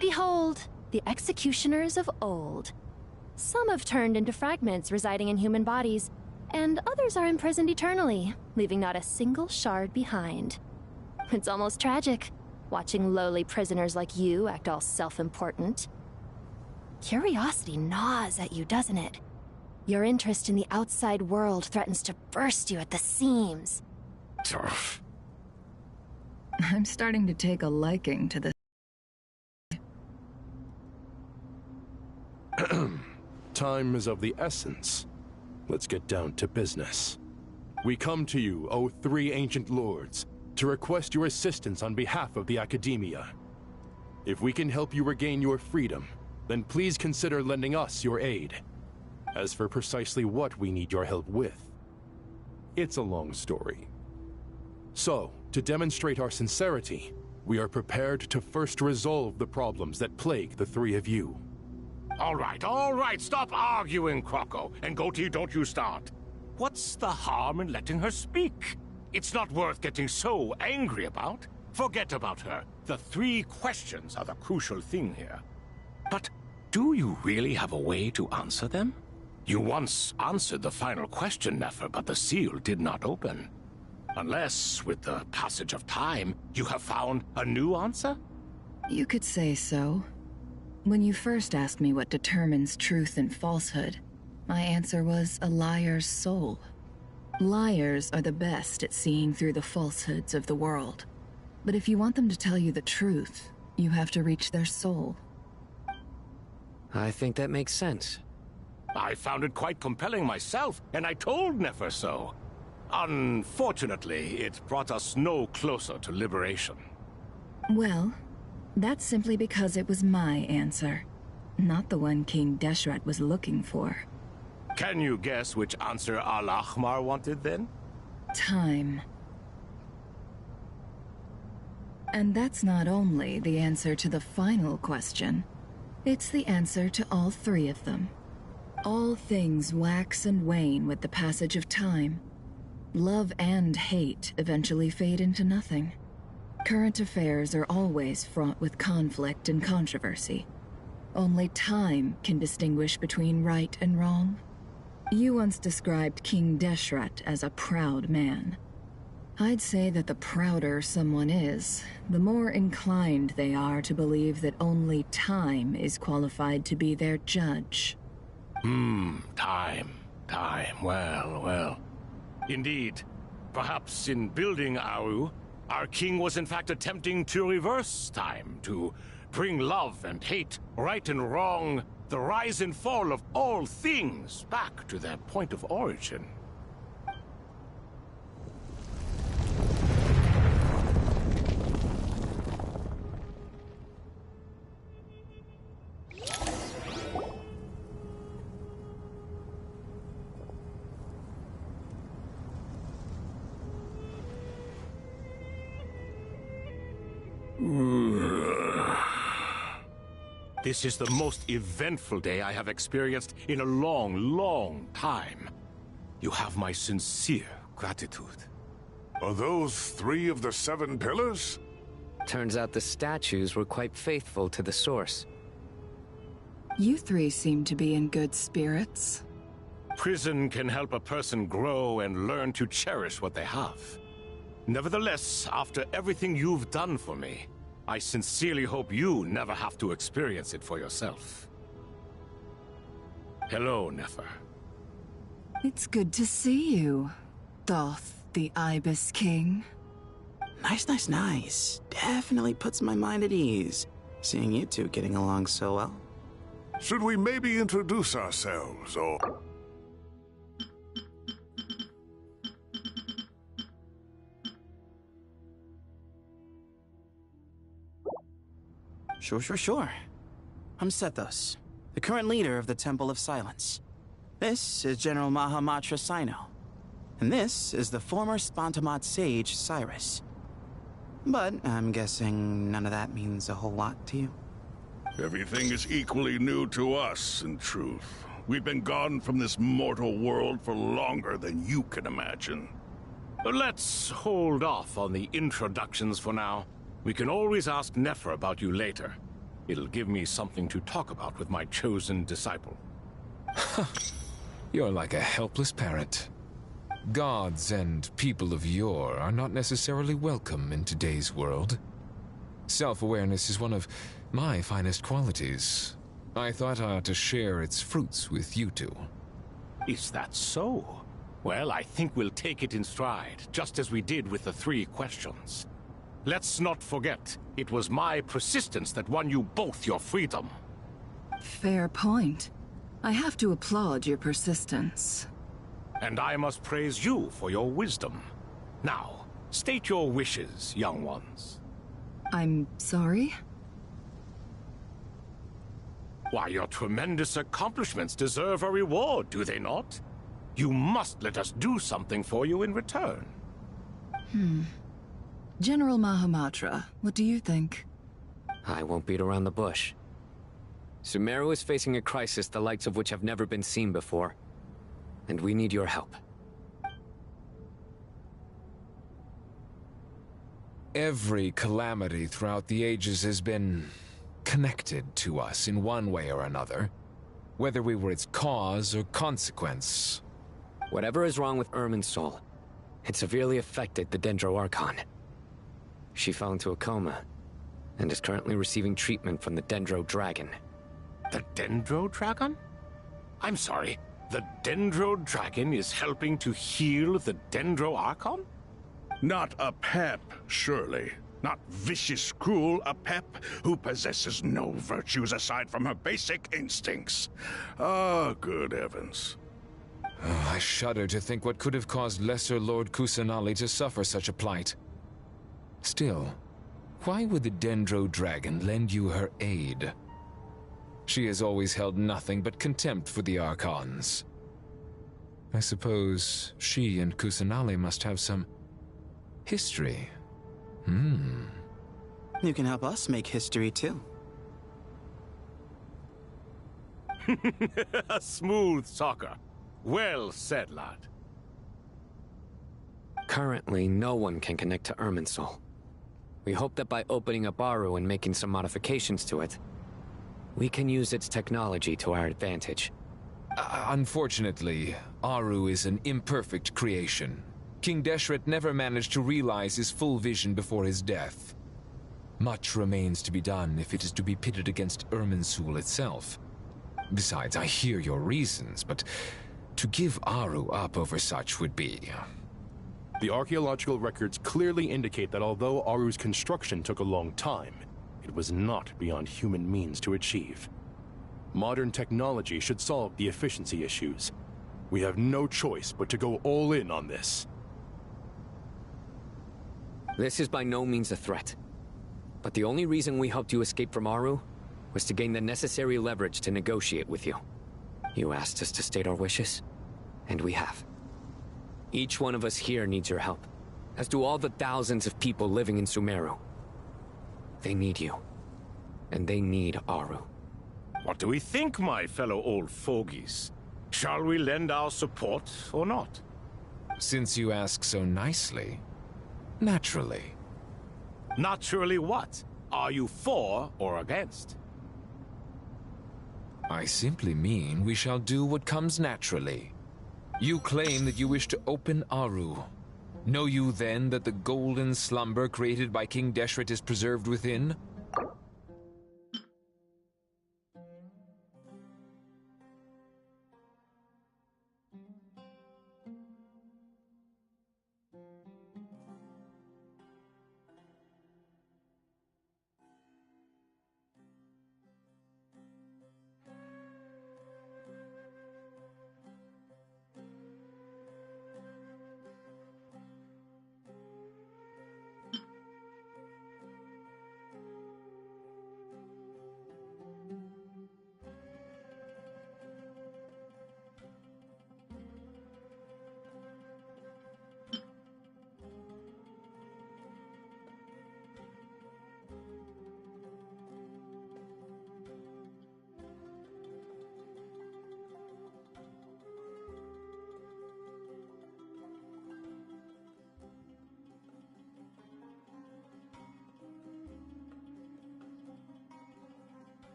Behold, the executioners of old. Some have turned into fragments residing in human bodies, and others are imprisoned eternally, leaving not a single shard behind. It's almost tragic, watching lowly prisoners like you act all self-important. Curiosity gnaws at you, doesn't it? Your interest in the outside world threatens to burst you at the seams. I'm starting to take a liking to this. Time is of the essence. Let's get down to business. We come to you, O three ancient lords, to request your assistance on behalf of the Academia. If we can help you regain your freedom, then please consider lending us your aid. As for precisely what we need your help with, it's a long story. So, to demonstrate our sincerity, we are prepared to first resolve the problems that plague the three of you. All right, stop arguing, Croco. And Goatee, don't you start. What's the harm in letting her speak? It's not worth getting so angry about. Forget about her. The three questions are the crucial thing here. But do you really have a way to answer them? You once answered the final question, Nefer, but the seal did not open. Unless, with the passage of time, you have found a new answer? You could say so. When you first asked me what determines truth and falsehood, my answer was a liar's soul. Liars are the best at seeing through the falsehoods of the world. But if you want them to tell you the truth, you have to reach their soul. I think that makes sense. I found it quite compelling myself, and I told Nefer so. Unfortunately, it brought us no closer to liberation. Well, that's simply because it was my answer, not the one King Deshret was looking for. Can you guess which answer Al-Ahmar wanted then? Time. And that's not only the answer to the final question, it's the answer to all three of them. All things wax and wane with the passage of time. Love and hate eventually fade into nothing. Current affairs are always fraught with conflict and controversy. Only time can distinguish between right and wrong. You once described King Deshret as a proud man. I'd say that the prouder someone is, the more inclined they are to believe that only time is qualified to be their judge. Time. Well. Indeed. Perhaps in building Aru, our king was in fact attempting to reverse time, to bring love and hate, right and wrong, the rise and fall of all things back to their point of origin. This is the most eventful day I have experienced in a long time. You have my sincere gratitude. Are those 3 of the 7 pillars? Turns out the statues were quite faithful to the source. You three seem to be in good spirits. Prison can help a person grow and learn to cherish what they have. Nevertheless, after everything you've done for me, I sincerely hope you never have to experience it for yourself. Hello, Nefer. It's good to see you, Thoth the Ibis King. Nice. Definitely puts my mind at ease, seeing you two getting along so well. Should we maybe introduce ourselves, or... Sure. I'm Sethos, the current leader of the Temple of Silence. This is General Mahamatra Sino. And this is the former Spantamat sage, Cyrus. But I'm guessing none of that means a whole lot to you. Everything is equally new to us, in truth. We've been gone from this mortal world for longer than you can imagine. Let's hold off on the introductions for now. We can always ask Nefer about you later. It'll give me something to talk about with my chosen disciple. You're like a helpless parrot. Gods and people of yore are not necessarily welcome in today's world. Self-awareness is one of my finest qualities. I thought I ought to share its fruits with you two. Is that so? Well, I think we'll take it in stride, just as we did with the 3 questions. Let's not forget, it was my persistence that won you both your freedom. Fair point. I have to applaud your persistence. And I must praise you for your wisdom. Now, state your wishes, young ones. I'm sorry? Why, your tremendous accomplishments deserve a reward, do they not? You must let us do something for you in return. General Mahamatra, what do you think? I won't beat around the bush. Sumeru is facing a crisis the likes of which have never been seen before. And we need your help. Every calamity throughout the ages has been connected to us in one way or another, whether we were its cause or consequence. Whatever is wrong with Irminsul, it severely affected the Dendro Archon. She fell into a coma, and is currently receiving treatment from the Dendro Dragon. The Dendro Dragon? I'm sorry, the Dendro Dragon is helping to heal the Dendro Archon? Not a pep, surely. Not vicious, cruel a pep who possesses no virtues aside from her basic instincts. Ah, good heavens. Oh, I shudder to think what could have caused Lesser Lord Kusanali to suffer such a plight. Still, why would the Dendro Dragon lend you her aid? She has always held nothing but contempt for the Archons. I suppose she and Kusanali must have some history. You can help us make history too. A smooth talker. Well said, lad. Currently, no one can connect to Irminsul. We hope that by opening up Aru and making some modifications to it, we can use its technology to our advantage. Unfortunately, Aru is an imperfect creation. King Deshret never managed to realize his full vision before his death. Much remains to be done if it is to be pitted against Irminsul itself. Besides, I hear your reasons, but to give Aru up over such would be... The archaeological records clearly indicate that although Aru's construction took a long time, it was not beyond human means to achieve. Modern technology should solve the efficiency issues. We have no choice but to go all in on this. This is by no means a threat. But the only reason we helped you escape from Aru was to gain the necessary leverage to negotiate with you. You asked us to state our wishes, and we have. Each one of us here needs your help, as do all the thousands of people living in Sumeru. They need you, and they need Aru. What do we think, my fellow old fogies? Shall we lend our support or not? Since you ask so nicely, naturally. Naturally what? Are you for or against? I simply mean we shall do what comes naturally. You claim that you wish to open Aru. Know you then that the golden slumber created by King Deshret is preserved within?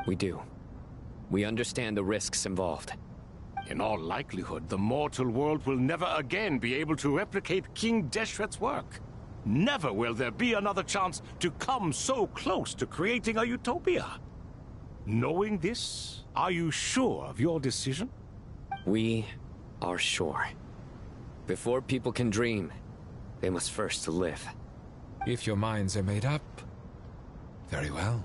We do. We understand the risks involved. In all likelihood, the mortal world will never again be able to replicate King Deshret's work. Never will there be another chance to come so close to creating a utopia. Knowing this, are you sure of your decision? We are sure. Before people can dream, they must first live. If your minds are made up, very well.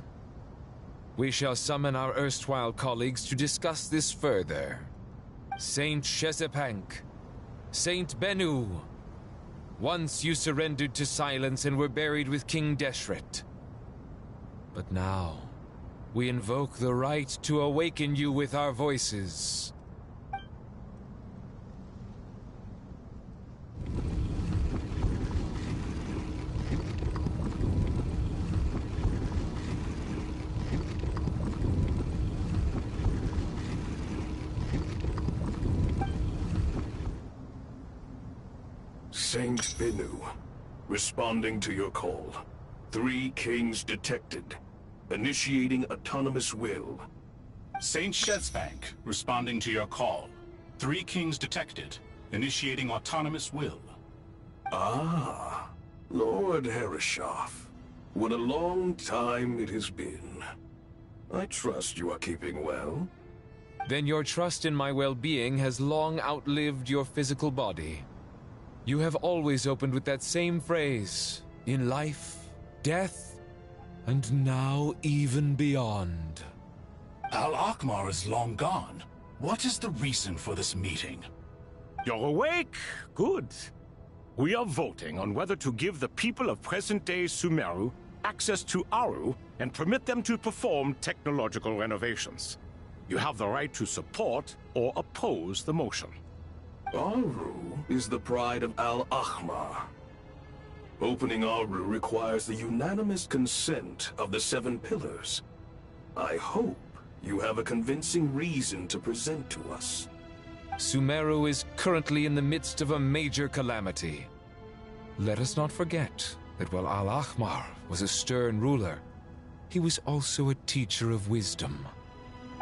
We shall summon our erstwhile colleagues to discuss this further. Saint Chesapank, Saint Bennu. Once you surrendered to silence and were buried with King Deshret. But now, we invoke the right to awaken you with our voices. Saint Bennu, responding to your call. 3 kings detected. Initiating autonomous will. Saint Shezbank, responding to your call. 3 kings detected. Initiating autonomous will. Ah, Lord Herreshoff. What a long time it has been. I trust you are keeping well. Then your trust in my well-being has long outlived your physical body. You have always opened with that same phrase, in life, death, and now even beyond. Al-Akmar is long gone. What is the reason for this meeting? You're awake? Good. We are voting on whether to give the people of present-day Sumeru access to Aru and permit them to perform technological renovations. You have the right to support or oppose the motion. Aru is the pride of Al-Ahmar. Opening Aru requires the unanimous consent of the 7 pillars. I hope you have a convincing reason to present to us. Sumeru is currently in the midst of a major calamity. Let us not forget that while Al-Ahmar was a stern ruler, he was also a teacher of wisdom.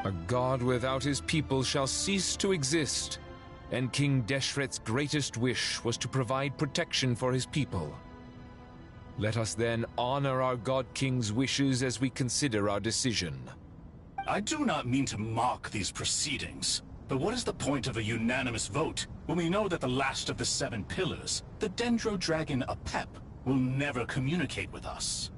A god without his people shall cease to exist, and King Deshret's greatest wish was to provide protection for his people. Let us then honor our God King's wishes as we consider our decision. I do not mean to mock these proceedings, but what is the point of a unanimous vote when we know that the last of the 7 pillars, the Dendro Dragon Apep, will never communicate with us?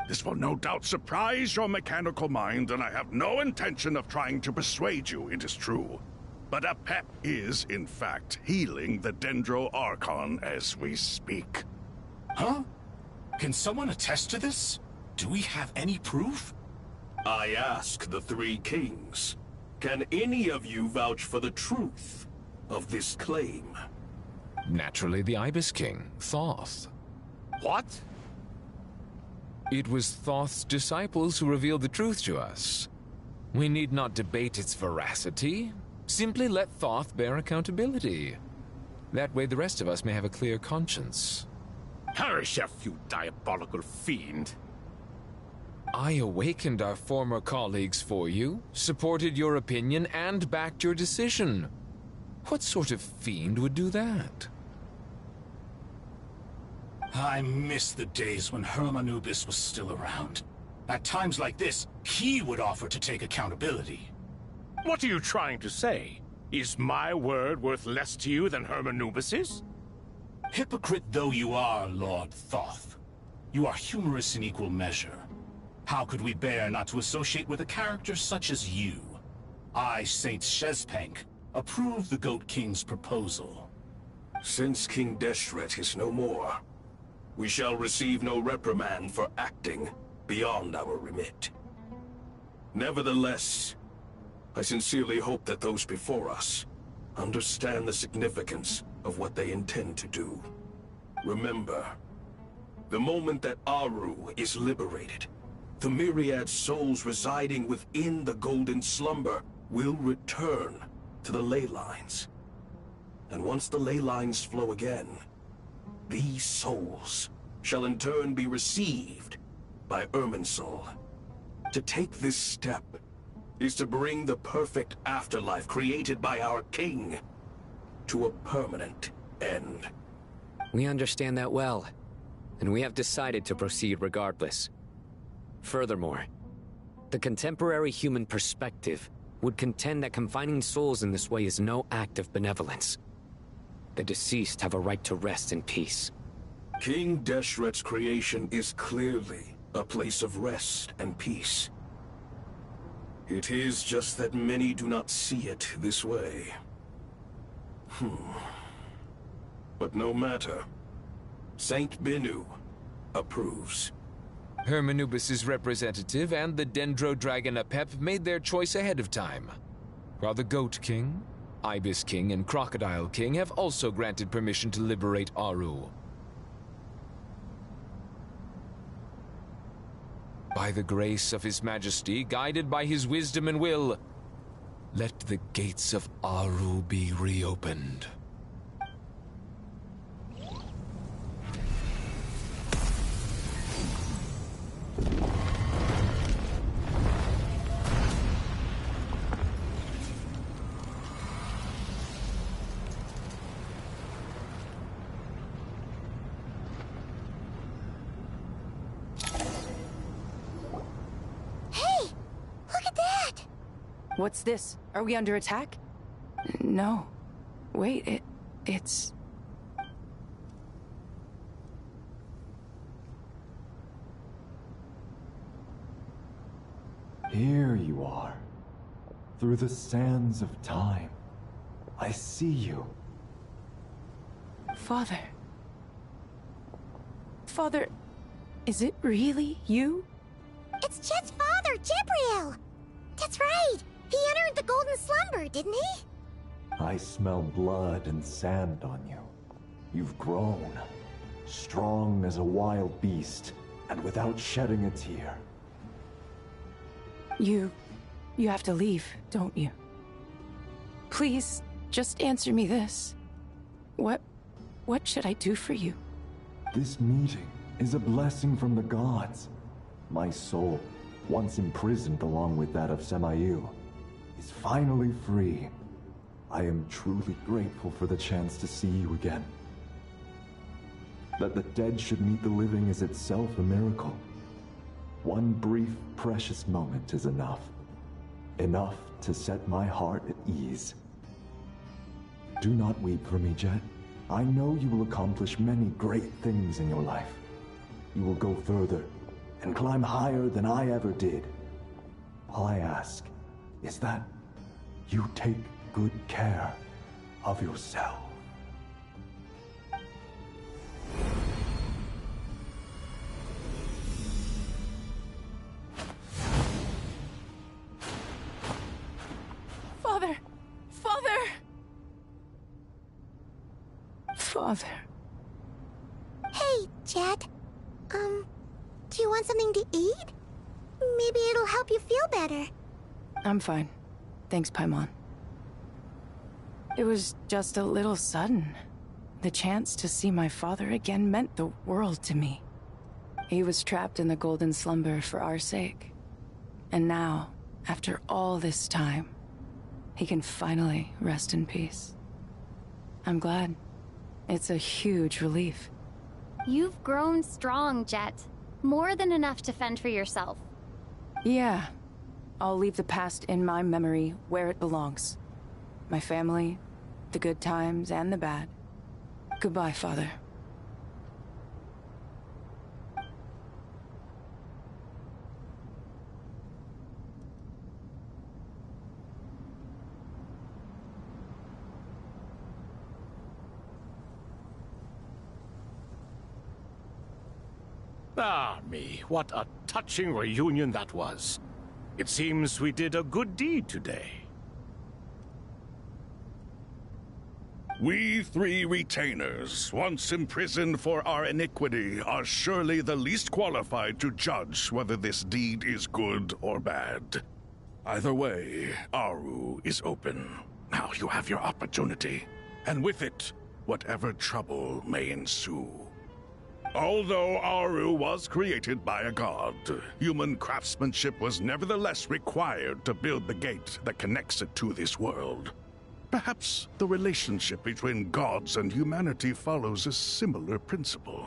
This will no doubt surprise your mechanical mind, and I have no intention of trying to persuade you it is true. But Apep is, in fact, healing the Dendro Archon as we speak. Huh? Can someone attest to this? Do we have any proof? I ask the 3 kings. Can any of you vouch for the truth of this claim? Naturally, the Ibis King, Thoth. What? It was Thoth's disciples who revealed the truth to us. We need not debate its veracity. Simply let Thoth bear accountability. That way the rest of us may have a clear conscience. Herreshoff, you diabolical fiend. I awakened our former colleagues for you, supported your opinion, and backed your decision. What sort of fiend would do that? I miss the days when Hermanubis was still around. At times like this, he would offer to take accountability. What are you trying to say? Is my word worth less to you than Hermanubis's? Hypocrite though you are, Lord Thoth, you are humorous in equal measure. How could we bear not to associate with a character such as you? I, Saint Shezpank, approve the Goat King's proposal. Since King Deshret is no more, we shall receive no reprimand for acting beyond our remit. Nevertheless, I sincerely hope that those before us understand the significance of what they intend to do. Remember, the moment that Aru is liberated, the myriad souls residing within the Golden Slumber will return to the ley lines. And once the ley lines flow again, these souls shall in turn be received by Irminsul. To take this step is to bring the perfect afterlife created by our king to a permanent end. We understand that well, and we have decided to proceed regardless. Furthermore, the contemporary human perspective would contend that confining souls in this way is no act of benevolence. The deceased have a right to rest in peace. King Deshret's creation is clearly a place of rest and peace. It is just that many do not see it this way. But no matter. Saint Binu approves. Hermanubis' representative and the Dendro Dragon Apep made their choice ahead of time, while the Goat King, Ibis King, and Crocodile King have also granted permission to liberate Aru. By the grace of His Majesty, guided by his wisdom and will, let the gates of Aru be reopened. What's this? Are we under attack? No. Wait, it's... Here you are. Through the sands of time. I see you. Father. Father, is it really you? It's Jet's father, Jibriel! That's right! He entered the Golden Slumber, didn't he? I smell blood and sand on you. You've grown. Strong as a wild beast, and without shedding a tear. You have to leave, don't you? Please, just answer me this. What should I do for you? This meeting is a blessing from the gods. My soul, once imprisoned along with that of Semail, is finally free. I am truly grateful for the chance to see you again. That the dead should meet the living is itself a miracle. One brief, precious moment is enough. Enough to set my heart at ease. Do not weep for me, Jet. I know you will accomplish many great things in your life. You will go further and climb higher than I ever did. All I ask is that you take good care of yourself. Father! Father! Father. Hey, Jet. Do you want something to eat? Maybe it'll help you feel better. I'm fine. Thanks, Paimon. It was just a little sudden. The chance to see my father again meant the world to me. He was trapped in the Golden Slumber for our sake. And now, after all this time, he can finally rest in peace. I'm glad. It's a huge relief. You've grown strong, Jet. More than enough to fend for yourself. Yeah. I'll leave the past in my memory where it belongs. My family, the good times and the bad. Goodbye, Father. Ah, me, what a touching reunion that was. It seems we did a good deed today. We three retainers, once imprisoned for our iniquity, are surely the least qualified to judge whether this deed is good or bad. Either way, Aru is open. Now you have your opportunity, and with it, whatever trouble may ensue. Although Aru was created by a god, human craftsmanship was nevertheless required to build the gate that connects it to this world. Perhaps the relationship between gods and humanity follows a similar principle.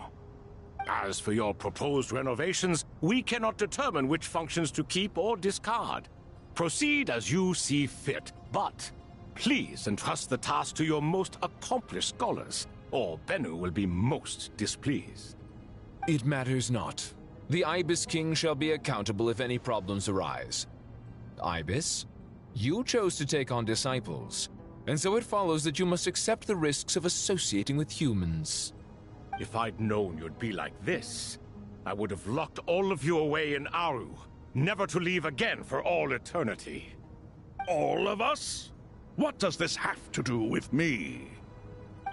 As for your proposed renovations, we cannot determine which functions to keep or discard. Proceed as you see fit, but please entrust the task to your most accomplished scholars, or Bennu will be most displeased. It matters not. The Ibis King shall be accountable if any problems arise. Ibis, you chose to take on disciples, and so it follows that you must accept the risks of associating with humans. If I'd known you'd be like this, I would have locked all of you away in Aru, never to leave again for all eternity. All of us? What does this have to do with me?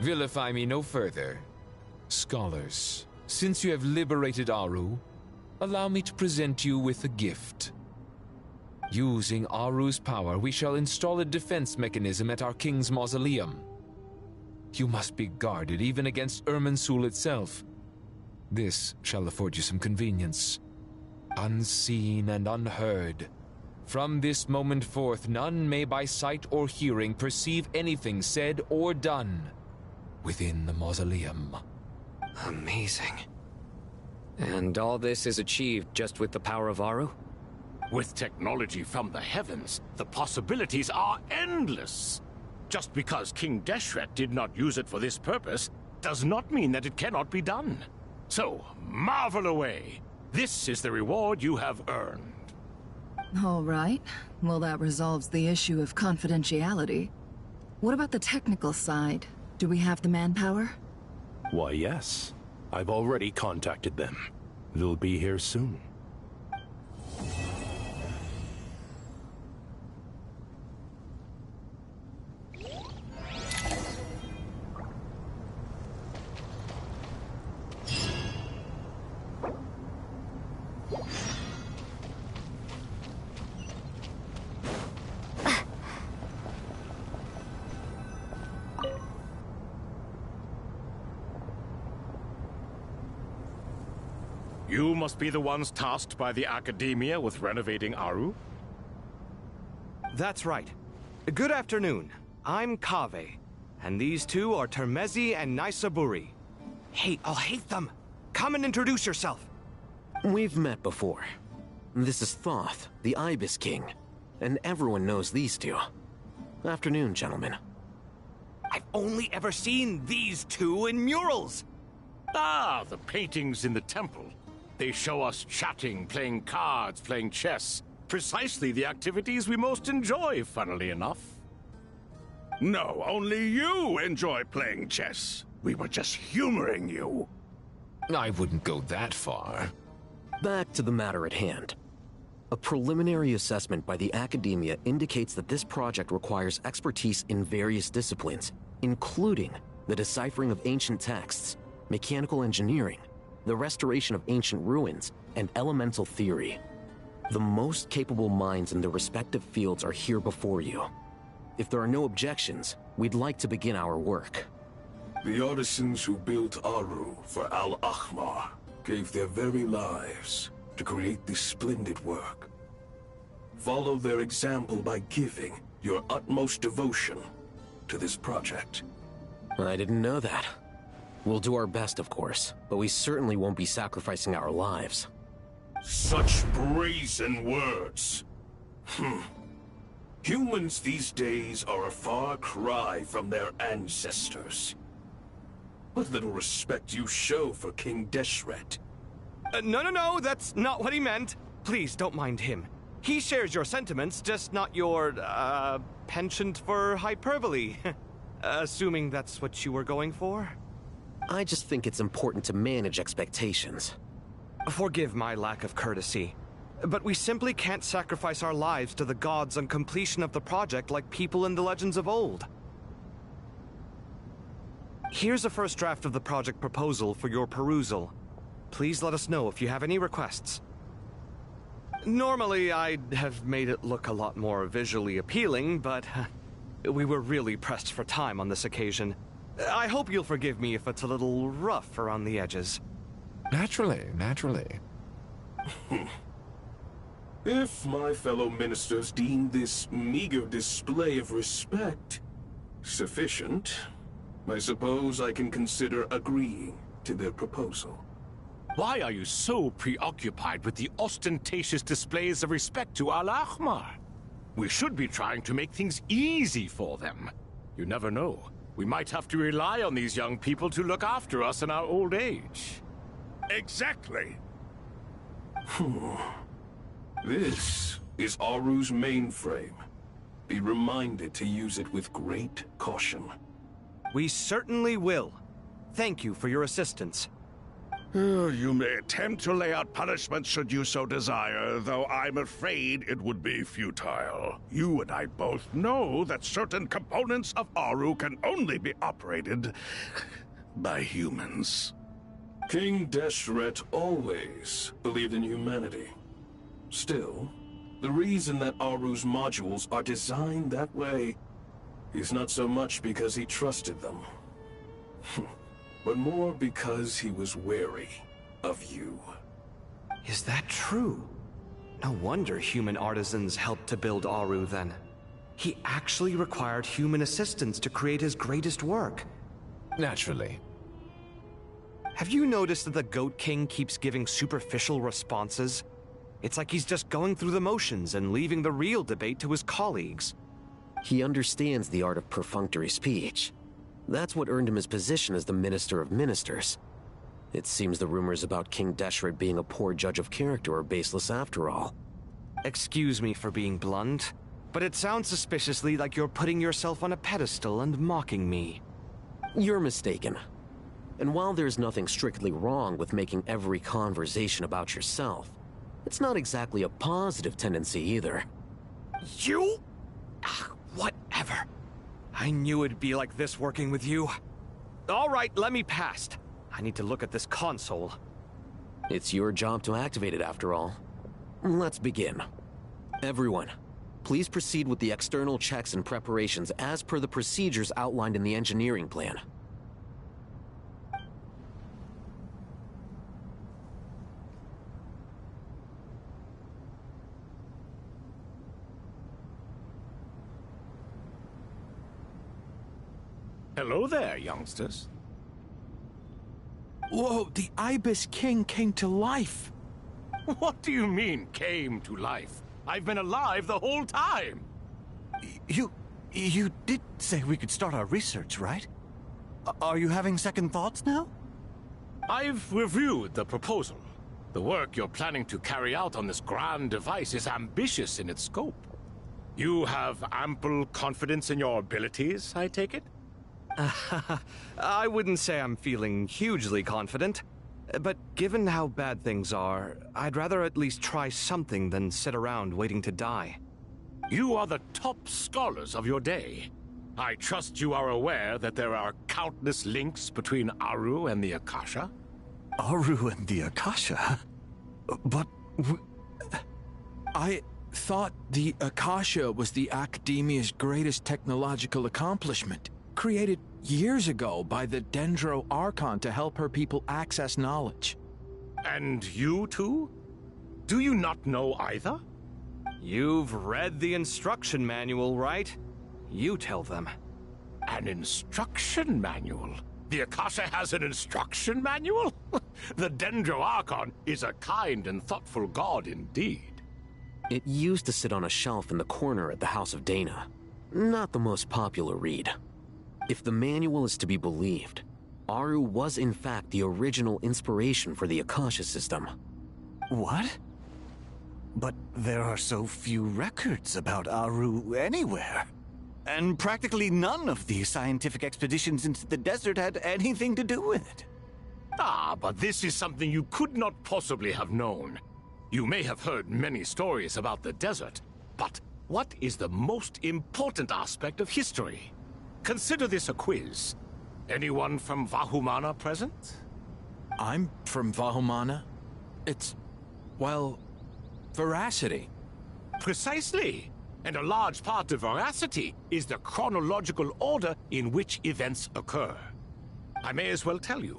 Vilify me no further. Scholars, since you have liberated Aru, allow me to present you with a gift. Using Aru's power, we shall install a defense mechanism at our king's mausoleum. You must be guarded even against Irminsul itself. This shall afford you some convenience. Unseen and unheard. From this moment forth, none may by sight or hearing perceive anything said or done within the mausoleum. Amazing. And all this is achieved just with the power of Aru? With technology from the heavens, the possibilities are endless. Just because King Deshret did not use it for this purpose does not mean that it cannot be done. So, marvel away. This is the reward you have earned. All right. Well, that resolves the issue of confidentiality. What about the technical side? Do we have the manpower? Why, yes. I've already contacted them. They'll be here soon. You must be the ones tasked by the Academia with renovating Aru? That's right. Good afternoon. I'm Kaveh, and these two are Termezi and Naisaburi. Hey, I'll hate them. Come and introduce yourself. We've met before. This is Thoth, the Ibis King, and everyone knows these two. Afternoon, gentlemen. I've only ever seen these two in murals. Ah, the paintings in the temple. They show us chatting, playing cards, playing chess. Precisely the activities we most enjoy, funnily enough. No, only you enjoy playing chess. We were just humoring you. I wouldn't go that far. Back to the matter at hand. A preliminary assessment by the Academia indicates that this project requires expertise in various disciplines, including the deciphering of ancient texts, mechanical engineering, the restoration of ancient ruins, and elemental theory. The most capable minds in their respective fields are here before you. If there are no objections, we'd like to begin our work. The artisans who built Aru for Al-Ahmar gave their very lives to create this splendid work. Follow their example by giving your utmost devotion to this project. I didn't know that. We'll do our best, of course, but we certainly won't be sacrificing our lives. Such brazen words. Humans these days are a far cry from their ancestors. What little respect you show for King Deshret. No, that's not what he meant. Please, don't mind him. He shares your sentiments, just not your, penchant for hyperbole. Assuming that's what you were going for? I just think it's important to manage expectations. Forgive my lack of courtesy, but we simply can't sacrifice our lives to the gods on completion of the project like people in the legends of old. Here's a first draft of the project proposal for your perusal. Please let us know if you have any requests. Normally, I'd have made it look a lot more visually appealing, but we were really pressed for time on this occasion. I hope you'll forgive me if it's a little rough around the edges. Naturally, naturally. If my fellow ministers deem this meager display of respect sufficient, I suppose I can consider agreeing to their proposal. Why are you so preoccupied with the ostentatious displays of respect to Al-Ahmar? We should be trying to make things easy for them. You never know. We might have to rely on these young people to look after us in our old age. Exactly. This is Aru's mainframe. Be reminded to use it with great caution. We certainly will. Thank you for your assistance. You may attempt to lay out punishment should you so desire, though I'm afraid it would be futile. You and I both know that certain components of Aru can only be operated by humans. King Deshret always believed in humanity. Still, the reason that Aru's modules are designed that way is not so much because he trusted them, but more because he was wary of you. Is that true? No wonder human artisans helped to build Aru then. He actually required human assistance to create his greatest work. Naturally. Have you noticed that the Goat King keeps giving superficial responses? It's like he's just going through the motions and leaving the real debate to his colleagues. He understands the art of perfunctory speech. That's what earned him his position as the Minister of Ministers. It seems the rumors about King Deshret being a poor judge of character are baseless after all. Excuse me for being blunt, but it sounds suspiciously like you're putting yourself on a pedestal and mocking me. You're mistaken. And while there's nothing strictly wrong with making every conversation about yourself, it's not exactly a positive tendency either. You? Whatever. I knew it'd be like this working with you. All right, let me past. I need to look at this console. It's your job to activate it after all. Let's begin. Everyone, please proceed with the external checks and preparations as per the procedures outlined in the engineering plan. Hello there, youngsters. Whoa, the Ibis King came to life. What do you mean, came to life? I've been alive the whole time. You did say we could start our research, right? Are you having second thoughts now? I've reviewed the proposal. The work you're planning to carry out on this grand device is ambitious in its scope. You have ample confidence in your abilities, I take it? I wouldn't say I'm feeling hugely confident, but given how bad things are, I'd rather at least try something than sit around waiting to die. You are the top scholars of your day. I trust you are aware that there are countless links between Aru and the Akasha? Aru and the Akasha? But I thought the Akasha was the Academia's greatest technological accomplishment, created years ago by the Dendro Archon to help her people access knowledge. And you too? Do you not know either? You've read the instruction manual, right? You tell them. An instruction manual? The Akasha has an instruction manual? The Dendro Archon is a kind and thoughtful god indeed. It used to sit on a shelf in the corner at the House of Dana. Not the most popular read. If the manual is to be believed, Aru was in fact the original inspiration for the Akasha system. What? But there are so few records about Aru anywhere. And practically none of the scientific expeditions into the desert had anything to do with it. Ah, but this is something you could not possibly have known. You may have heard many stories about the desert, but what is the most important aspect of history? Consider this a quiz. Anyone from Vahumana present? I'm from Vahumana. It's, well, veracity. Precisely. And a large part of veracity is the chronological order in which events occur. I may as well tell you.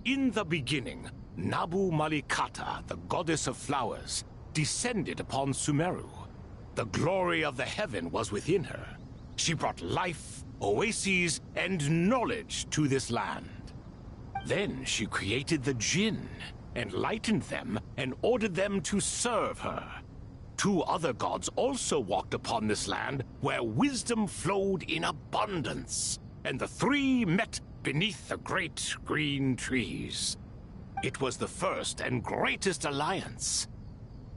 In the beginning, Nabu Malikata, the goddess of flowers, descended upon Sumeru. The glory of the heaven was within her. She brought life, oases, and knowledge to this land. Then she created the Jinn, enlightened them, and ordered them to serve her. 2 other gods also walked upon this land where wisdom flowed in abundance, and the 3 met beneath the great green trees. It was the first and greatest alliance.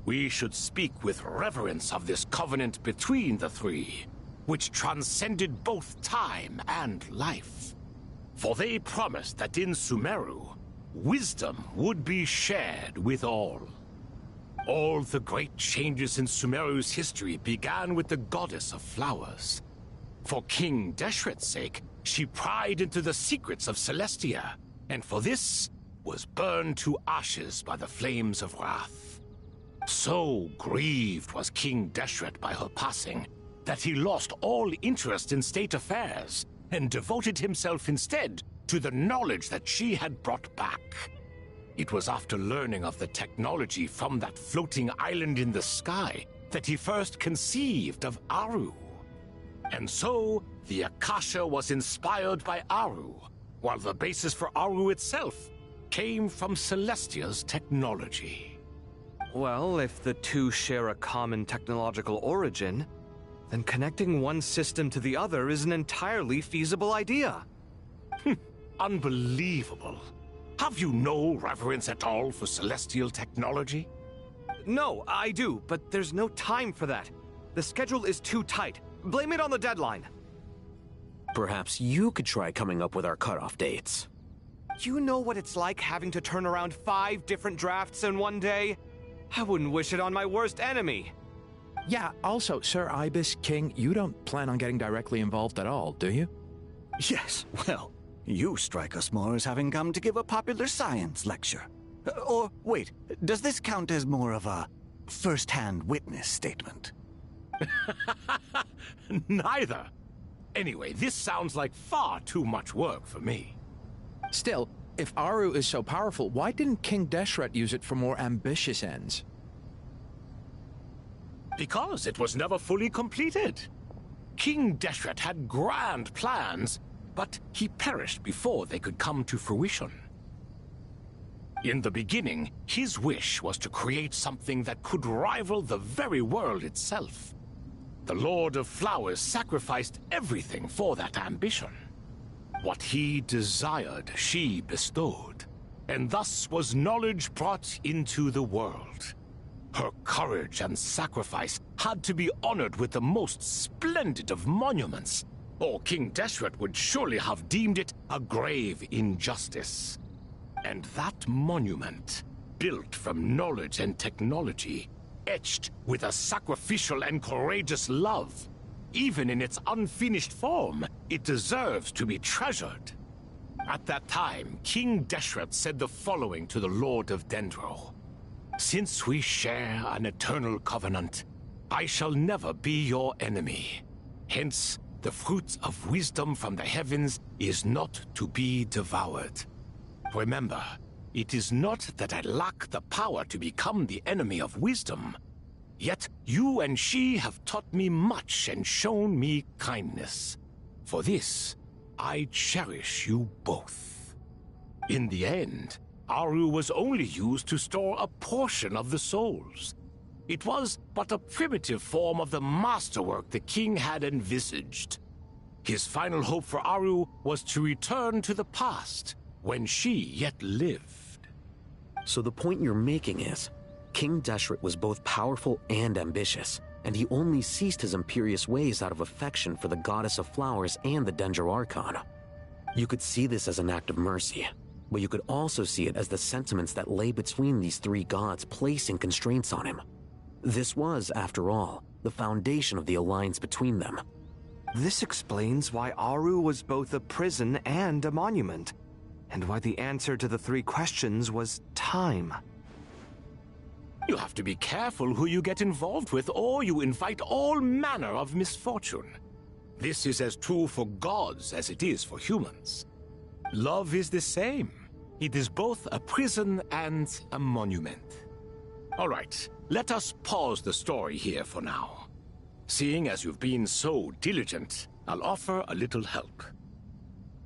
We should speak with reverence of this covenant between the 3, which transcended both time and life. For they promised that in Sumeru, wisdom would be shared with all. All the great changes in Sumeru's history began with the goddess of flowers. For King Deshret's sake, she pried into the secrets of Celestia, and for this was burned to ashes by the flames of wrath. So grieved was King Deshret by her passing that he lost all interest in state affairs and devoted himself instead to the knowledge that she had brought back. It was after learning of the technology from that floating island in the sky that he first conceived of Aru. And so, the Akasha was inspired by Aru, while the basis for Aru itself came from Celestia's technology. Well, if the 2 share a common technological origin, then connecting one system to the other is an entirely feasible idea. Unbelievable. Have you no reverence at all for celestial technology? No, I do, but there's no time for that. The schedule is too tight. Blame it on the deadline. Perhaps you could try coming up with our cutoff dates. You know what it's like having to turn around 5 different drafts in one day? I wouldn't wish it on my worst enemy. Yeah, also, Sir Ibis, King, you don't plan on getting directly involved at all, do you? Yes, well, you strike us more as having come to give a popular science lecture. Or, wait, does this count as more of a first-hand witness statement? Neither. Anyway, this sounds like far too much work for me. Still, if Aru is so powerful, why didn't King Deshret use it for more ambitious ends? Because it was never fully completed. King Deshret had grand plans, but he perished before they could come to fruition. In the beginning, his wish was to create something that could rival the very world itself. The Lord of Flowers sacrificed everything for that ambition. What he desired, she bestowed, and thus was knowledge brought into the world. Her courage and sacrifice had to be honored with the most splendid of monuments, or King Deshret would surely have deemed it a grave injustice. And that monument, built from knowledge and technology, etched with a sacrificial and courageous love, even in its unfinished form, it deserves to be treasured. At that time, King Deshret said the following to the Lord of Dendro. Since we share an eternal covenant, I shall never be your enemy. Hence, the fruit of wisdom from the heavens is not to be devoured. Remember, it is not that I lack the power to become the enemy of wisdom. Yet you and she have taught me much and shown me kindness. For this, I cherish you both. In the end, Aru was only used to store a portion of the souls. It was but a primitive form of the masterwork the king had envisaged. His final hope for Aru was to return to the past, when she yet lived. So the point you're making is, King Deshret was both powerful and ambitious, and he only ceased his imperious ways out of affection for the goddess of flowers and the Dendro Archon. You could see this as an act of mercy, but you could also see it as the sentiments that lay between these 3 gods placing constraints on him. This was, after all, the foundation of the alliance between them. This explains why Aru was both a prison and a monument, and why the answer to the 3 questions was time. You have to be careful who you get involved with, or you invite all manner of misfortune. This is as true for gods as it is for humans. Love is the same. It is both a prison and a monument. All right, let us pause the story here for now. Seeing as you've been so diligent, I'll offer a little help.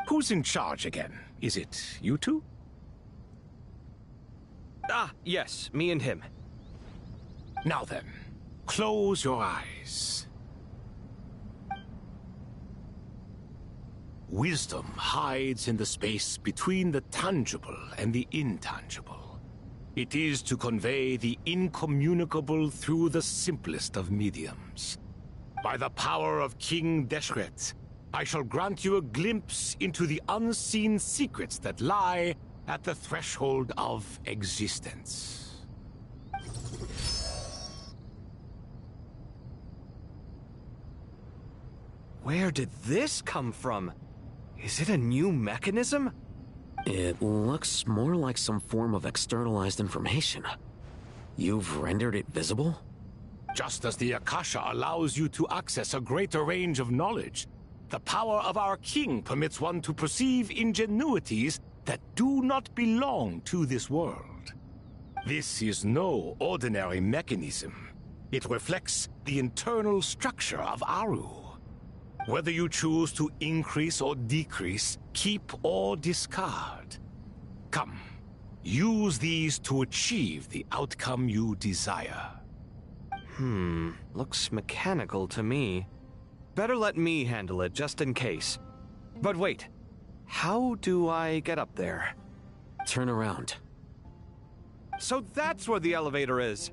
Who's in charge again? Is it you two? Ah, yes, me and him. Now then, close your eyes. Wisdom hides in the space between the tangible and the intangible. It is to convey the incommunicable through the simplest of mediums. By the power of King Deshret, I shall grant you a glimpse into the unseen secrets that lie at the threshold of existence. Where did this come from? Is it a new mechanism? It looks more like some form of externalized information. You've rendered it visible? Just as the Akasha allows you to access a greater range of knowledge, the power of our king permits one to perceive ingenuities that do not belong to this world. This is no ordinary mechanism. It reflects the internal structure of Aru. Whether you choose to increase or decrease, keep or discard. Come, use these to achieve the outcome you desire. Looks mechanical to me. Better let me handle it, just in case. But wait, how do I get up there? Turn around. So that's where the elevator is.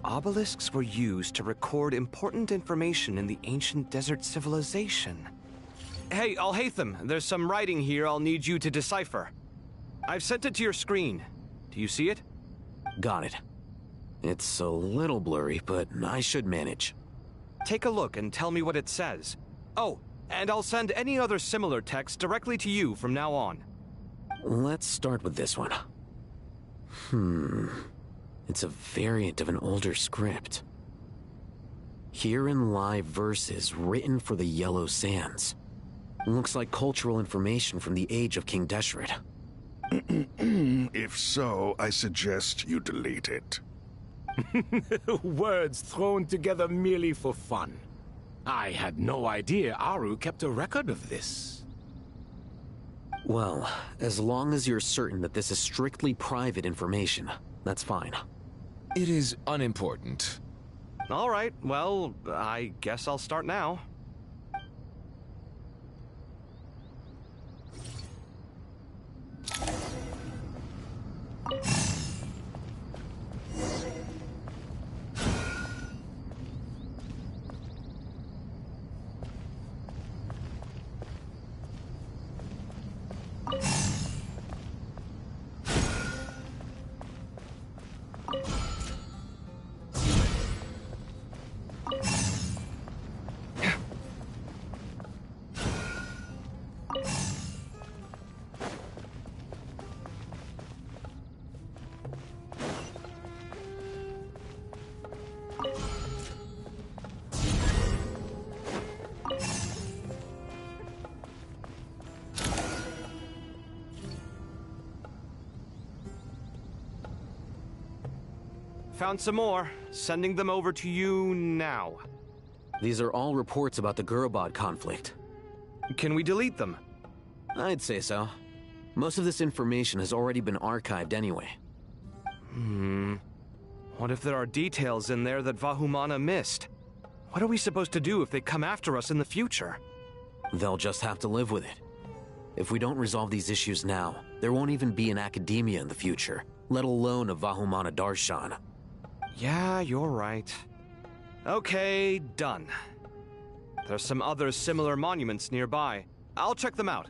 Obelisks were used to record important information in the ancient desert civilization. Hey, Alhaitham, there's some writing here I'll need you to decipher. I've sent it to your screen. Do you see it? Got it. It's a little blurry, but I should manage. Take a look and tell me what it says. Oh, and I'll send any other similar text directly to you from now on. Let's start with this one. It's a variant of an older script. Herein lie verses written for the Yellow Sands. Looks like cultural information from the age of King Deshret. If so, I suggest you delete it. Words thrown together merely for fun. I had no idea Aru kept a record of this. Well, as long as you're certain that this is strictly private information, that's fine. It is unimportant. All right, well, I guess I'll start now. found some more. Sending them over to you now. These are all reports about the Gurabad conflict. Can we delete them? I'd say so. Most of this information has already been archived anyway. What if there are details in there that Vahumana missed? What are we supposed to do if they come after us in the future? They'll just have to live with it. If we don't resolve these issues now, there won't even be an academia in the future, let alone a Vahumana Darshan. Yeah, you're right. Okay, done. There's some other similar monuments nearby. I'll check them out.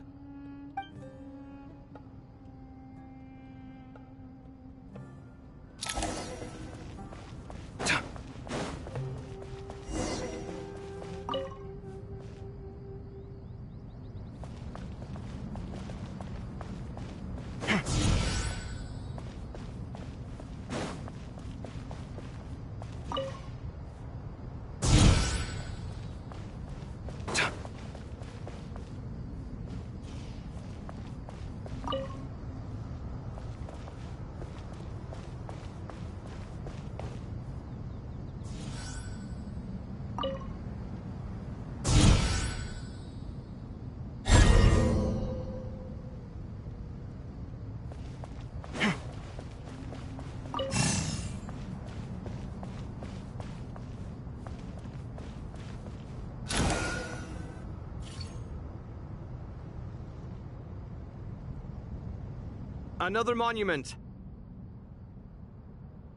Another monument.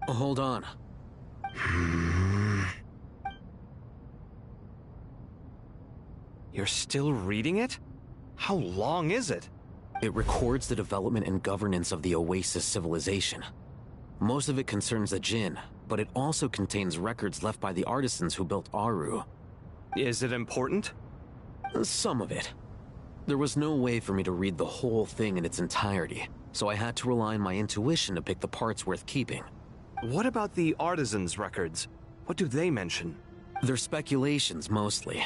Hold on. You're still reading it? How long is it? It records the development and governance of the Oasis civilization. Most of it concerns the Jinn, but it also contains records left by the artisans who built Aru. Is it important? Some of it. There was no way for me to read the whole thing in its entirety, so I had to rely on my intuition to pick the parts worth keeping. What about the artisans' records? What do they mention? They're speculations, mostly.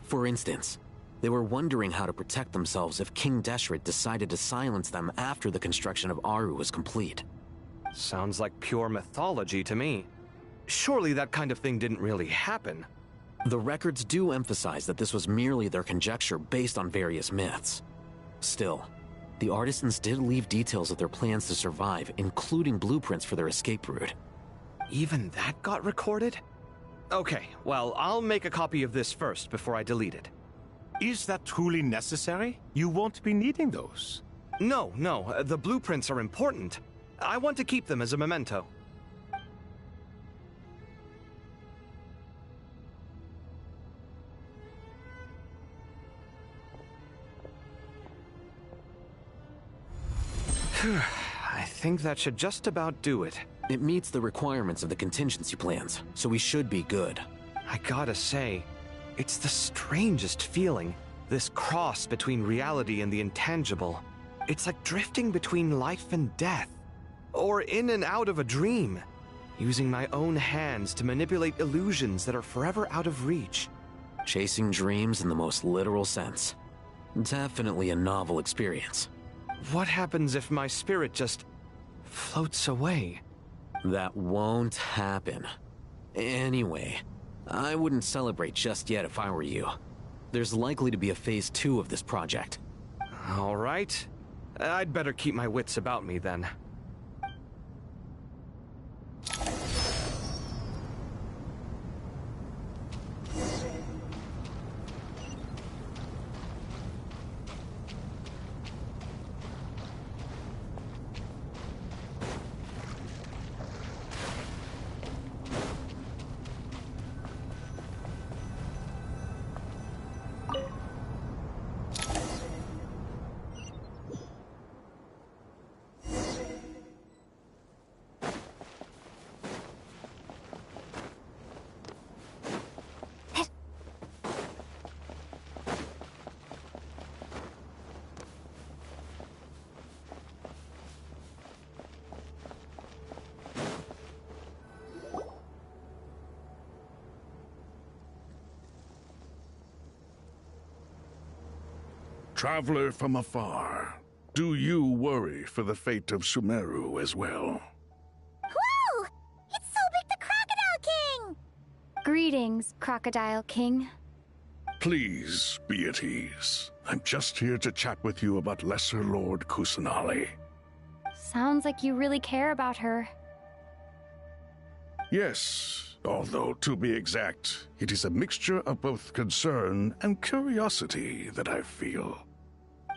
For instance, they were wondering how to protect themselves if King Deshret decided to silence them after the construction of Aru was complete. Sounds like pure mythology to me. Surely that kind of thing didn't really happen. The records do emphasize that this was merely their conjecture based on various myths. Still, the artisans did leave details of their plans to survive, including blueprints for their escape route. Even that got recorded? Okay, well, I'll make a copy of this first before I delete it. Is that truly necessary? You won't be needing those. No, the blueprints are important. I want to keep them as a memento. I think that should just about do it. It meets the requirements of the contingency plans, so we should be good. I gotta say, it's the strangest feeling. This cross between reality and the intangible. It's like drifting between life and death. Or in and out of a dream. Using my own hands to manipulate illusions that are forever out of reach. Chasing dreams in the most literal sense. Definitely a novel experience. What happens if my spirit just floats away? That won't happen. Anyway, I wouldn't celebrate just yet if I were you. There's likely to be a phase 2 of this project. All right. I'd better keep my wits about me then. Traveler from afar, do you worry for the fate of Sumeru as well? Whoa! It's Greetings, Crocodile King. Please be at ease. I'm just here to chat with you about Lesser Lord Kusanali. Sounds like you really care about her. Yes, although to be exact, it is a mixture of both concern and curiosity that I feel.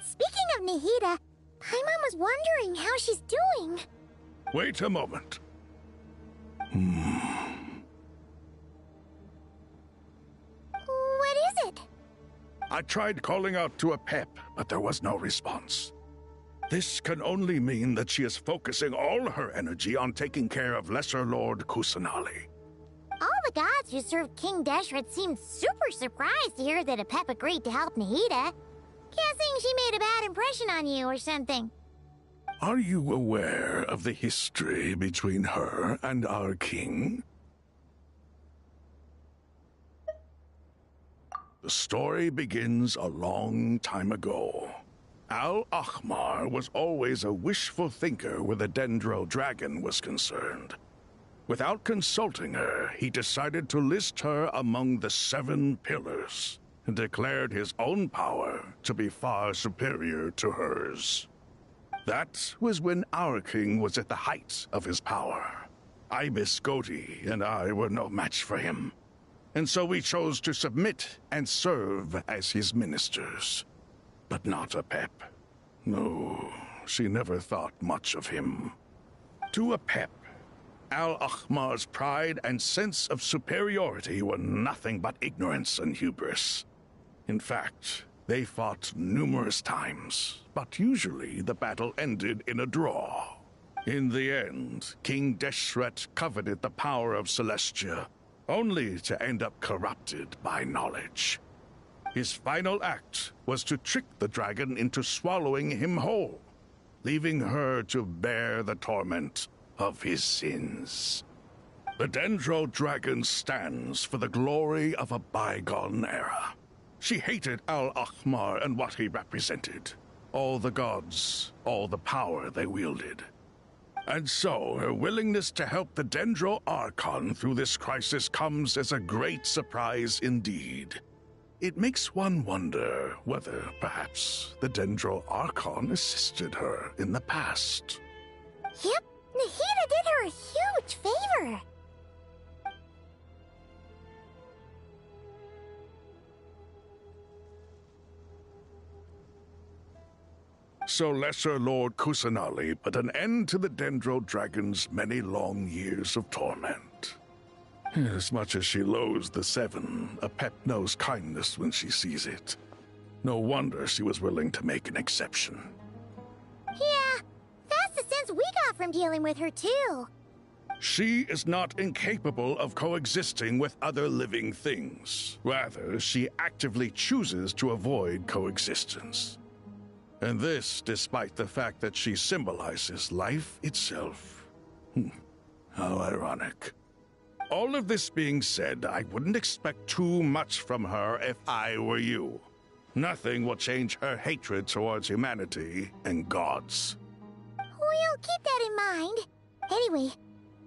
Speaking of Nahida, Paimon was wondering how she's doing. Wait a moment. What is it? I tried calling out to Apep, but there was no response. This can only mean that she is focusing all her energy on taking care of Lesser Lord Kusanali. All the gods who served King Deshret seemed super surprised to hear that Apep agreed to help Nahida. Guessing she made a bad impression on you or something. Are you aware of the history between her and our king? The story begins a long time ago. Al-Ahmar was always a wishful thinker where the Dendro dragon was concerned. Without consulting her, he decided to list her among the 7 pillars and declared his own power to be far superior to hers. That was when our king was at the height of his power. Ibis Goti and I were no match for him, and so we chose to submit and serve as his ministers. But not Apep. No, she never thought much of him. To Apep, Al-Ahmar's pride and sense of superiority were nothing but ignorance and hubris. In fact, they fought numerous times, but usually the battle ended in a draw. In the end, King Deshret coveted the power of Celestia, only to end up corrupted by knowledge. His final act was to trick the dragon into swallowing him whole, leaving her to bear the torment of his sins. The Dendro dragon stands for the glory of a bygone era. She hated Al-Ahmar and what he represented. All the gods, all the power they wielded. And so, her willingness to help the Dendro Archon through this crisis comes as a great surprise indeed. It makes one wonder whether, perhaps, the Dendro Archon assisted her in the past. Yep, Nahida did her a huge favor. So Lesser Lord Kusanali put an end to the Dendro Dragon's many long years of torment. As much as she loathes the 7, Apep knows kindness when she sees it. No wonder she was willing to make an exception. Yeah, that's the sense we got from dealing with her too. She is not incapable of coexisting with other living things. Rather, she actively chooses to avoid coexistence. And this despite the fact that she symbolizes life itself. How ironic. All of this being said, I wouldn't expect too much from her if I were you. Nothing will change her hatred towards humanity and gods. We'll keep that in mind. Anyway,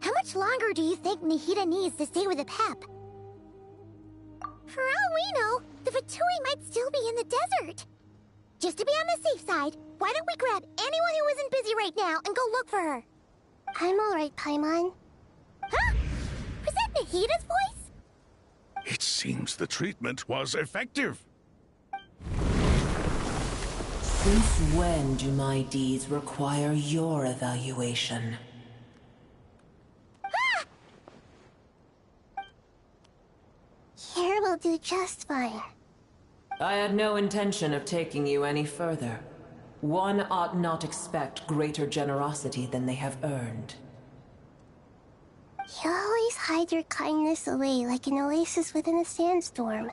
how much longer do you think Nahida needs to stay with Apep? For all we know, the Fatui might still be in the desert. Just to be on the safe side, why don't we grab anyone who isn't busy right now and go look for her? I'm alright, Paimon. Huh? Was that Nahida's voice? It seems the treatment was effective. Since when do my deeds require your evaluation? Ah! Here will do just fine. I had no intention of taking you any further. One ought not expect greater generosity than they have earned. You always hide your kindness away like an oasis within a sandstorm.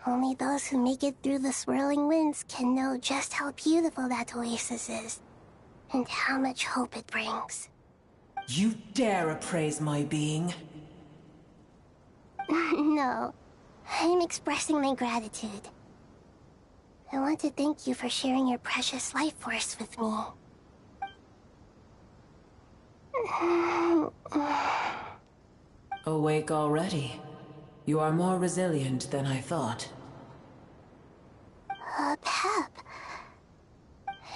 Only those who make it through the swirling winds can know just how beautiful that oasis is, and how much hope it brings. You dare appraise my being? No, I'm expressing my gratitude. I want to thank you for sharing your precious life force with me. Awake already? You are more resilient than I thought. Pep.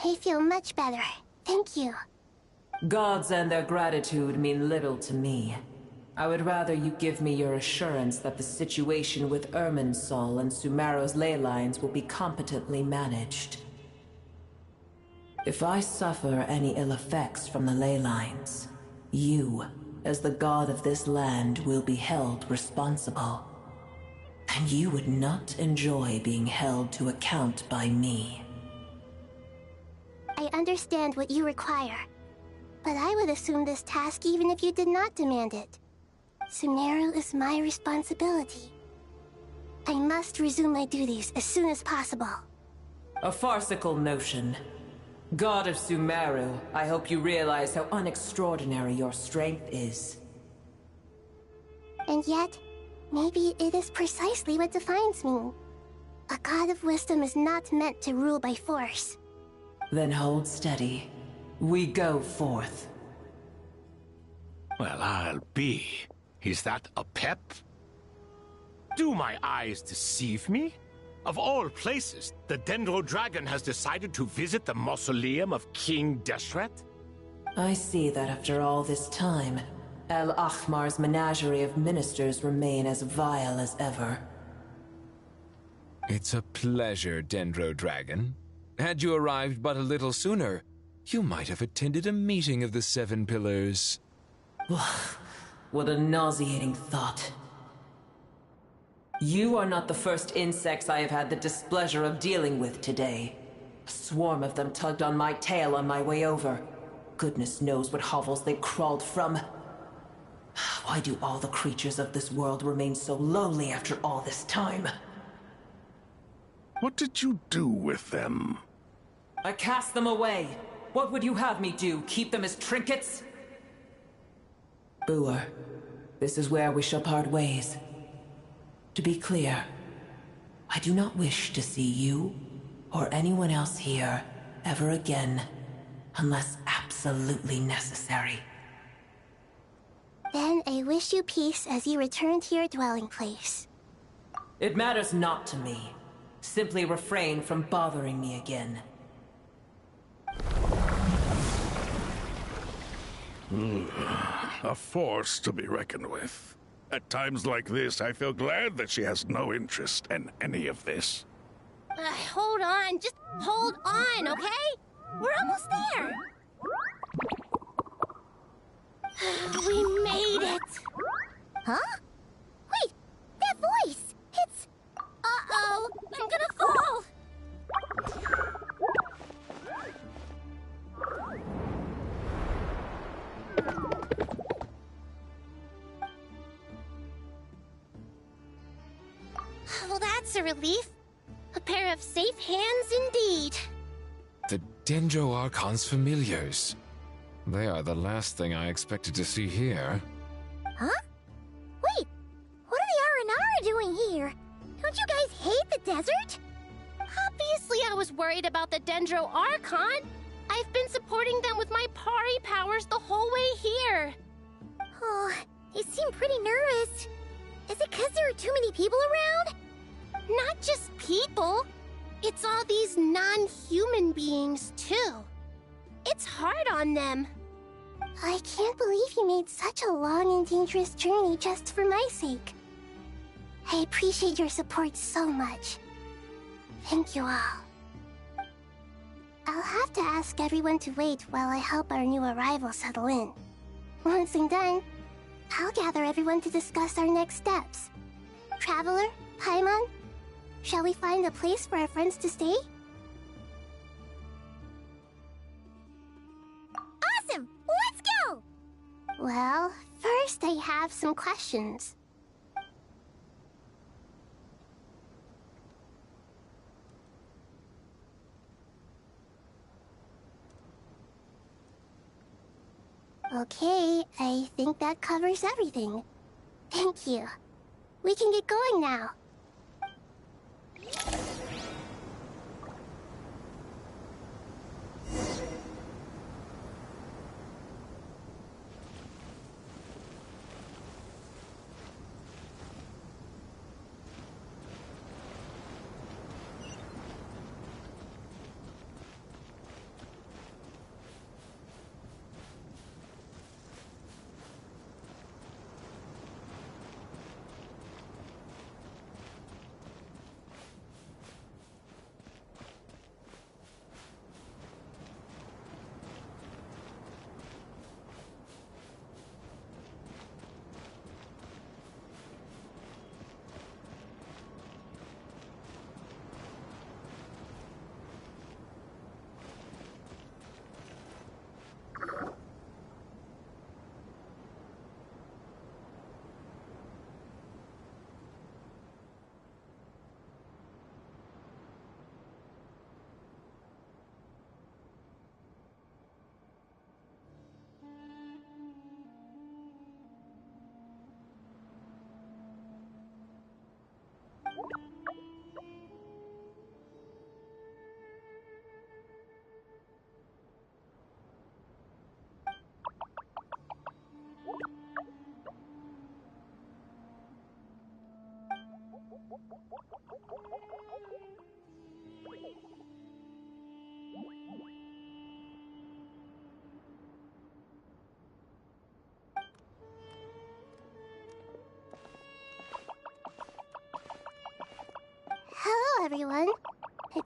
I feel much better. Thank you. Gods and their gratitude mean little to me. I would rather you give me your assurance that the situation with Irminsul and Sumeru's ley lines will be competently managed. If I suffer any ill effects from the ley lines, you, as the god of this land, will be held responsible. And you would not enjoy being held to account by me. I understand what you require, but I would assume this task even if you did not demand it. Sumeru is my responsibility. I must resume my duties as soon as possible. A farcical notion. God of Sumeru, I hope you realize how unextraordinary your strength is. And yet, maybe it is precisely what defines me. A god of wisdom is not meant to rule by force. Then hold steady. We go forth. Well, I'll be. Is that a pep? Do my eyes deceive me? Of all places, the Dendro Dragon has decided to visit the mausoleum of King Deshret? I see that after all this time, El Ahmar's menagerie of ministers remain as vile as ever. It's a pleasure, Dendro Dragon. Had you arrived but a little sooner, you might have attended a meeting of the Seven Pillars. What a nauseating thought. You are not the first insects I have had the displeasure of dealing with today. A swarm of them tugged on my tail on my way over. Goodness knows what hovels they crawled from. Why do all the creatures of this world remain so lowly after all this time? What did you do with them? I cast them away. What would you have me do? Keep them as trinkets? Boer, this is where we shall part ways. To be clear, I do not wish to see you or anyone else here ever again, unless absolutely necessary. Then I wish you peace as you return to your dwelling place. It matters not to me. Simply refrain from bothering me again. A force to be reckoned with. At times like this, I feel glad that she has no interest in any of this. Hold on, just hold on, okay? We're almost there. We made it. Huh? Wait, that voice! It's... Uh-oh, I'm gonna fall. Well, that's a relief. A pair of safe hands indeed. The Dendro Archon's familiars. They are the last thing I expected to see here. Huh? Wait, what are the Aranara doing here? Don't you guys hate the desert? Obviously I was worried about the Dendro Archon. I've been supporting them with my Pari powers the whole way here. Oh, you seem pretty nervous. Is it because there are too many people around? Not just people. It's all these non-human beings, too. It's hard on them. I can't believe you made such a long and dangerous journey just for my sake. I appreciate your support so much. Thank you all. I'll have to ask everyone to wait while I help our new arrival settle in. Once I'm done, I'll gather everyone to discuss our next steps. Traveler, Paimon, shall we find a place for our friends to stay? Awesome! Let's go! Well, first I have some questions. Okay, I think that covers everything. Thank you. We can get going now.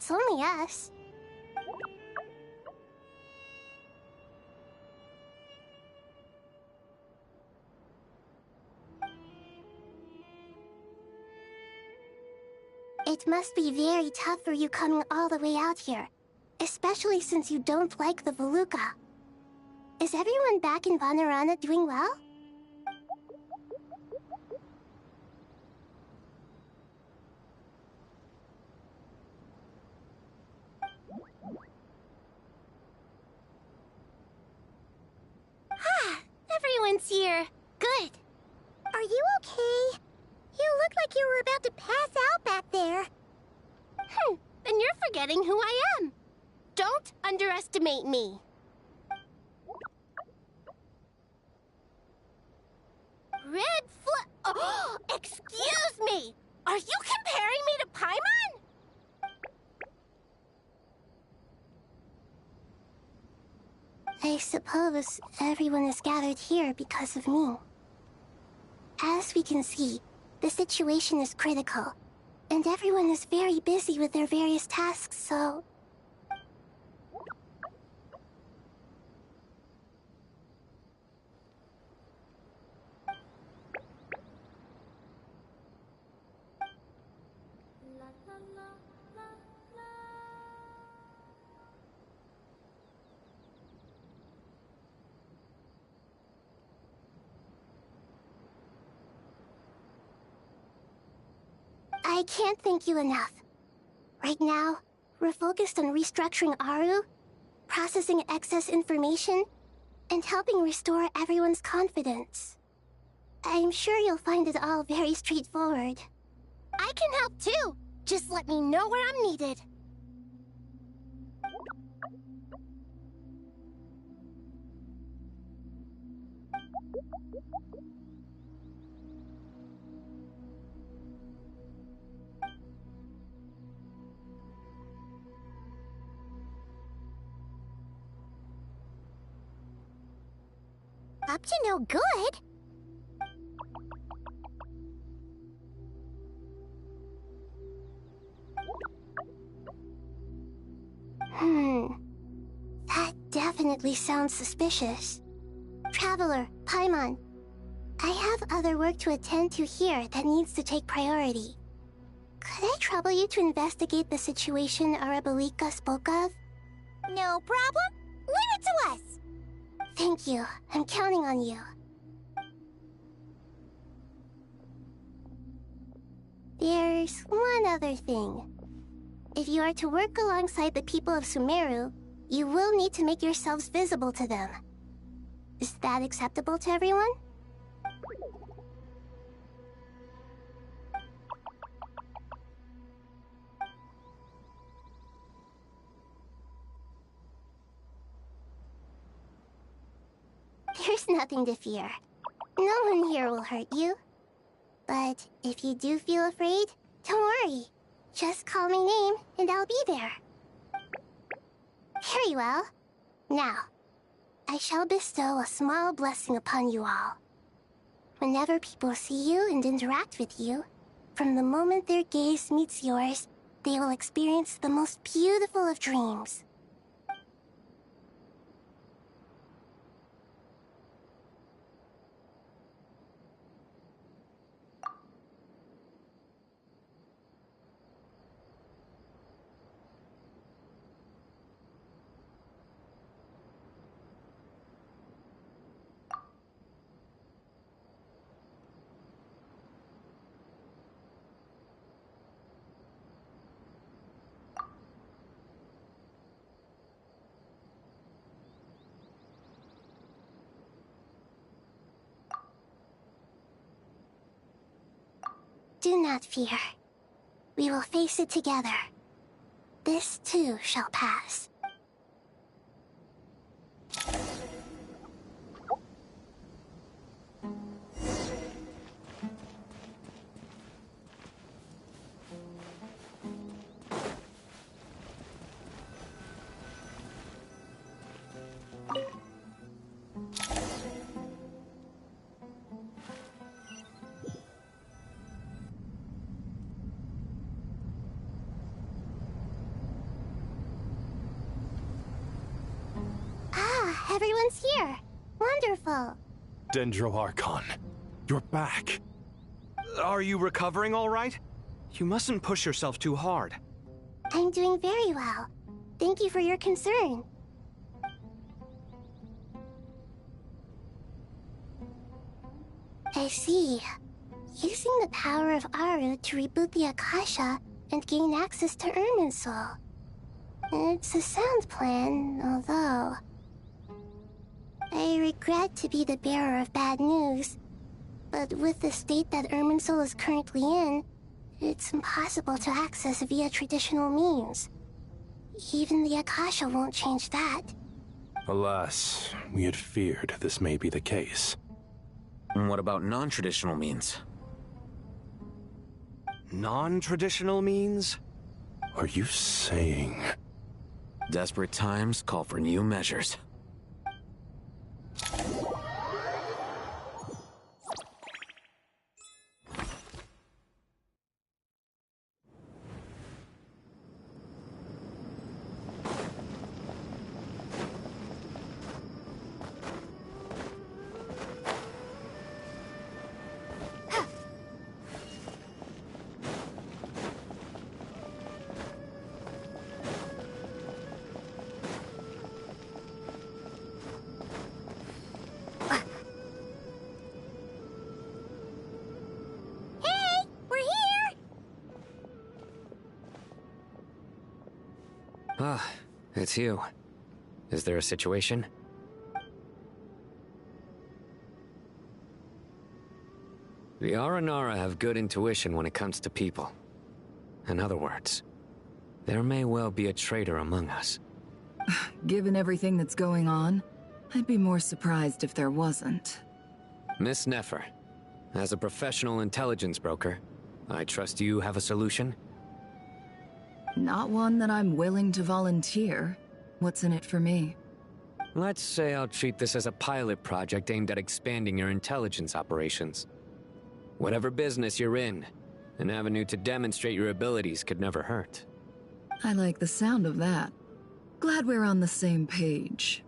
It's only us. It must be very tough for you coming all the way out here, especially since you don't like the Voluka. Is everyone back in Vanarana doing well? Everyone's here. Good. Are you okay? You look like you were about to pass out back there. Then you're forgetting who I am. Don't underestimate me. Oh, excuse me! Are you comparing me to Paimon? I suppose everyone is gathered here because of me. As we can see, the situation is critical, and everyone is very busy with their various tasks, so... I can't thank you enough. Right now, we're focused on restructuring Aru, processing excess information, and helping restore everyone's confidence. I'm sure you'll find it all very straightforward. I can help too! Just let me know where I'm needed. Up to no good? That definitely sounds suspicious. Traveler, Paimon, I have other work to attend to here that needs to take priority. Could I trouble you to investigate the situation Arabalika spoke of? No problem. Leave it to us. Thank you. I'm counting on you. There's one other thing. If you are to work alongside the people of Sumeru, you will need to make yourselves visible to them. Is that acceptable to everyone? There's nothing to fear. No one here will hurt you. But if you do feel afraid, don't worry. Just call my name and I'll be there. Very well. Now, I shall bestow a small blessing upon you all. Whenever people see you and interact with you, from the moment their gaze meets yours, they will experience the most beautiful of dreams. Do not fear. We will face it together. This too shall pass. Everyone's here. Wonderful. Dendro Archon, you're back. Are you recovering all right? You mustn't push yourself too hard. I'm doing very well. Thank you for your concern. I see. Using the power of Aru to reboot the Akasha and gain access to Irminsul. It's a sound plan, although... I regret to be the bearer of bad news, but with the state that Irminsul is currently in, it's impossible to access via traditional means. Even the Akasha won't change that. Alas, we had feared this may be the case. And what about non-traditional means? Non-traditional means? Are you saying... Desperate times call for new measures. Ah, it's you. Is there a situation? The Aranara have good intuition when it comes to people. In other words, there may well be a traitor among us. Given everything that's going on, I'd be more surprised if there wasn't. Miss Nefer, as a professional intelligence broker, I trust you have a solution? Not one that I'm willing to volunteer. What's in it for me? Let's say I'll treat this as a pilot project aimed at expanding your intelligence operations. Whatever business you're in, an avenue to demonstrate your abilities could never hurt. I like the sound of that. Glad we're on the same page.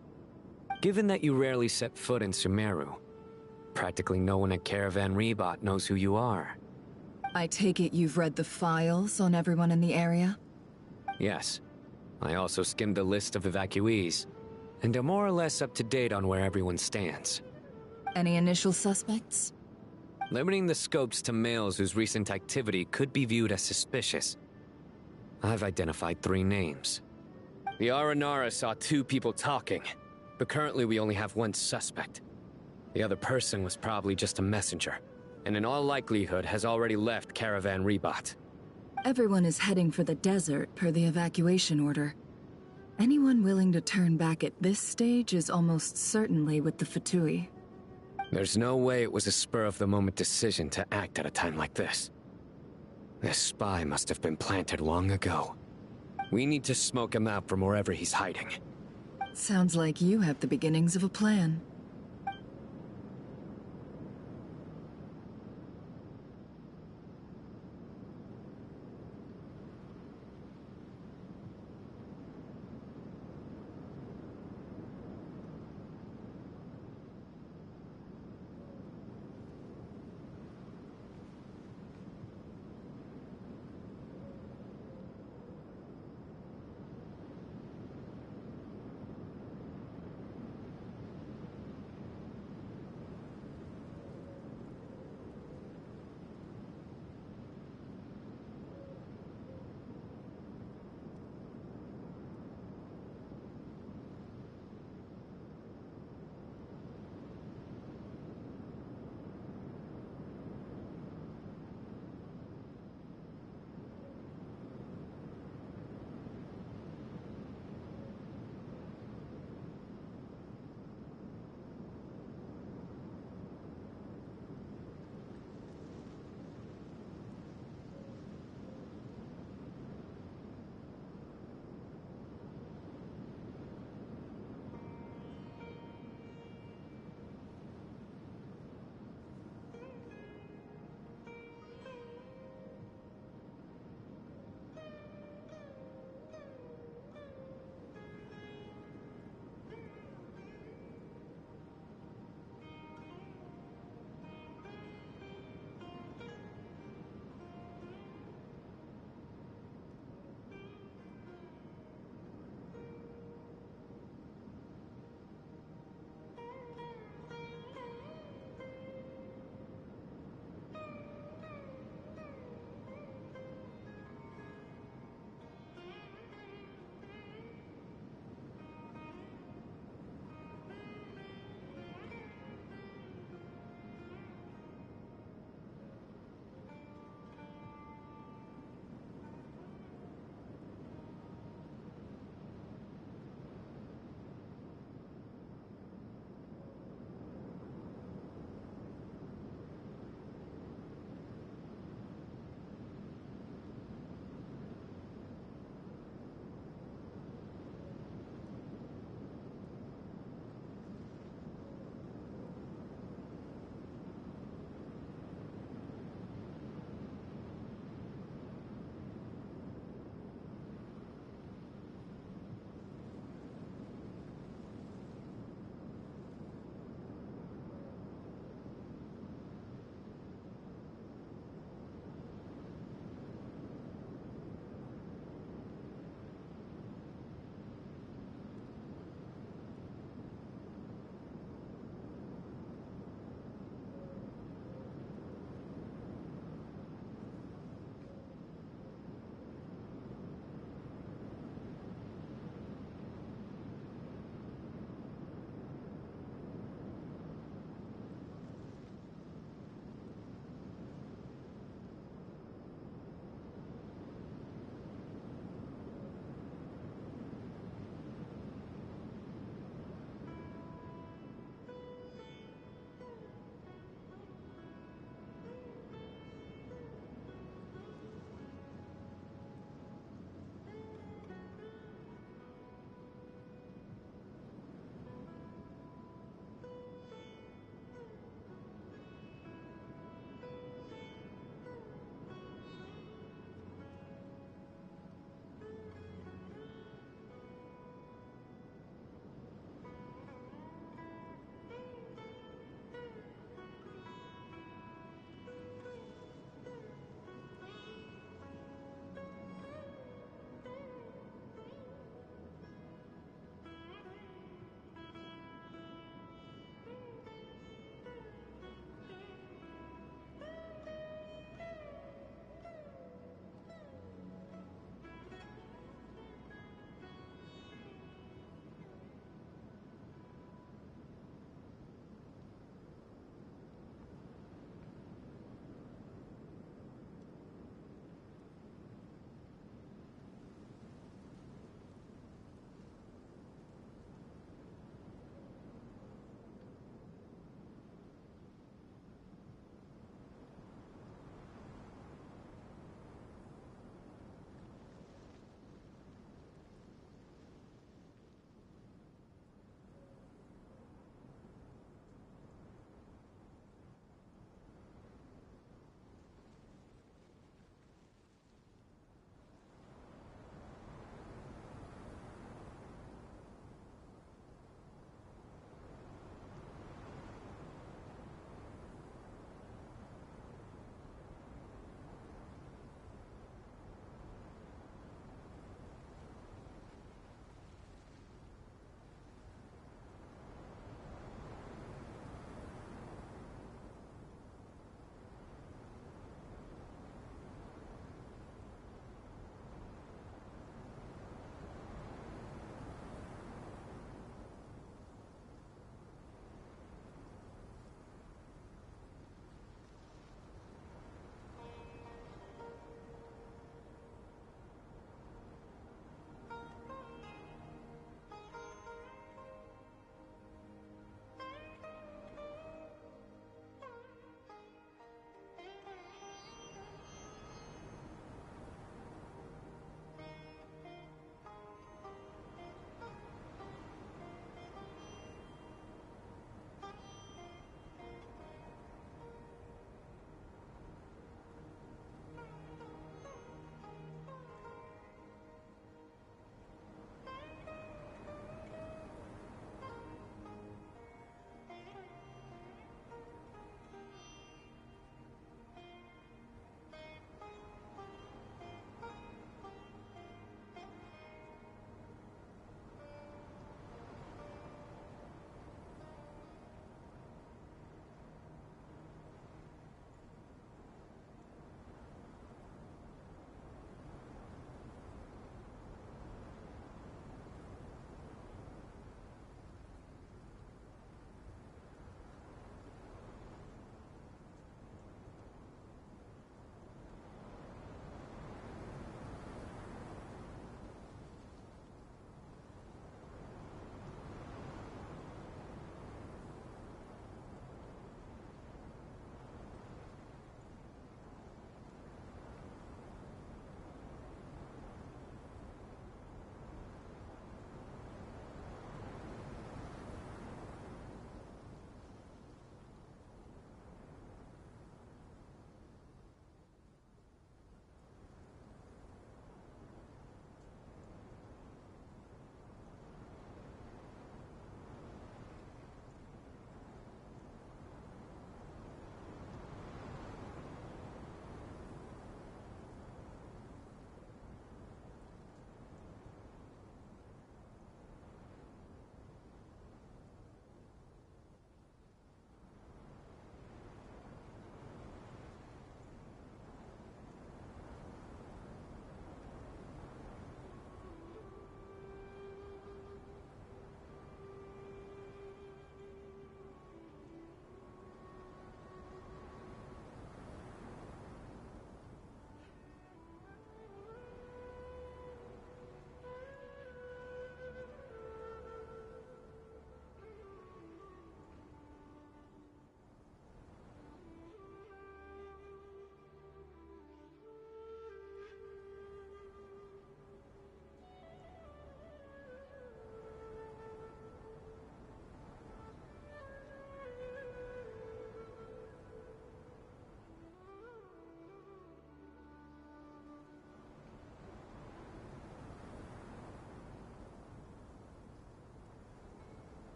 Given that you rarely set foot in Sumeru, practically no one at Caravan Rebot knows who you are. I take it you've read the files on everyone in the area? Yes. I also skimmed the list of evacuees, and am more or less up to date on where everyone stands. Any initial suspects? Limiting the scopes to males whose recent activity could be viewed as suspicious. I've identified 3 names. The Aranara saw 2 people talking, but currently we only have 1 suspect. The other person was probably just a messenger, and in all likelihood has already left Caravan Rebot. Everyone is heading for the desert per the evacuation order. Anyone willing to turn back at this stage is almost certainly with the Fatui. There's no way it was a spur-of-the-moment decision to act at a time like this. This spy must have been planted long ago. We need to smoke him out from wherever he's hiding. Sounds like you have the beginnings of a plan.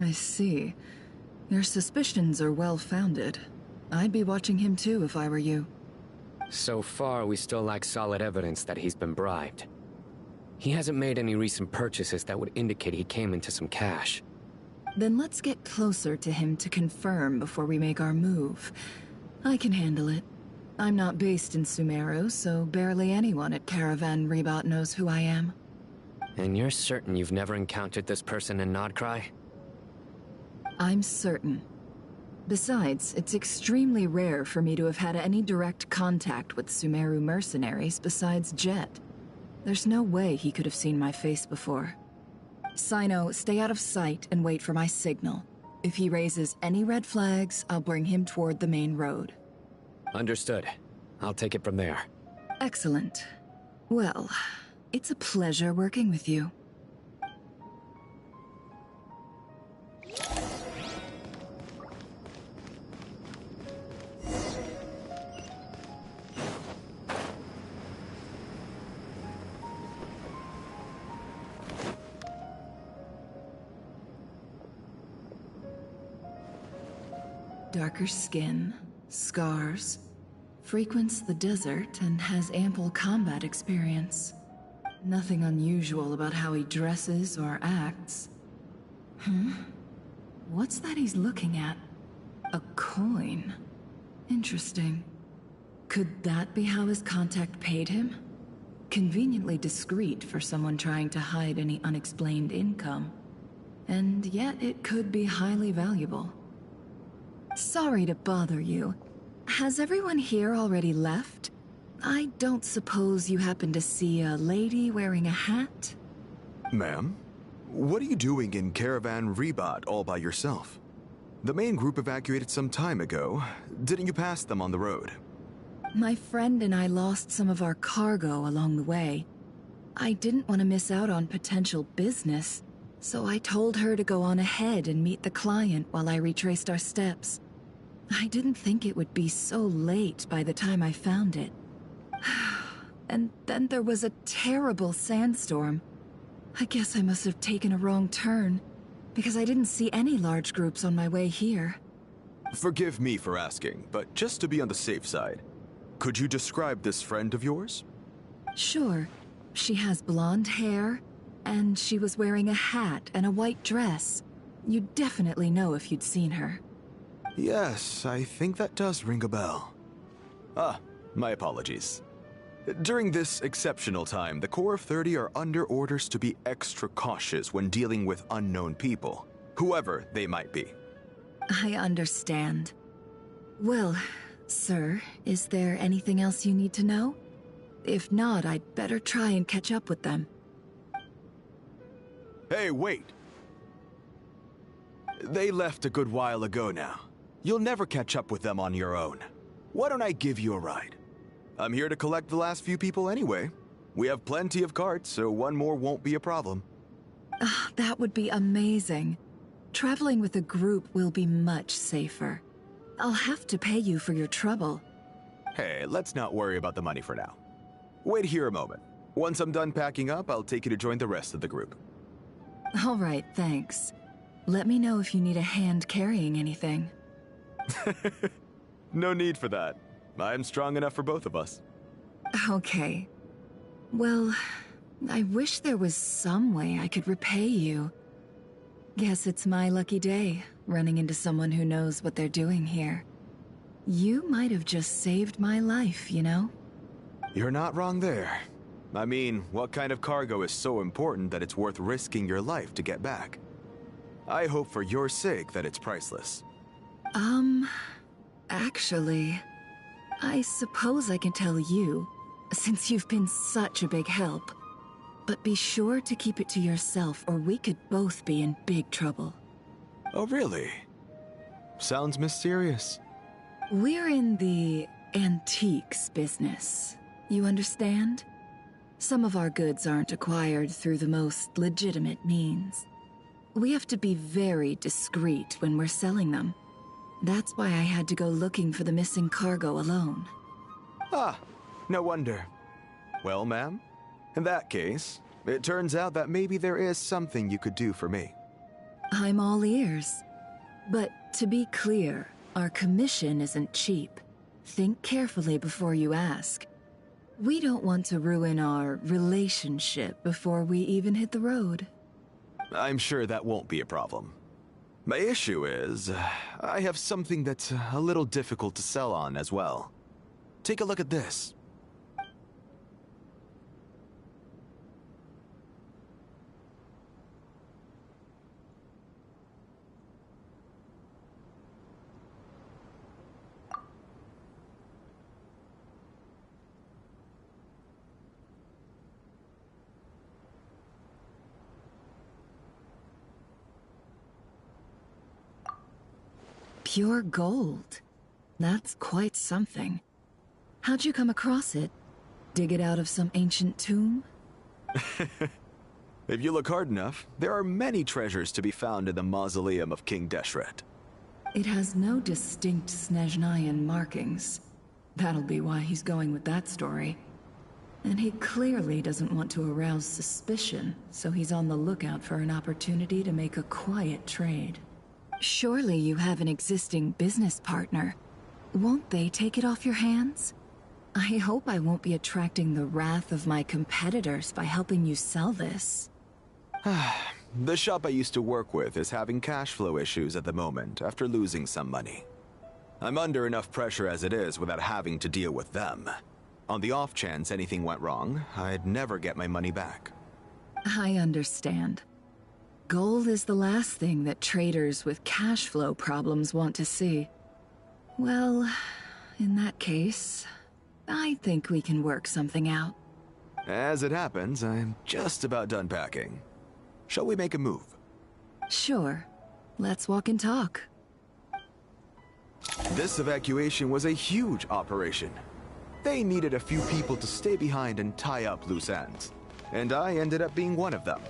I see. Your suspicions are well-founded. I'd be watching him too if I were you. So far, we still lack solid evidence that he's been bribed. He hasn't made any recent purchases that would indicate he came into some cash. Then let's get closer to him to confirm before we make our move. I can handle it. I'm not based in Sumeru, so barely anyone at Caravan Rebot knows who I am. And you're certain you've never encountered this person in Nodcry? I'm certain. Besides, it's extremely rare for me to have had any direct contact with Sumeru mercenaries besides Jet. There's no way he could have seen my face before. Sino, stay out of sight and wait for my signal. If he raises any red flags, I'll bring him toward the main road. Understood. I'll take it from there. Excellent. Well, it's a pleasure working with you. Darker skin, scars, frequents the desert and has ample combat experience. Nothing unusual about how he dresses or acts. What's that he's looking at? A coin. Interesting. Could that be how his contact paid him? Conveniently discreet for someone trying to hide any unexplained income. And yet it could be highly valuable. Sorry to bother you. Has everyone here already left? I don't suppose you happen to see a lady wearing a hat? Ma'am? What are you doing in Caravan Rebot all by yourself? The main group evacuated some time ago. Didn't you pass them on the road? My friend and I lost some of our cargo along the way. I didn't want to miss out on potential business, so I told her to go on ahead and meet the client while I retraced our steps. I didn't think it would be so late by the time I found it. And then there was a terrible sandstorm. I guess I must have taken a wrong turn, because I didn't see any large groups on my way here. Forgive me for asking, but just to be on the safe side, could you describe this friend of yours? Sure. She has blonde hair, and she was wearing a hat and a white dress. You'd definitely know if you'd seen her. Yes, I think that does ring a bell. Ah, my apologies. During this exceptional time, the Core of 30 are under orders to be extra cautious when dealing with unknown people, whoever they might be. I understand. Well, sir, is there anything else you need to know? If not, I'd better try and catch up with them. Hey, wait! They left a good while ago now. You'll never catch up with them on your own. Why don't I give you a ride? I'm here to collect the last few people anyway. We have plenty of carts, so one more won't be a problem. That would be amazing. Traveling with a group will be much safer. I'll have to pay you for your trouble. Hey, let's not worry about the money for now. Wait here a moment. Once I'm done packing up, I'll take you to join the rest of the group. All right, thanks. Let me know if you need a hand carrying anything. No need for that. I'm strong enough for both of us. Okay. Well, I wish there was some way I could repay you. Guess it's my lucky day, running into someone who knows what they're doing here. You might have just saved my life, you know? You're not wrong there. I mean, what kind of cargo is so important that it's worth risking your life to get back? I hope for your sake that it's priceless. Actually, I suppose I can tell you, since you've been such a big help. But be sure to keep it to yourself, or we could both be in big trouble. Oh, really? Sounds mysterious. We're in the antiques business. You understand? Some of our goods aren't acquired through the most legitimate means. We have to be very discreet when we're selling them. That's why I had to go looking for the missing cargo alone. Ah, no wonder. Well, ma'am, in that case, it turns out that maybe there is something you could do for me. I'm all ears. But to be clear, our commission isn't cheap. Think carefully before you ask. We don't want to ruin our relationship before we even hit the road. I'm sure that won't be a problem. My issue is, I have something that's a little difficult to sell on as well. Take a look at this. Pure gold. That's quite something. How'd you come across it? Dig it out of some ancient tomb? If you look hard enough, there are many treasures to be found in the mausoleum of King Deshret. It has no distinct Snezhnayan markings. That'll be why he's going with that story. And he clearly doesn't want to arouse suspicion, so he's on the lookout for an opportunity to make a quiet trade. Surely you have an existing business partner. Won't they take it off your hands? I hope I won't be attracting the wrath of my competitors by helping you sell this. The shop I used to work with is having cash flow issues at the moment after losing some money. I'm under enough pressure as it is without having to deal with them. On the off chance anything went wrong, I'd never get my money back. I understand. Gold is the last thing that traders with cash flow problems want to see. Well, in that case, I think we can work something out. As it happens, I'm just about done packing. Shall we make a move? Sure. Let's walk and talk. This evacuation was a huge operation. They needed a few people to stay behind and tie up loose ends. And I ended up being one of them.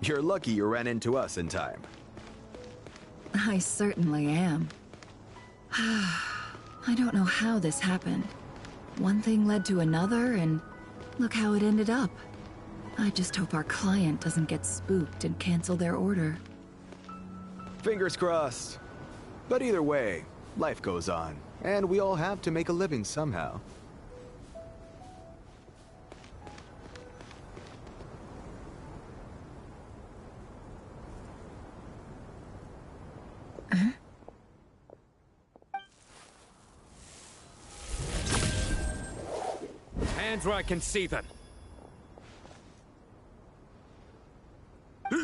You're lucky you ran into us in time. I certainly am. I don't know how this happened. One thing led to another, and look how it ended up. I just hope our client doesn't get spooked and cancel their order. Fingers crossed. But either way, life goes on, and we all have to make a living somehow. Hands where I can see them.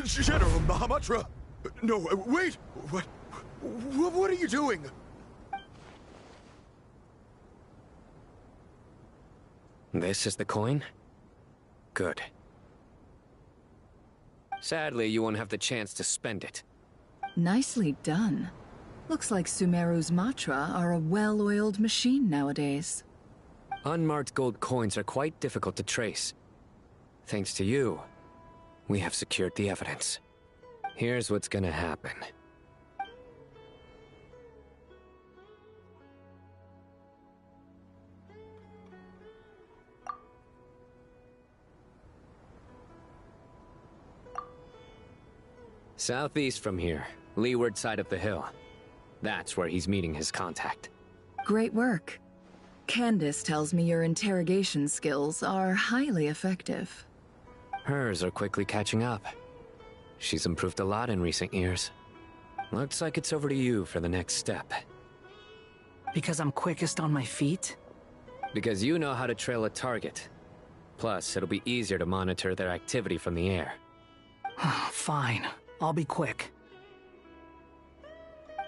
General Mahamatra! No, wait! What are you doing? This is the coin? Good. Sadly, you won't have the chance to spend it. Nicely done. Looks like Sumeru's Matra are a well-oiled machine nowadays. Unmarked gold coins are quite difficult to trace. Thanks to you, we have secured the evidence. Here's what's gonna happen. Southeast from here, leeward side of the hill. That's where he's meeting his contact. Great work. Candace tells me your interrogation skills are highly effective. Hers are quickly catching up. She's improved a lot in recent years. Looks like it's over to you for the next step. Because I'm quickest on my feet? Because you know how to trail a target. Plus, it'll be easier to monitor their activity from the air. Fine. I'll be quick.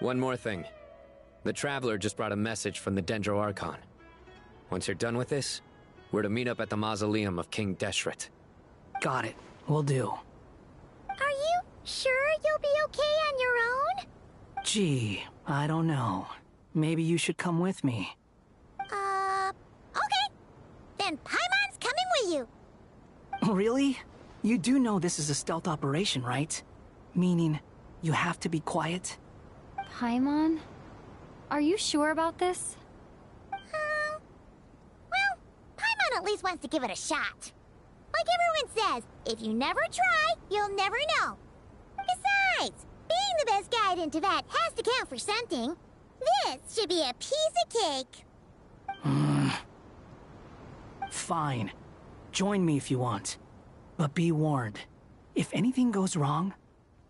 One more thing. The Traveler just brought a message from the Dendro Archon. Once you're done with this, we're to meet up at the mausoleum of King Deshret. Got it. Will do. Are you sure you'll be okay on your own? Gee, I don't know. Maybe you should come with me. Okay. Then Paimon's coming with you. Really? You do know this is a stealth operation, right? Meaning, you have to be quiet? Paimon? Are you sure about this? Well, Paimon at least wants to give it a shot. Like everyone says, if you never try, you'll never know. Besides, being the best guide into that has to count for something. This should be a piece of cake. Fine. Join me if you want. But be warned. If anything goes wrong,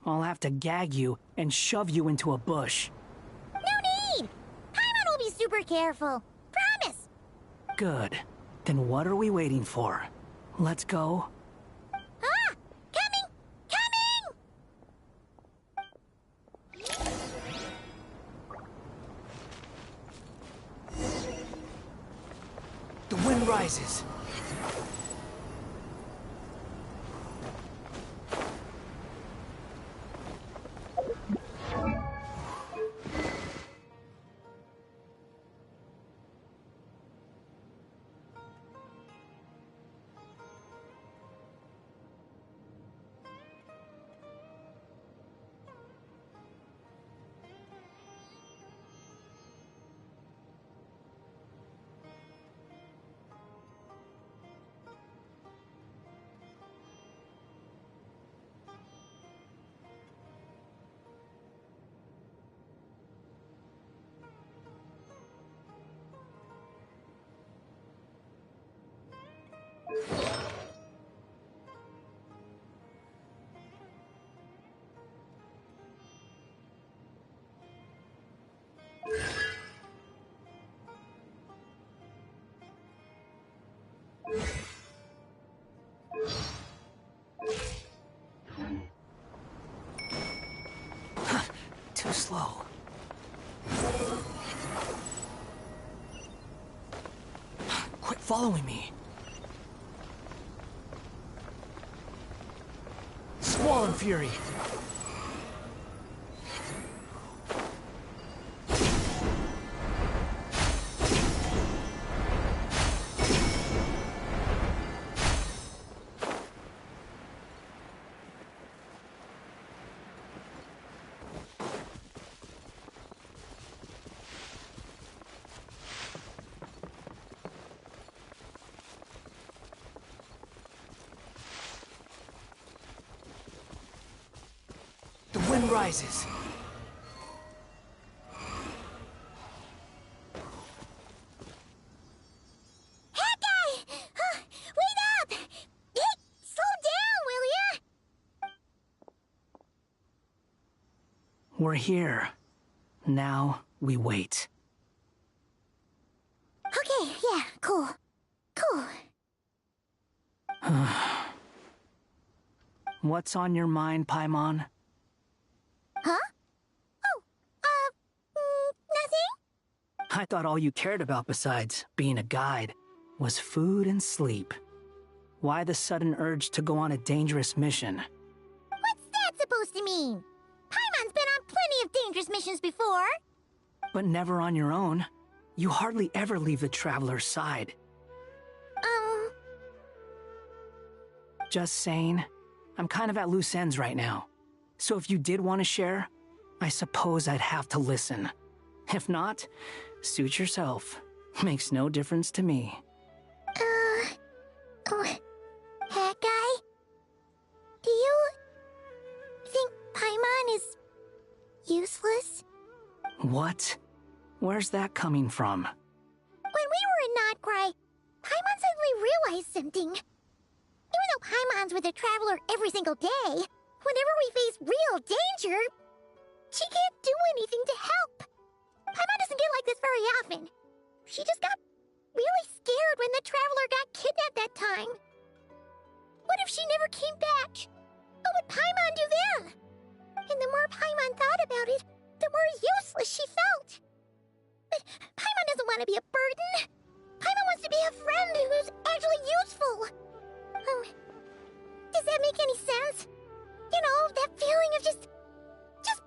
I'll have to gag you and shove you into a bush. No need! Paimon will be super careful. Promise! Good. Then what are we waiting for? Let's go. Ah! Coming! Coming! The wind rises. Too slow. Quit following me. Squall and Fury. Wind rises. Hawkeye! Wait up! Hey, slow down, will ya? We're here. Now we wait. Okay, yeah, cool. Cool. What's on your mind, Paimon? Huh? Oh, nothing? I thought all you cared about besides being a guide was food and sleep. Why the sudden urge to go on a dangerous mission? What's that supposed to mean? Paimon's been on plenty of dangerous missions before. But never on your own. You hardly ever leave the Traveler's side. Just saying, I'm kind of at loose ends right now. So if you did want to share, I suppose I'd have to listen. If not, suit yourself. Makes no difference to me. Hawkeye? Do you think Paimon is useless? What? Where's that coming from? When we were in Notcry, Paimon suddenly realized something. Even though Paimon's with the Traveler every single day, whenever we face real danger, she can't do anything to help. Paimon doesn't get like this very often. She just got really scared when the Traveler got kidnapped that time. What if she never came back? What would Paimon do then? And the more Paimon thought about it, the more useless she felt. But Paimon doesn't want to be a burden. Paimon wants to be a friend who's actually useful. Does that make any sense? You know, that feeling of just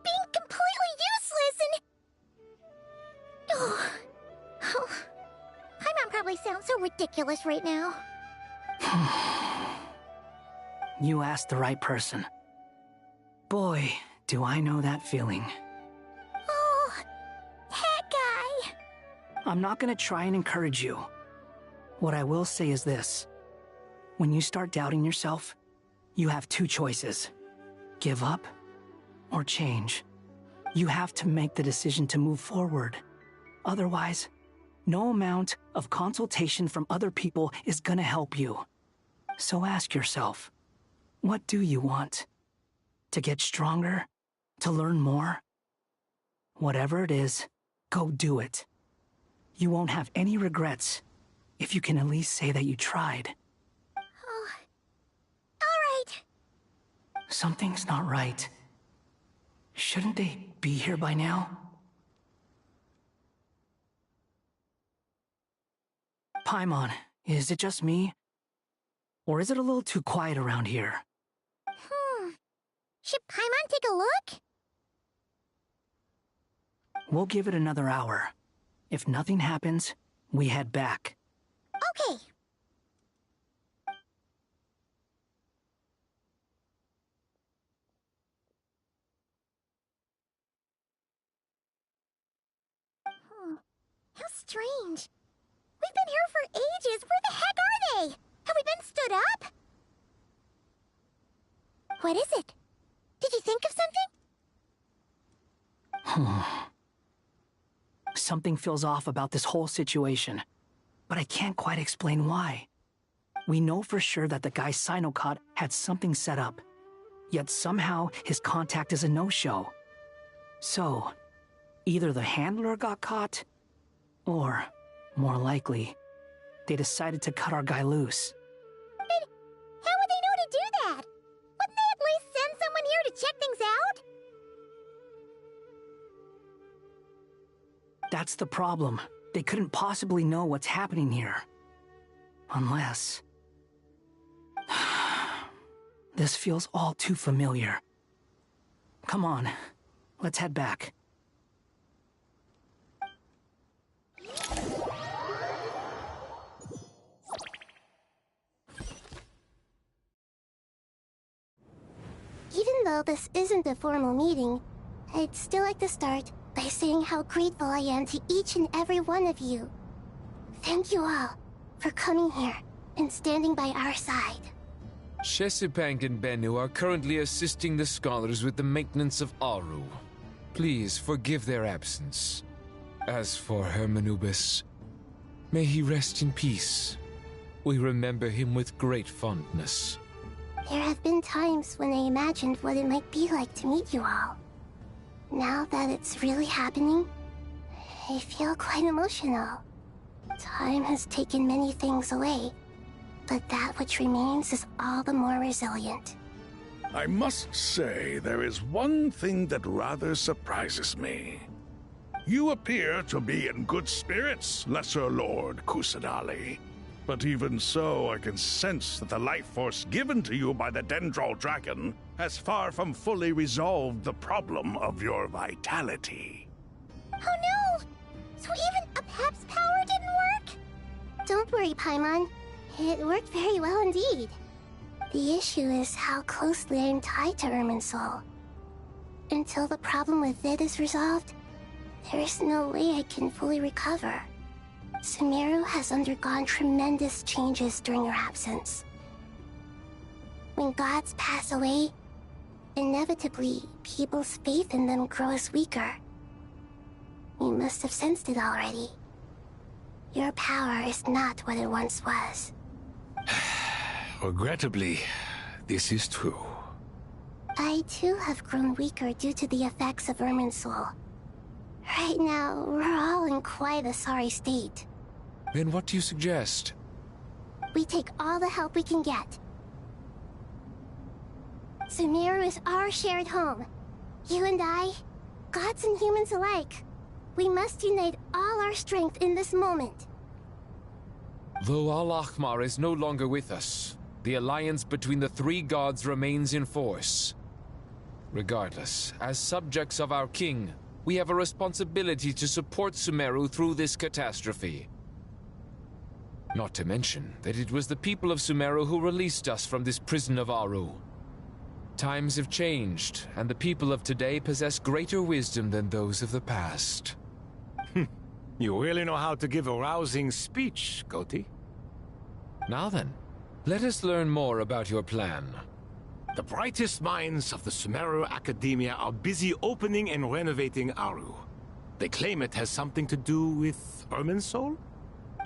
being completely useless and... Oh. Paimon probably sounds so ridiculous right now. You asked the right person. Boy, do I know that feeling. Oh, that guy. I'm not gonna try and encourage you. What I will say is this. When you start doubting yourself, you have two choices. Give up or change. You have to make the decision to move forward. Otherwise, no amount of consultation from other people is gonna help you. So ask yourself, what do you want? To get stronger? To learn more? Whatever it is, go do it. You won't have any regrets if you can at least say that you tried. Oh. All right. Something's not right. Shouldn't they be here by now? Paimon, is it just me? Or is it a little too quiet around here? Should Paimon take a look? We'll give it another hour. If nothing happens, we head back. Okay. How strange. We've been here for ages. Where the heck are they? Have we been stood up? What is it? Did you think of something? Something feels off about this whole situation, but I can't quite explain why. We know for sure that the guy Sino caught had something set up, yet somehow his contact is a no-show. So, either the handler got caught, or, more likely, they decided to cut our guy loose. How would they know to do that? Wouldn't they at least send someone here to check things out? That's the problem. They couldn't possibly know what's happening here. Unless... This feels all too familiar. Come on, let's head back. Even though this isn't a formal meeting, I'd still like to start by saying how grateful I am to each and every one of you. Thank you all for coming here and standing by our side. Shesipank and Bennu are currently assisting the scholars with the maintenance of Aru. Please forgive their absence. As for Hermanubis, may he rest in peace. We remember him with great fondness. There have been times when I imagined what it might be like to meet you all. Now that it's really happening, I feel quite emotional. Time has taken many things away, but that which remains is all the more resilient. I must say, there is one thing that rather surprises me. You appear to be in good spirits, Lesser Lord Kusanali. But even so, I can sense that the life force given to you by the Dendral Dragon has far from fully resolved the problem of your vitality. Oh no! So even Apep's power didn't work? Don't worry, Paimon. It worked very well indeed. The issue is how closely I am tied to Irminsul. Until the problem with Vid is resolved, there is no way I can fully recover. Sumeru has undergone tremendous changes during your absence. When gods pass away, inevitably, people's faith in them grows weaker. You must have sensed it already. Your power is not what it once was. Regrettably, this is true. I too have grown weaker due to the effects of Irminsul. Right now, we're all in quite a sorry state. Then what do you suggest? We take all the help we can get. Sumeru is our shared home. You and I, gods and humans alike. We must unite all our strength in this moment. Though Al-Ahmar is no longer with us, the alliance between the three gods remains in force. Regardless, as subjects of our king, we have a responsibility to support Sumeru through this catastrophe. Not to mention that it was the people of Sumeru who released us from this prison of Aru. Times have changed, and the people of today possess greater wisdom than those of the past. You really know how to give a rousing speech, Goti. Now then, let us learn more about your plan. The brightest minds of the Sumeru Academia are busy opening and renovating Aru. They claim it has something to do with Irminsul?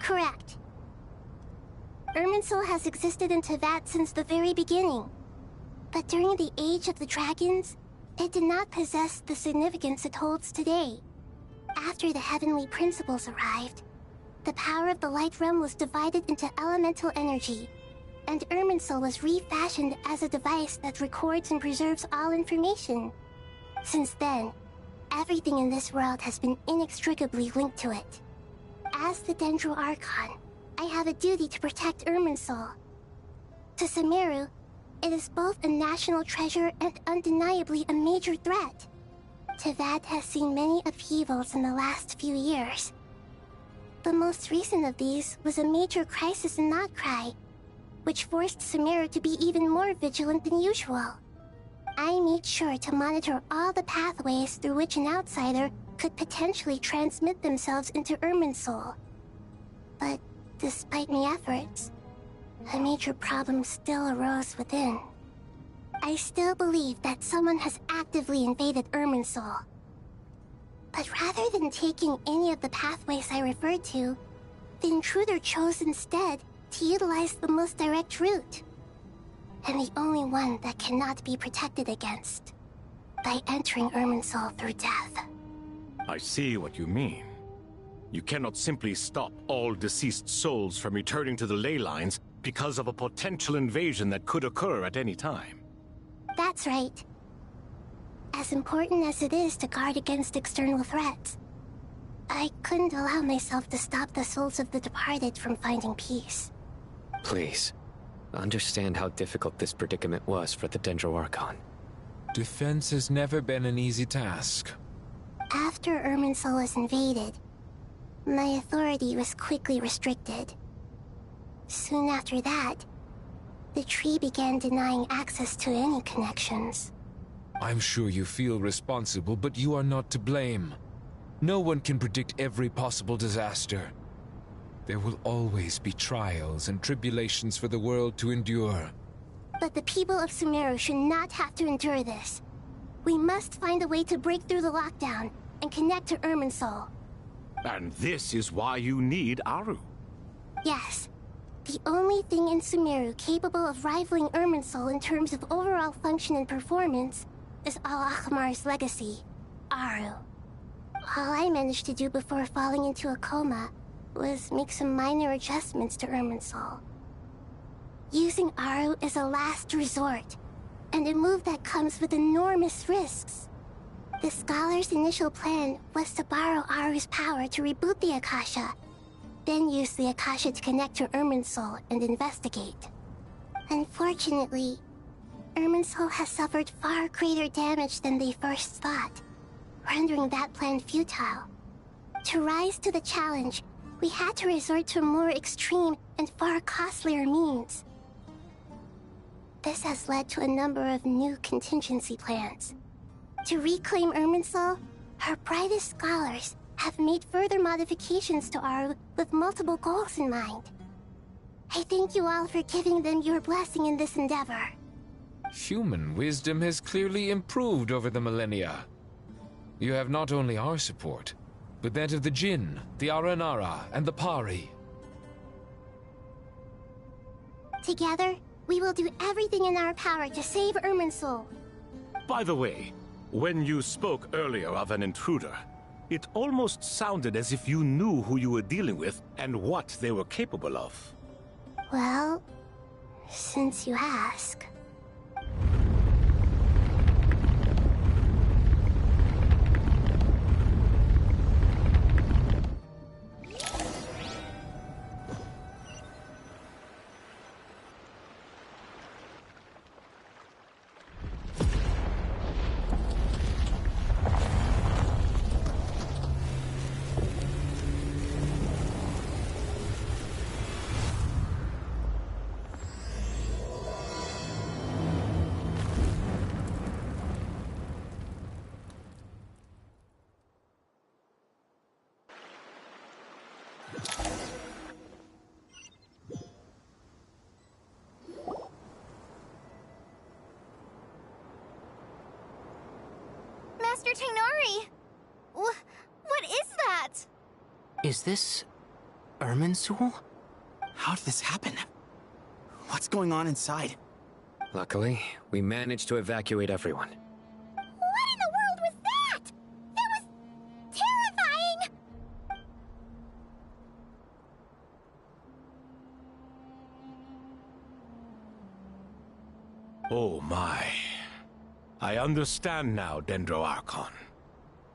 Correct. Irminsul has existed in Teyvat since the very beginning. But during the Age of the Dragons, it did not possess the significance it holds today. After the Heavenly Principles arrived, the power of the Light Realm was divided into elemental energy, and Irminsul was refashioned as a device that records and preserves all information. Since then, everything in this world has been inextricably linked to it. As the Dendro Archon, I have a duty to protect Irminsul. To Sumeru, it is both a national treasure and undeniably a major threat. Teyvat has seen many upheavals in the last few years. The most recent of these was a major crisis in Notcry, which forced Sumeru to be even more vigilant than usual. I made sure to monitor all the pathways through which an outsider could potentially transmit themselves into Irminsul. But despite my efforts, a major problem still arose within. I still believe that someone has actively invaded Irminsul. But rather than taking any of the pathways I referred to, the intruder chose instead to utilize the most direct route. And the only one that cannot be protected against. By entering Irminsul through death. I see what you mean. You cannot simply stop all deceased souls from returning to the ley lines because of a potential invasion that could occur at any time. That's right. As important as it is to guard against external threats, I couldn't allow myself to stop the souls of the departed from finding peace. Please, understand how difficult this predicament was for the Dendro Archon. Defense has never been an easy task. After Irminsul was invaded, my authority was quickly restricted. Soon after that, the tree began denying access to any connections. I'm sure you feel responsible, but you are not to blame. No one can predict every possible disaster. There will always be trials and tribulations for the world to endure. But the people of Sumeru should not have to endure this. We must find a way to break through the lockdown and connect to Irminsul. And this is why you need Aru. Yes. The only thing in Sumeru capable of rivaling Irminsul in terms of overall function and performance is Al-Akhmar's legacy, Aru. All I managed to do before falling into a coma was make some minor adjustments to Irminsul. Using Aru is a last resort, and a move that comes with enormous risks. The Scholar's initial plan was to borrow Aru's power to reboot the Akasha, then use the Akasha to connect to Irminsul and investigate. Unfortunately, Irminsul has suffered far greater damage than they first thought, rendering that plan futile. To rise to the challenge, we had to resort to more extreme and far costlier means. This has led to a number of new contingency plans. To reclaim Irminsul, our brightest scholars have made further modifications to Aru with multiple goals in mind. I thank you all for giving them your blessing in this endeavor. Human wisdom has clearly improved over the millennia. You have not only our support, but that of the Jinn, the Aranara, and the Pari. Together, we will do everything in our power to save Irminsul. By the way, when you spoke earlier of an intruder, it almost sounded as if you knew who you were dealing with and what they were capable of. Well, since you ask... Master Tainari! What is that? Is this... Irminsul? How did this happen? What's going on inside? Luckily, we managed to evacuate everyone. What in the world was that? That was terrifying! Oh my. I understand now, Dendro Archon.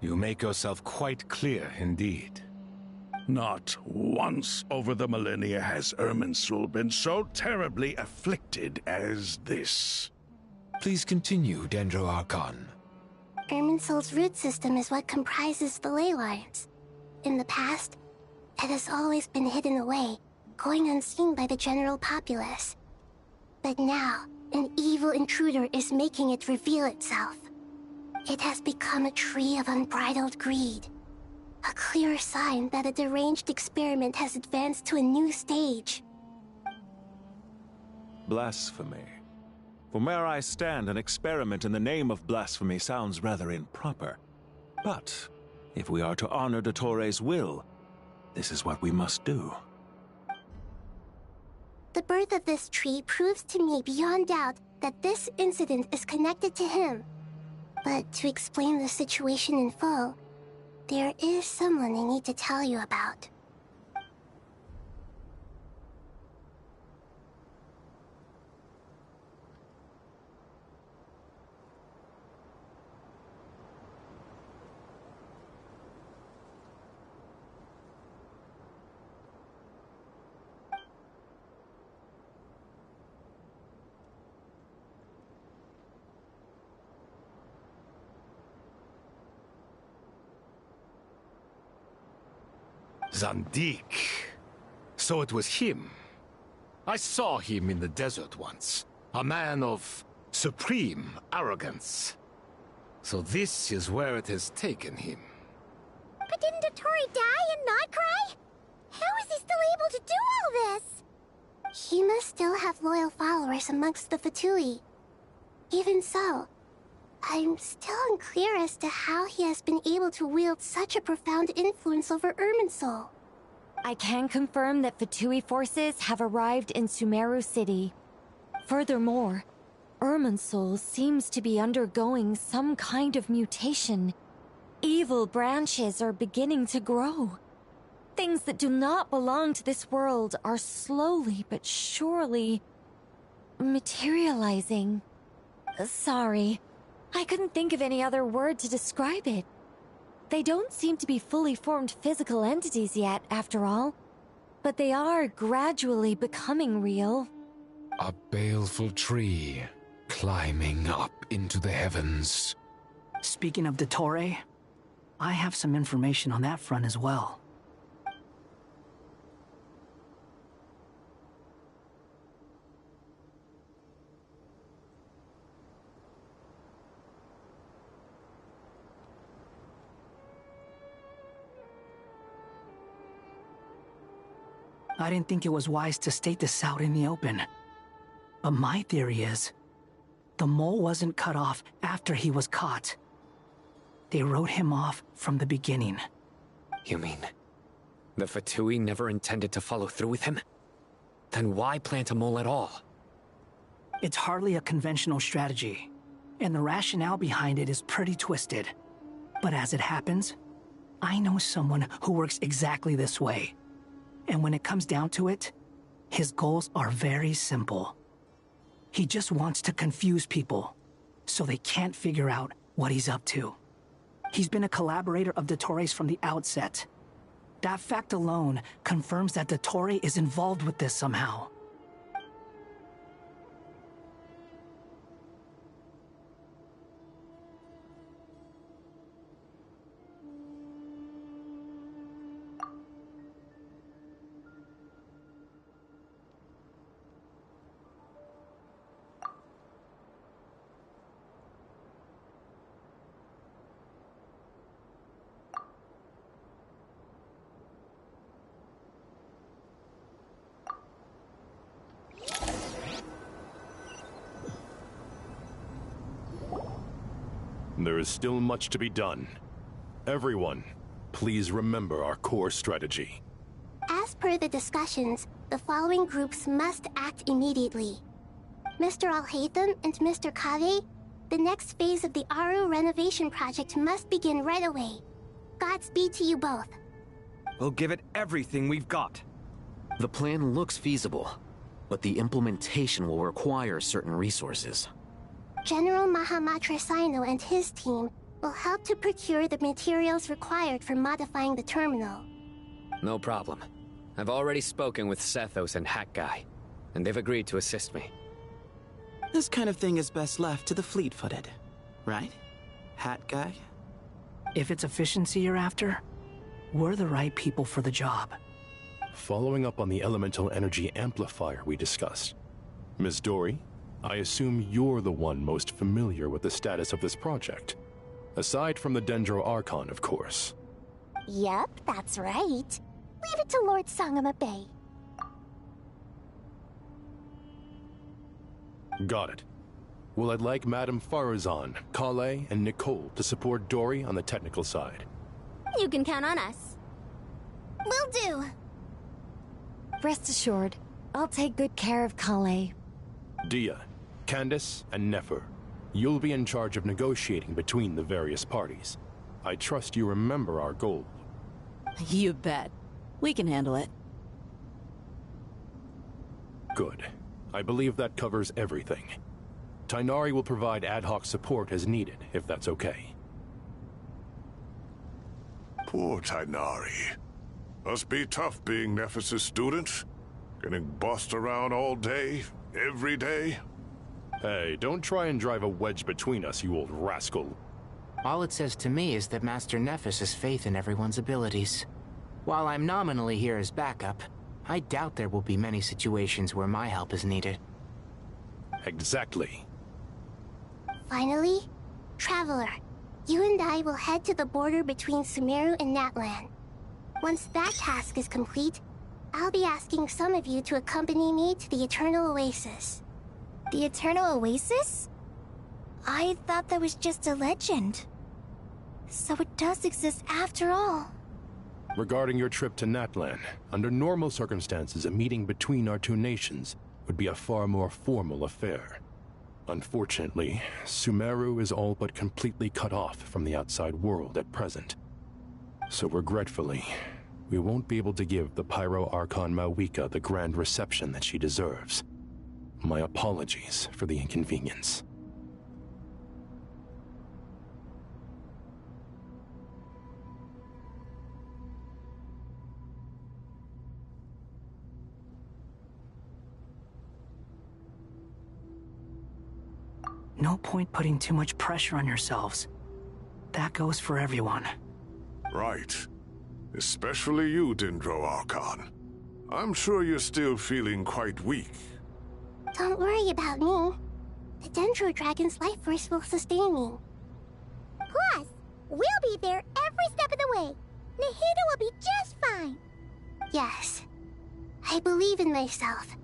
You make yourself quite clear indeed. Not once over the millennia has Irminsul been so terribly afflicted as this. Please continue, Dendro Archon. Irminsul's root system is what comprises the ley lines. In the past, it has always been hidden away, going unseen by the general populace. But now, an evil intruder is making it reveal itself. It has become a tree of unbridled greed. A clear sign that a deranged experiment has advanced to a new stage. Blasphemy. From where I stand, an experiment in the name of blasphemy sounds rather improper. But, if we are to honor Dottores' will, this is what we must do. The birth of this tree proves to me beyond doubt that this incident is connected to him. But to explain the situation in full, there is someone I need to tell you about. Zandik. So it was him. I saw him in the desert once. A man of supreme arrogance. So this is where it has taken him. But didn't Dottore die and not cry? How is he still able to do all this? He must still have loyal followers amongst the Fatui. Even so, I'm still unclear as to how he has been able to wield such a profound influence over Irminsul. I can confirm that Fatui forces have arrived in Sumeru City. Furthermore, Irminsul seems to be undergoing some kind of mutation. Evil branches are beginning to grow. Things that do not belong to this world are slowly but surely materializing. Sorry, I couldn't think of any other word to describe it. They don't seem to be fully formed physical entities yet, after all. But they are gradually becoming real. A baleful tree, climbing up into the heavens. Speaking of Dottore, I have some information on that front as well. I didn't think it was wise to state this out in the open. But my theory is, the mole wasn't cut off after he was caught. They wrote him off from the beginning. You mean, the Fatui never intended to follow through with him? Then why plant a mole at all? It's hardly a conventional strategy, and the rationale behind it is pretty twisted. But as it happens, I know someone who works exactly this way. And when it comes down to it, his goals are very simple. He just wants to confuse people, so they can't figure out what he's up to. He's been a collaborator of Dottore's from the outset. That fact alone confirms that Dottore is involved with this somehow. There is still much to be done. Everyone, please remember our core strategy. As per the discussions, the following groups must act immediately. Mr. Alhaitham and Mr. Kave, the next phase of the Aru renovation project must begin right away. Godspeed to you both. We'll give it everything we've got. The plan looks feasible, but the implementation will require certain resources. General Mahamatra Sino and his team will help to procure the materials required for modifying the terminal. No problem. I've already spoken with Sethos and Hat Guy, and they've agreed to assist me. This kind of thing is best left to the fleet-footed, right? Hat Guy? If it's efficiency you're after, we're the right people for the job. Following up on the elemental energy amplifier we discussed, Ms. Dory, I assume you're the one most familiar with the status of this project. Aside from the Dendro Archon, of course. Yep, that's right. Leave it to Lord Sangama Bay. Got it. Well, I'd like Madame Farazan, Kale, and Nicole to support Dory on the technical side. You can count on us. Will do. Rest assured, I'll take good care of Kale. Dia, Candace, and Nefer, you'll be in charge of negotiating between the various parties. I trust you remember our goal. You bet. We can handle it. Good. I believe that covers everything. Tainari will provide ad hoc support as needed, if that's okay. Poor Tainari. Must be tough being Nephis' student. Getting bossed around all day, every day. Hey, don't try and drive a wedge between us, you old rascal. All it says to me is that Master Nephis has faith in everyone's abilities. While I'm nominally here as backup, I doubt there will be many situations where my help is needed. Exactly. Finally, Traveler, you and I will head to the border between Sumeru and Natlan. Once that task is complete, I'll be asking some of you to accompany me to the Eternal Oasis. The Eternal Oasis? I thought that was just a legend. So it does exist after all. Regarding your trip to Natlan, under normal circumstances, a meeting between our two nations would be a far more formal affair. Unfortunately, Sumeru is all but completely cut off from the outside world at present. So regretfully, we won't be able to give the Pyro Archon Mawika the grand reception that she deserves. My apologies for the inconvenience. No point putting too much pressure on yourselves. That goes for everyone. Right. Especially you, Dendro Archon. I'm sure you're still feeling quite weak. Don't worry about me. The Dendro Dragon's life force will sustain me. Plus, we'll be there every step of the way. Nahida will be just fine. Yes. I believe in myself.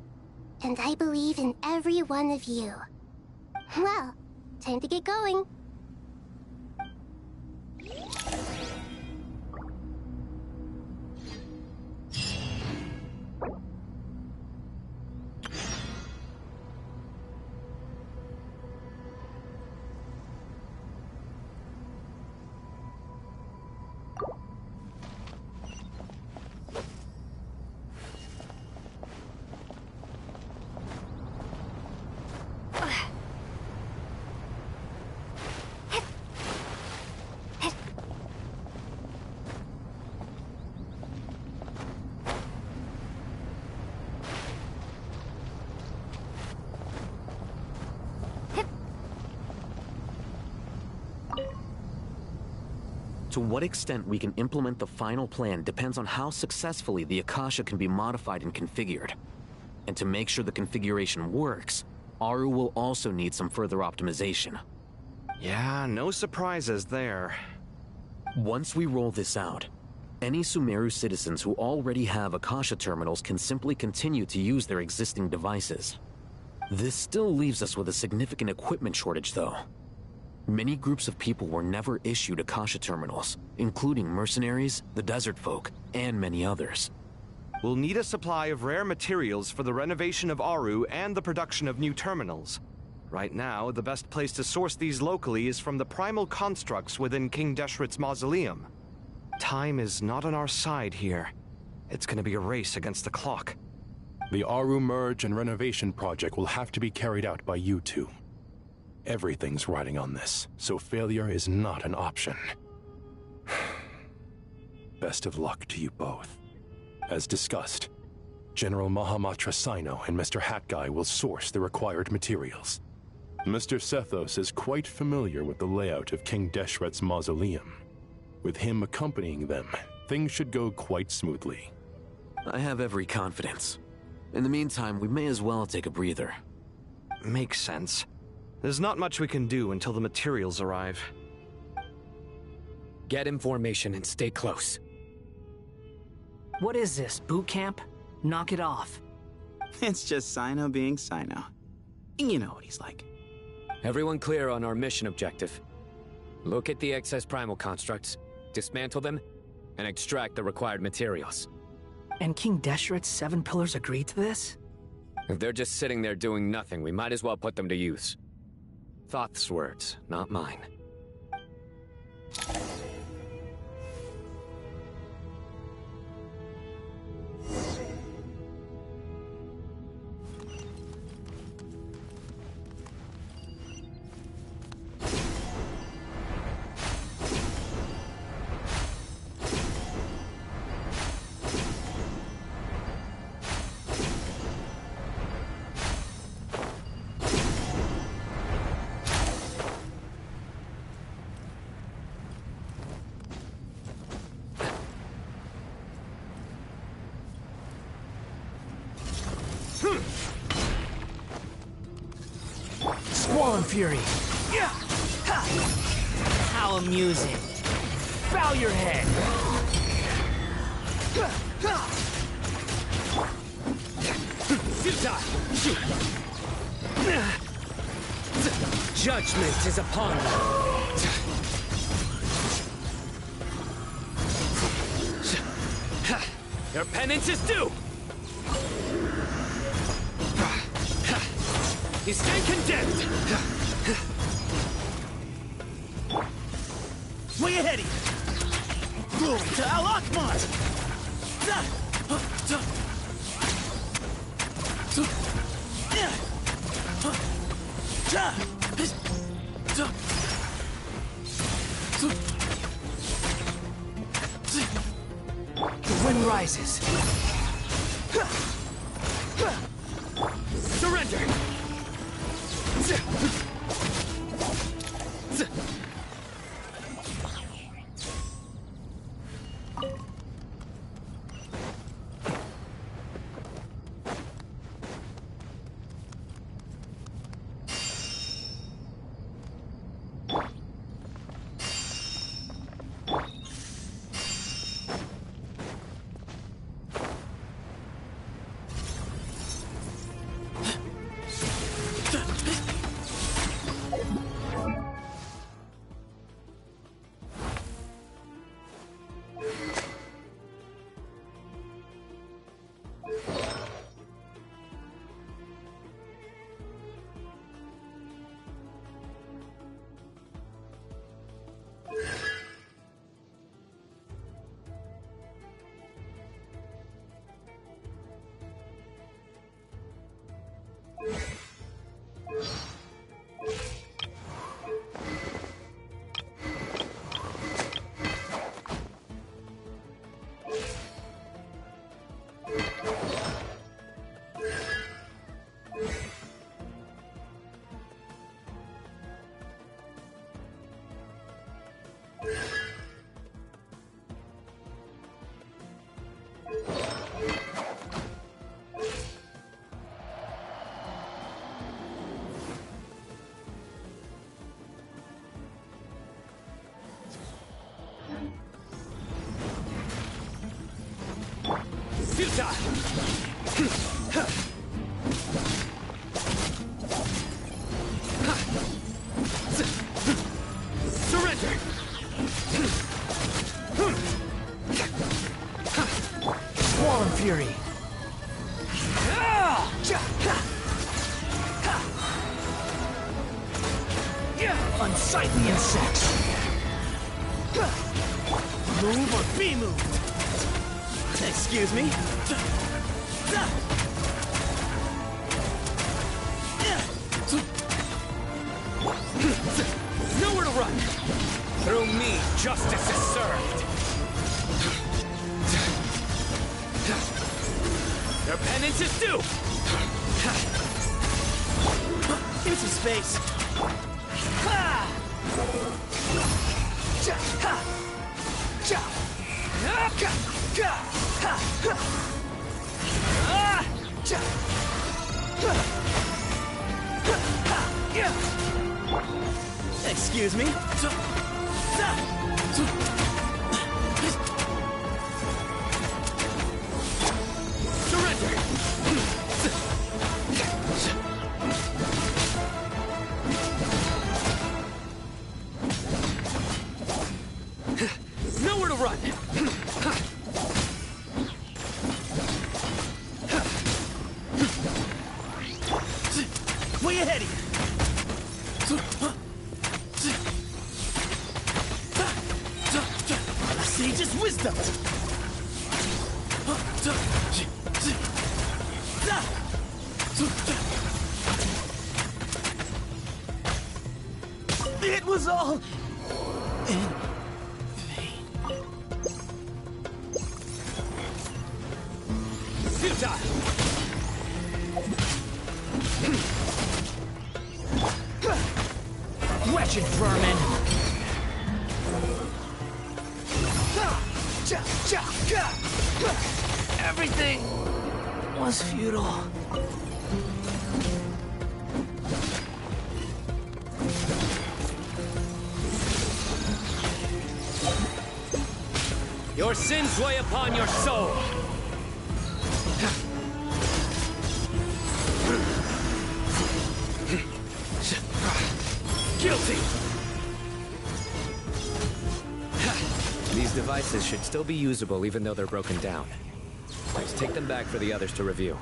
And I believe in every one of you. Well, time to get going. To what extent we can implement the final plan depends on how successfully the Akasha can be modified and configured. And to make sure the configuration works, Aru will also need some further optimization. Yeah, no surprises there. Once we roll this out, any Sumeru citizens who already have Akasha terminals can simply continue to use their existing devices. This still leaves us with a significant equipment shortage, though. Many groups of people were never issued Akasha terminals, including mercenaries, the desert folk, and many others. We'll need a supply of rare materials for the renovation of Aru and the production of new terminals. Right now, the best place to source these locally is from the primal constructs within King Deshret's mausoleum. Time is not on our side here. It's gonna be a race against the clock. The Aru merge and renovation project will have to be carried out by you two. Everything's riding on this, so failure is not an option. Best of luck to you both. As discussed, General Mahamatra Sino and Mr. Hat Guy will source the required materials. Mr. Sethos is quite familiar with the layout of King Deshret's mausoleum. With him accompanying them, things should go quite smoothly. I have every confidence. In the meantime, we may as well take a breather. Makes sense. There's not much we can do until the materials arrive. Get in formation and stay close. What is this, boot camp? Knock it off. It's just Sino being Sino. You know what he's like. Everyone clear on our mission objective. Look at the excess primal constructs, dismantle them, and extract the required materials. And King Deshret's 7 pillars agreed to this? If they're just sitting there doing nothing, we might as well put them to use. Thoth's words, not mine. Squall Fury! How amusing! Bow your head! Judgment is upon you! Your penance is due! You stand condemned! Swing ahead! Glory to Al Akbar! The wind rises. Surrender! Fury! Unsightly insects! Move or be moved! Excuse me? Nowhere to run! Through me, justice is served! Your penance is due! Into space! Excuse me? Surrender! Nowhere to run! Way ahead of you! Sage's wisdom! It was all in vain. Futile! Wretched vermin! Everything was futile. Your sins weigh upon your soul. Guilty. These devices should still be usable even though they're broken down. Let's take them back for the others to review.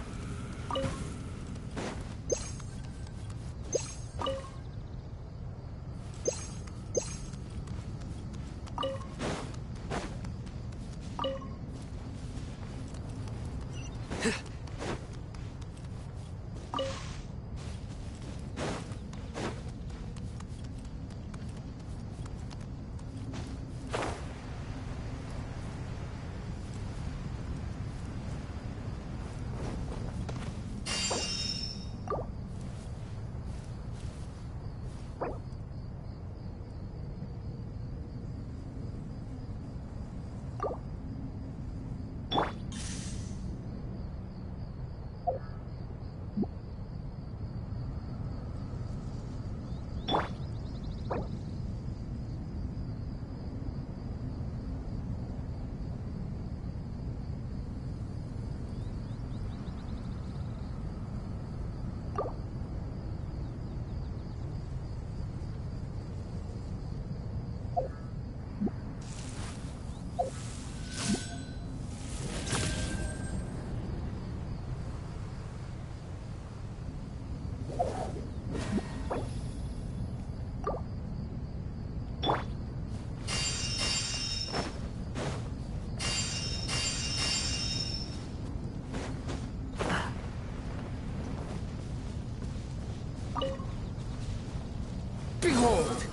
Behold!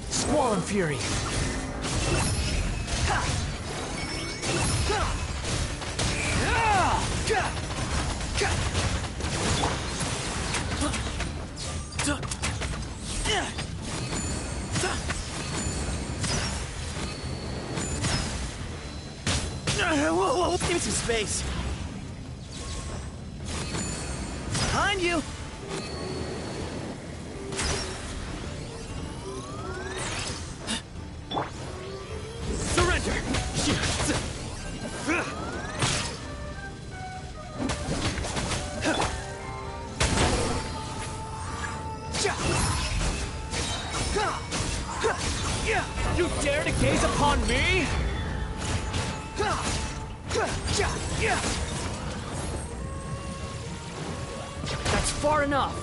Squall and Fury! Whoa, give me some space. Behind you. Surrender. You dare to gaze upon me? That's far enough.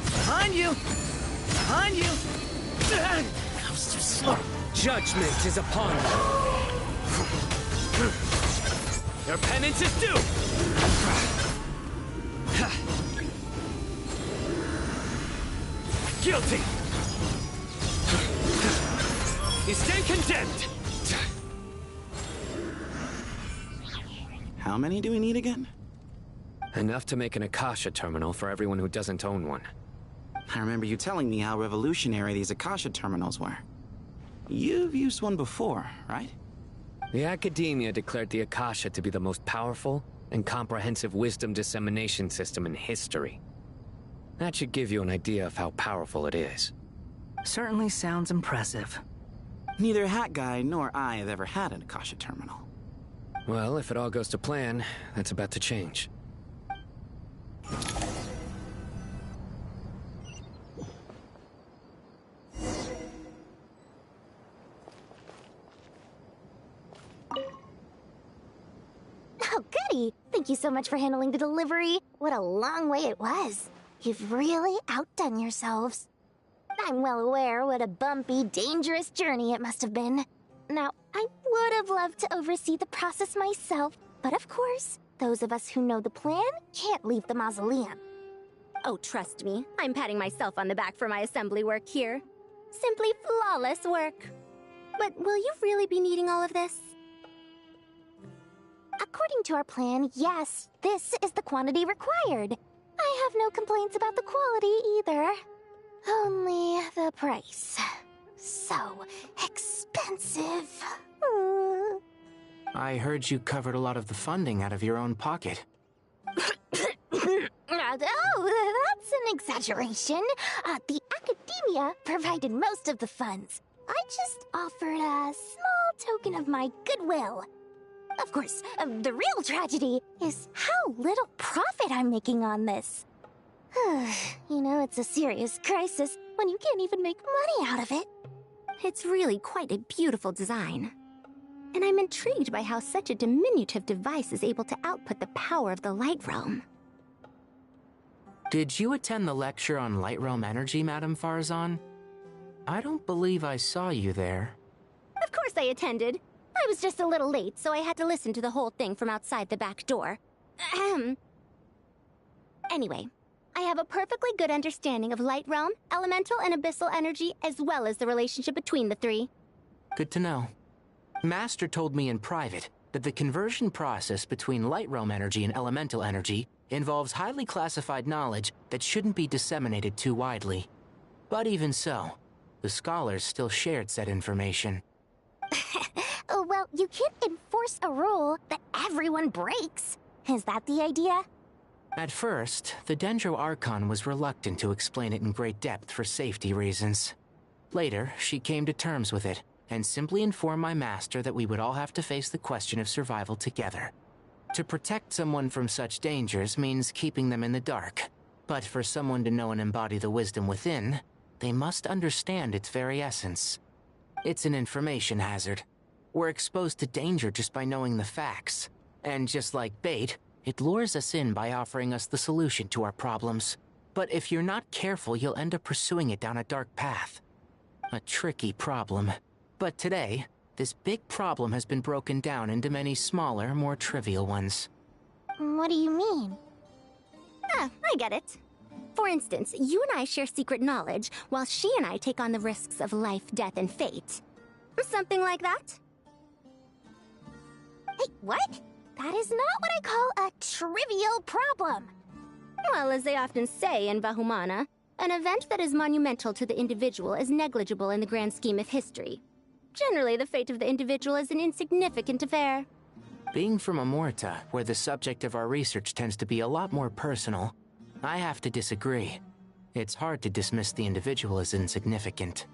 Behind you! Behind you! That was too slow. Judgment is upon you. Your penance is due! Guilty! You stand condemned! How many do we need again? Enough to make an Akasha terminal for everyone who doesn't own one. I remember you telling me how revolutionary these Akasha terminals were. You've used one before, right? The Academia declared the Akasha to be the most powerful and comprehensive wisdom dissemination system in history. That should give you an idea of how powerful it is. Certainly sounds impressive. Neither Hat Guy nor I have ever had an Akasha terminal. Well, if it all goes to plan, that's about to change. Oh, goody! Thank you so much for handling the delivery. What a long way it was. You've really outdone yourselves. I'm well aware what a bumpy, dangerous journey it must have been. Now, I would have loved to oversee the process myself, but of course, those of us who know the plan can't leave the mausoleum. Oh, trust me, I'm patting myself on the back for my assembly work here. Simply flawless work. But will you really be needing all of this? According to our plan, yes, this is the quantity required. I have no complaints about the quality either. Only the price. So expensive. I heard you covered a lot of the funding out of your own pocket. Oh, that's an exaggeration. The Academia provided most of the funds. I just offered a small token of my goodwill. Of course, the real tragedy is how little profit I'm making on this. You know, it's a serious crisis when you can't even make money out of it. It's really quite a beautiful design. And I'm intrigued by how such a diminutive device is able to output the power of the Light Realm. Did you attend the lecture on Light Realm energy, Madame Farzan? I don't believe I saw you there. Of course I attended. I was just a little late, so I had to listen to the whole thing from outside the back door. Ahem. Anyway, I have a perfectly good understanding of Light Realm, elemental and abyssal energy, as well as the relationship between the three. Good to know. Master told me in private that the conversion process between Light Realm energy and elemental energy involves highly classified knowledge that shouldn't be disseminated too widely. But even so, the scholars still shared said information. Well, you can't enforce a rule that everyone breaks. Is that the idea? At first, the Dendro Archon was reluctant to explain it in great depth for safety reasons. Later, she came to terms with it, and simply informed my master that we would all have to face the question of survival together. To protect someone from such dangers means keeping them in the dark, but for someone to know and embody the wisdom within, they must understand its very essence. It's an information hazard. We're exposed to danger just by knowing the facts. And just like bait, it lures us in by offering us the solution to our problems. But if you're not careful, you'll end up pursuing it down a dark path. A tricky problem. But today, this big problem has been broken down into many smaller, more trivial ones. What do you mean? Ah, I get it. For instance, you and I share secret knowledge, while she and I take on the risks of life, death, and fate. Something like that? Hey, what? That is not what I call a trivial problem. Well, as they often say in Vahumana, an event that is monumental to the individual is negligible in the grand scheme of history. Generally, the fate of the individual is an insignificant affair. Being from Amorta, where the subject of our research tends to be a lot more personal, I have to disagree. It's hard to dismiss the individual as insignificant.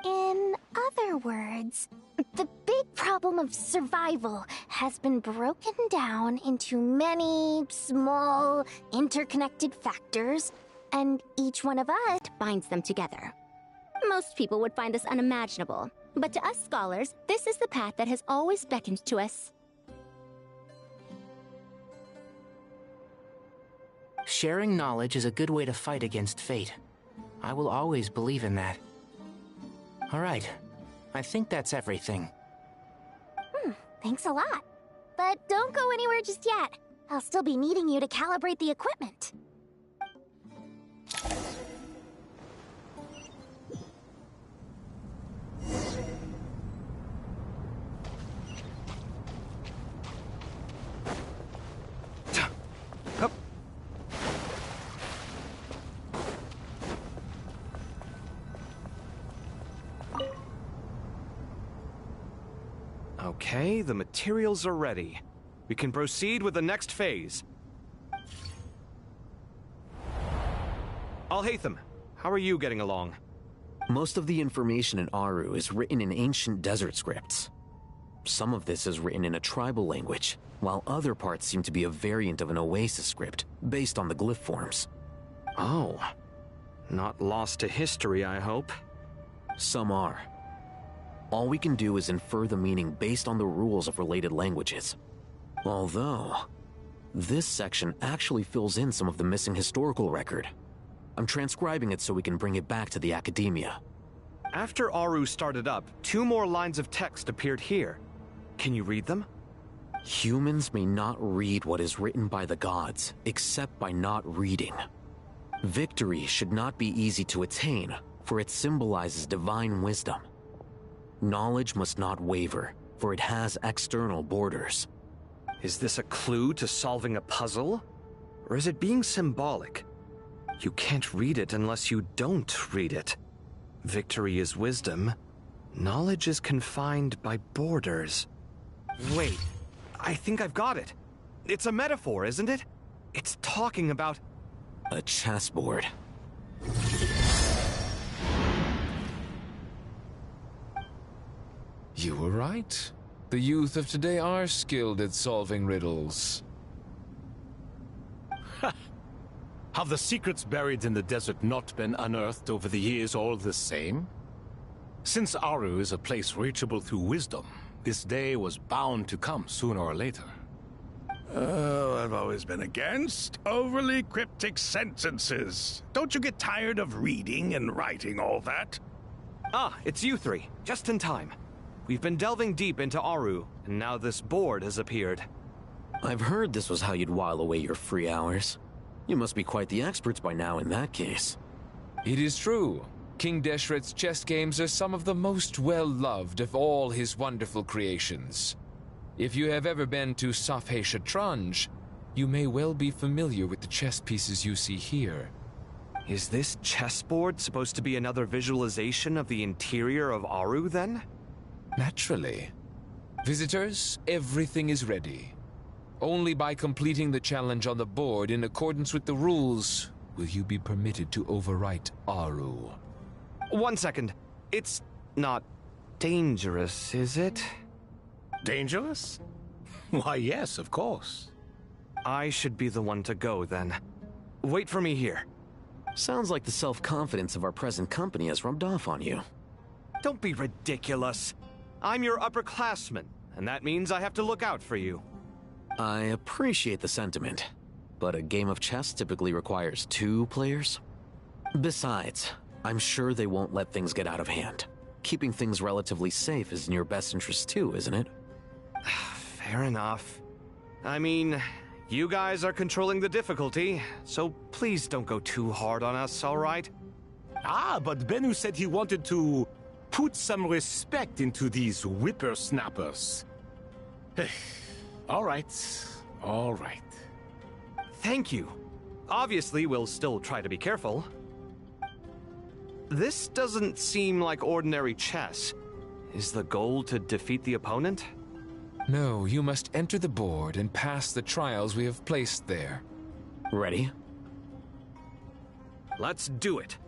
In other other words, the big problem of survival has been broken down into many small, interconnected factors, and each one of us binds them together. Most people would find this unimaginable, but to us scholars, this is the path that has always beckoned to us. Sharing knowledge is a good way to fight against fate. I will always believe in that. All right. I think that's everything. Thanks a lot. But don't go anywhere just yet. I'll still be needing you to calibrate the equipment. Okay, the materials are ready. We can proceed with the next phase. Alhaitham, how are you getting along? Most of the information in Aru is written in ancient desert scripts. Some of this is written in a tribal language, while other parts seem to be a variant of an Oasis script, based on the glyph forms. Oh. Not lost to history, I hope. Some are. All we can do is infer the meaning based on the rules of related languages. Although, this section actually fills in some of the missing historical record. I'm transcribing it so we can bring it back to the academia. After Aru started up, 2 more lines of text appeared here. Can you read them? Humans may not read what is written by the gods, except by not reading. Victory should not be easy to attain, for it symbolizes divine wisdom. Knowledge must not waver, for it has external borders. Is this a clue to solving a puzzle? Or is it being symbolic? You can't read it unless you don't read it. Victory is wisdom. Knowledge is confined by borders. Wait, I think I've got it. It's a metaphor, isn't it? It's talking about... a chessboard. You were right. The youth of today are skilled at solving riddles. Have the secrets buried in the desert not been unearthed over the years all the same? Since Aru is a place reachable through wisdom, this day was bound to come sooner or later. Oh, I've always been against overly cryptic sentences. Don't you get tired of reading and writing all that? Ah, it's you 3. Just in time. We've been delving deep into Aru, and now this board has appeared. I've heard this was how you'd while away your free hours. You must be quite the experts by now in that case. It is true. King Deshret's chess games are some of the most well-loved of all his wonderful creations. If you have ever been to Safhe Shatranj, you may well be familiar with the chess pieces you see here. Is this chessboard supposed to be another visualization of the interior of Aru, then? Naturally. Visitors, everything is ready. Only by completing the challenge on the board in accordance with the rules will you be permitted to overwrite Aru. 1 second. It's not dangerous, is it? Dangerous? Why, yes, of course. I should be the one to go, then. Wait for me here. Sounds like the self-confidence of our present company has rubbed off on you. Don't be ridiculous. I'm your upperclassman, and that means I have to look out for you. I appreciate the sentiment, but a game of chess typically requires 2 players. Besides, I'm sure they won't let things get out of hand. Keeping things relatively safe is in your best interest too, isn't it? Fair enough. I mean, you guys are controlling the difficulty, so please don't go too hard on us, all right? Ah, but Bennu said he wanted to put some respect into these whippersnappers. All right, all right. Thank you. Obviously, we'll still try to be careful. This doesn't seem like ordinary chess. Is the goal to defeat the opponent? No, you must enter the board and pass the trials we have placed there. Ready? Let's do it.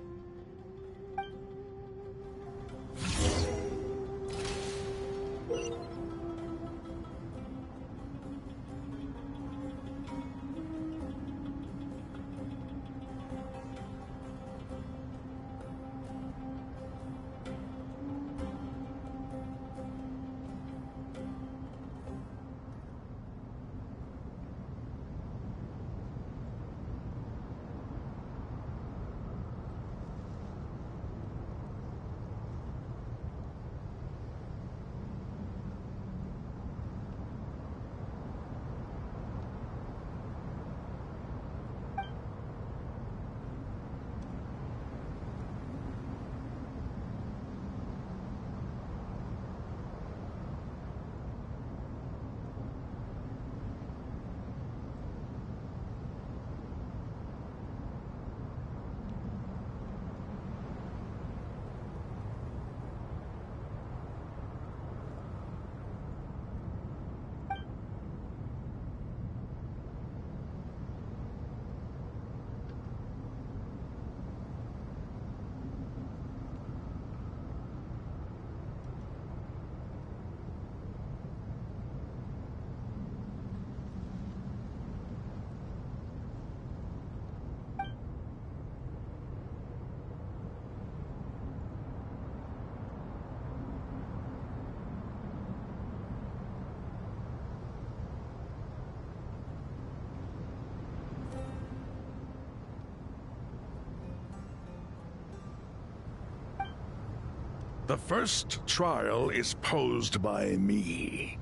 The first trial is posed by me.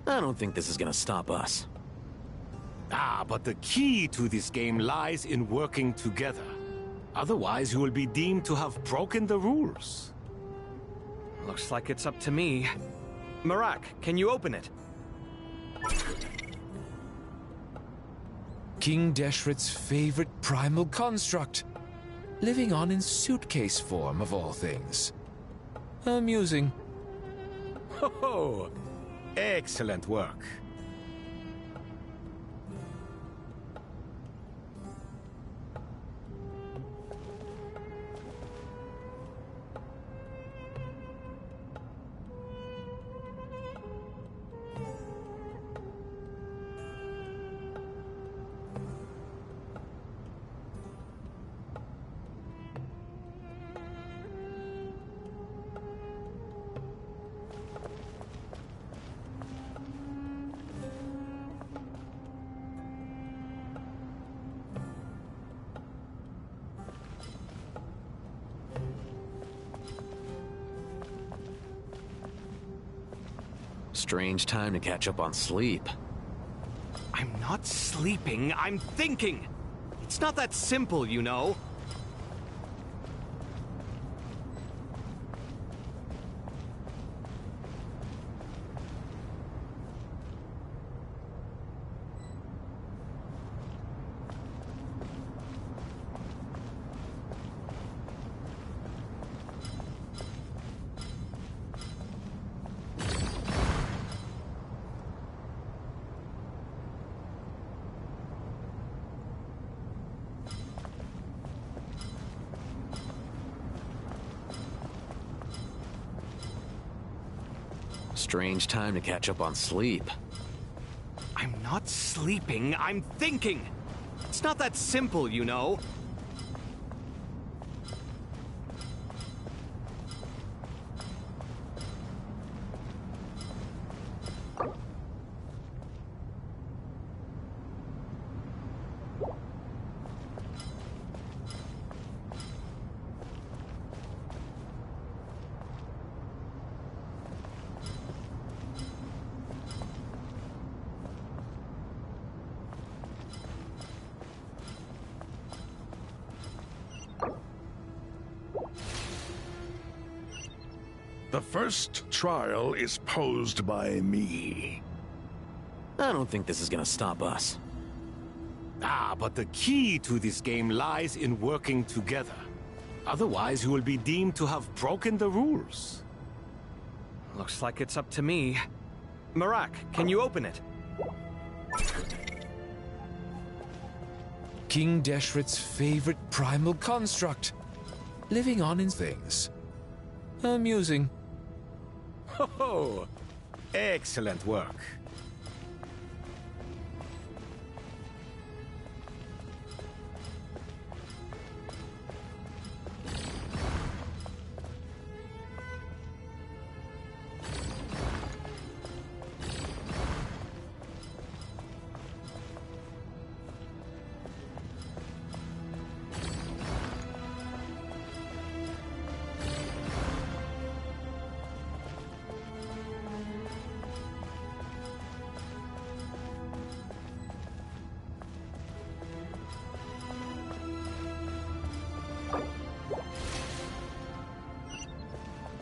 I don't think this is gonna stop us. Ah, but the key to this game lies in working together. Otherwise, you will be deemed to have broken the rules. Looks like it's up to me. Marak, can you open it? King Deshret's favorite primal construct. Living on in suitcase form, of all things. Amusing. Ho-ho! Excellent work. Strange time to catch up on sleep. I'm not sleeping, I'm thinking! It's not that simple, you know. Strange time to catch up on sleep. I'm not sleeping, I'm thinking! It's not that simple, you know. The first trial is posed by me. I don't think this is gonna stop us. Ah, but the key to this game lies in working together. Otherwise, you will be deemed to have broken the rules. Looks like it's up to me. Marak, can you open it? King Deshret's favorite primal construct. Living on in things. Amusing. Ho-ho! Excellent work.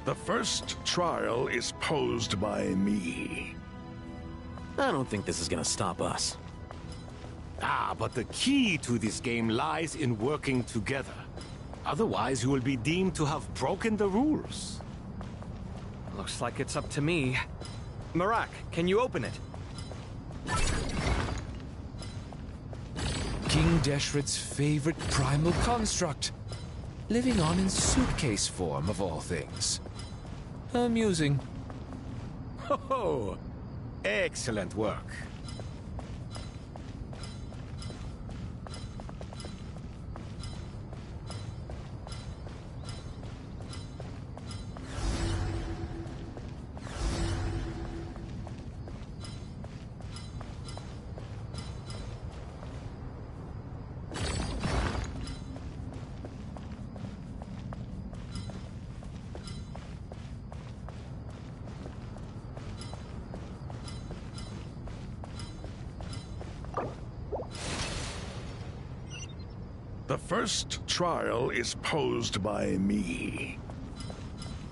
The first trial is posed by me. I don't think this is gonna stop us. Ah, but the key to this game lies in working together. Otherwise, you will be deemed to have broken the rules. Looks like it's up to me. Marak, can you open it? King Deshret's favorite primal construct. Living on in suitcase form, of all things. Amusing. Ho-ho! Excellent work. The first trial is posed by me.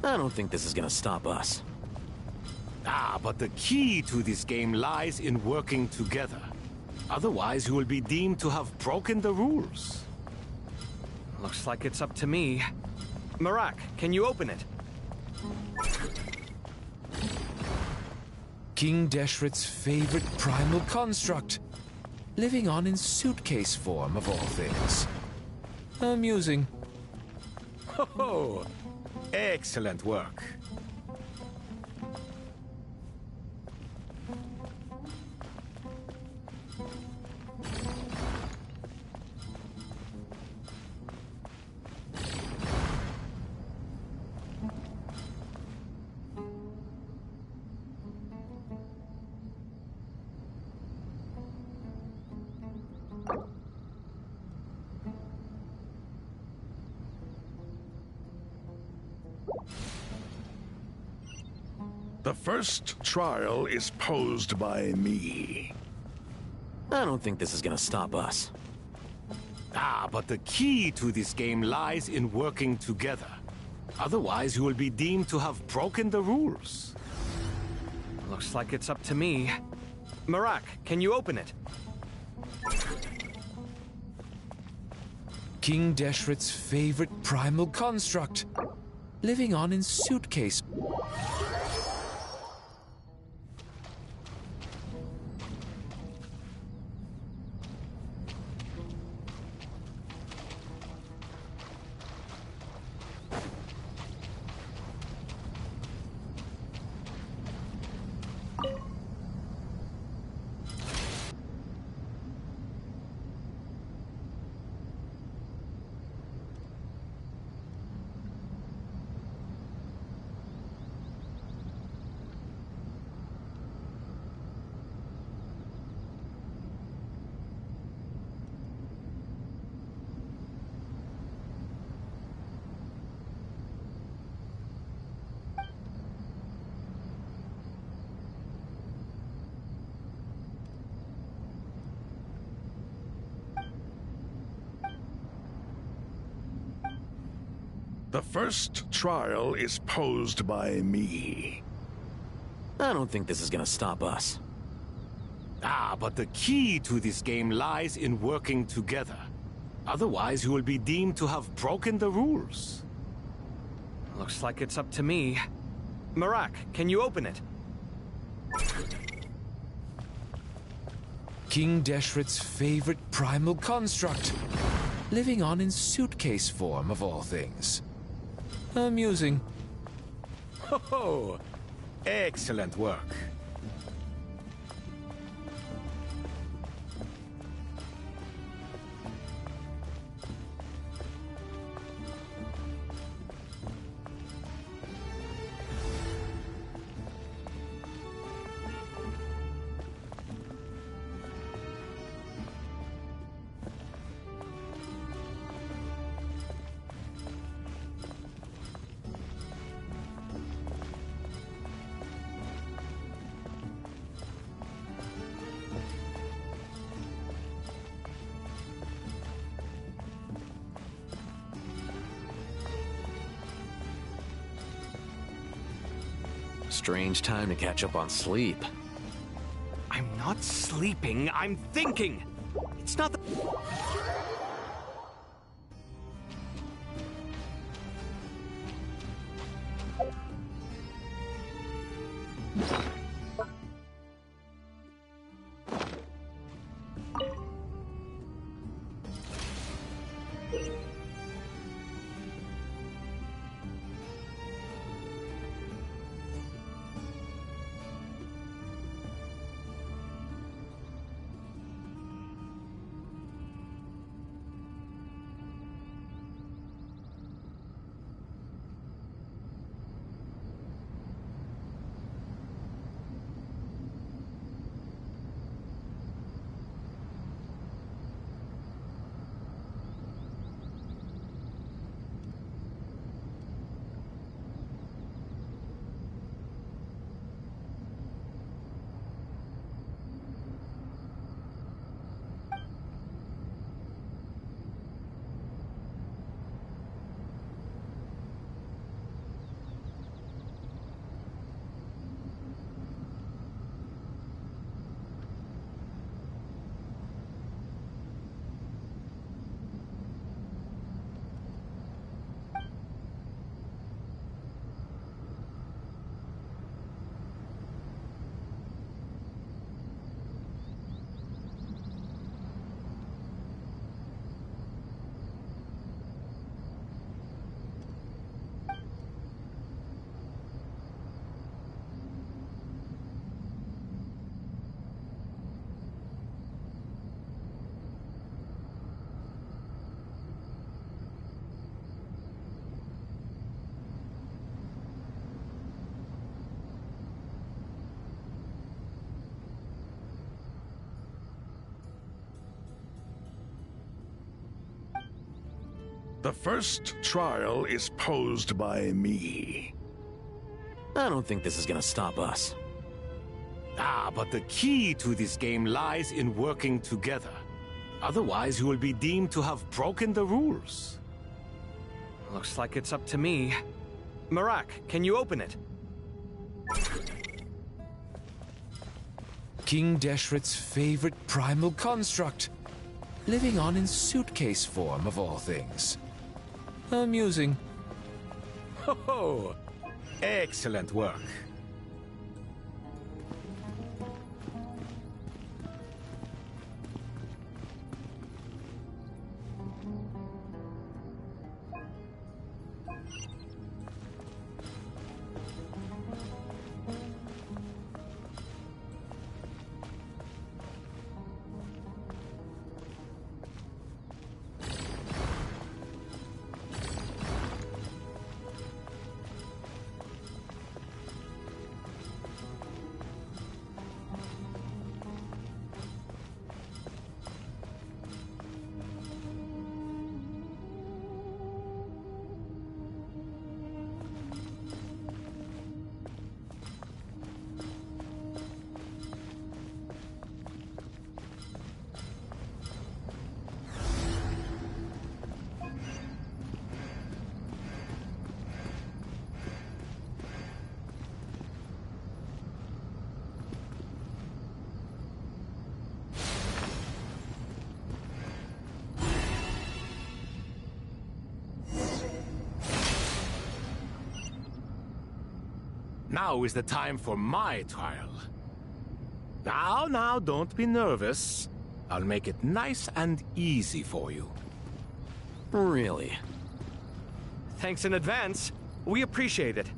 I don't think this is gonna stop us. But the key to this game lies in working together. Otherwise, you will be deemed to have broken the rules. Looks like it's up to me. Marak, can you open it? King Deshret's favorite primal construct, living on in suitcase form of all things. Amusing. Ho! Excellent work. The first trial is posed by me. I don't think this is gonna stop us. But the key to this game lies in working together. Otherwise, you will be deemed to have broken the rules. Looks like it's up to me. Marak, can you open it? King Deshret's favorite primal construct, living on in suitcase. The first trial is posed by me. I don't think this is gonna stop us. But the key to this game lies in working together. Otherwise, you will be deemed to have broken the rules. Looks like it's up to me. Marak, can you open it? King Deshret's favorite primal construct, living on in suitcase form of all things. Amusing. Ho! Excellent work. Strange time to catch up on sleep. I'm not sleeping, I'm thinking! It's not the... The first trial is posed by me. I don't think this is gonna stop us. Ah, but the key to this game lies in working together. Otherwise, you will be deemed to have broken the rules. Looks like it's up to me. Marak, can you open it? King Deshret's favorite primal construct. Living on in suitcase form, of all things. Amusing. Ho ho! Excellent work. Now is the time for my trial. Now, don't be nervous. I'll make it nice and easy for you. Really? Thanks in advance. We appreciate it.